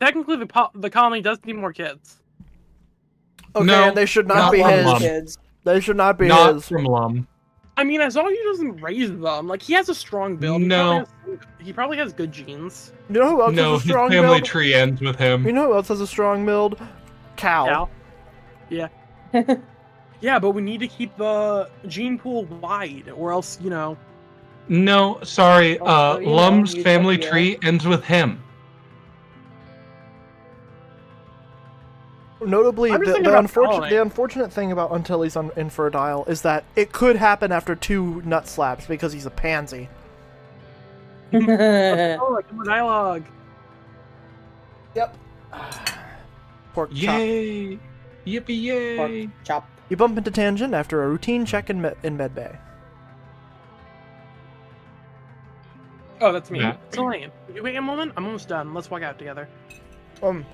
technically the colony does need more kids. Okay, No, and they should not not be one his. Lum. Kids. They should not be Not his. from Lum. I mean, as long as he doesn't raise them, like he has a strong build. No. He probably has good genes. You know who else No, has a his strong family build? tree ends with him. You know who else has a strong build? Cow. Cal. Yeah. Yeah, but we need to keep the gene pool wide, or else, you know. No, sorry. Also, you know, Lum's family Utopia. tree ends with him. Notably, I'm just the, thinking the, about colony. the unfortunate thing about Until He's Infertile is that it could happen after 2 nut slaps because he's a pansy. Oh, like more dialogue. Yep. Pork chop. Yay! Yippee yay! Pork chop. You bump into Tangent after a routine check in medbay. Oh, that's me. Yeah. So Lane, can you wait a moment? I'm almost done. Let's walk out together. One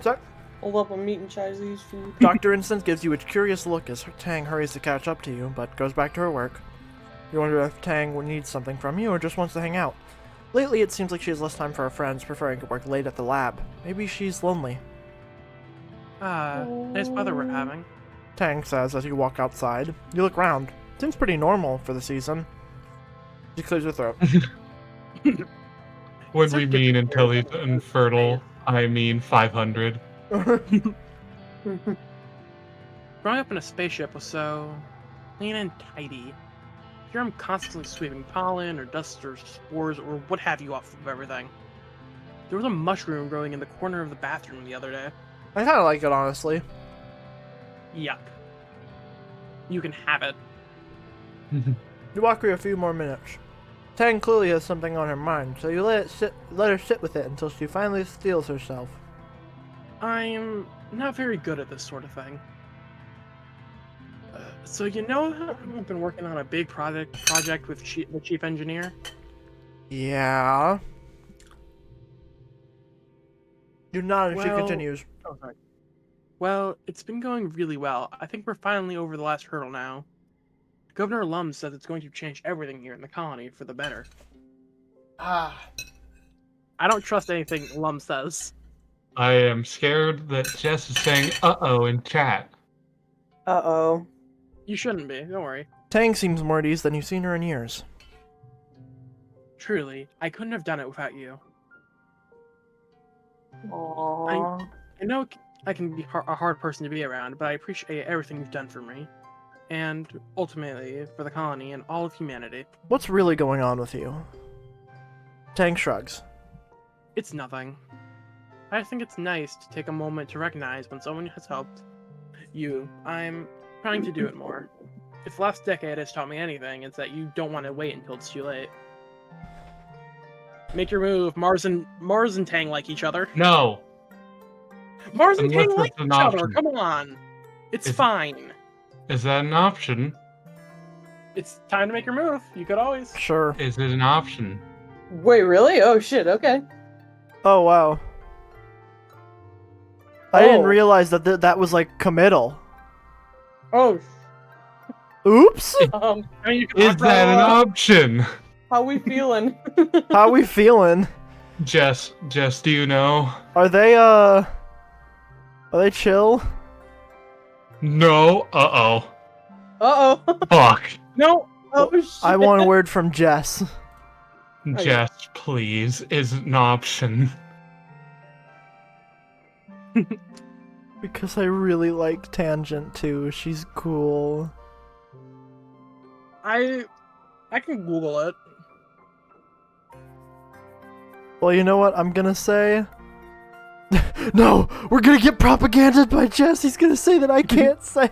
sec. Hold up, I'm eating Chinese food. Dr. Instant gives you a curious look as Tang hurries to catch up to you, but goes back to her work. You wonder if Tang needs something from you or just wants to hang out. Lately, it seems like she has less time for her friends, preferring to work late at the lab. Maybe she's lonely. Nice weather we're having. Tang says as you walk outside. You look round. Seems pretty normal for the season. She clears her throat. When we mean until he's infertile, I mean 500. Growing up in a spaceship was so clean and tidy. Here I'm constantly sweeping pollen or dust or spores or what have you off of everything. There was a mushroom growing in the corner of the bathroom the other day. I kind of like it, honestly. Yuck. You can have it. You walk her a few more minutes. Tang clearly has something on her mind, so you let her sit with it until she finally steels herself. I'm not very good at this sort of thing. So you know how I've been working on a big project with the chief engineer? Yeah. You nod and she Well- continues. Oh, sorry. Well, it's been going really well. I think we're finally over the last hurdle now. Governor Lum says it's going to change everything here in the colony for the better. I don't trust anything Lum says. I am scared that Jess is saying uh-oh in chat. Uh-oh. You shouldn't be, don't worry. Tang seems more at ease than you've seen her in years. Truly, I couldn't have done it without you. Aww. I know I can be a hard person to be around, but I appreciate everything you've done for me. And ultimately, for the colony and all of humanity. What's really going on with you? Tang shrugs. It's nothing. I think it's nice to take a moment to recognize when someone has helped you. I'm trying to do it more. If the last decade has taught me anything, it's that you don't want to wait until it's too late. Make your move. Mars and Tang like each other. No! Mars and Unless Tang like it's an each other. option. Come on. It's Is- fine. Is that an option? It's time to make your move. You could always. Sure. Is it an option? Wait, really? Oh shit, okay. Oh, wow. I didn't Oh. realize that that was like committal. Oh, Oops! I mean, you can Is offer that an a- option? how we feeling? How we feeling? Jess, do you know? Are they chill? No. Uh-oh. Uh-oh. Fuck. No. Oh shit. I want a word from Jess. Jess, please, is an option. Because I really like Tangent too. She's cool. I can Google it. Well, you know what I'm gonna say? No! We're gonna get propagandized by Jess! He's gonna say that I can't say!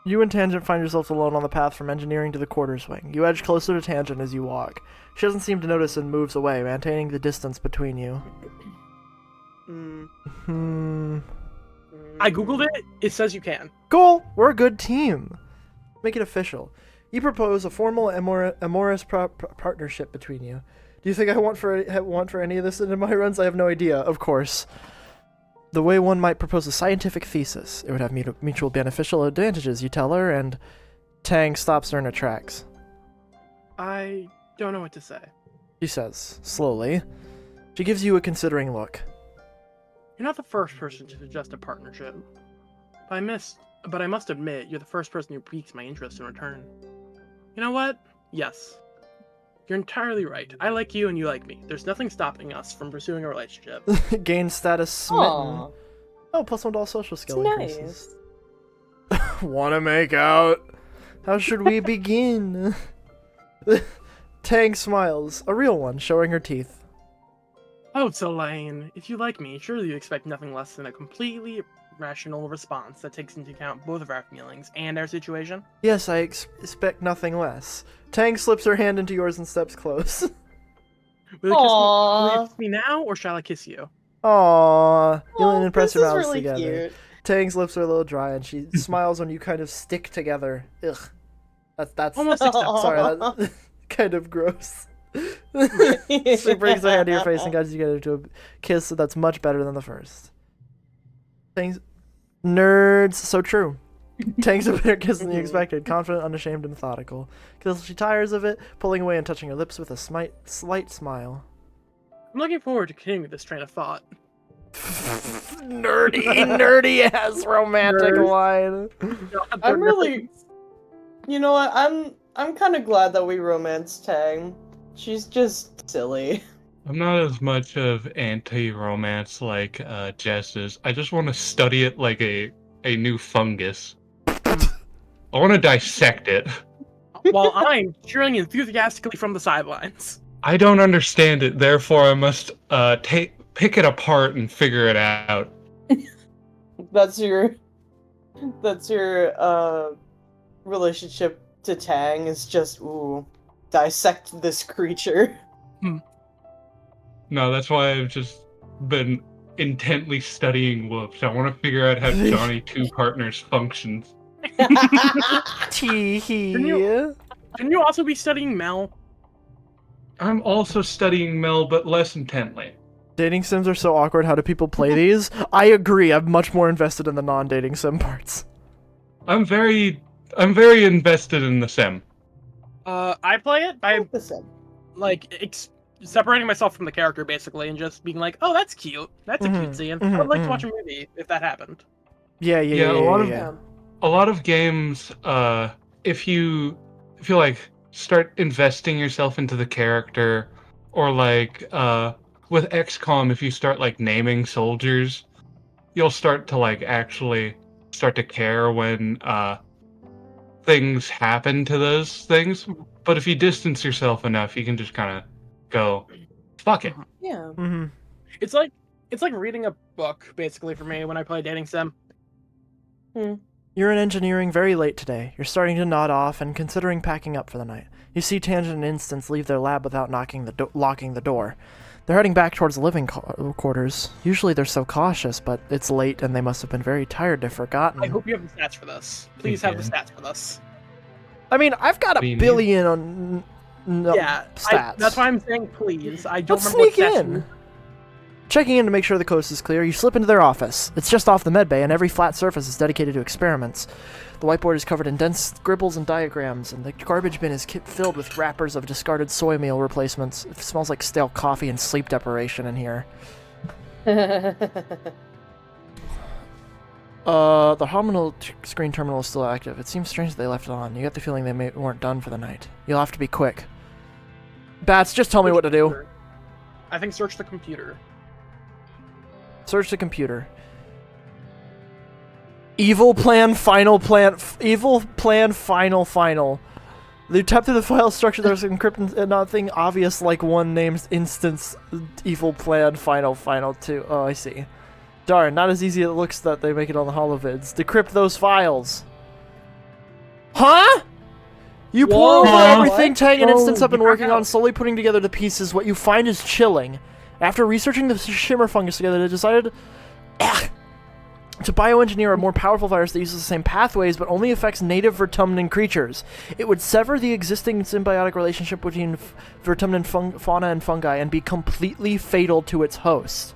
You and Tangent find yourselves alone on the path from engineering to the quarters wing. You edge closer to Tangent as you walk. She doesn't seem to notice and moves away, maintaining the distance between you. I googled it. It says you can. Cool! We're a good team! Make it official. You propose a formal amorous partnership between you. Do you think I want for any of this in my runs? I have no idea, of course. The way one might propose a scientific thesis. It would have mutual beneficial advantages, you tell her, and Tang stops her in her tracks. I don't know what to say. She says, slowly. She gives you a considering look. You're not the first person to suggest a partnership. But I must admit, you're the first person who piques my interest in return. You know what? Yes. You're entirely right. I like you and you like me. There's nothing stopping us from pursuing a relationship. Gain status smitten. Aw. Oh, plus 1 to all social skill It's increases. Wanna make out? How should we begin? Tang smiles, a real one, showing her teeth. Oh, Elaine, if you like me, surely you expect nothing less than a completely rational response that takes into account both of our feelings and our situation. Yes, I expect nothing less. Tang slips her hand into yours and steps close. Will you kiss me now, or shall I kiss you? Aww, you Aw, and press this your is mouths really together. cute. Tang's lips are a little dry, and she smiles when you kind of stick together. Ugh, that's Almost acceptable. sorry, that's kind of gross. She brings her hand to your face and guides you together to a kiss that's much better than the first. Tang's nerds, so true. Tang's a better kiss than you expected, confident, unashamed, and methodical. Till she tires of it, pulling away and touching her lips with a slight smile. I'm looking forward to continuing this train of thought. nerdy ass romantic line. I'm really, you know what? I'm kind of glad that we romanced Tang. She's just silly. I'm not as much of anti-romance like Jess is. I just want to study it like a new fungus. I want to dissect it. While I'm cheering enthusiastically from the sidelines. I don't understand it, therefore I must pick it apart and figure it out. That's your relationship to Tang is just dissect this creature. No, that's why I've just been intently studying whoops. I want to figure out how Johnny Two Partners functions. Shouldn't you also be studying Mel? I'm also studying Mel, but less intently. Dating sims are so awkward. How do people play these? I agree. I'm much more invested in the non-dating sim parts. I'm very invested in the sim. I play it by separating myself from the character basically, and just being like, "Oh, that's cute. That's a cutesy," and I would like to watch a movie if that happened. Yeah. A lot of games, if you like start investing yourself into the character, or like with XCOM, if you start like naming soldiers, you'll start to like actually start to care when things happen to those things. But if you distance yourself enough, you can just kind of go, fuck it. Yeah. Mm-hmm. It's like reading a book basically for me when I play dating sim. You're in engineering very late today. You're starting to nod off and considering packing up for the night. You see Tangent and Instance leave their lab without locking the door. They're heading back towards the living quarters. Usually they're so cautious, but it's late and they must have been very tired to have forgotten. I hope you have the stats for this. Please have the stats for this. I mean, I've got a billion on stats. That's why I'm saying please. I don't Let's remember sneak what stats in. Checking in to make sure the coast is clear, you slip into their office. It's just off the medbay, and every flat surface is dedicated to experiments. The whiteboard is covered in dense scribbles and diagrams, and the garbage bin is filled with wrappers of discarded soy meal replacements. It smells like stale coffee and sleep deprivation in here. The Hominal screen terminal is still active. It seems strange that they left it on. You get the feeling they weren't done for the night. You'll have to be quick. Bats, just tell me what to do. I think search the computer. Search the computer. Evil plan, final. You tap through the file structure. There's encrypted and nothing obvious like one named instance. Evil plan, final 2. Oh, I see. Darn, not as easy as it looks that they make it on the holovids. Decrypt those files. Huh? You pour over everything Tang and Instance have been working on, slowly putting together the pieces. What you find is chilling. After researching the shimmer fungus together, they decided to bioengineer a more powerful virus that uses the same pathways but only affects native Vertumnan creatures. It would sever the existing symbiotic relationship between Vertumnan fauna and fungi and be completely fatal to its host.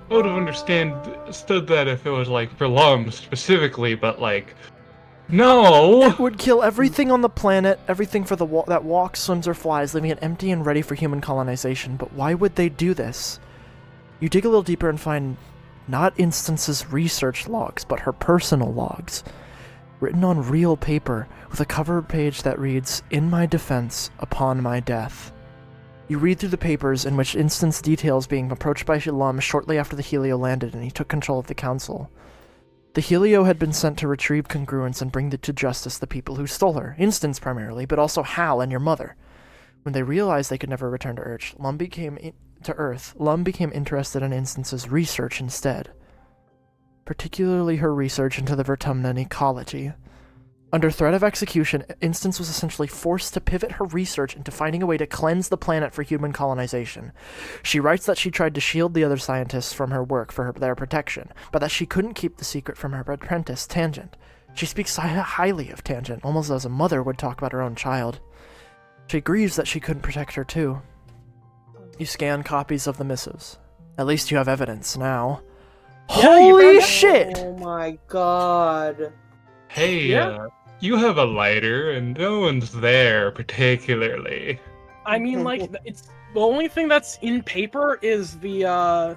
I would have understood that if it was like for Lum specifically, but like, no! It would kill everything on the planet, everything for that walks, swims, or flies, leaving it empty and ready for human colonization. But why would they do this? You dig a little deeper and find not Instance's research logs, but her personal logs, written on real paper, with a cover page that reads, "In my defense, upon my death." You read through the papers in which Instance details being approached by Lum shortly after the Helio landed and he took control of the council. The Helio had been sent to retrieve congruence and bring to justice the people who stole her, Instance primarily, but also Hal and your mother. When they realized they could never return to Earth, Lum became interested in Instance's research instead. particularly her research into the Vertumnan ecology. Under threat of execution, Instance was essentially forced to pivot her research into finding a way to cleanse the planet for human colonization. She writes that she tried to shield the other scientists from her work for their protection, but that she couldn't keep the secret from her apprentice, Tangent. She speaks highly of Tangent, almost as a mother would talk about her own child. She grieves that she couldn't protect her too. You scan copies of the missives. At least you have evidence now. Yeah, you Holy found- shit! Oh my god. Hey, Yeah. you have a lighter, and no one's there particularly. I mean, like, it's the only thing that's in paper is the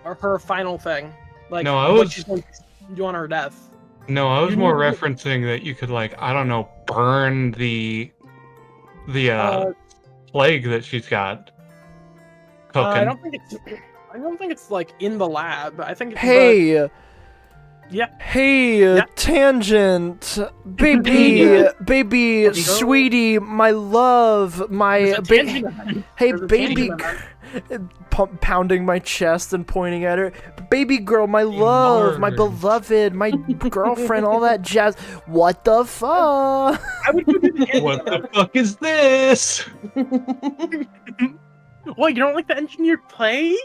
her final thing, like No, I what was- she's going to do on her death. No, I was You more need to- referencing that you could, like, I don't know, burn the Uh, plague that she's got cooking. I don't think it's like in the lab. I think it's Hey! Yeah. Hey, Yeah. Tangent! Baby! baby, Let's go. sweetie, my love, my... There's a tangent event. Hey, There's a baby... tangent Pounding my chest and pointing at her. Baby girl, my love, my Mars. beloved, my girlfriend, all that jazz. What the fuck? I would go do the tangent What the event. fuck is this? What, you don't like the engineered plague?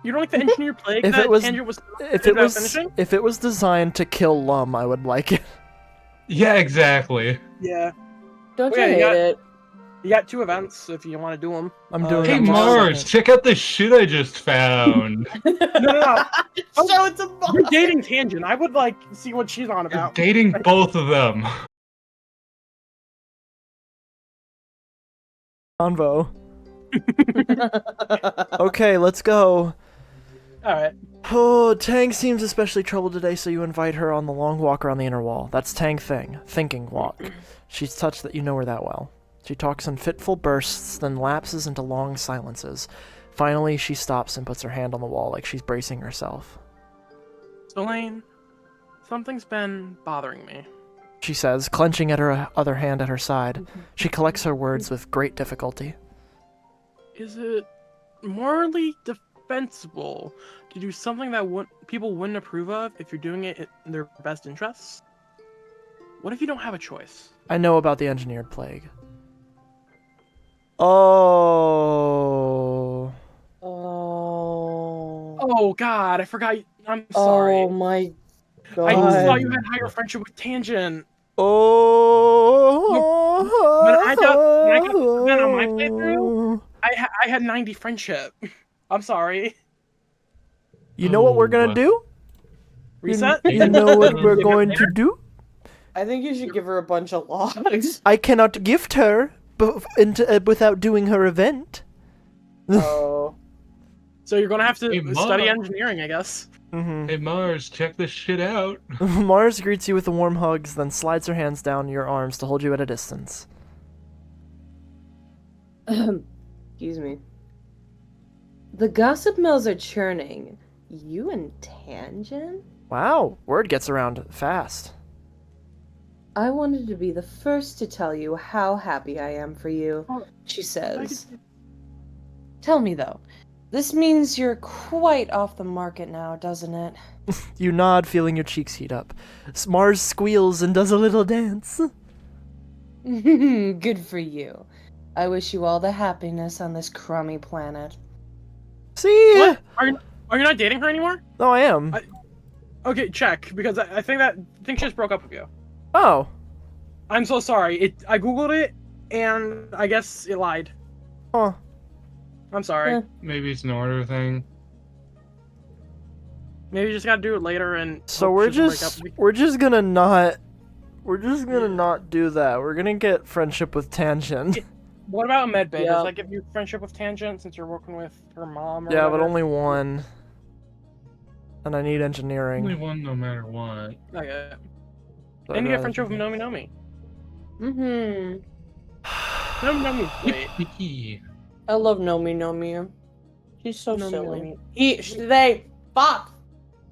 You don't like the engineered plague If that it was- Tangent was If about it was finishing? if it was designed to kill Lum, I would like it. Yeah, exactly. Yeah. Don't Yeah, you you hate got- it? You got 2 events if you want to do them. I'm doing Hey, it. Mars, check out this shit I just found. No. So it's a You're dating Tangent. I would like see what she's on You're about. dating both of them. Convo. Okay, let's go. Alright. Oh, Tang seems especially troubled today, so you invite her on the long walk around the inner wall. That's Tang Thing. Thinking walk. She's touched that you know her that well. She talks in fitful bursts, then lapses into long silences. Finally, she stops and puts her hand on the wall like she's bracing herself. Elaine, something's been bothering me. She says, clenching at her other hand at her side. She collects her words with great difficulty. Is it morally defensible to do something that people wouldn't approve of if you're doing it in their best interests? What if you don't have a choice? I know about the engineered plague. Oh. Oh. Oh god, I forgot. I'm sorry. Oh my god. I just thought you had higher friendship with Tangent. Oh. When I got that on my playthrough, I had 90 friendship. I'm sorry. You know what we're gonna do? Reset? You know what we're going to do? I think you should give her a bunch of logs. I cannot gift her without doing her event. Oh. So you're gonna have to Hey, study Mom. engineering, I guess. Hey, Mars, check this shit out. Mars greets you with a warm hugs, then slides her hands down your arms to hold you at a distance. Excuse me. The gossip mills are churning. You and Tangent? Wow, word gets around fast. I wanted to be the first to tell you how happy I am for you, Oh, she says. Tell me though, this means you're quite off the market now, doesn't it? You nod, feeling your cheeks heat up. Mars squeals and does a little dance. Good for you. I wish you all the happiness on this crummy planet. See? What? Are you not dating her anymore? No, I am. Okay, check, because I think she just broke up with you. Oh. I'm so sorry. I googled it, and I guess it lied. Huh. I'm sorry. Maybe it's an order thing. Maybe you just gotta do it later and. So hope we're she doesn't break just up with we're just gonna not not do that. We're gonna get friendship with Tangent. you. What about medbay? Yeah. Does that give you friendship with Tangent since you're working with her mom? Or Yeah, but whatever? only one. And I need engineering. Only one, no matter what. Okay. So And I'd you get rather- friendship with Nomi Nomi. Mm-hmm. Nomi Nomi's great. I love Nomi Nomi. She's so Nomi silly. Nomi. They fuck.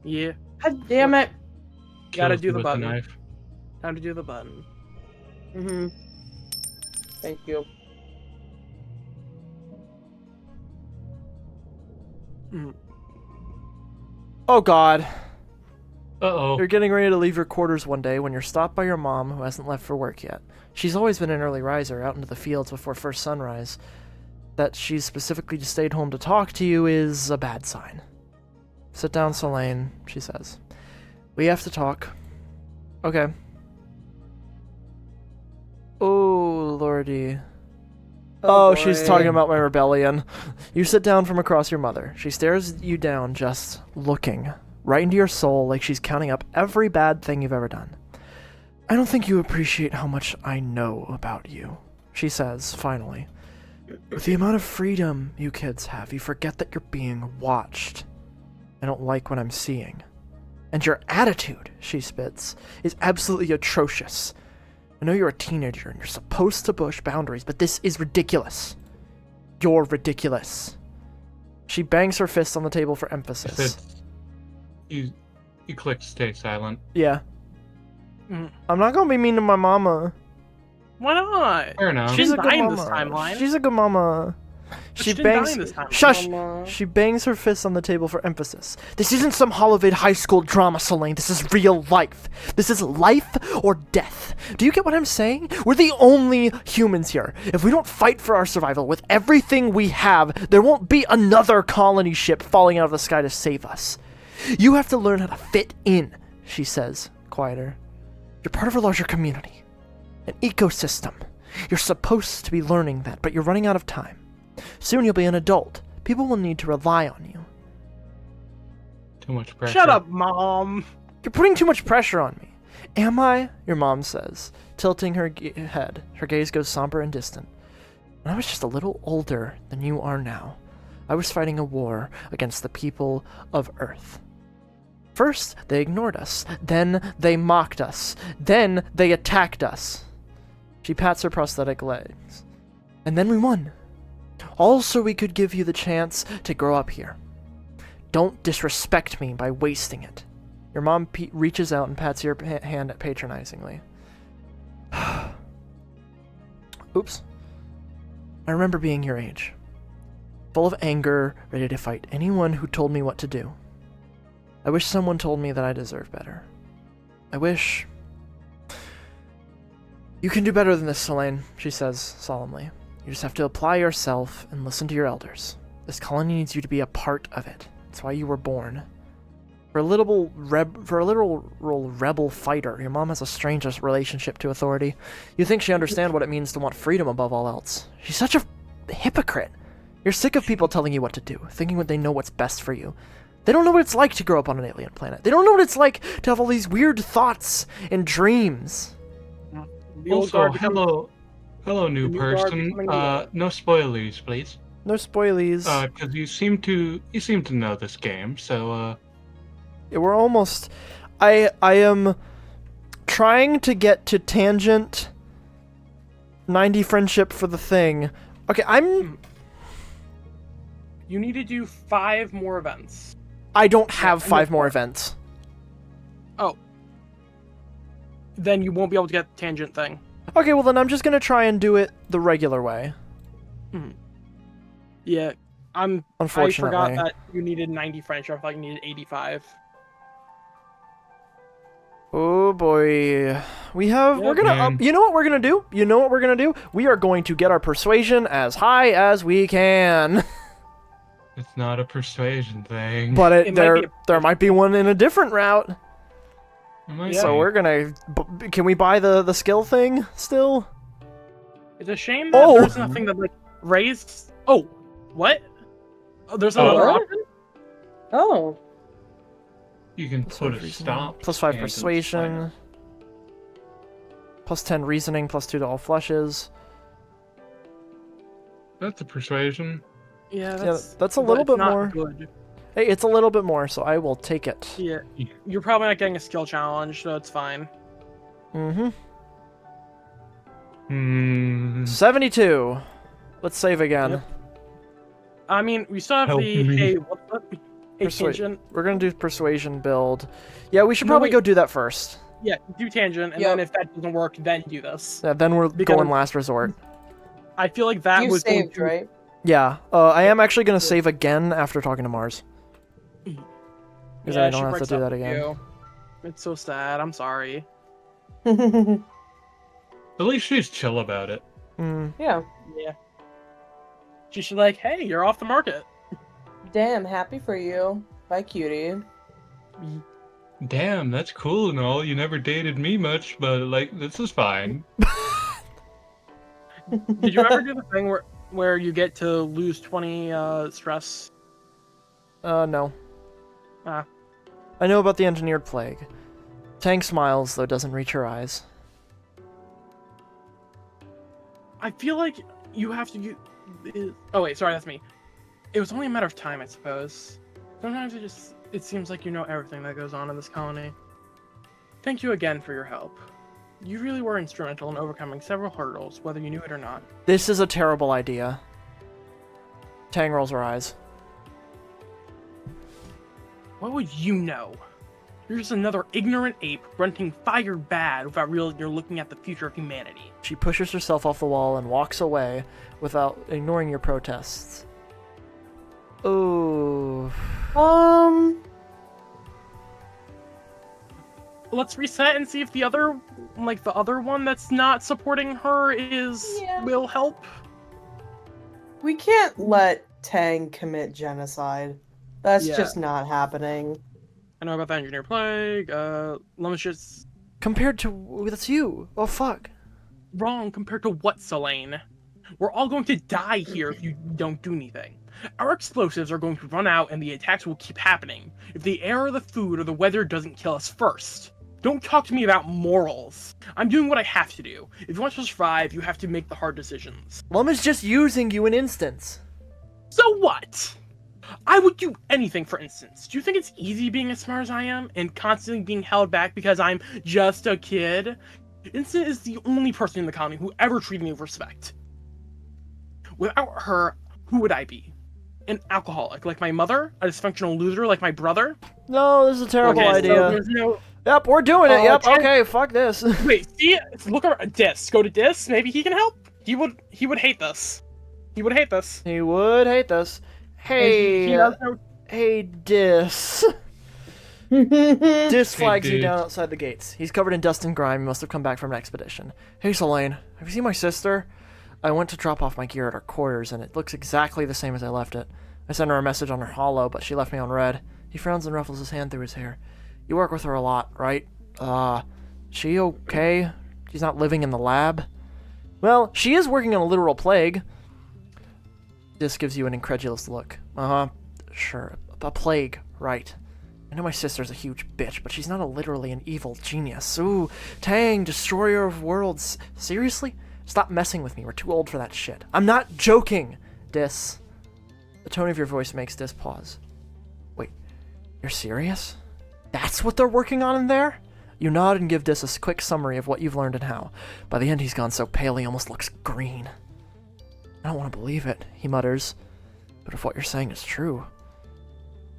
Yeah. God damn it. Gotta Kills do the with button. knife. Time to do the button. Mm-hmm. Thank you. Oh god. Uh-oh. You're getting ready to leave your quarters one day when you're stopped by your mom, who hasn't left for work yet. She's always been an early riser, out into the fields before first sunrise. That she's specifically just stayed home to talk to you is a bad sign. Sit down, Selene, she says. We have to talk. Okay. Oh, lordy. Oh, she's talking about my rebellion. You sit down from across your mother. She stares you down, just looking right into your soul like she's counting up every bad thing you've ever done. I don't think you appreciate how much I know about you, she says, finally. With the amount of freedom you kids have, you forget that you're being watched. I don't like what I'm seeing. And your attitude, she spits, is absolutely atrocious. I know you're a teenager and you're supposed to push boundaries, but this is ridiculous. You're ridiculous. She bangs her fist on the table for emphasis. You click stay silent. Yeah. I'm not gonna be mean to my mama. Why not? Fair enough. She's a good in this mama. timeline. She's a good mama. She didn't die in this timeline. Shush! Mama. She bangs her fist on the table for emphasis. This isn't some Hollywood high school drama, Selene. This is real life. This is life or death. Do you get what I'm saying? We're the only humans here. If we don't fight for our survival with everything we have, there won't be another colony ship falling out of the sky to save us. You have to learn how to fit in, she says, quieter. You're part of a larger community. An ecosystem. You're supposed to be learning that, but you're running out of time. Soon you'll be an adult. People will need to rely on you. Too much pressure. Shut up, Mom. You're putting too much pressure on me. Am I? Your mom says, tilting her head. Her gaze goes somber and distant. When I was just a little older than you are now, I was fighting a war against the people of Earth. First, they ignored us. Then, they mocked us. Then, they attacked us. She pats her prosthetic legs. And then we won. All so we could give you the chance to grow up here. Don't disrespect me by wasting it. Your mom reaches out and pats your hand patronizingly. Oops. I remember being your age. Full of anger, ready to fight anyone who told me what to do. I wish someone told me that I deserve better. I wish... You can do better than this, Selene, she says solemnly. You just have to apply yourself and listen to your elders. This colony needs you to be a part of it. That's why you were born. For a literal rebel fighter, your mom has a strange relationship to authority. You think she understands what it means to want freedom above all else. She's such a hypocrite. You're sick of people telling you what to do, thinking they know what's best for you. They don't know what it's like to grow up on an alien planet. They don't know what it's like to have all these weird thoughts and dreams. Also, hello, new person. No spoilers, please. No spoilies. Because you seem to know this game, so Yeah, we're almost. I am trying to get to tangent 90 friendship for the thing. Okay, You need to do 5 more events. I don't have 5 more events. Oh. Then you won't be able to get the tangent thing. Okay, well then I'm just gonna try and do it the regular way. Yeah, I Unfortunately. forgot that you needed 90 friendship. I thought you needed 85. Oh boy. We're gonna you know what we're gonna do? You know what we're gonna do? We are going to get our persuasion as high as we can. it's not a persuasion thing. But there might be one in a different route. So we're gonna... Can we buy the skill thing still? It's a shame that there's nothing that, like, raised... Oh, what? Oh, there's another option? Oh. You can put a stop. Plus 5 persuasion. Plus 10 reasoning, plus 2 to all flushes. That's a persuasion. Yeah, that's a little bit not more. Good. Hey, it's a little bit more, so I will take it. Yeah, you're probably not getting a skill challenge, so it's fine. 72. Let's save again. Yep. I mean, we still have tangent. We're gonna do persuasion build. Yeah, we should probably go do that first. Yeah, do tangent, and then if that doesn't work, then do this. Yeah, then we're going last resort. I feel like that was saved, right? Yeah, I am actually gonna save again after talking to Mars. Because I don't have to do that again. It's so sad. I'm sorry. At least she's chill about it. Yeah. Yeah. She should like, hey, you're off the market. Damn, happy for you. Bye, cutie. Damn, that's cool and all. You never dated me much, but like, this is fine. Did you ever do the thing where you get to lose 20 stress? No. Ah. I know about the engineered plague. Tang smiles, though doesn't reach her eyes. I feel like you have to. Oh wait, sorry, that's me. It was only a matter of time, I suppose. Sometimes it seems like you know everything that goes on in this colony. Thank you again for your help. You really were instrumental in overcoming several hurdles, whether you knew it or not. This is a terrible idea. Tang rolls her eyes. What would you know? You're just another ignorant ape grunting fire bad without realizing you're looking at the future of humanity. She pushes herself off the wall and walks away without ignoring your protests. Ooh. Let's reset and see if the other one that's not supporting her will help. We can't let Tang commit genocide. That's just not happening. I know about the engineer plague. Lemish's Compared to that's you. Oh fuck. wrong compared to what, Selene? We're all going to die here if you don't do anything. Our explosives are going to run out and the attacks will keep happening if the air or the food or the weather doesn't kill us first. Don't talk to me about morals. I'm doing what I have to do. If you want to survive, you have to make the hard decisions. Lum is just using you in instance. So what? I would do anything, for instance. Do you think it's easy being as smart as I am and constantly being held back because I'm just a kid? Instant is the only person in the colony who ever treated me with respect. Without her, who would I be? An alcoholic like my mother? A dysfunctional loser like my brother? No, this is a terrible idea. So there's no... Yep, we're doing it. Yep, okay, fuck this. Wait, see? Look at Dis. Go to Dis. Maybe he can help. He would hate this. He would hate this. He would hate this. Hey, hey, Dis. Dis flags you down outside the gates. He's covered in dust and grime. He must have come back from an expedition. Hey, Selene, have you seen my sister? I went to drop off my gear at her quarters, and it looks exactly the same as I left it. I sent her a message on her holo, but she left me on red. He frowns and ruffles his hand through his hair. You work with her a lot, right? She okay? She's not living in the lab? Well, she is working on a literal plague. This gives you an incredulous look. Sure. A plague, right. I know my sister's a huge bitch, but she's not literally an evil genius. Ooh, Tang, destroyer of worlds. Seriously? Stop messing with me. We're too old for that shit. I'm not joking, Dis. The tone of your voice makes Dis pause. Wait, you're serious? That's what they're working on in there? You nod and give Dis a quick summary of what you've learned and how. By the end, he's gone so pale he almost looks green. I don't want to believe it, he mutters. But if what you're saying is true,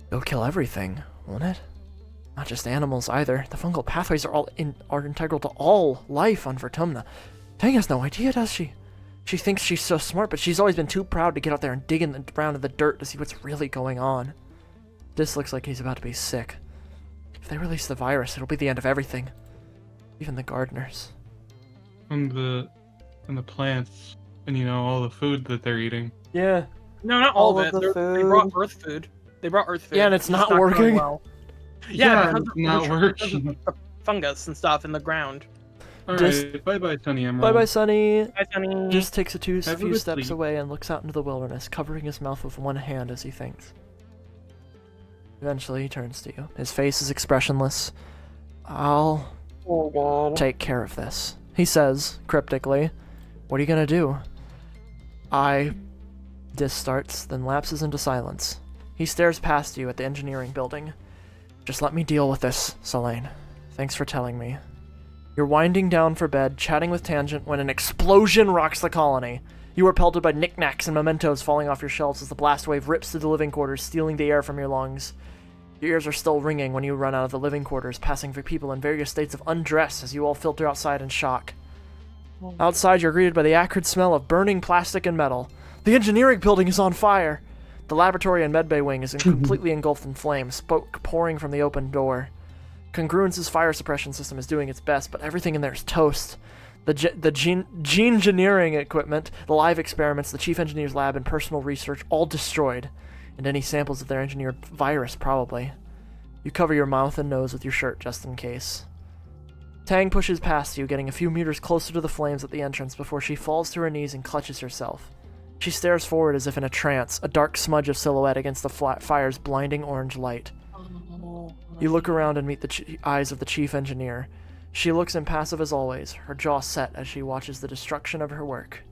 it'll kill everything, won't it? Not just animals either. The fungal pathways are integral to all life on Vertumna. Tang has no idea, does she? She thinks she's so smart, but she's always been too proud to get out there and dig in the ground in the dirt to see what's really going on. This looks like he's about to be sick. If they release the virus, it'll be the end of everything. Even the gardeners. And the plants, and all the food that they're eating. Yeah. No, not all of it. the food. They brought Earth food. They brought Earth food. Yeah, and it's not working. Well. Yeah, because it's of not because working. of the fungus and stuff in the ground. Alright, bye-bye, Sunny Emerald. Bye-bye, Sunny. Bye, Sunny. Just takes a few good steps sleep. away and looks out into the wilderness, covering his mouth with one hand as he thinks. Eventually, he turns to you. His face is expressionless. I'll take care of this, he says, cryptically. What are you gonna do? Dis starts, then lapses into silence. He stares past you at the engineering building. Just let me deal with this, Selene. Thanks for telling me. You're winding down for bed, chatting with Tangent, when an explosion rocks the colony. You are pelted by knickknacks and mementos falling off your shelves as the blast wave rips through the living quarters, stealing the air from your lungs. Your ears are still ringing when you run out of the living quarters, passing for people in various states of undress as you all filter outside in shock. Outside, you're greeted by the acrid smell of burning plastic and metal. The engineering building is on fire! The laboratory and medbay wing is completely engulfed in flames, smoke pouring from the open door. Congruence's fire suppression system is doing its best, but everything in there is toast. The gene engineering equipment, the live experiments, the chief engineer's lab, and personal research all destroyed. And any samples of their engineered virus, probably. You cover your mouth and nose with your shirt, just in case. Tang pushes past you, getting a few meters closer to the flames at the entrance before she falls to her knees and clutches herself. She stares forward as if in a trance, a dark smudge of silhouette against the fire's blinding orange light. You look around and meet the eyes of the chief engineer. She looks impassive as always, her jaw set as she watches the destruction of her work.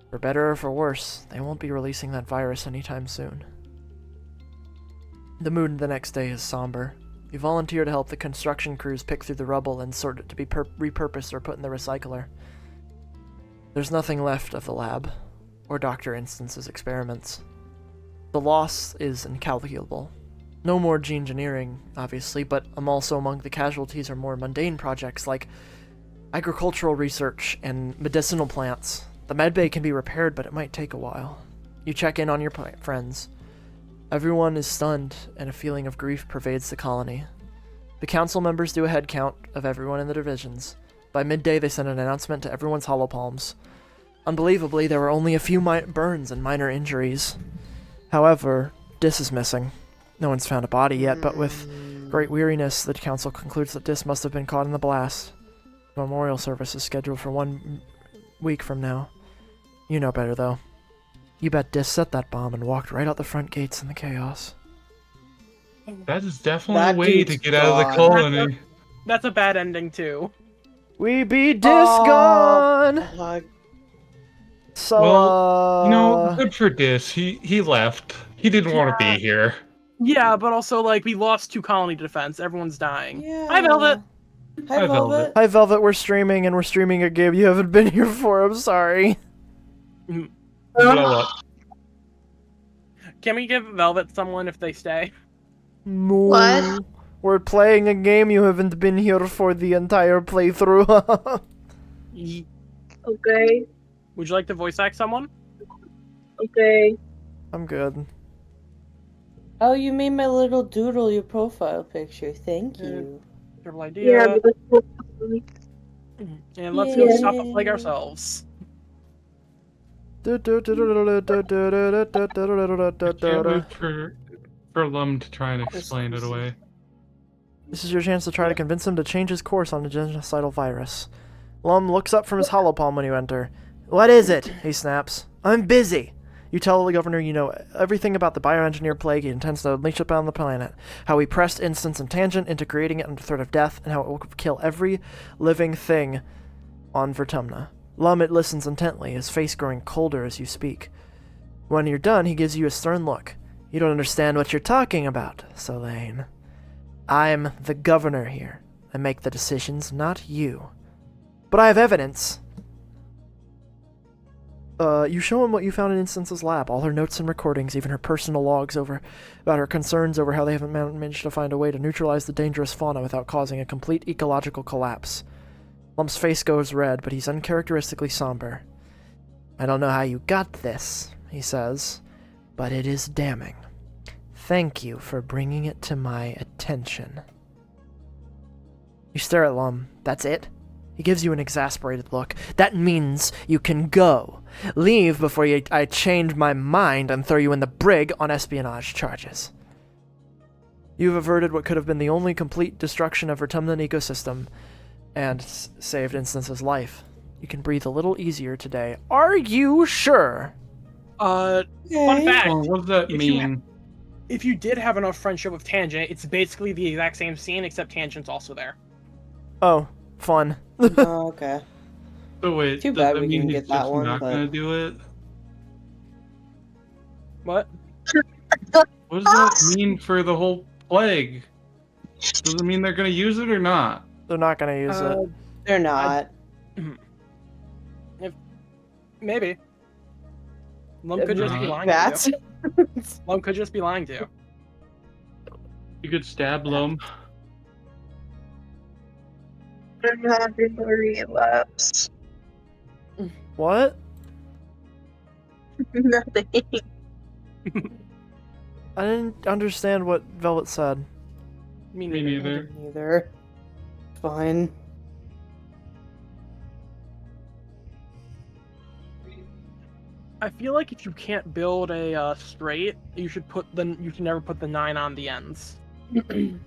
For better or for worse, they won't be releasing that virus anytime soon. The mood the next day is somber. You volunteer to help the construction crews pick through the rubble and sort it to be repurposed or put in the recycler. There's nothing left of the lab, or Dr. Instance's experiments. The loss is incalculable. No more gene engineering, obviously, but also among the casualties are more mundane projects like agricultural research and medicinal plants. The medbay can be repaired, but it might take a while. You check in on your friends. Everyone is stunned, and a feeling of grief pervades the colony. The council members do a head count of everyone in the divisions. By midday, they send an announcement to everyone's holopalms. Unbelievably, there were only a few burns and minor injuries. However, Dis is missing. No one's found a body yet, but with great weariness, the council concludes that Dis must have been caught in the blast. The memorial service is scheduled for 1 week from now. You know better, though. You bet Dis set that bomb and walked right out the front gates in the chaos. That is definitely a way to get out of the colony. That's a bad ending, too. We be Dis gone! So, well, good for Dis. He left. He didn't want to be here. Yeah, but also, like, we lost 2 colony defense. Everyone's dying. Yeah. Hi, Velvet! Hi, Velvet. Hi, Velvet. We're streaming, and we're streaming a game you haven't been here for. I'm sorry. Blow up. Can we give Velvet someone if they stay? No. What? We're playing a game you haven't been here for the entire playthrough. Okay. Would you like to voice act someone? Okay. I'm good. Oh, you made my little doodle your profile picture. Thank you. Terrible idea. Yeah. And let's go stop and play ourselves. Can't wait for Lum to try and explain it away. This is your chance to try to convince him to change his course on the genocidal virus. Lum looks up from his holopalm when you enter. What is it? He snaps. I'm busy. You tell the governor you know everything about the bioengineered plague he intends to unleash upon the planet, how he pressed Instance and Tangent into creating it under threat of death, and how it will kill every living thing on Vertumna. Lummet listens intently, his face growing colder as you speak. When you're done, he gives you a stern look. You don't understand what you're talking about, Solane. I'm the governor here. I make the decisions, not you. But I have evidence. You show him what you found in Instance's lab, all her notes and recordings, even her personal logs about her concerns over how they haven't managed to find a way to neutralize the dangerous fauna without causing a complete ecological collapse. Lum's face goes red, but he's uncharacteristically somber. I don't know how you got this, he says, but it is damning. Thank you for bringing it to my attention. You stare at Lum. That's it? He gives you an exasperated look. That means you can go. Leave before I change my mind and throw you in the brig on espionage charges. You've averted what could have been the only complete destruction of Vertumnan ecosystem and saved Instance's life. You can breathe a little easier today. Are you sure? Fun fact. Well, what does that mean? If you did have enough friendship with Tangent, it's basically the exact same scene, except Tangent's also there. Oh, fun. Oh, okay. So wait, Too does bad that we mean didn't he's get that just one, not but- gonna do it? What? What does that mean for the whole plague? Does it mean they're gonna use it or not? They're not gonna use it. They're not. Maybe. Lum could just be lying That's... to you. Lum could just be lying to you. You could stab Lum. I'm having a relapse. What? Nothing. I didn't understand what Velvet said. Me Me neither. Neither. Fine. I feel like if you can't build a straight, you should never put the 9 on the ends. You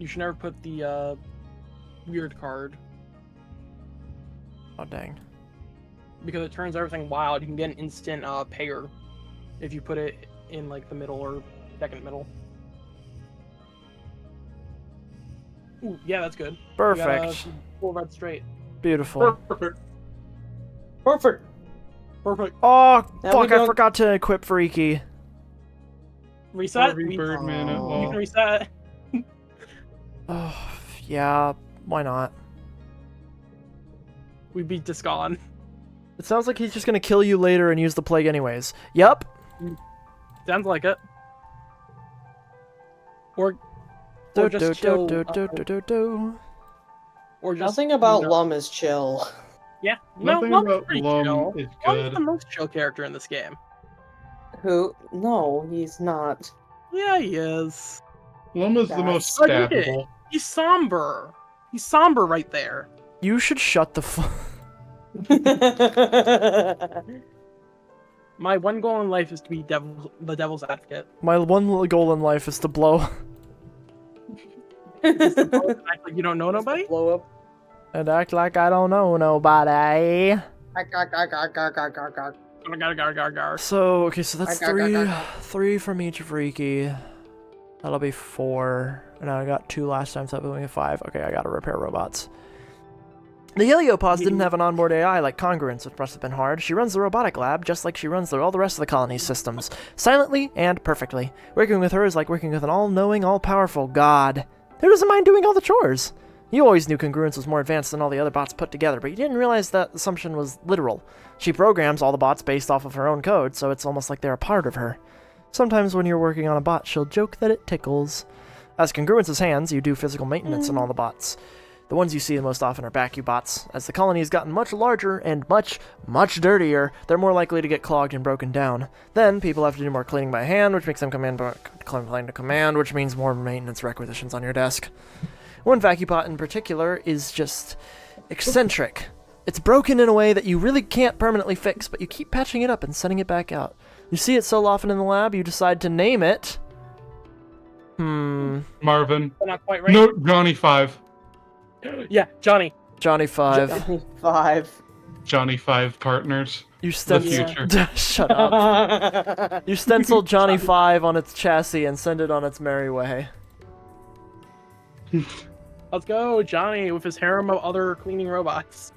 should never put the weird card Oh dang. because it turns everything wild. You can get an instant payer if you put it in like the middle or second middle. Ooh, yeah, that's good. You got a Perfect. full red straight. Beautiful. Perfect. Perfect. Perfect. Oh, Now fuck, we I don't- forgot to equip Freaky. Reset. Harvey Birdman at You all. can reset. Oh, yeah, why not? We beat Discon. It sounds like he's just gonna kill you later and use the plague anyways. Yup. Sounds like it. Or Do, just do, chill. do, do, do, do, do. Or just Nothing about no. Lum is chill. Yeah, no, Nothing Lum's about pretty Lum chill. is Lum's good. the most chill character in this game. Who? No, he's not. Yeah, he is. Lum is the most Admit it. stabbable. He's somber. He's somber right there. You should shut the fuck. My one goal in life is to be the devil's advocate. My one goal in life is to blow Act like you don't know nobody. Blow up. and act like I don't know nobody. So, okay, so that's three from each Freaky. That'll be 4. And I got 2 last time, so that will be 5. Okay, I gotta repair robots. The Heliopods didn't have an onboard AI like Congruence, which must have been hard. She runs the robotic lab just like she runs all the rest of the colony's systems, silently and perfectly. Working with her is like working with an all-knowing, all-powerful god. Who doesn't mind doing all the chores? You always knew Congruence was more advanced than all the other bots put together, but you didn't realize that assumption was literal. She programs all the bots based off of her own code, so it's almost like they're a part of her. Sometimes when you're working on a bot, she'll joke that it tickles. As Congruence's hands, you do physical maintenance on all the bots. The ones you see the most often are vacuum-bots. As the colony has gotten much larger and much, much dirtier, they're more likely to get clogged and broken down. Then, people have to do more cleaning by hand, which makes them clean to command, which means more maintenance requisitions on your desk. One vacuum-bot in particular is just eccentric. It's broken in a way that you really can't permanently fix, but you keep patching it up and sending it back out. You see it so often in the lab, you decide to name it... Marvin. Not quite right. No, Johnny 5. Yeah, Johnny. Johnny 5. 5. Johnny 5 partners. You The future. Shut up. You stencil Johnny 5 on its chassis and send it on its merry way. Let's go, Johnny, with his harem of other cleaning robots.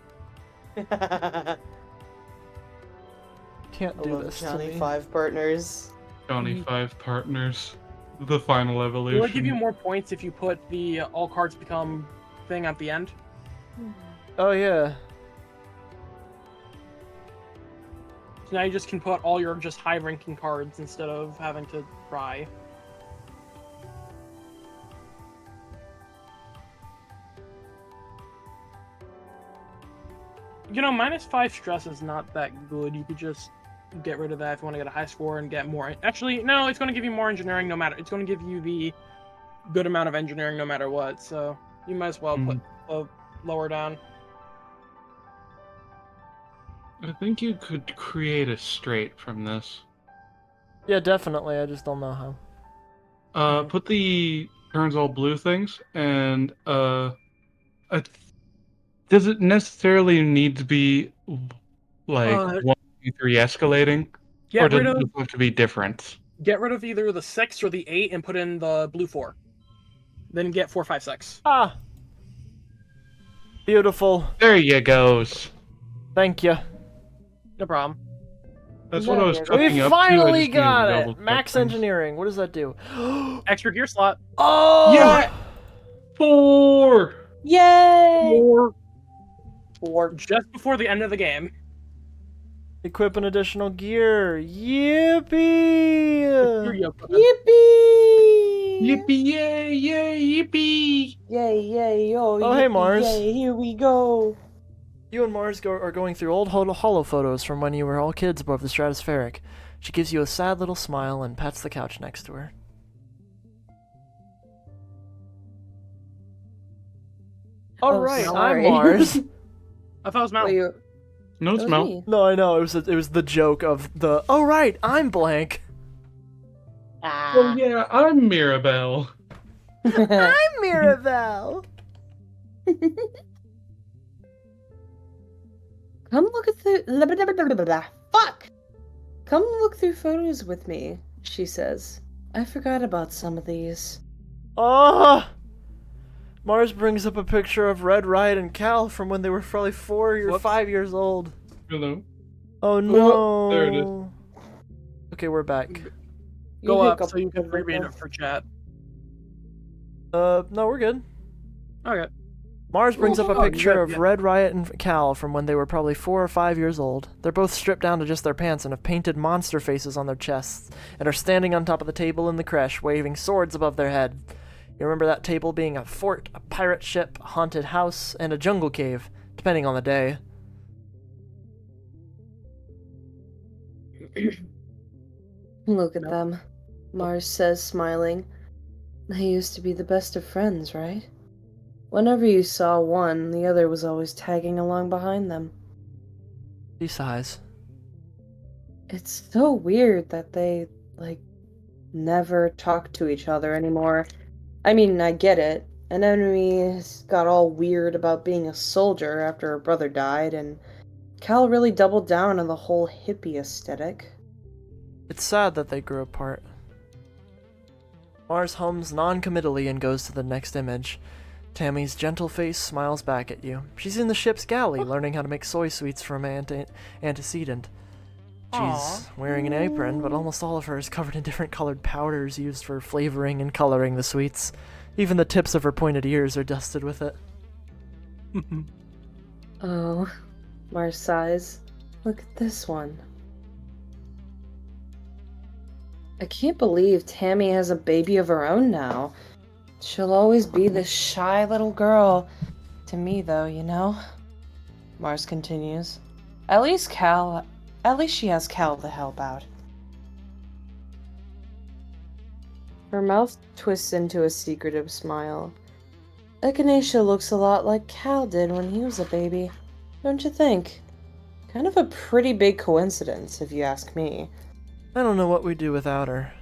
Can't do this Johnny to me. 5 partners. Johnny 5 partners. The final evolution. Will it give you more points if you put the all cards become thing at the end? Oh yeah. So now you just can put all your just high-ranking cards instead of having to try. You know, -5 stress is not that good. You could just get rid of that if you want to get a high score and get more. Actually, no, it's going to give you more engineering no matter. It's going to give you the good amount of engineering no matter what. So you might as well put lower down. I think you could create a straight from this. Yeah, definitely. I just don't know how. Put the turns all blue things, and does it necessarily need to be like 1, 2, 3 escalating, or does it have to be different? Get rid of either the 6 or the 8 and put in the blue 4. Then get 4, 5, 6. Ah. Beautiful. There you goes. Thank you. No problem. That's what I was cooking We up to. I finally just got needed to it. double-check Max things. engineering. What does that do? Extra gear slot. Oh. Yeah. 4. Yay! 4. Just before the end of the game. Equip an additional gear. Yippee! Yippee! Yippee! Yay! Yay! Yippee! Yay! Yay! Yo! Oh, hey, Mars. Yay! Here we go. You and Mars are going through old holo photos from when you were all kids above the stratospheric. She gives you a sad little smile and pats the couch next to her. All Oh, right, I'm sorry. Mars. I thought it was Mel. Wait, you- No, it it's was Mel. me. No, I know. It was the joke of the. Oh right, I'm blank. Oh yeah, I'm Mirabelle. I'm Mirabelle. Come look at the fuck. Come look through photos with me, she says. I forgot about some of these. Oh. Mars brings up a picture of Red, Riot, and Cal from when they were probably 4 or Whoops. 5 years old. Hello. Oh no. there it is. Okay, we're back. Go up hiccup so you can right reread now. it for chat. No, we're good. Okay. Mars brings up a Oh, you picture good, of yeah. Red, Riot, and Cal from when they were probably 4 or 5 years old. They're both stripped down to just their pants and have painted monster faces on their chests, and are standing on top of the table in the creche, waving swords above their head. You remember that table being a fort, a pirate ship, a haunted house, and a jungle cave, depending on the day. Look at them, Mars says, smiling. They used to be the best of friends, right? Whenever you saw one, the other was always tagging along behind them. She sighs. It's so weird that they, never talk to each other anymore. I mean, I get it. An enemy got all weird about being a soldier after her brother died, and Cal really doubled down on the whole hippie aesthetic. It's sad that they grew apart. Mars hums non-committally and goes to the next image. Tammy's gentle face smiles back at you. She's in the ship's galley, learning how to make soy sweets from antecedent. She's wearing an apron, but almost all of her is covered in different colored powders used for flavoring and coloring the sweets. Even the tips of her pointed ears are dusted with it. Oh, Mars sighs. Look at this one. I can't believe Tammy has a baby of her own now. She'll always be this shy little girl. To me, though, you know? Mars continues. At least she has Cal to help out. Her mouth twists into a secretive smile. Echinacea looks a lot like Cal did when he was a baby. Don't you think? Kind of a pretty big coincidence, if you ask me. I don't know what we'd do without her.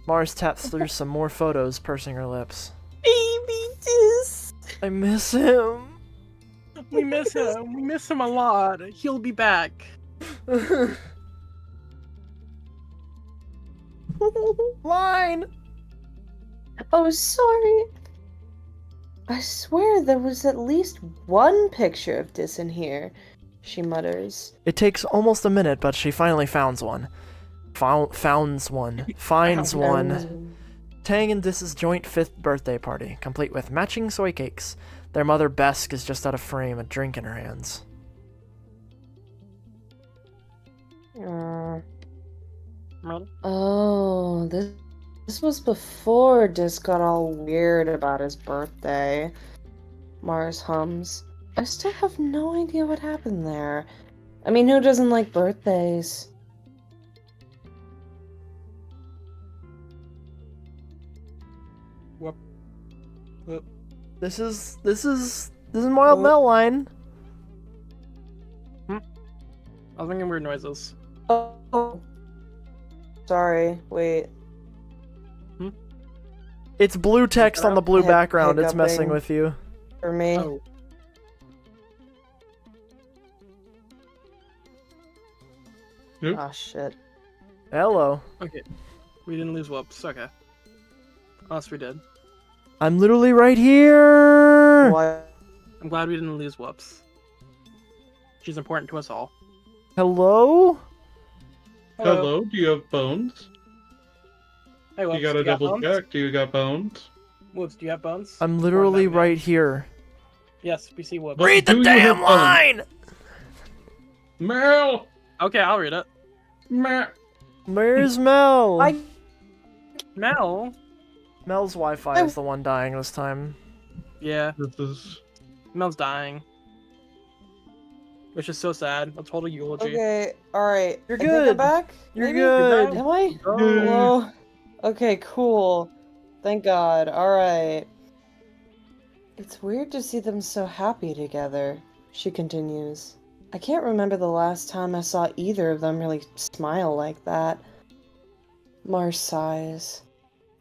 Mars taps through some more photos, pursing her lips. Baby Dis. I miss him. We miss him. We miss him a lot. He'll be back. Line! Oh, sorry. I swear there was at least one picture of Dis in here, she mutters. It takes almost a minute, but she finally finds one. Finds one. Tang and Dis's joint 5th birthday party, complete with matching soy cakes. Their mother Besk is just out of frame, a drink in her hands. Oh, this was before Dis got all weird about his birthday. Mars hums. I still have no idea what happened there. I mean, who doesn't like birthdays? Whoop. Whoop. This is Wild Mel line. I was making weird noises. Oh. Sorry, wait. It's blue text on the blue background. It's messing hiccuping. with you. For me. Oh. Ah, shit. Hello. Okay. We didn't lose whoops. Okay. Unless we did. I'm literally right here. What? I'm glad we didn't lose whoops. She's important to us all. Hello? Hello, do you have bones? Hey, Whoops, You gotta got double bones? check. Do you got bones? Whoops, do you have bones? I'm literally right here. Yes, we see Whoops. But Read the do you damn have bones? line! Mel! Okay, I'll read it. Mel! Where's Mel? Mel? Mel's Wi-Fi is the one dying this time. Yeah. This is... Mel's dying. Which is so sad. A total eulogy. Okay, alright. You're I think I'm good. back? You're Maybe? good. Am I? Oh. Hello? Okay, cool. Thank God. Alright. It's weird to see them so happy together, she continues. I can't remember the last time I saw either of them really smile like that. Mars sighs.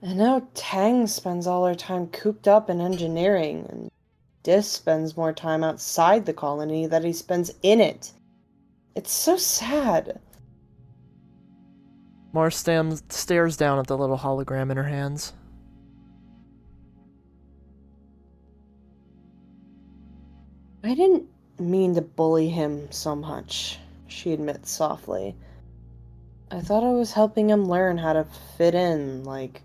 And now Tang spends all her time cooped up in engineering, and Dis spends more time outside the colony than he spends in it. It's so sad. Mars stares down at the little hologram in her hands. I didn't mean to bully him so much, she admits softly. I thought I was helping him learn how to fit in, like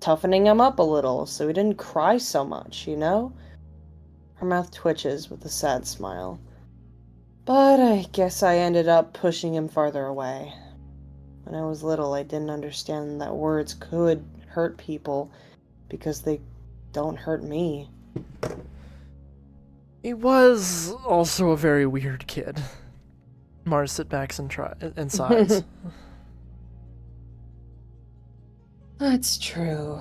toughening him up a little so he didn't cry so much, you know? Her mouth twitches with a sad smile. But I guess I ended up pushing him farther away. When I was little, I didn't understand that words could hurt people because they don't hurt me. He was also a very weird kid. Mars sits back and sighs. That's true.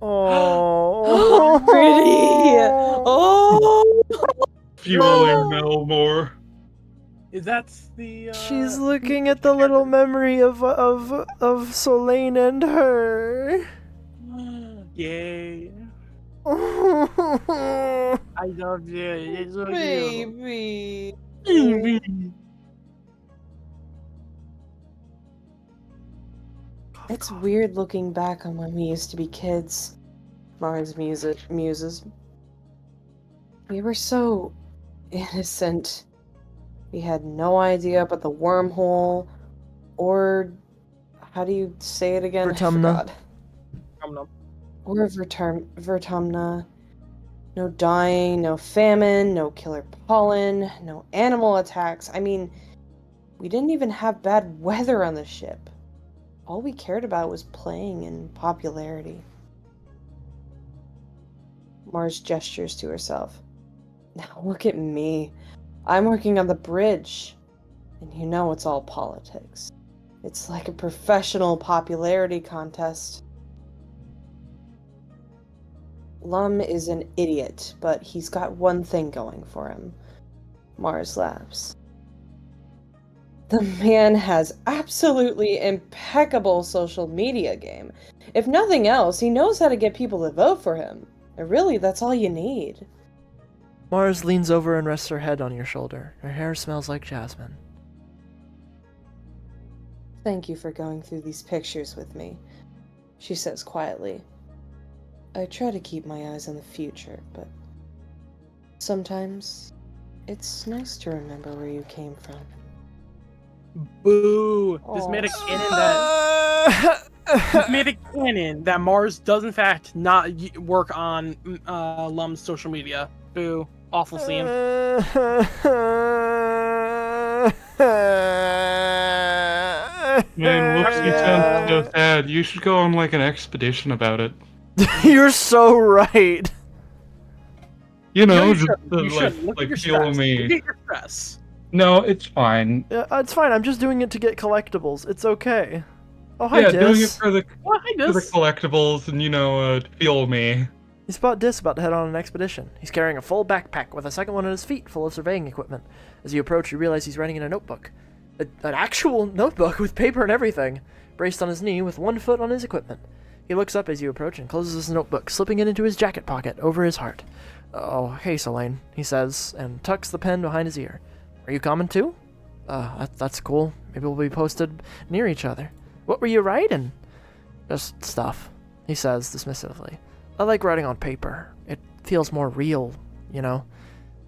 Oh, pretty! Oh! Fueling Mel more. Is that's the? She's looking at the little memory of Solane and her. Yay! I love you. It's so Baby. cute. It's weird looking back on when we used to be kids. Mars muses. We were so innocent. We had no idea about the wormhole, or how do you say it again? Vertumna. I forgot. Or Vertumna. No dying, no famine, no killer pollen, no animal attacks. I mean, we didn't even have bad weather on the ship. All we cared about was playing and popularity. Mars gestures to herself. Now look at me. I'm working on the bridge. And you know it's all politics. It's like a professional popularity contest. Lum is an idiot, but he's got one thing going for him. Mars laughs. The man has absolutely impeccable social media game. If nothing else, he knows how to get people to vote for him. And really, that's all you need. Mars leans over and rests her head on your shoulder. Her hair smells like jasmine. Thank you for going through these pictures with me, she says quietly. I try to keep my eyes on the future, but sometimes it's nice to remember where you came from. Boo! This made a canon that Mars does in fact not work on Lum's social media. Boo! Awful scene. Man, Whoopsie sounds so sad. You should go on like an expedition about it. You're so right. You know, you just should. Look at your fuel stress. me. Look at your stress. No, it's fine. Yeah, it's fine. I'm just doing it to get collectibles. It's okay. Oh, hi, Yeah, Dis. doing it for the hi, for the Dis. collectibles and fuel me. You spot Dis about to head on an expedition. He's carrying a full backpack with a second one at his feet full of surveying equipment. As you approach, you realize he's writing in a notebook. An actual notebook with paper and everything, braced on his knee with one foot on his equipment. He looks up as you approach and closes his notebook, slipping it into his jacket pocket over his heart. Oh, hey, Solane, he says, and tucks the pen behind his ear. Are you coming too? That's cool. Maybe we'll be posted near each other. What were you writing? Just stuff, he says dismissively. I like writing on paper. It feels more real, you know?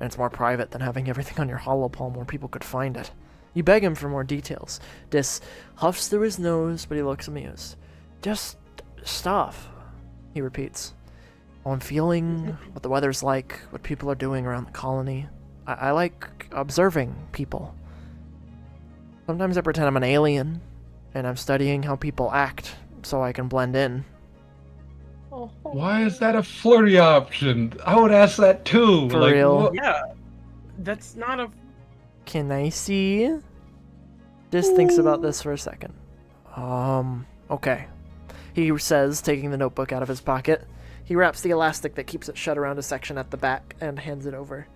And it's more private than having everything on your holopalm where people could find it. You beg him for more details. Dis huffs through his nose, but he looks amused. Just stuff, he repeats. I'm feeling, what the weather's like, what people are doing around the colony. I like observing people. Sometimes I pretend I'm an alien, and I'm studying how people act so I can blend in. Why is that a flirty option? I would ask that too. For real? What? Yeah, that's not a. Can I see? Just thinks about this for a second. Okay. He says, taking the notebook out of his pocket. He wraps the elastic that keeps it shut around a section at the back and hands it over.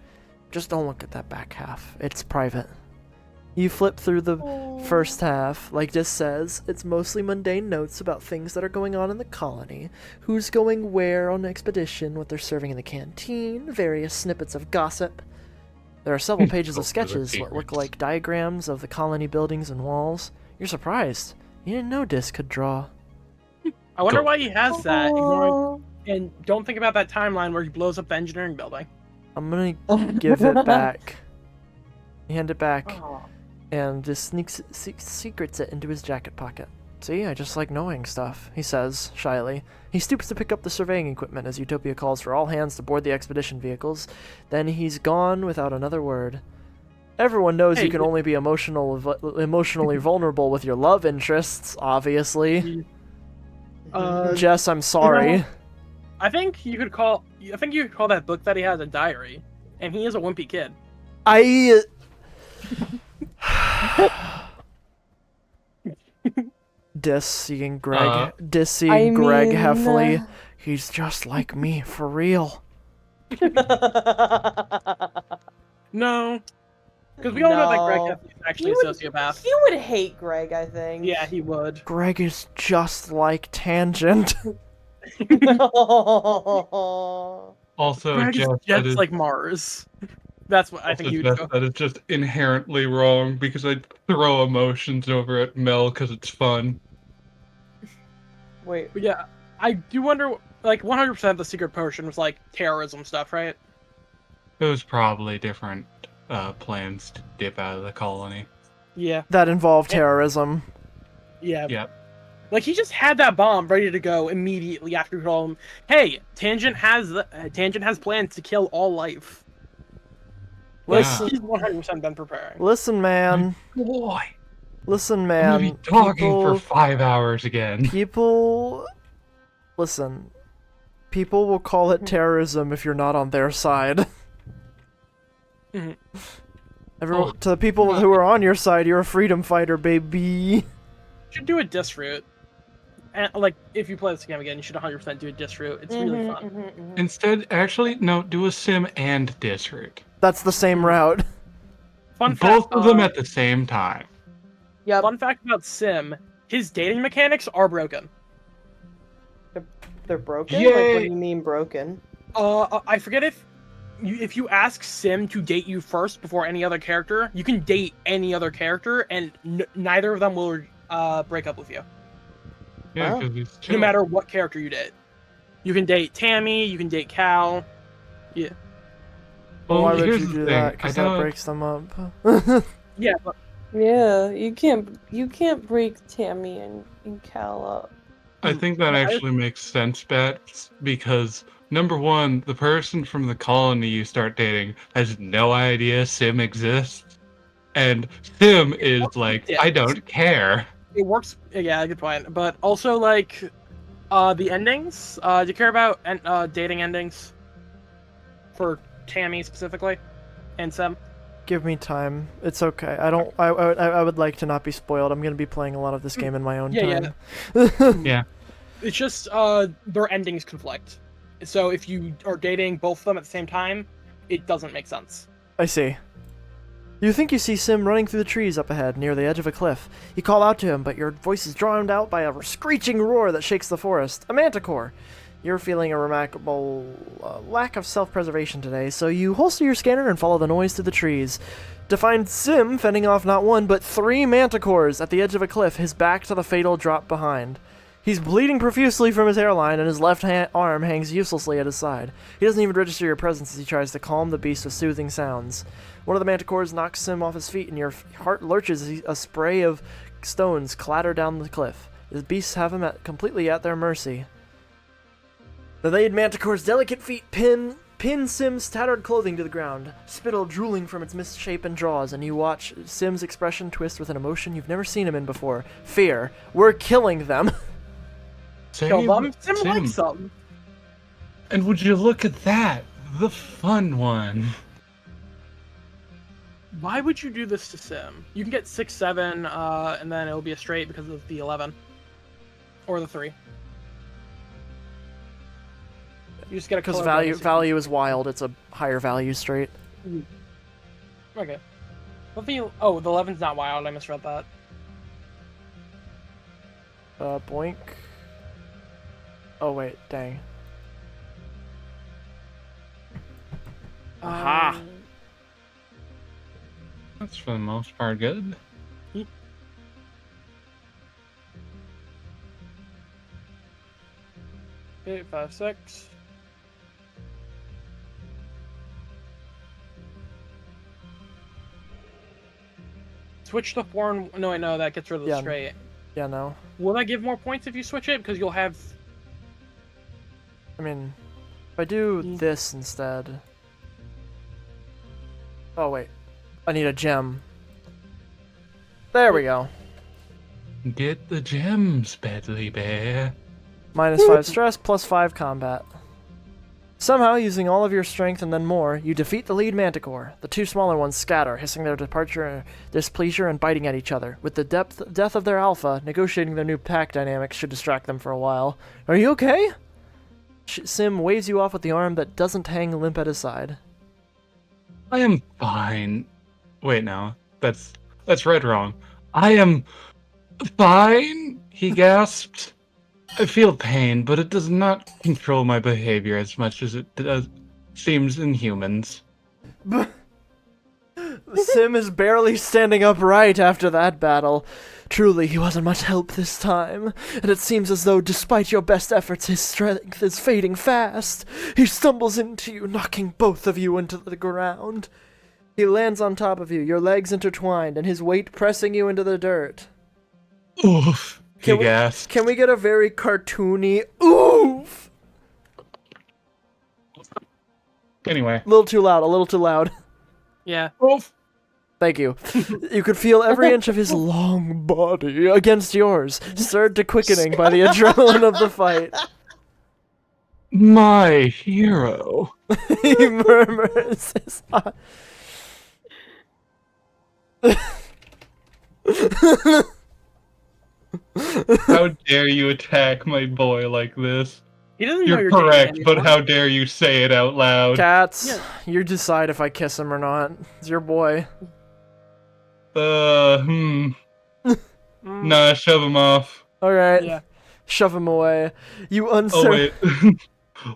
Just don't look at that back half. It's private. You flip through the first half. Like Dis says, it's mostly mundane notes about things that are going on in the colony, who's going where on expedition, what they're serving in the canteen, various snippets of gossip. There are several pages of sketches, what look like diagrams of the colony buildings and walls. You're surprised. You didn't know Dis could draw. I wonder why he has that. And don't think about that timeline where he blows up the engineering building. I'm gonna give it back. You hand it back, and just secrets it into his jacket pocket. See, I just like knowing stuff, he says, shyly. He stoops to pick up the surveying equipment as Utopia calls for all hands to board the expedition vehicles. Then he's gone without another word. Everyone knows you can only be emotionally vulnerable with your love interests, obviously. Jess, I'm sorry. I think you could call that book that he has a diary, and he is a wimpy kid. Seeing Greg Heffley. He's just like me, for real. No. Because we all know that Greg Heffley is actually a sociopath. He would hate Greg, I think. Yeah, he would. Greg is just like Tangent. Also, Greg Jeff, is just like Mars. That's what I think you'd go. That is just inherently wrong because I throw emotions over at Mel because it's fun. Wait. But yeah, I do wonder, like, 100% the secret potion was, like, terrorism stuff, right? It was probably different plans to dip out of the colony. Yeah. That involved terrorism. Yeah. Yep. Like, he just had that bomb ready to go immediately after he told him, hey, Tangent has plans to kill all life. Listen, he's 100% been preparing. Listen, man. Boy. Listen, man. I'm gonna be talking for 5 hours again. Listen. People will call it terrorism if you're not on their side. To the people who are on your side, you're a freedom fighter, baby. You should do a diss route. And, like, if you play this game again, you should 100% do a diss route. It's really fun. Instead, actually, no, do a sim and diss route. That's the same route. Fun fact, Both of them at the same time. Yeah. Fun fact about Sim, his dating mechanics are broken. They're broken? Yay! Like, what do you mean broken? I forget if you ask Sim to date you first before any other character, you can date any other character, and neither of them will break up with you. Yeah, because he's chill. No matter what character you date. You can date Tammy, you can date Cal. Yeah. Well, why would here's you the do thing. that? Because that breaks them up. Yeah, but yeah, you can't break Tammy and Cal up. I think that actually makes sense, Bats, because number one, the person from the colony you start dating has no idea Sim exists, and Sim is like, I don't care. it works. Yeah, good point. But also, like, the endings. Do you care about dating endings for Tammy specifically and Sim? Give me time. It's okay. I would like to not be spoiled. I'm gonna be playing a lot of this game in my own time. Yeah. It's just their endings conflict. So if you are dating both of them at the same time, it doesn't make sense. I see. You think you see Sim running through the trees up ahead, near the edge of a cliff. You call out to him, but your voice is drowned out by a screeching roar that shakes the forest. A manticore! You're feeling a remarkable lack of self-preservation today, so you holster your scanner and follow the noise through the trees. To find Sim fending off not one, but 3 manticores at the edge of a cliff, his back to the fatal drop behind. He's bleeding profusely from his hairline, and his left arm hangs uselessly at his side. He doesn't even register your presence as he tries to calm the beast with soothing sounds. One of the manticores knocks Sim off his feet, and your heart lurches as a spray of stones clatter down the cliff. The beasts have him completely at their mercy. The laid manticore's delicate feet pin Sim's tattered clothing to the ground, spittle drooling from its misshapen jaws, and you watch Sim's expression twist with an emotion you've never seen him in before. Fear. We're killing them. Kill them? Sim likes them. And would you look at that? The fun one. Why would you do this to Sim? You can get 6, 7, and then it'll be a straight because of the 11. Or the 3. You just get a Because color value bonus. value is wild. It's a higher value straight. Okay. What the? Oh, the 11's not wild. I misread that. Boink. Oh wait, dang. Aha! That's for the most part good. Okay, 5, 6. Switch to 4 and... No, I know, that gets rid of the Yeah. straight. Yeah, no. Will that give more points if you switch it? Because you'll have... I mean, if I do this instead... Oh wait. I need a gem. There we go. Get the gems, Bedley Bear. Minus 5 stress, plus 5 combat. Somehow, using all of your strength and then more, you defeat the lead manticore. The two smaller ones scatter, hissing their displeasure and biting at each other. With the death of their alpha, negotiating their new pack dynamics should distract them for a while. Are you okay? Sim waves you off with the arm that doesn't hang limp at his side. I am fine. Wait, no. That's read wrong. I am fine, he gasped. I feel pain, but it does not control my behavior as much as it seems in humans. Sim is barely standing upright after that battle. Truly, he wasn't much help this time, and it seems as though, despite your best efforts, his strength is fading fast. He stumbles into you, knocking both of you into the ground. He lands on top of you, your legs intertwined, and his weight pressing you into the dirt. Oof, he gasped. Can we get a very cartoony oof? Anyway. A little too loud, a little too loud. Yeah. Oof. Thank you. You could feel every inch of his long body against yours, stirred to quickening by the adrenaline of the fight. My hero. He murmurs his How dare you attack my boy like this? He doesn't know You're you're correct, dating but anyone. how dare you say it out loud? Cats, you decide if I kiss him or not. It's your boy. Nah, shove him off. Alright. Yeah. Shove him away. You Oh, wait.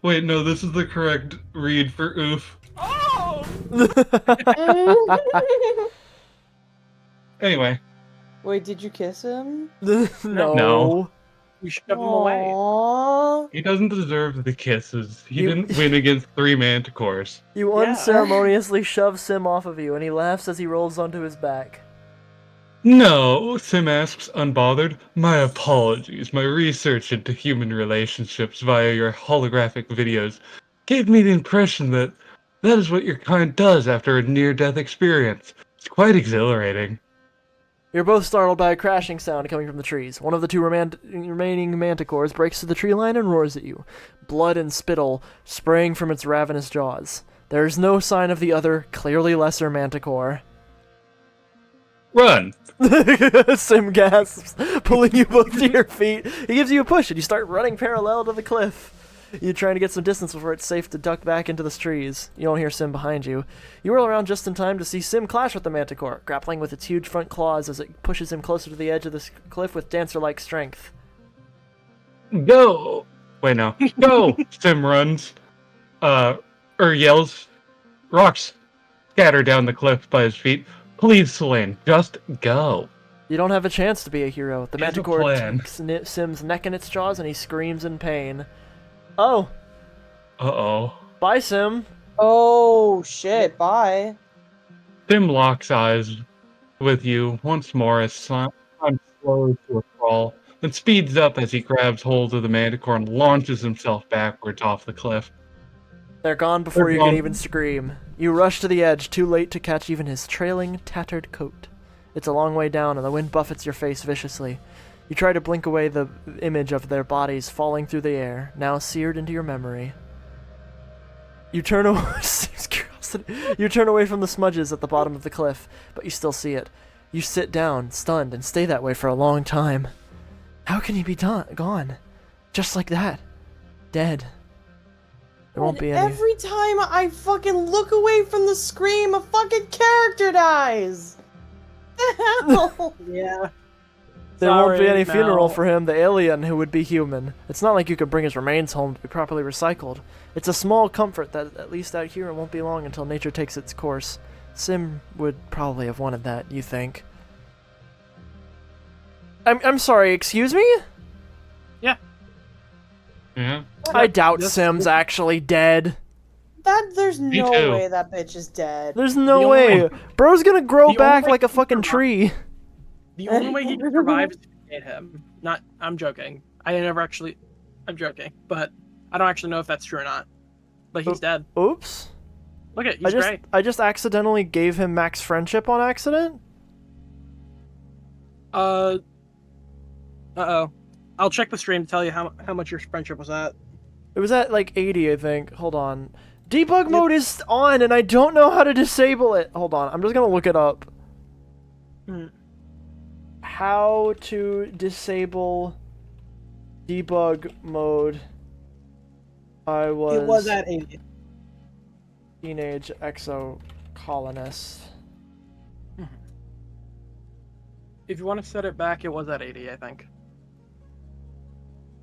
Wait, no, this is the correct read for oof. Anyway. Wait, did you kiss him? No. You shove him away. Aww. He doesn't deserve the kisses. He didn't win against 3 manticores. You unceremoniously shove Sim off of you, and he laughs as he rolls onto his back. No, Sim asks, unbothered. My apologies. My research into human relationships via your holographic videos gave me the impression that that is what your kind does after a near-death experience. It's quite exhilarating. You're both startled by a crashing sound coming from the trees. One of the two remaining manticores breaks through the tree line and roars at you, blood and spittle spraying from its ravenous jaws. There is no sign of the other, clearly lesser manticore. Run! Sim gasps, pulling you both to your feet. He gives you a push, and you start running parallel to the cliff. You're trying to get some distance before it's safe to duck back into the trees. You don't hear Sim behind you. You whirl around just in time to see Sim clash with the manticore, grappling with its huge front claws as it pushes him closer to the edge of the cliff with dancer-like strength. Go! Wait, no. Go! Sim runs. Yells. Rocks scatter down the cliff by his feet. Please, Selene, just go. You don't have a chance to be a hero. The Here's a manticore plan. takes Sim's neck in its jaws and he screams in pain. Oh. Uh-oh. Bye, Sim. Oh, shit, bye. Sim locks eyes with you once more as Slime slows to a crawl, then speeds up as he grabs hold of the manticore and launches himself backwards off the cliff. They're gone before They're you gone. can even scream. You rush to the edge, too late to catch even his trailing, tattered coat. It's a long way down, and the wind buffets your face viciously. You try to blink away the image of their bodies falling through the air, now seared into your memory. You turn away. You turn away from the smudges at the bottom of the cliff, but you still see it. You sit down, stunned, and stay that way for a long time. How can he be gone? Just like that. Dead. There won't And be any. every time I fucking look away from the screen, a fucking character dies. The hell? Yeah. There won't be Sorry, any funeral Mel. for him, the alien who would be human. It's not like you could bring his remains home to be properly recycled. It's a small comfort that at least out here it won't be long until nature takes its course. Sim would probably have wanted that, you think? I'm sorry, excuse me? Yeah. Yeah. I doubt This- Sim's actually dead. There's Me no too. way that bitch is dead. There's no The only way. Bro's gonna grow the only back way like a he can fucking survive- tree. The only way he can survive is if you hit him. I'm joking. I'm joking, but I don't actually know if that's true or not. But he's dead. Oops. Look at he's gray. I just accidentally gave him max friendship on accident? Uh-oh. I'll check the stream to tell you how much your friendship was at. It was at like 80, I think. Hold on. Debug mode is on and I don't know how to disable it. Hold on. I'm just gonna look it up. How to disable debug mode. It was at 80. Teenage Exocolonist. If you want to set it back, it was at 80, I think.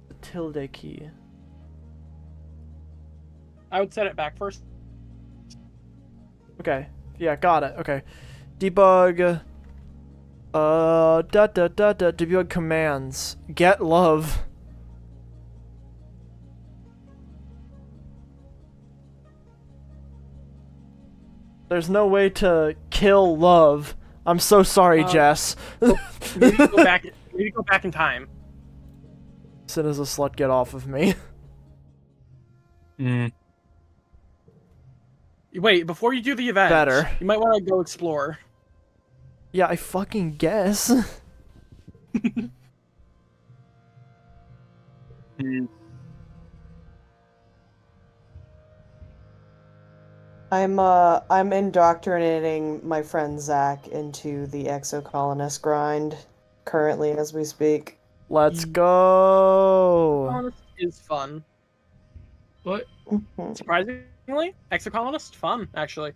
The tilde key. I would set it back first. Okay. Yeah, got it. Okay. Debug. Debug commands. Get love. There's no way to kill love. I'm so sorry, Jess. Maybe go back in time. Sin is a slut, get off of me. Wait, before you do the event, Better. you might want to go explore. Yeah, I fucking guess. I'm indoctrinating my friend Zach into the Exocolonist grind currently as we speak. Let's go. Is fun. What? Surprisingly, Exocolonist fun actually.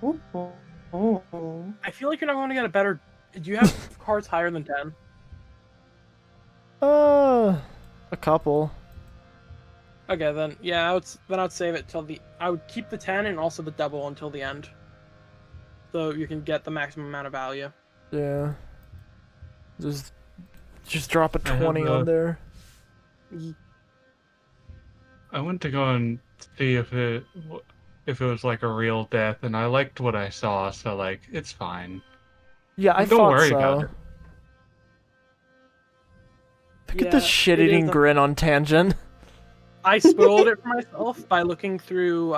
I feel like you're not going to get a better. Do you have cards higher than 10? A couple. Okay, then yeah, I'd save it till the. I would keep the 10 and also the double until the end, so you can get the maximum amount of value. Yeah. Just drop a 20 on there. I went to go and see if it was like a real death, and I liked what I saw, so like it's fine. Yeah, I Don't thought worry so. about it. Look at the shit-eating grin on Tangent. I spoiled it for myself by looking through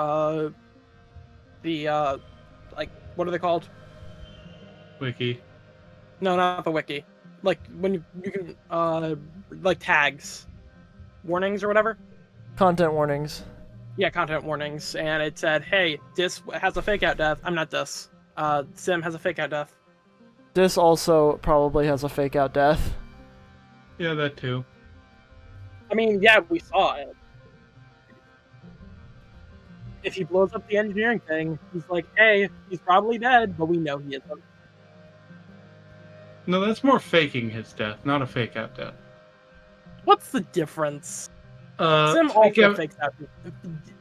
the like what are they called? Wiki. No, not the wiki. Like when you can like tags, warnings or whatever. Content warnings. Yeah, content warnings, and it said, "Hey, this has a fake out death." I'm not this. Sim has a fake out death. This also probably has a fake out death. Yeah, that too. I mean, yeah, we saw it. If he blows up the engineering thing, he's like, "Hey, he's probably dead," but we know he isn't. No, that's more faking his death, not a fake out death. What's the difference? Sim Fake also out, fakes out.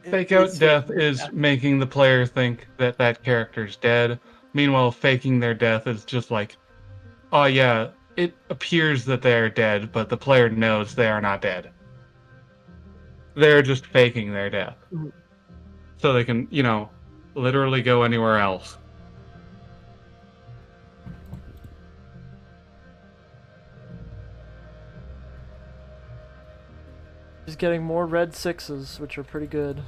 fake out It's death faking is death. making the player think that that character's dead. Meanwhile, faking their death is just like, oh yeah, it appears that they are dead, but the player knows they are not dead. They're just faking their death. So they can, literally go anywhere else. Just getting more red sixes, which are pretty good.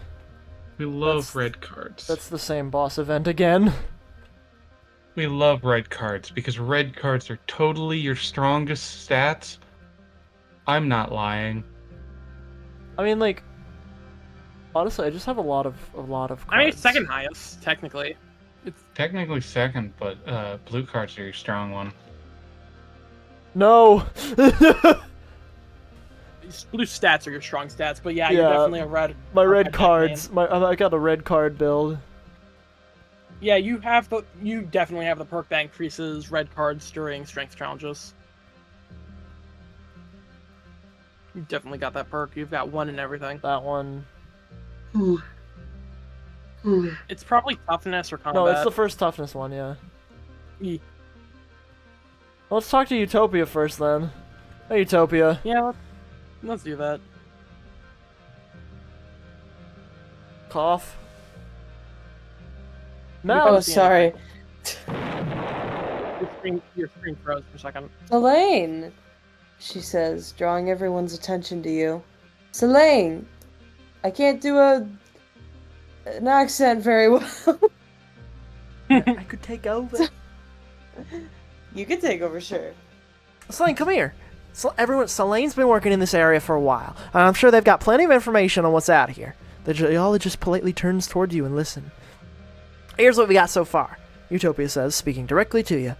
We love red cards. That's the same boss event again. We love red cards because red cards are totally your strongest stats. I'm not lying. I mean, like, honestly, I just have a lot of cards. I mean, it's second highest technically. It's technically second, but blue cards are your strong one. No. blue stats are your strong stats, but yeah, Yeah, you're definitely a red. My a red red cards. main. I got a red card build. Yeah, you definitely have the perk that increases red cards during strength challenges. You definitely got that perk. You've got one and everything. That one. It's probably toughness or combat. No, it's the first toughness one, yeah. Yeah. Let's talk to Utopia first, then. Hey, Utopia. Yeah, let's do that. Cough. Oh, No. sorry. Your screen froze for a second. Elaine, she says, drawing everyone's attention to you. Elaine, I can't do an accent very well. I could take over. You could take over, sure. Selene, come here. Selene's been working in this area for a while, and I'm sure they've got plenty of information on what's out here. Y'all just politely turns towards you and listen. Here's what we got so far, Utopia says, speaking directly to you.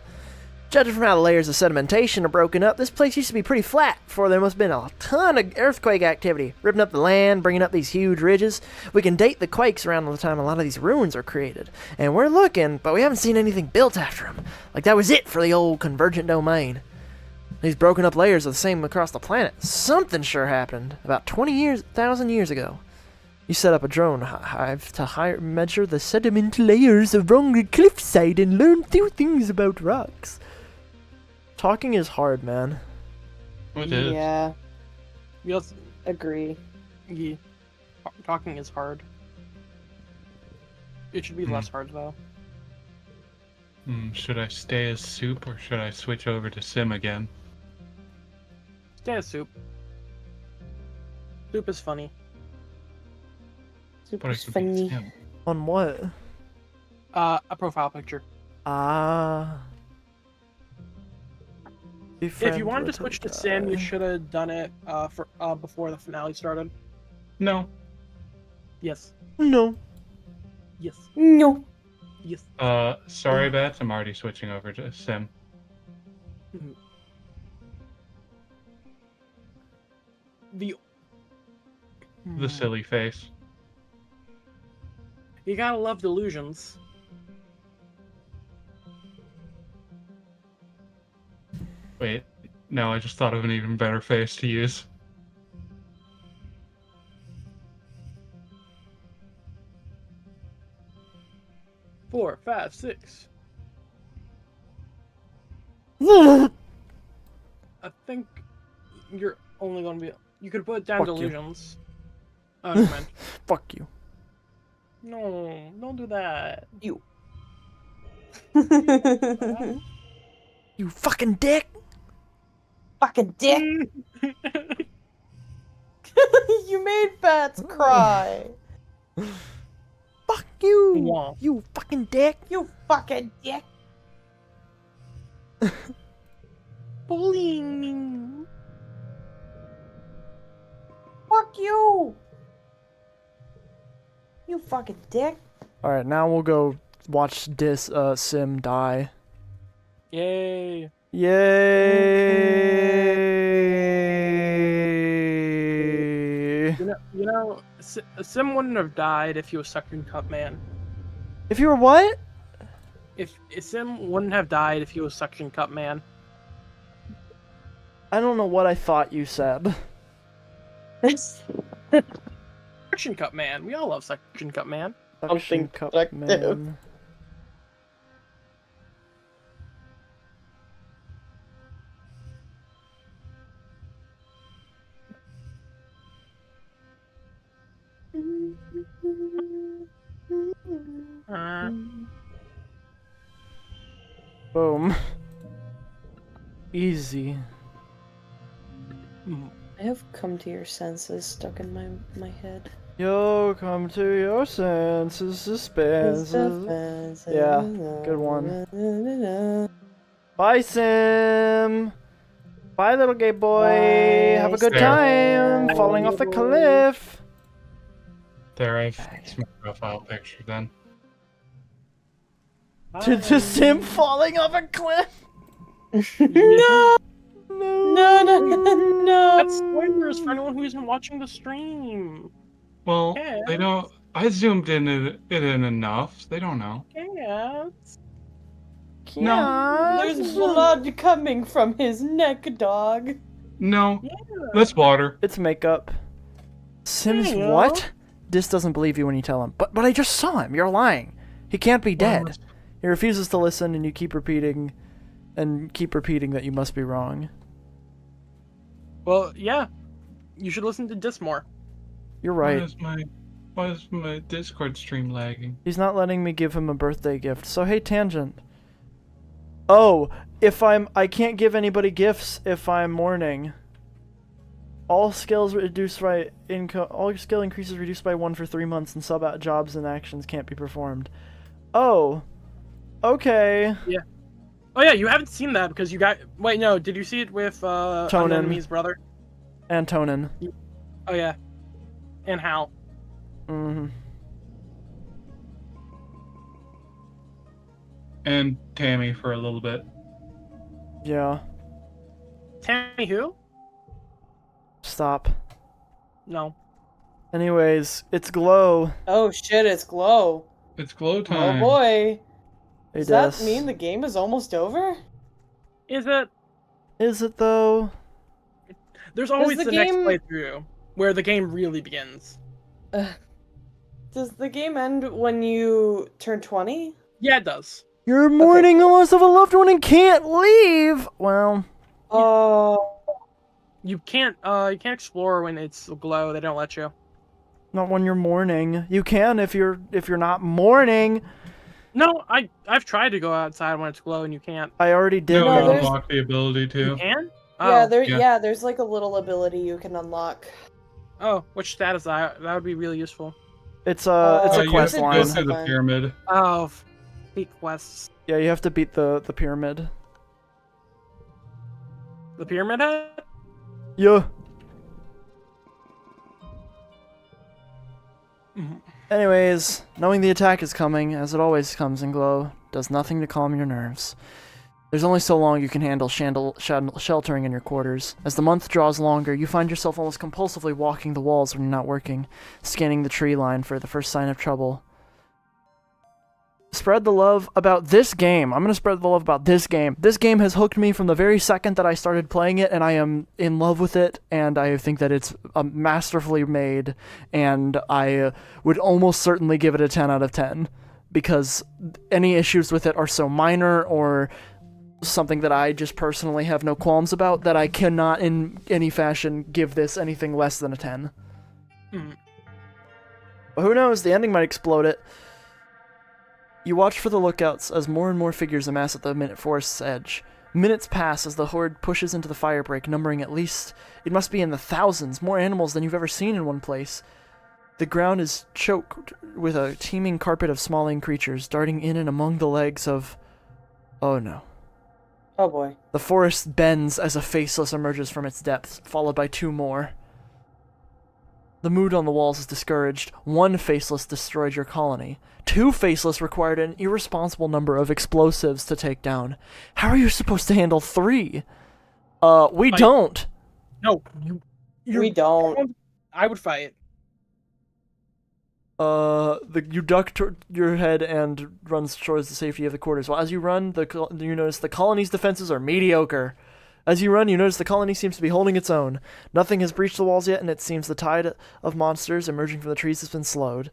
Judging from how the layers of sedimentation are broken up, this place used to be pretty flat before there must have been a ton of earthquake activity, ripping up the land, bringing up these huge ridges. We can date the quakes around the time a lot of these ruins are created, and we're looking, but we haven't seen anything built after them. Like that was it for the old convergent domain. These broken up layers are the same across the planet. Something sure happened about 20,000 years ago. You set up a drone hive to measure the sediment layers along the cliffside and learn few things about rocks. Talking is hard, man. It is. Yeah, Yes, agree. yeah. Talking is hard. It should be less hard though. Should I stay as Soup or should I switch over to Sim again? Stay as Soup. Soup is funny. But I Super could be funny. Sim. On what? A profile picture. Ah. If you wanted to switch to Sim, you should have done it before the finale started. No. Yes. No. Yes. No. Yes. Sorry, Bats. I'm already switching over to Sim. The silly face. You gotta love delusions. Wait. No, I just thought of an even better face to use. Four, five, six. Fuck I think you're only gonna be. You could put down Fuck you. delusions. Oh, never mind. you. No, don't do that. You. You fucking dick. Fucking dick. You made Bats cry. Fuck you. Wah. You fucking dick. You fucking dick. Bullying me. Fuck you. You fucking dick. Alright, now we'll go watch Sim die. Yay. Yay! You know, Sim wouldn't have died if he was Suction Cup Man. If you were what? If Sim wouldn't have died if he was Suction Cup Man. I don't know what I thought you said. Suction Cup Man. We all love Suction Cup Man. Suction Cup productive. Man. Boom. Easy. I have come to your senses stuck in my head. Yo, come to your senses, suspenses. Yeah, good one. Bye, Sim. Bye, little gay boy. Have a good There. time. Falling off the cliff. There, I've fixed my profile picture then. To Sim falling off a cliff. No! No, no, no, no! That's spoilers just for anyone who isn't watching the stream. Well, Yeah. they don't. I zoomed it in enough. They don't know. Yeah. No. There's blood coming from his neck, dog. No. That's water. It's makeup. Sims, Yeah. what? Dis doesn't believe you when you tell him. But I just saw him. You're lying. He can't be dead. He refuses to listen, and you keep repeating that you must be wrong. Well, yeah. You should listen to Dis more. You're right. Why is my Discord stream lagging? He's not letting me give him a birthday gift. So hey, Tangent. Oh, I can't give anybody gifts if I'm mourning. All skills reduced by income. All skill increases reduced by 1 for 3 months, and jobs and actions can't be performed. Oh, okay. Yeah. Oh yeah, you haven't seen that because you got. Wait, no. Did you see it with Tonin. Enemy's brother? Antonin. Oh yeah. And Hal. Mm-hmm. And Tammy for a little bit. Yeah. Tammy who? Stop. No. Anyways, it's Glow. Oh shit, it's Glow. It's glow time. Oh boy. Hey, Does that Des. mean the game is almost over? Is it? Is it though? There's always the the next game- playthrough where the game really begins. Does the game end when you turn 20? Yeah, it does. You're mourning the loss of a loved one and can't leave. Well, Oh. You can't explore when it's glow. They don't let you. not when you're mourning. You can if you're not mourning. No, I've tried to go outside when it's glow and you can't. I already did. No, you though. unlock the ability to. You can? Yeah, Oh. yeah, there's like a little ability you can unlock. Oh, which status that would be really useful. It's a You have quest to go line. through the pyramid. Oh, beat quests. Yeah, you have to beat the pyramid. The pyramid head? Yeah. Mhm. Anyways, knowing the attack is coming, as it always comes in Glow, does nothing to calm your nerves. There's only so long you can handle sheltering in your quarters. As the month draws longer, you find yourself almost compulsively walking the walls when you're not working, scanning the tree line for the first sign of trouble. Spread the love about this game. I'm going to spread the love about this game. This game has hooked me from the very second that I started playing it, and I am in love with it, and I think that it's masterfully made, and I would almost certainly give it a 10 out of 10, because any issues with it are so minor or something that I just personally have no qualms about that I cannot in any fashion give this anything less than a 10. But who knows, the ending might explode it. You watch for the lookouts as more and more figures amass at the Minute Forest's edge. Minutes pass as the horde pushes into the firebreak, numbering at least, it must be in the thousands, more animals than you've ever seen in one place. The ground is choked with a teeming carpet of smalling creatures, darting in and among the legs of... Oh no. Oh boy. The forest bends as a faceless emerges from its depths, followed by 2 more. The mood on the walls is discouraged. 1 faceless destroyed your colony. 2 faceless required an irresponsible number of explosives to take down. How are you supposed to handle 3? We don't. No, We don't. I would fight. You duck your head and run towards the safety of the quarters. Well, as you run, you notice the colony's defenses are mediocre. As you run, you notice the colony seems to be holding its own. Nothing has breached the walls yet, and it seems the tide of monsters emerging from the trees has been slowed.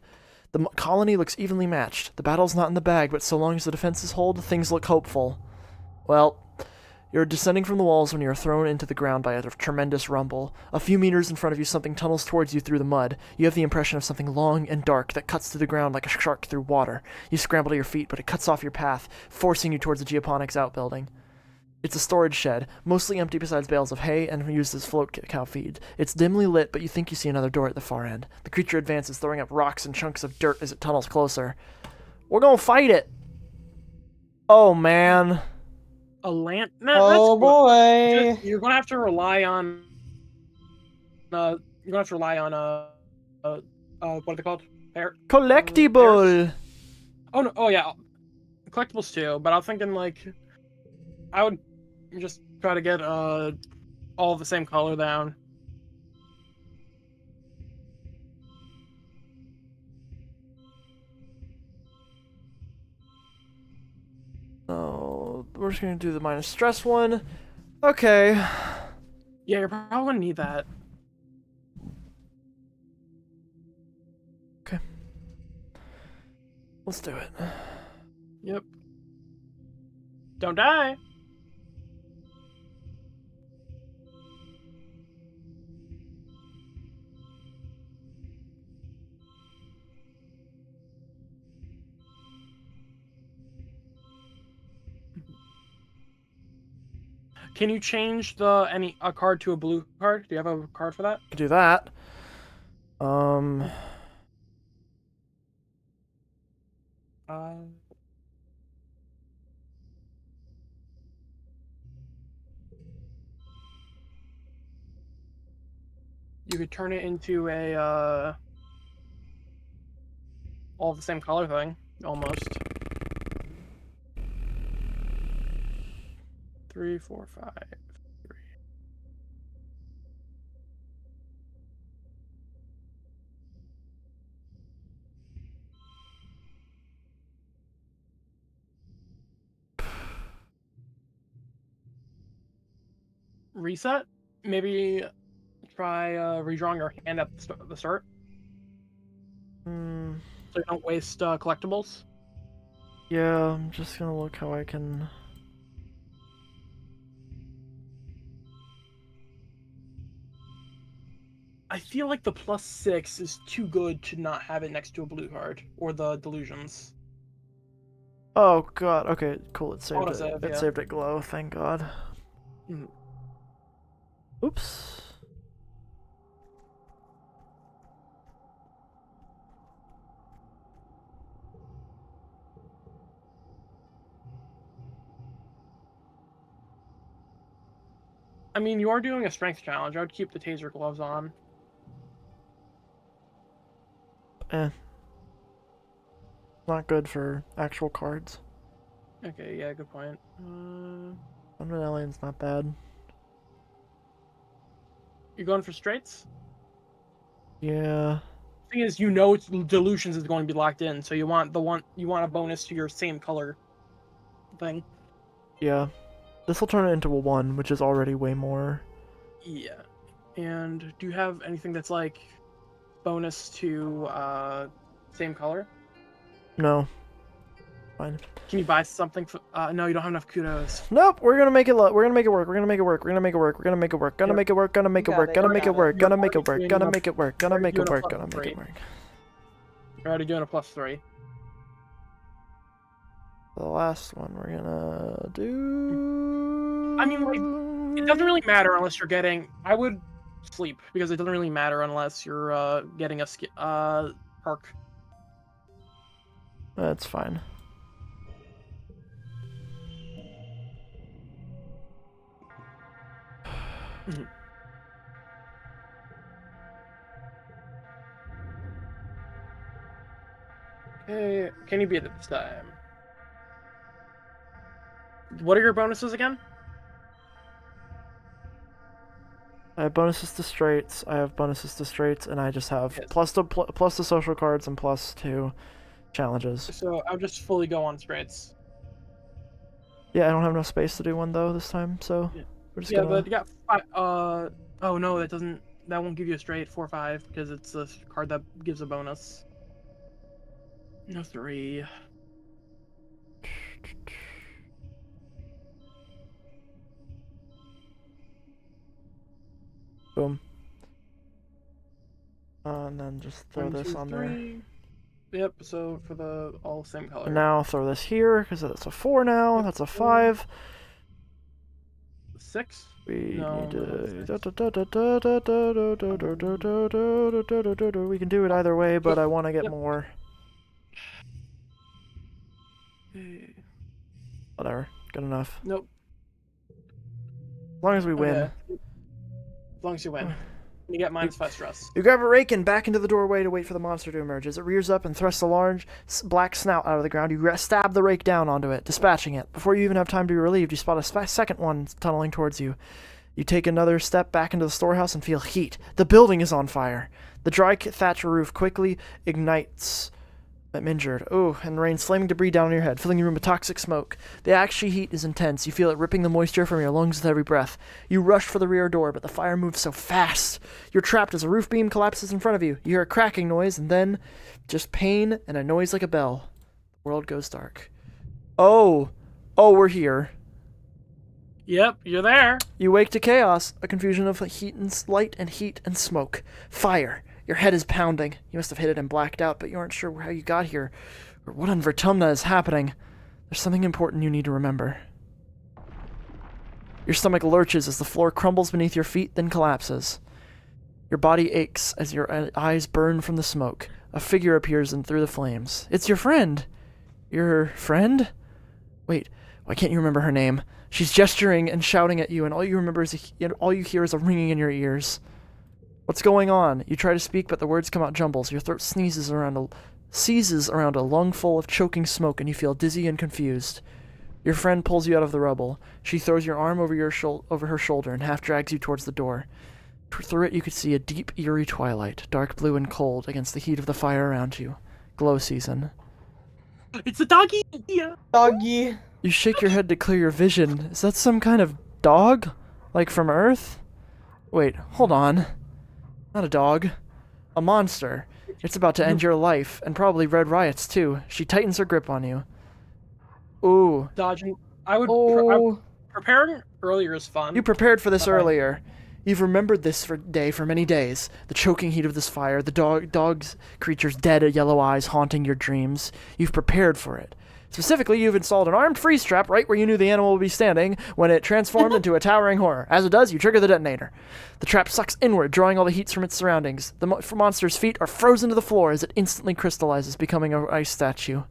The colony looks evenly matched. The battle's not in the bag, but so long as the defenses hold, things look hopeful. Well, you're descending from the walls when you are thrown into the ground by a tremendous rumble. A few meters in front of you, something tunnels towards you through the mud. You have the impression of something long and dark that cuts through the ground like a shark through water. You scramble to your feet, but it cuts off your path, forcing you towards the geoponics outbuilding. It's a storage shed, mostly empty besides bales of hay and used as float cow feed. It's dimly lit, but you think you see another door at the far end. The creature advances, throwing up rocks and chunks of dirt as it tunnels closer. We're gonna fight it! Oh, man. A lamp? Oh boy. You're gonna have to rely on. You're gonna have to rely on what are they called? Collectible! Oh no! Oh yeah, collectibles too. But I was thinking like, I would just try to get all of the same color down. Oh, we're just gonna do the minus stress one. Okay. Yeah, you're probably gonna need that. Okay. Let's do it. Yep. Don't die. Can you change a card to a blue card? Do you have a card for that? Could do that. You could turn it into a all the same color thing, almost. 3, 4, 5, 3. Reset? Maybe try redrawing your hand at the start. Hmm. So you don't waste collectibles. Yeah, I'm just gonna look how I can. I feel like the +6 is too good to not have it next to a blue card or the delusions. Oh god. Okay, cool. It saved it. Autosave, It yeah. saved it glow. Thank God. Mhm. Oops. I mean, you are doing a strength challenge. I would keep the taser gloves on. Not good for actual cards. Okay, yeah, good point. Undead Alien's not bad. You going for straights? Yeah. Thing is, you know, delusions is going to be locked in, so you want a bonus to your same color thing. Yeah. This will turn it into a 1, which is already way more. Yeah. And do you have anything that's like bonus to same color? No. Fine. Can you buy something for no, you don't have enough kudos. Nope, we're gonna make it we're gonna make it work. We're gonna make it work. We're gonna make it work. We're gonna make it work. Gonna Yep. make it work. Gonna make it work. Gonna make it work. Gonna make it work. Gonna make it work. Gonna make it work. Gonna make it work. You're already doing a +3. The last one we're gonna do. I mean, like, it doesn't really matter unless you're getting. I would sleep because it doesn't really matter unless you're getting a perk. That's fine. Okay, can you beat it this time? What are your bonuses again? I have bonuses to straights. I have bonuses to straights, and I just have plus the social cards and +2 challenges. So I'll just fully go on straights. Yeah, I don't have enough space to do one though this time, so we're just gonna. But you got 5. Oh no, that doesn't. That won't give you a straight 4 or 5 because it's a card that gives a bonus. No 3. Boom. And then just throw 1, this 2, on 3. Yep. So for the all same color. there. Now throw this here because that's a 4 now. That's a 5. 6. We No, need to. We can do it either way, but I want to get more. Whatever. Good enough. Nope. As long as we win. Okay. As long as you win. You get -5 stress. You grab a rake and back into the doorway to wait for the monster to emerge. As it rears up and thrusts a large black snout out of the ground, you stab the rake down onto it, dispatching it. Before you even have time to be relieved, you spot a second one tunneling towards you. You take another step back into the storehouse and feel heat. The building is on fire. The dry thatch roof quickly ignites I'm injured. Oh, and rains flaming debris down on your head, filling your room with toxic smoke. The ashy heat is intense. You feel it ripping the moisture from your lungs with every breath. You rush for the rear door, but the fire moves so fast. You're trapped as a roof beam collapses in front of you. You hear a cracking noise, and then just pain and a noise like a bell. The world goes dark. Oh, we're here. Yep, you're there. You wake to chaos, a confusion of light and heat and smoke. Fire. Your head is pounding. You must have hit it and blacked out, but you aren't sure how you got here, or what on Vertumna is happening. There's something important you need to remember. Your stomach lurches as the floor crumbles beneath your feet, then collapses. Your body aches as your eyes burn from the smoke. A figure appears through the flames. It's your friend. Your friend? Wait, why can't you remember her name? She's gesturing and shouting at you, and all you hear is a ringing in your ears. What's going on? You try to speak, but the words come out jumbles. Your throat seizes around a lungful of choking smoke, and you feel dizzy and confused. Your friend pulls you out of the rubble. She throws your arm over her shoulder and half drags you towards the door. Through it, you could see a deep, eerie twilight, dark blue and cold against the heat of the fire around you. Glow season. It's a doggy! Doggy. You shake your head to clear your vision. Is that some kind of dog? Like from Earth? Wait, hold on. Not a dog. A monster. It's about to end your life, and probably Red Riot's too. She tightens her grip on you. Ooh. Dodging. Preparing earlier is fun. You prepared for this earlier. You've remembered this day for many days. The choking heat of this fire, the dog's creature's dead yellow eyes haunting your dreams. You've prepared for it. Specifically, you've installed an armed freeze trap right where you knew the animal would be standing when it transformed into a towering horror. As it does, you trigger the detonator. The trap sucks inward, drawing all the heat from its surroundings. The monster's feet are frozen to the floor as it instantly crystallizes, becoming an ice statue.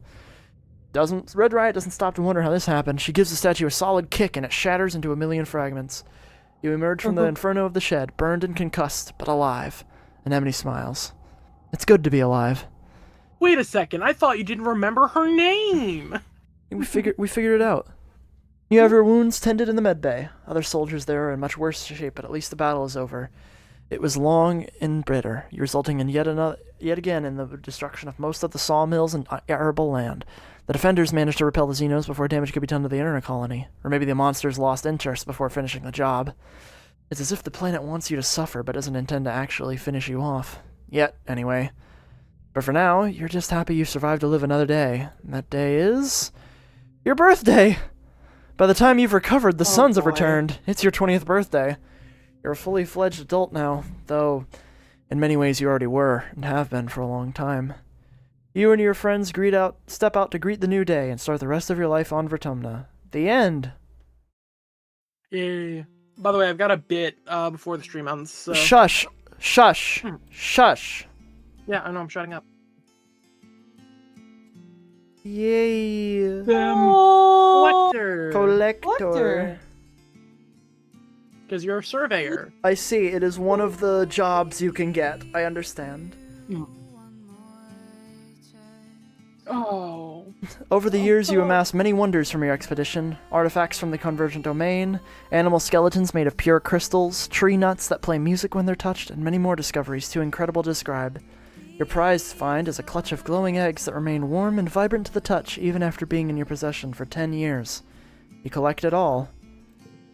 Red Riot doesn't stop to wonder how this happened. She gives the statue a solid kick, and it shatters into a million fragments. You emerge from the inferno of the shed, burned and concussed, but alive. Anemone smiles. It's good to be alive. Wait a second, I thought you didn't remember her name! We figured it out. You have your wounds tended in the med bay. Other soldiers there are in much worse shape, but at least the battle is over. It was long and bitter, resulting in yet again in the destruction of most of the sawmills and arable land. The defenders managed to repel the Xenos before damage could be done to the internet colony, or maybe the monsters lost interest before finishing the job. It's as if the planet wants you to suffer, but doesn't intend to actually finish you off. Yet, anyway. But for now, you're just happy you survived to live another day. And that day is your birthday! By the time you've recovered, the suns have returned. It's your 20th birthday. You're a fully fledged adult now, though in many ways you already were, and have been for a long time. You and your friends step out to greet the new day and start the rest of your life on Vertumna. The end. Yeah. By the way, I've got a bit before the stream ends. So. Shush! Shush! Shush! Yeah, I know, I'm shutting up. Yay! Collector! Because you're a surveyor. I see, it is one of the jobs you can get. I understand. Oh. Over the years, you amassed many wonders from your expedition. Artifacts from the Convergent Domain, animal skeletons made of pure crystals, tree nuts that play music when they're touched, and many more discoveries too incredible to describe. Your prized find is a clutch of glowing eggs that remain warm and vibrant to the touch even after being in your possession for 10 years. You collect it all.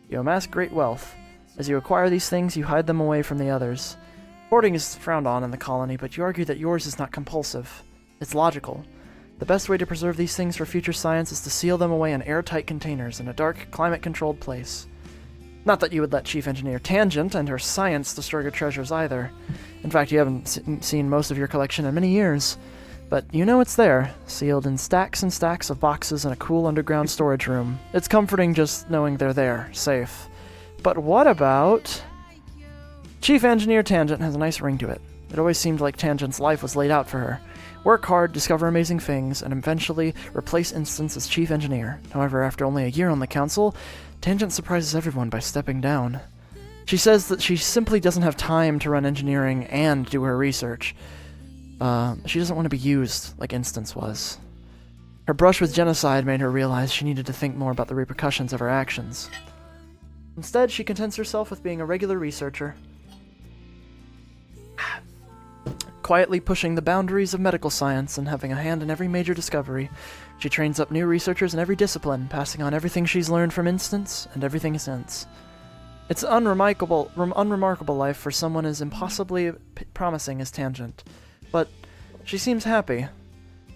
You amass great wealth. As you acquire these things, you hide them away from the others. Hoarding is frowned on in the colony, but you argue that yours is not compulsive. It's logical. The best way to preserve these things for future science is to seal them away in airtight containers in a dark, climate-controlled place. Not that you would let Chief Engineer Tangent and her science destroy your treasures either. In fact, you haven't seen most of your collection in many years. But you know it's there, sealed in stacks and stacks of boxes in a cool underground storage room. It's comforting just knowing they're there, safe. But what about... Chief Engineer Tangent has a nice ring to it. It always seemed like Tangent's life was laid out for her. Work hard, discover amazing things, and eventually replace Instance as Chief Engineer. However, after only a year on the Council, Tangent surprises everyone by stepping down. She says that she simply doesn't have time to run engineering and do her research. She doesn't want to be used like Instance was. Her brush with genocide made her realize she needed to think more about the repercussions of her actions. Instead, she contents herself with being a regular researcher. quietly pushing the boundaries of medical science and having a hand in every major discovery. She trains up new researchers in every discipline, passing on everything she's learned from Instance and everything since. It's an unremarkable life for someone as impossibly promising as Tangent, but she seems happy.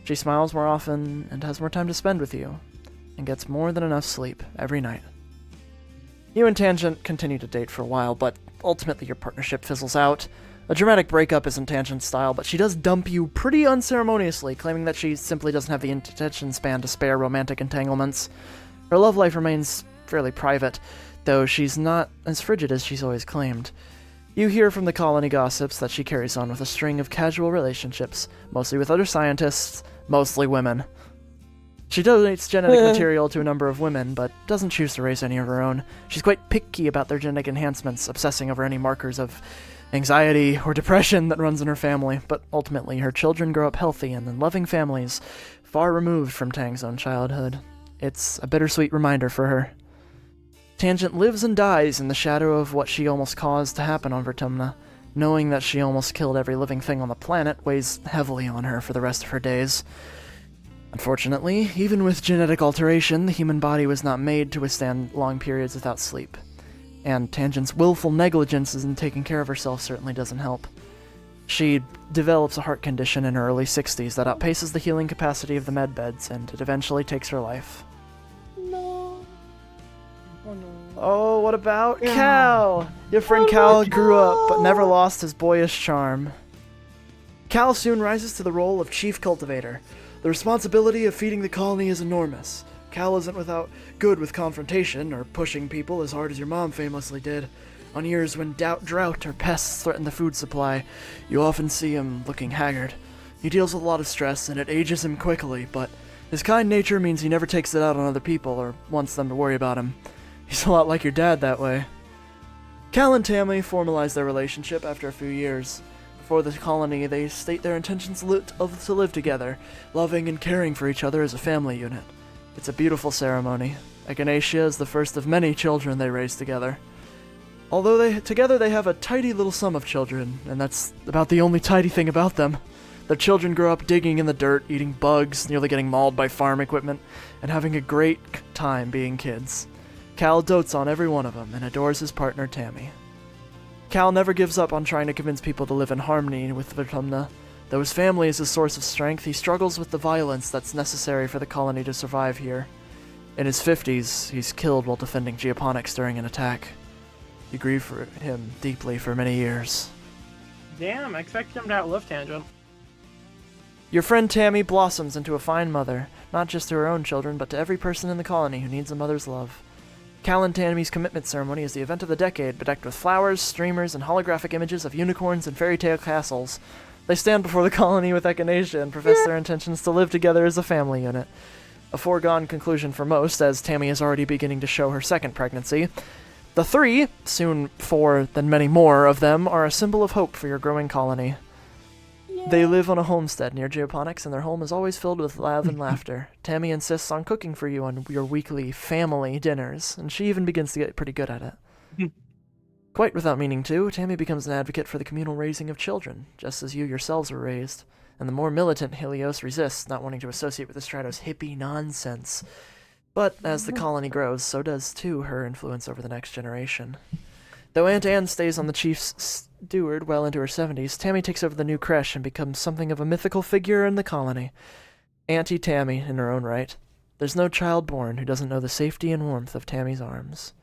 She smiles more often and has more time to spend with you, and gets more than enough sleep every night. You and Tangent continue to date for a while, but ultimately your partnership fizzles out. A dramatic breakup isn't Tangent's style, but she does dump you pretty unceremoniously, claiming that she simply doesn't have the attention span to spare romantic entanglements. Her love life remains fairly private, though she's not as frigid as she's always claimed. You hear from the colony gossips that she carries on with a string of casual relationships, mostly with other scientists, mostly women. She donates genetic material to a number of women, but doesn't choose to raise any of her own. She's quite picky about their genetic enhancements, obsessing over any markers of anxiety or depression that runs in her family, but ultimately her children grow up healthy and in loving families, far removed from Tang's own childhood. It's a bittersweet reminder for her. Tangent lives and dies in the shadow of what she almost caused to happen on Vertumna. Knowing that she almost killed every living thing on the planet weighs heavily on her for the rest of her days. Unfortunately, even with genetic alteration, the human body was not made to withstand long periods without sleep. And Tangent's willful negligence in taking care of herself certainly doesn't help. She develops a heart condition in her early 60s that outpaces the healing capacity of the medbeds, and it eventually takes her life. Oh, what about Cal? Your friend Cal grew up, but never lost his boyish charm. Cal soon rises to the role of chief cultivator. The responsibility of feeding the colony is enormous. Cal isn't without good with confrontation, or pushing people as hard as your mom famously did. On years when drought or pests threaten the food supply, you often see him looking haggard. He deals with a lot of stress, and it ages him quickly, but his kind nature means he never takes it out on other people or wants them to worry about him. He's a lot like your dad that way. Cal and Tammy formalize their relationship after a few years. Before the colony, they state their intentions to live together, loving and caring for each other as a family unit. It's a beautiful ceremony. Echinacea is the first of many children they raise together. Although together they have a tidy little sum of children, and that's about the only tidy thing about them. Their children grow up digging in the dirt, eating bugs, nearly getting mauled by farm equipment, and having a great time being kids. Cal dotes on every one of them and adores his partner Tammy. Cal never gives up on trying to convince people to live in harmony with Vertumna. Though his family is his source of strength, he struggles with the violence that's necessary for the colony to survive here. In his 50s, he's killed while defending geoponics during an attack. You grieve for him deeply for many years. Damn, I expected him to outlive Tangent. Your friend Tammy blossoms into a fine mother, not just to her own children, but to every person in the colony who needs a mother's love. Cal and Tammy's commitment ceremony is the event of the decade, bedecked with flowers, streamers, and holographic images of unicorns and fairy tale castles. They stand before the colony with echinacea and profess their intentions to live together as a family unit. A foregone conclusion for most, as Tammy is already beginning to show her second pregnancy. The 3, soon 4, then many more of them, are a symbol of hope for your growing colony. They live on a homestead near Geoponics, and their home is always filled with love and laughter. Tammy insists on cooking for you on your weekly family dinners, and she even begins to get pretty good at it. Quite without meaning to, Tammy becomes an advocate for the communal raising of children, just as you yourselves were raised. And the more militant Helios resists, not wanting to associate with the Stratos' hippie nonsense. But as the colony grows, so does, too, her influence over the next generation. Though Aunt Anne stays on the chief's steward well into her 70s, Tammy takes over the new creche and becomes something of a mythical figure in the colony. Auntie Tammy, in her own right. There's no child born who doesn't know the safety and warmth of Tammy's arms.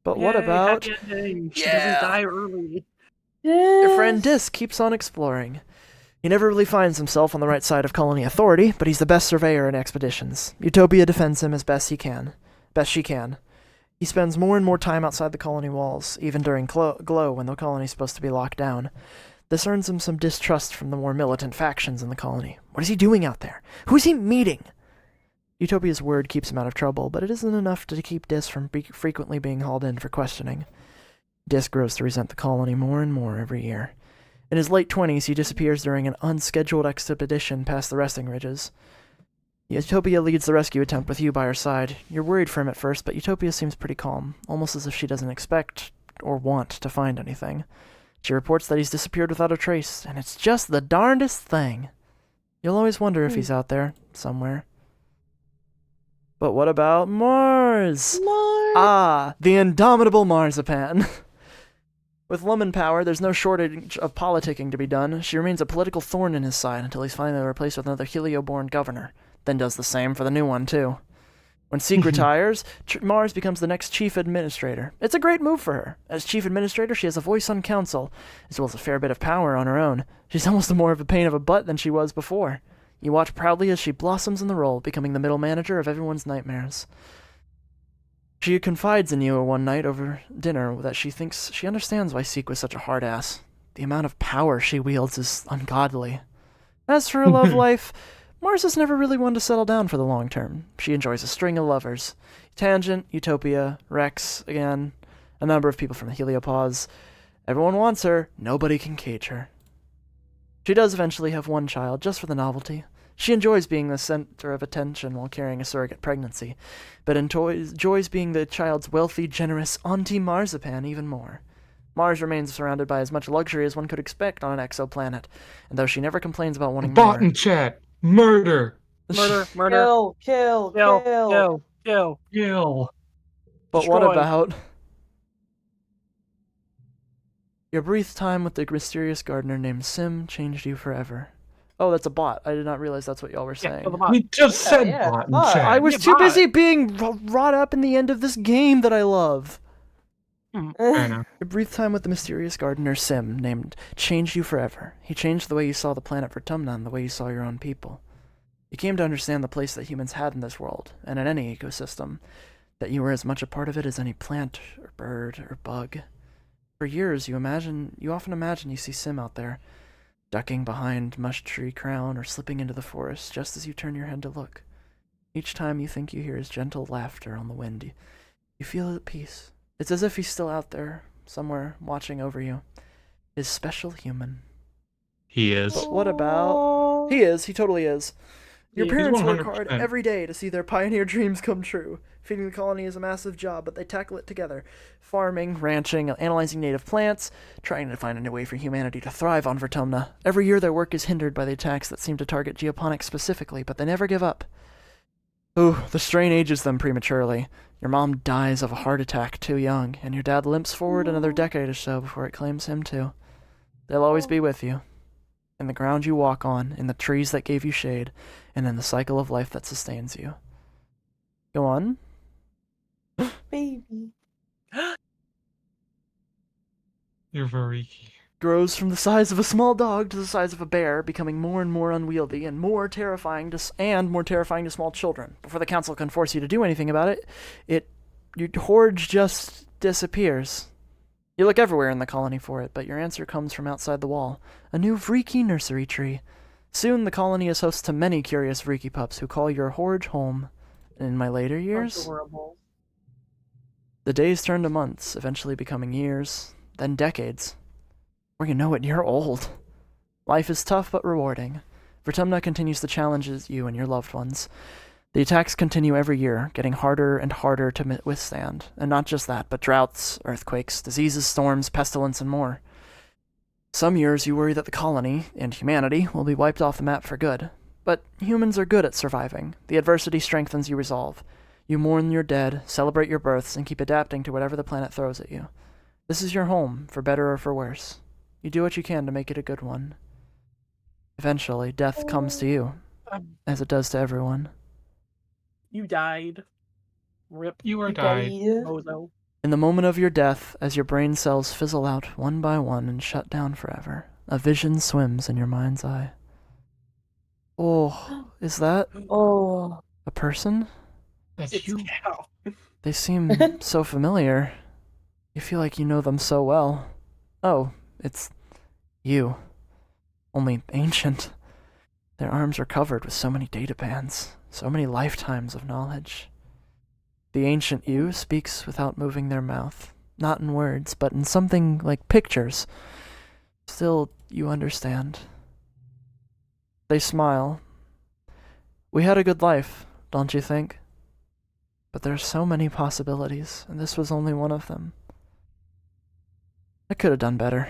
But what about... She doesn't die early. Your friend Disk keeps on exploring. He never really finds himself on the right side of colony authority, but he's the best surveyor in expeditions. Utopia defends him as best she can. He spends more and more time outside the colony walls, even during Glow when the colony's supposed to be locked down. This earns him some distrust from the more militant factions in the colony. What is he doing out there? Who's he meeting? Utopia's word keeps him out of trouble, but it isn't enough to keep Disk from frequently being hauled in for questioning. Disk grows to resent the colony more and more every year. In his late 20s, he disappears during an unscheduled expedition past the resting ridges. Utopia leads the rescue attempt with you by her side. You're worried for him at first, but Utopia seems pretty calm, almost as if she doesn't expect or want to find anything. She reports that he's disappeared without a trace, and it's just the darndest thing. You'll always wonder if he's out there, somewhere. But what about Mars? Ah, the indomitable Marzipan. With Lumen power, there's no shortage of politicking to be done. She remains a political thorn in his side until he's finally replaced with another Helio-born governor. Then does the same for the new one, too. When Seek retires, Mars becomes the next chief administrator. It's a great move for her. As chief administrator, she has a voice on council, as well as a fair bit of power on her own. She's almost more of a pain of a butt than she was before. You watch proudly as she blossoms in the role, becoming the middle manager of everyone's nightmares. She confides in you one night over dinner that she thinks she understands why Seek was such a hard ass. The amount of power she wields is ungodly. As for her love life, Mars has never really wanted to settle down for the long term. She enjoys a string of lovers. Tangent, Utopia, Rex, again, a number of people from the Heliopause. Everyone wants her, nobody can cage her. She does eventually have one child, just for the novelty. She enjoys being the center of attention while carrying a surrogate pregnancy, but enjoys being the child's wealthy, generous Auntie Marzipan even more. Mars remains surrounded by as much luxury as one could expect on an exoplanet, and though she never complains about wanting Bot more... in chat. Murder. Murder. Kill. But what Destroy. about... Your brief time with the mysterious gardener named Sim changed you forever. Oh, that's a bot. I did not realize that's what y'all were saying. kill the bot. We just said bot in chat. I was too busy being wrought up in the end of this game that I love. Fair enough. Your brief time with the mysterious gardener Sim named changed you forever. He changed the way you saw the planet Vertumna and the way you saw your own people. You came to understand the place that humans had in this world, and in any ecosystem, that you were as much a part of it as any plant, or bird, or bug. For years, you often imagine you see Sim out there, ducking behind mush tree crown or slipping into the forest just as you turn your head to look. Each time you think you hear his gentle laughter on the wind, you feel at peace. It's as if he's still out there, somewhere, watching over you. His special human. He is. But what about... He is, he totally is. Your He's parents work 100%. hard every day to see their pioneer dreams come true. Feeding the colony is a massive job, but they tackle it together. Farming, ranching, analyzing native plants, trying to find a new way for humanity to thrive on Vertumna. Every year their work is hindered by the attacks that seem to target geoponics specifically, but they never give up. Ooh, the strain ages them prematurely. Your mom dies of a heart attack too young, and your dad limps forward another decade or so before it claims him too. They'll always be with you. In the ground you walk on, in the trees that gave you shade, and in the cycle of life that sustains you. Go on. Baby. You're very... Grows from the size of a small dog to the size of a bear, becoming more and more unwieldy and more terrifying to small children. Before the council can force you to do anything about it, your hoard just disappears. You look everywhere in the colony for it, but your answer comes from outside the wall. A new Vriki nursery tree. Soon the colony is host to many curious Vriki pups who call your hoard home. And in my later years, Adorable. the days turn to months, eventually becoming years, then decades. Or you know it, you're old. Life is tough but rewarding. Vertumna continues to challenge you and your loved ones. The attacks continue every year, getting harder and harder to withstand. And not just that, but droughts, earthquakes, diseases, storms, pestilence, and more. Some years you worry that the colony, and humanity, will be wiped off the map for good. But humans are good at surviving. The adversity strengthens your resolve. You mourn your dead, celebrate your births, and keep adapting to whatever the planet throws at you. This is your home, for better or for worse. You do what you can to make it a good one. Eventually, death comes to you, as it does to everyone. You died. Rip. You are died. Bozo. In the moment of your death, as your brain cells fizzle out one by one and shut down forever, a vision swims in your mind's eye. Oh, is that a person? That's you. They seem so familiar. You feel like you know them so well. Oh, it's you. Only ancient. Their arms are covered with so many data bands, so many lifetimes of knowledge. The ancient you speaks without moving their mouth, not in words, but in something like pictures. Still, you understand. They smile. We had a good life, don't you think? But there's so many possibilities, and this was only one of them. I could have done better.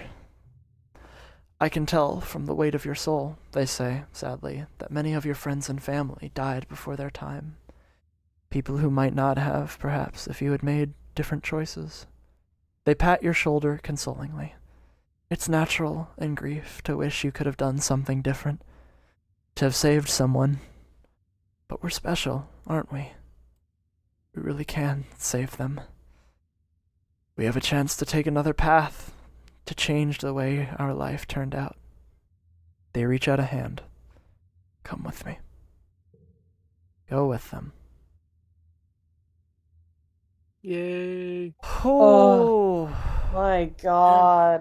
I can tell from the weight of your soul, they say, sadly, that many of your friends and family died before their time. People who might not have, perhaps, if you had made different choices. They pat your shoulder consolingly. It's natural in grief to wish you could have done something different, to have saved someone. But we're special, aren't we? We really can save them. We have a chance to take another path, to change the way our life turned out. They reach out a hand. Come with me. Go with them. Yay. Oh, My God.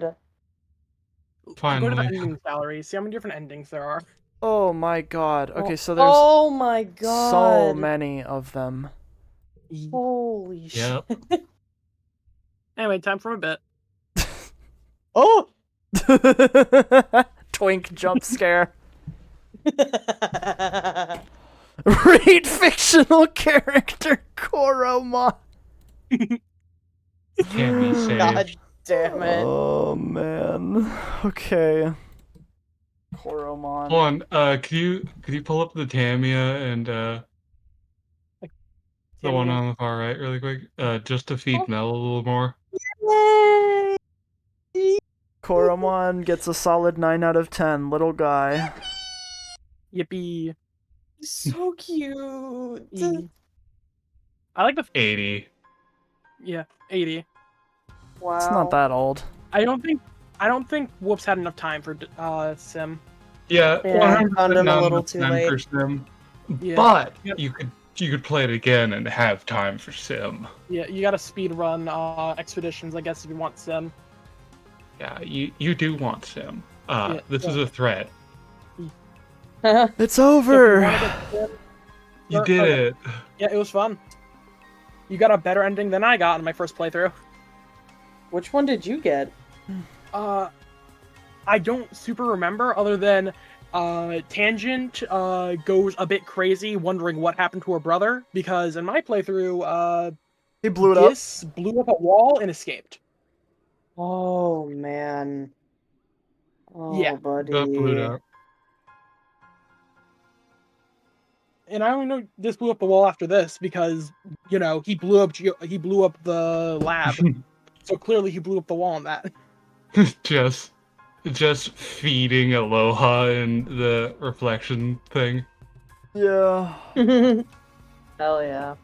Go to the Finally. ending gallery. See how many different endings there are. oh my God. Okay, so there's Oh my God. so many of them. Holy Yep. shit. Anyway, time for a bit. Oh! Twink jump scare. Read fictional character Koromon. Can't be saved. God damn it. Oh man. Okay. Koromon. Hold on, could you pull up the Tamiya and the one Tamiya. on the far right really quick? Just to feed Mel a little more. Yay! Koromon gets a solid 9 out of 10. Little guy. Yippee. So cute. I like the 80. 80. Wow. It's not that old. I don't think Whoops had enough time for Sim. Yeah, Yeah, I 100% found him a not little enough too time late. for Sim. Yeah. But Yep. you could play it again and have time for Sim. Yeah, you gotta speed run expeditions, I guess, if you want Sim. Yeah, you do want Sim. Yeah, This is yeah. a threat. It's So if you over. wanna get Sim, You Or- did okay. it. yeah, it was fun. You got a better ending than I got in my first playthrough. Which one did you get? I don't super remember other than Tangent goes a bit crazy wondering what happened to her brother because in my playthrough He blew it up. Gis blew up a wall and escaped. Oh, man. Oh, Yeah. buddy. Got blued up. And I only know this blew up the wall after this because he blew up the lab. So clearly he blew up the wall on that. just feeding Aloha in the reflection thing. Yeah. Hell yeah.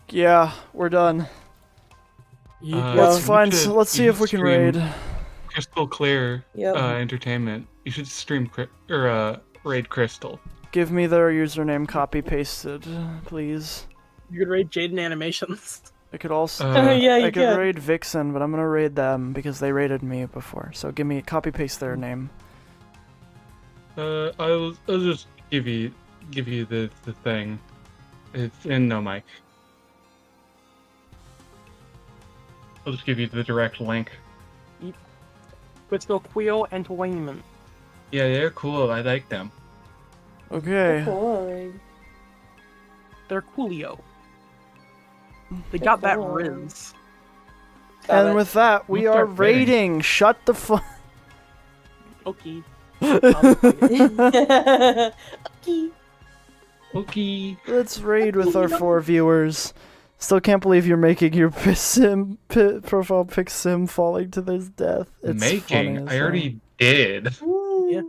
Yeah, we're done. Yeah. Let's you find. should- Let's see you if we should can stream raid. Crystal Clear Yep. Entertainment. You should stream raid Crystal. Give me their username copy pasted, please. You could raid Jaden Animations. I could also. Yeah, you I could could. raid Vixen, but I'm gonna raid them because they raided me before. So give me copy paste their name. I'll just give you the thing. It's in no mic. I'll just give you the direct link. Crystal Quill Entertainment. Yeah, they're cool. I like them. Okay. Boy. They're coolio. They got that cool. Riz. Got And it. with that, we We'll are start raiding. raiding. Shut the fuck. Okay. Okay. Let's raid with our 4 viewers. Still can't believe you're making your profile pic sim falling to his death. It's funny Making. as I hell. already did. Yeah.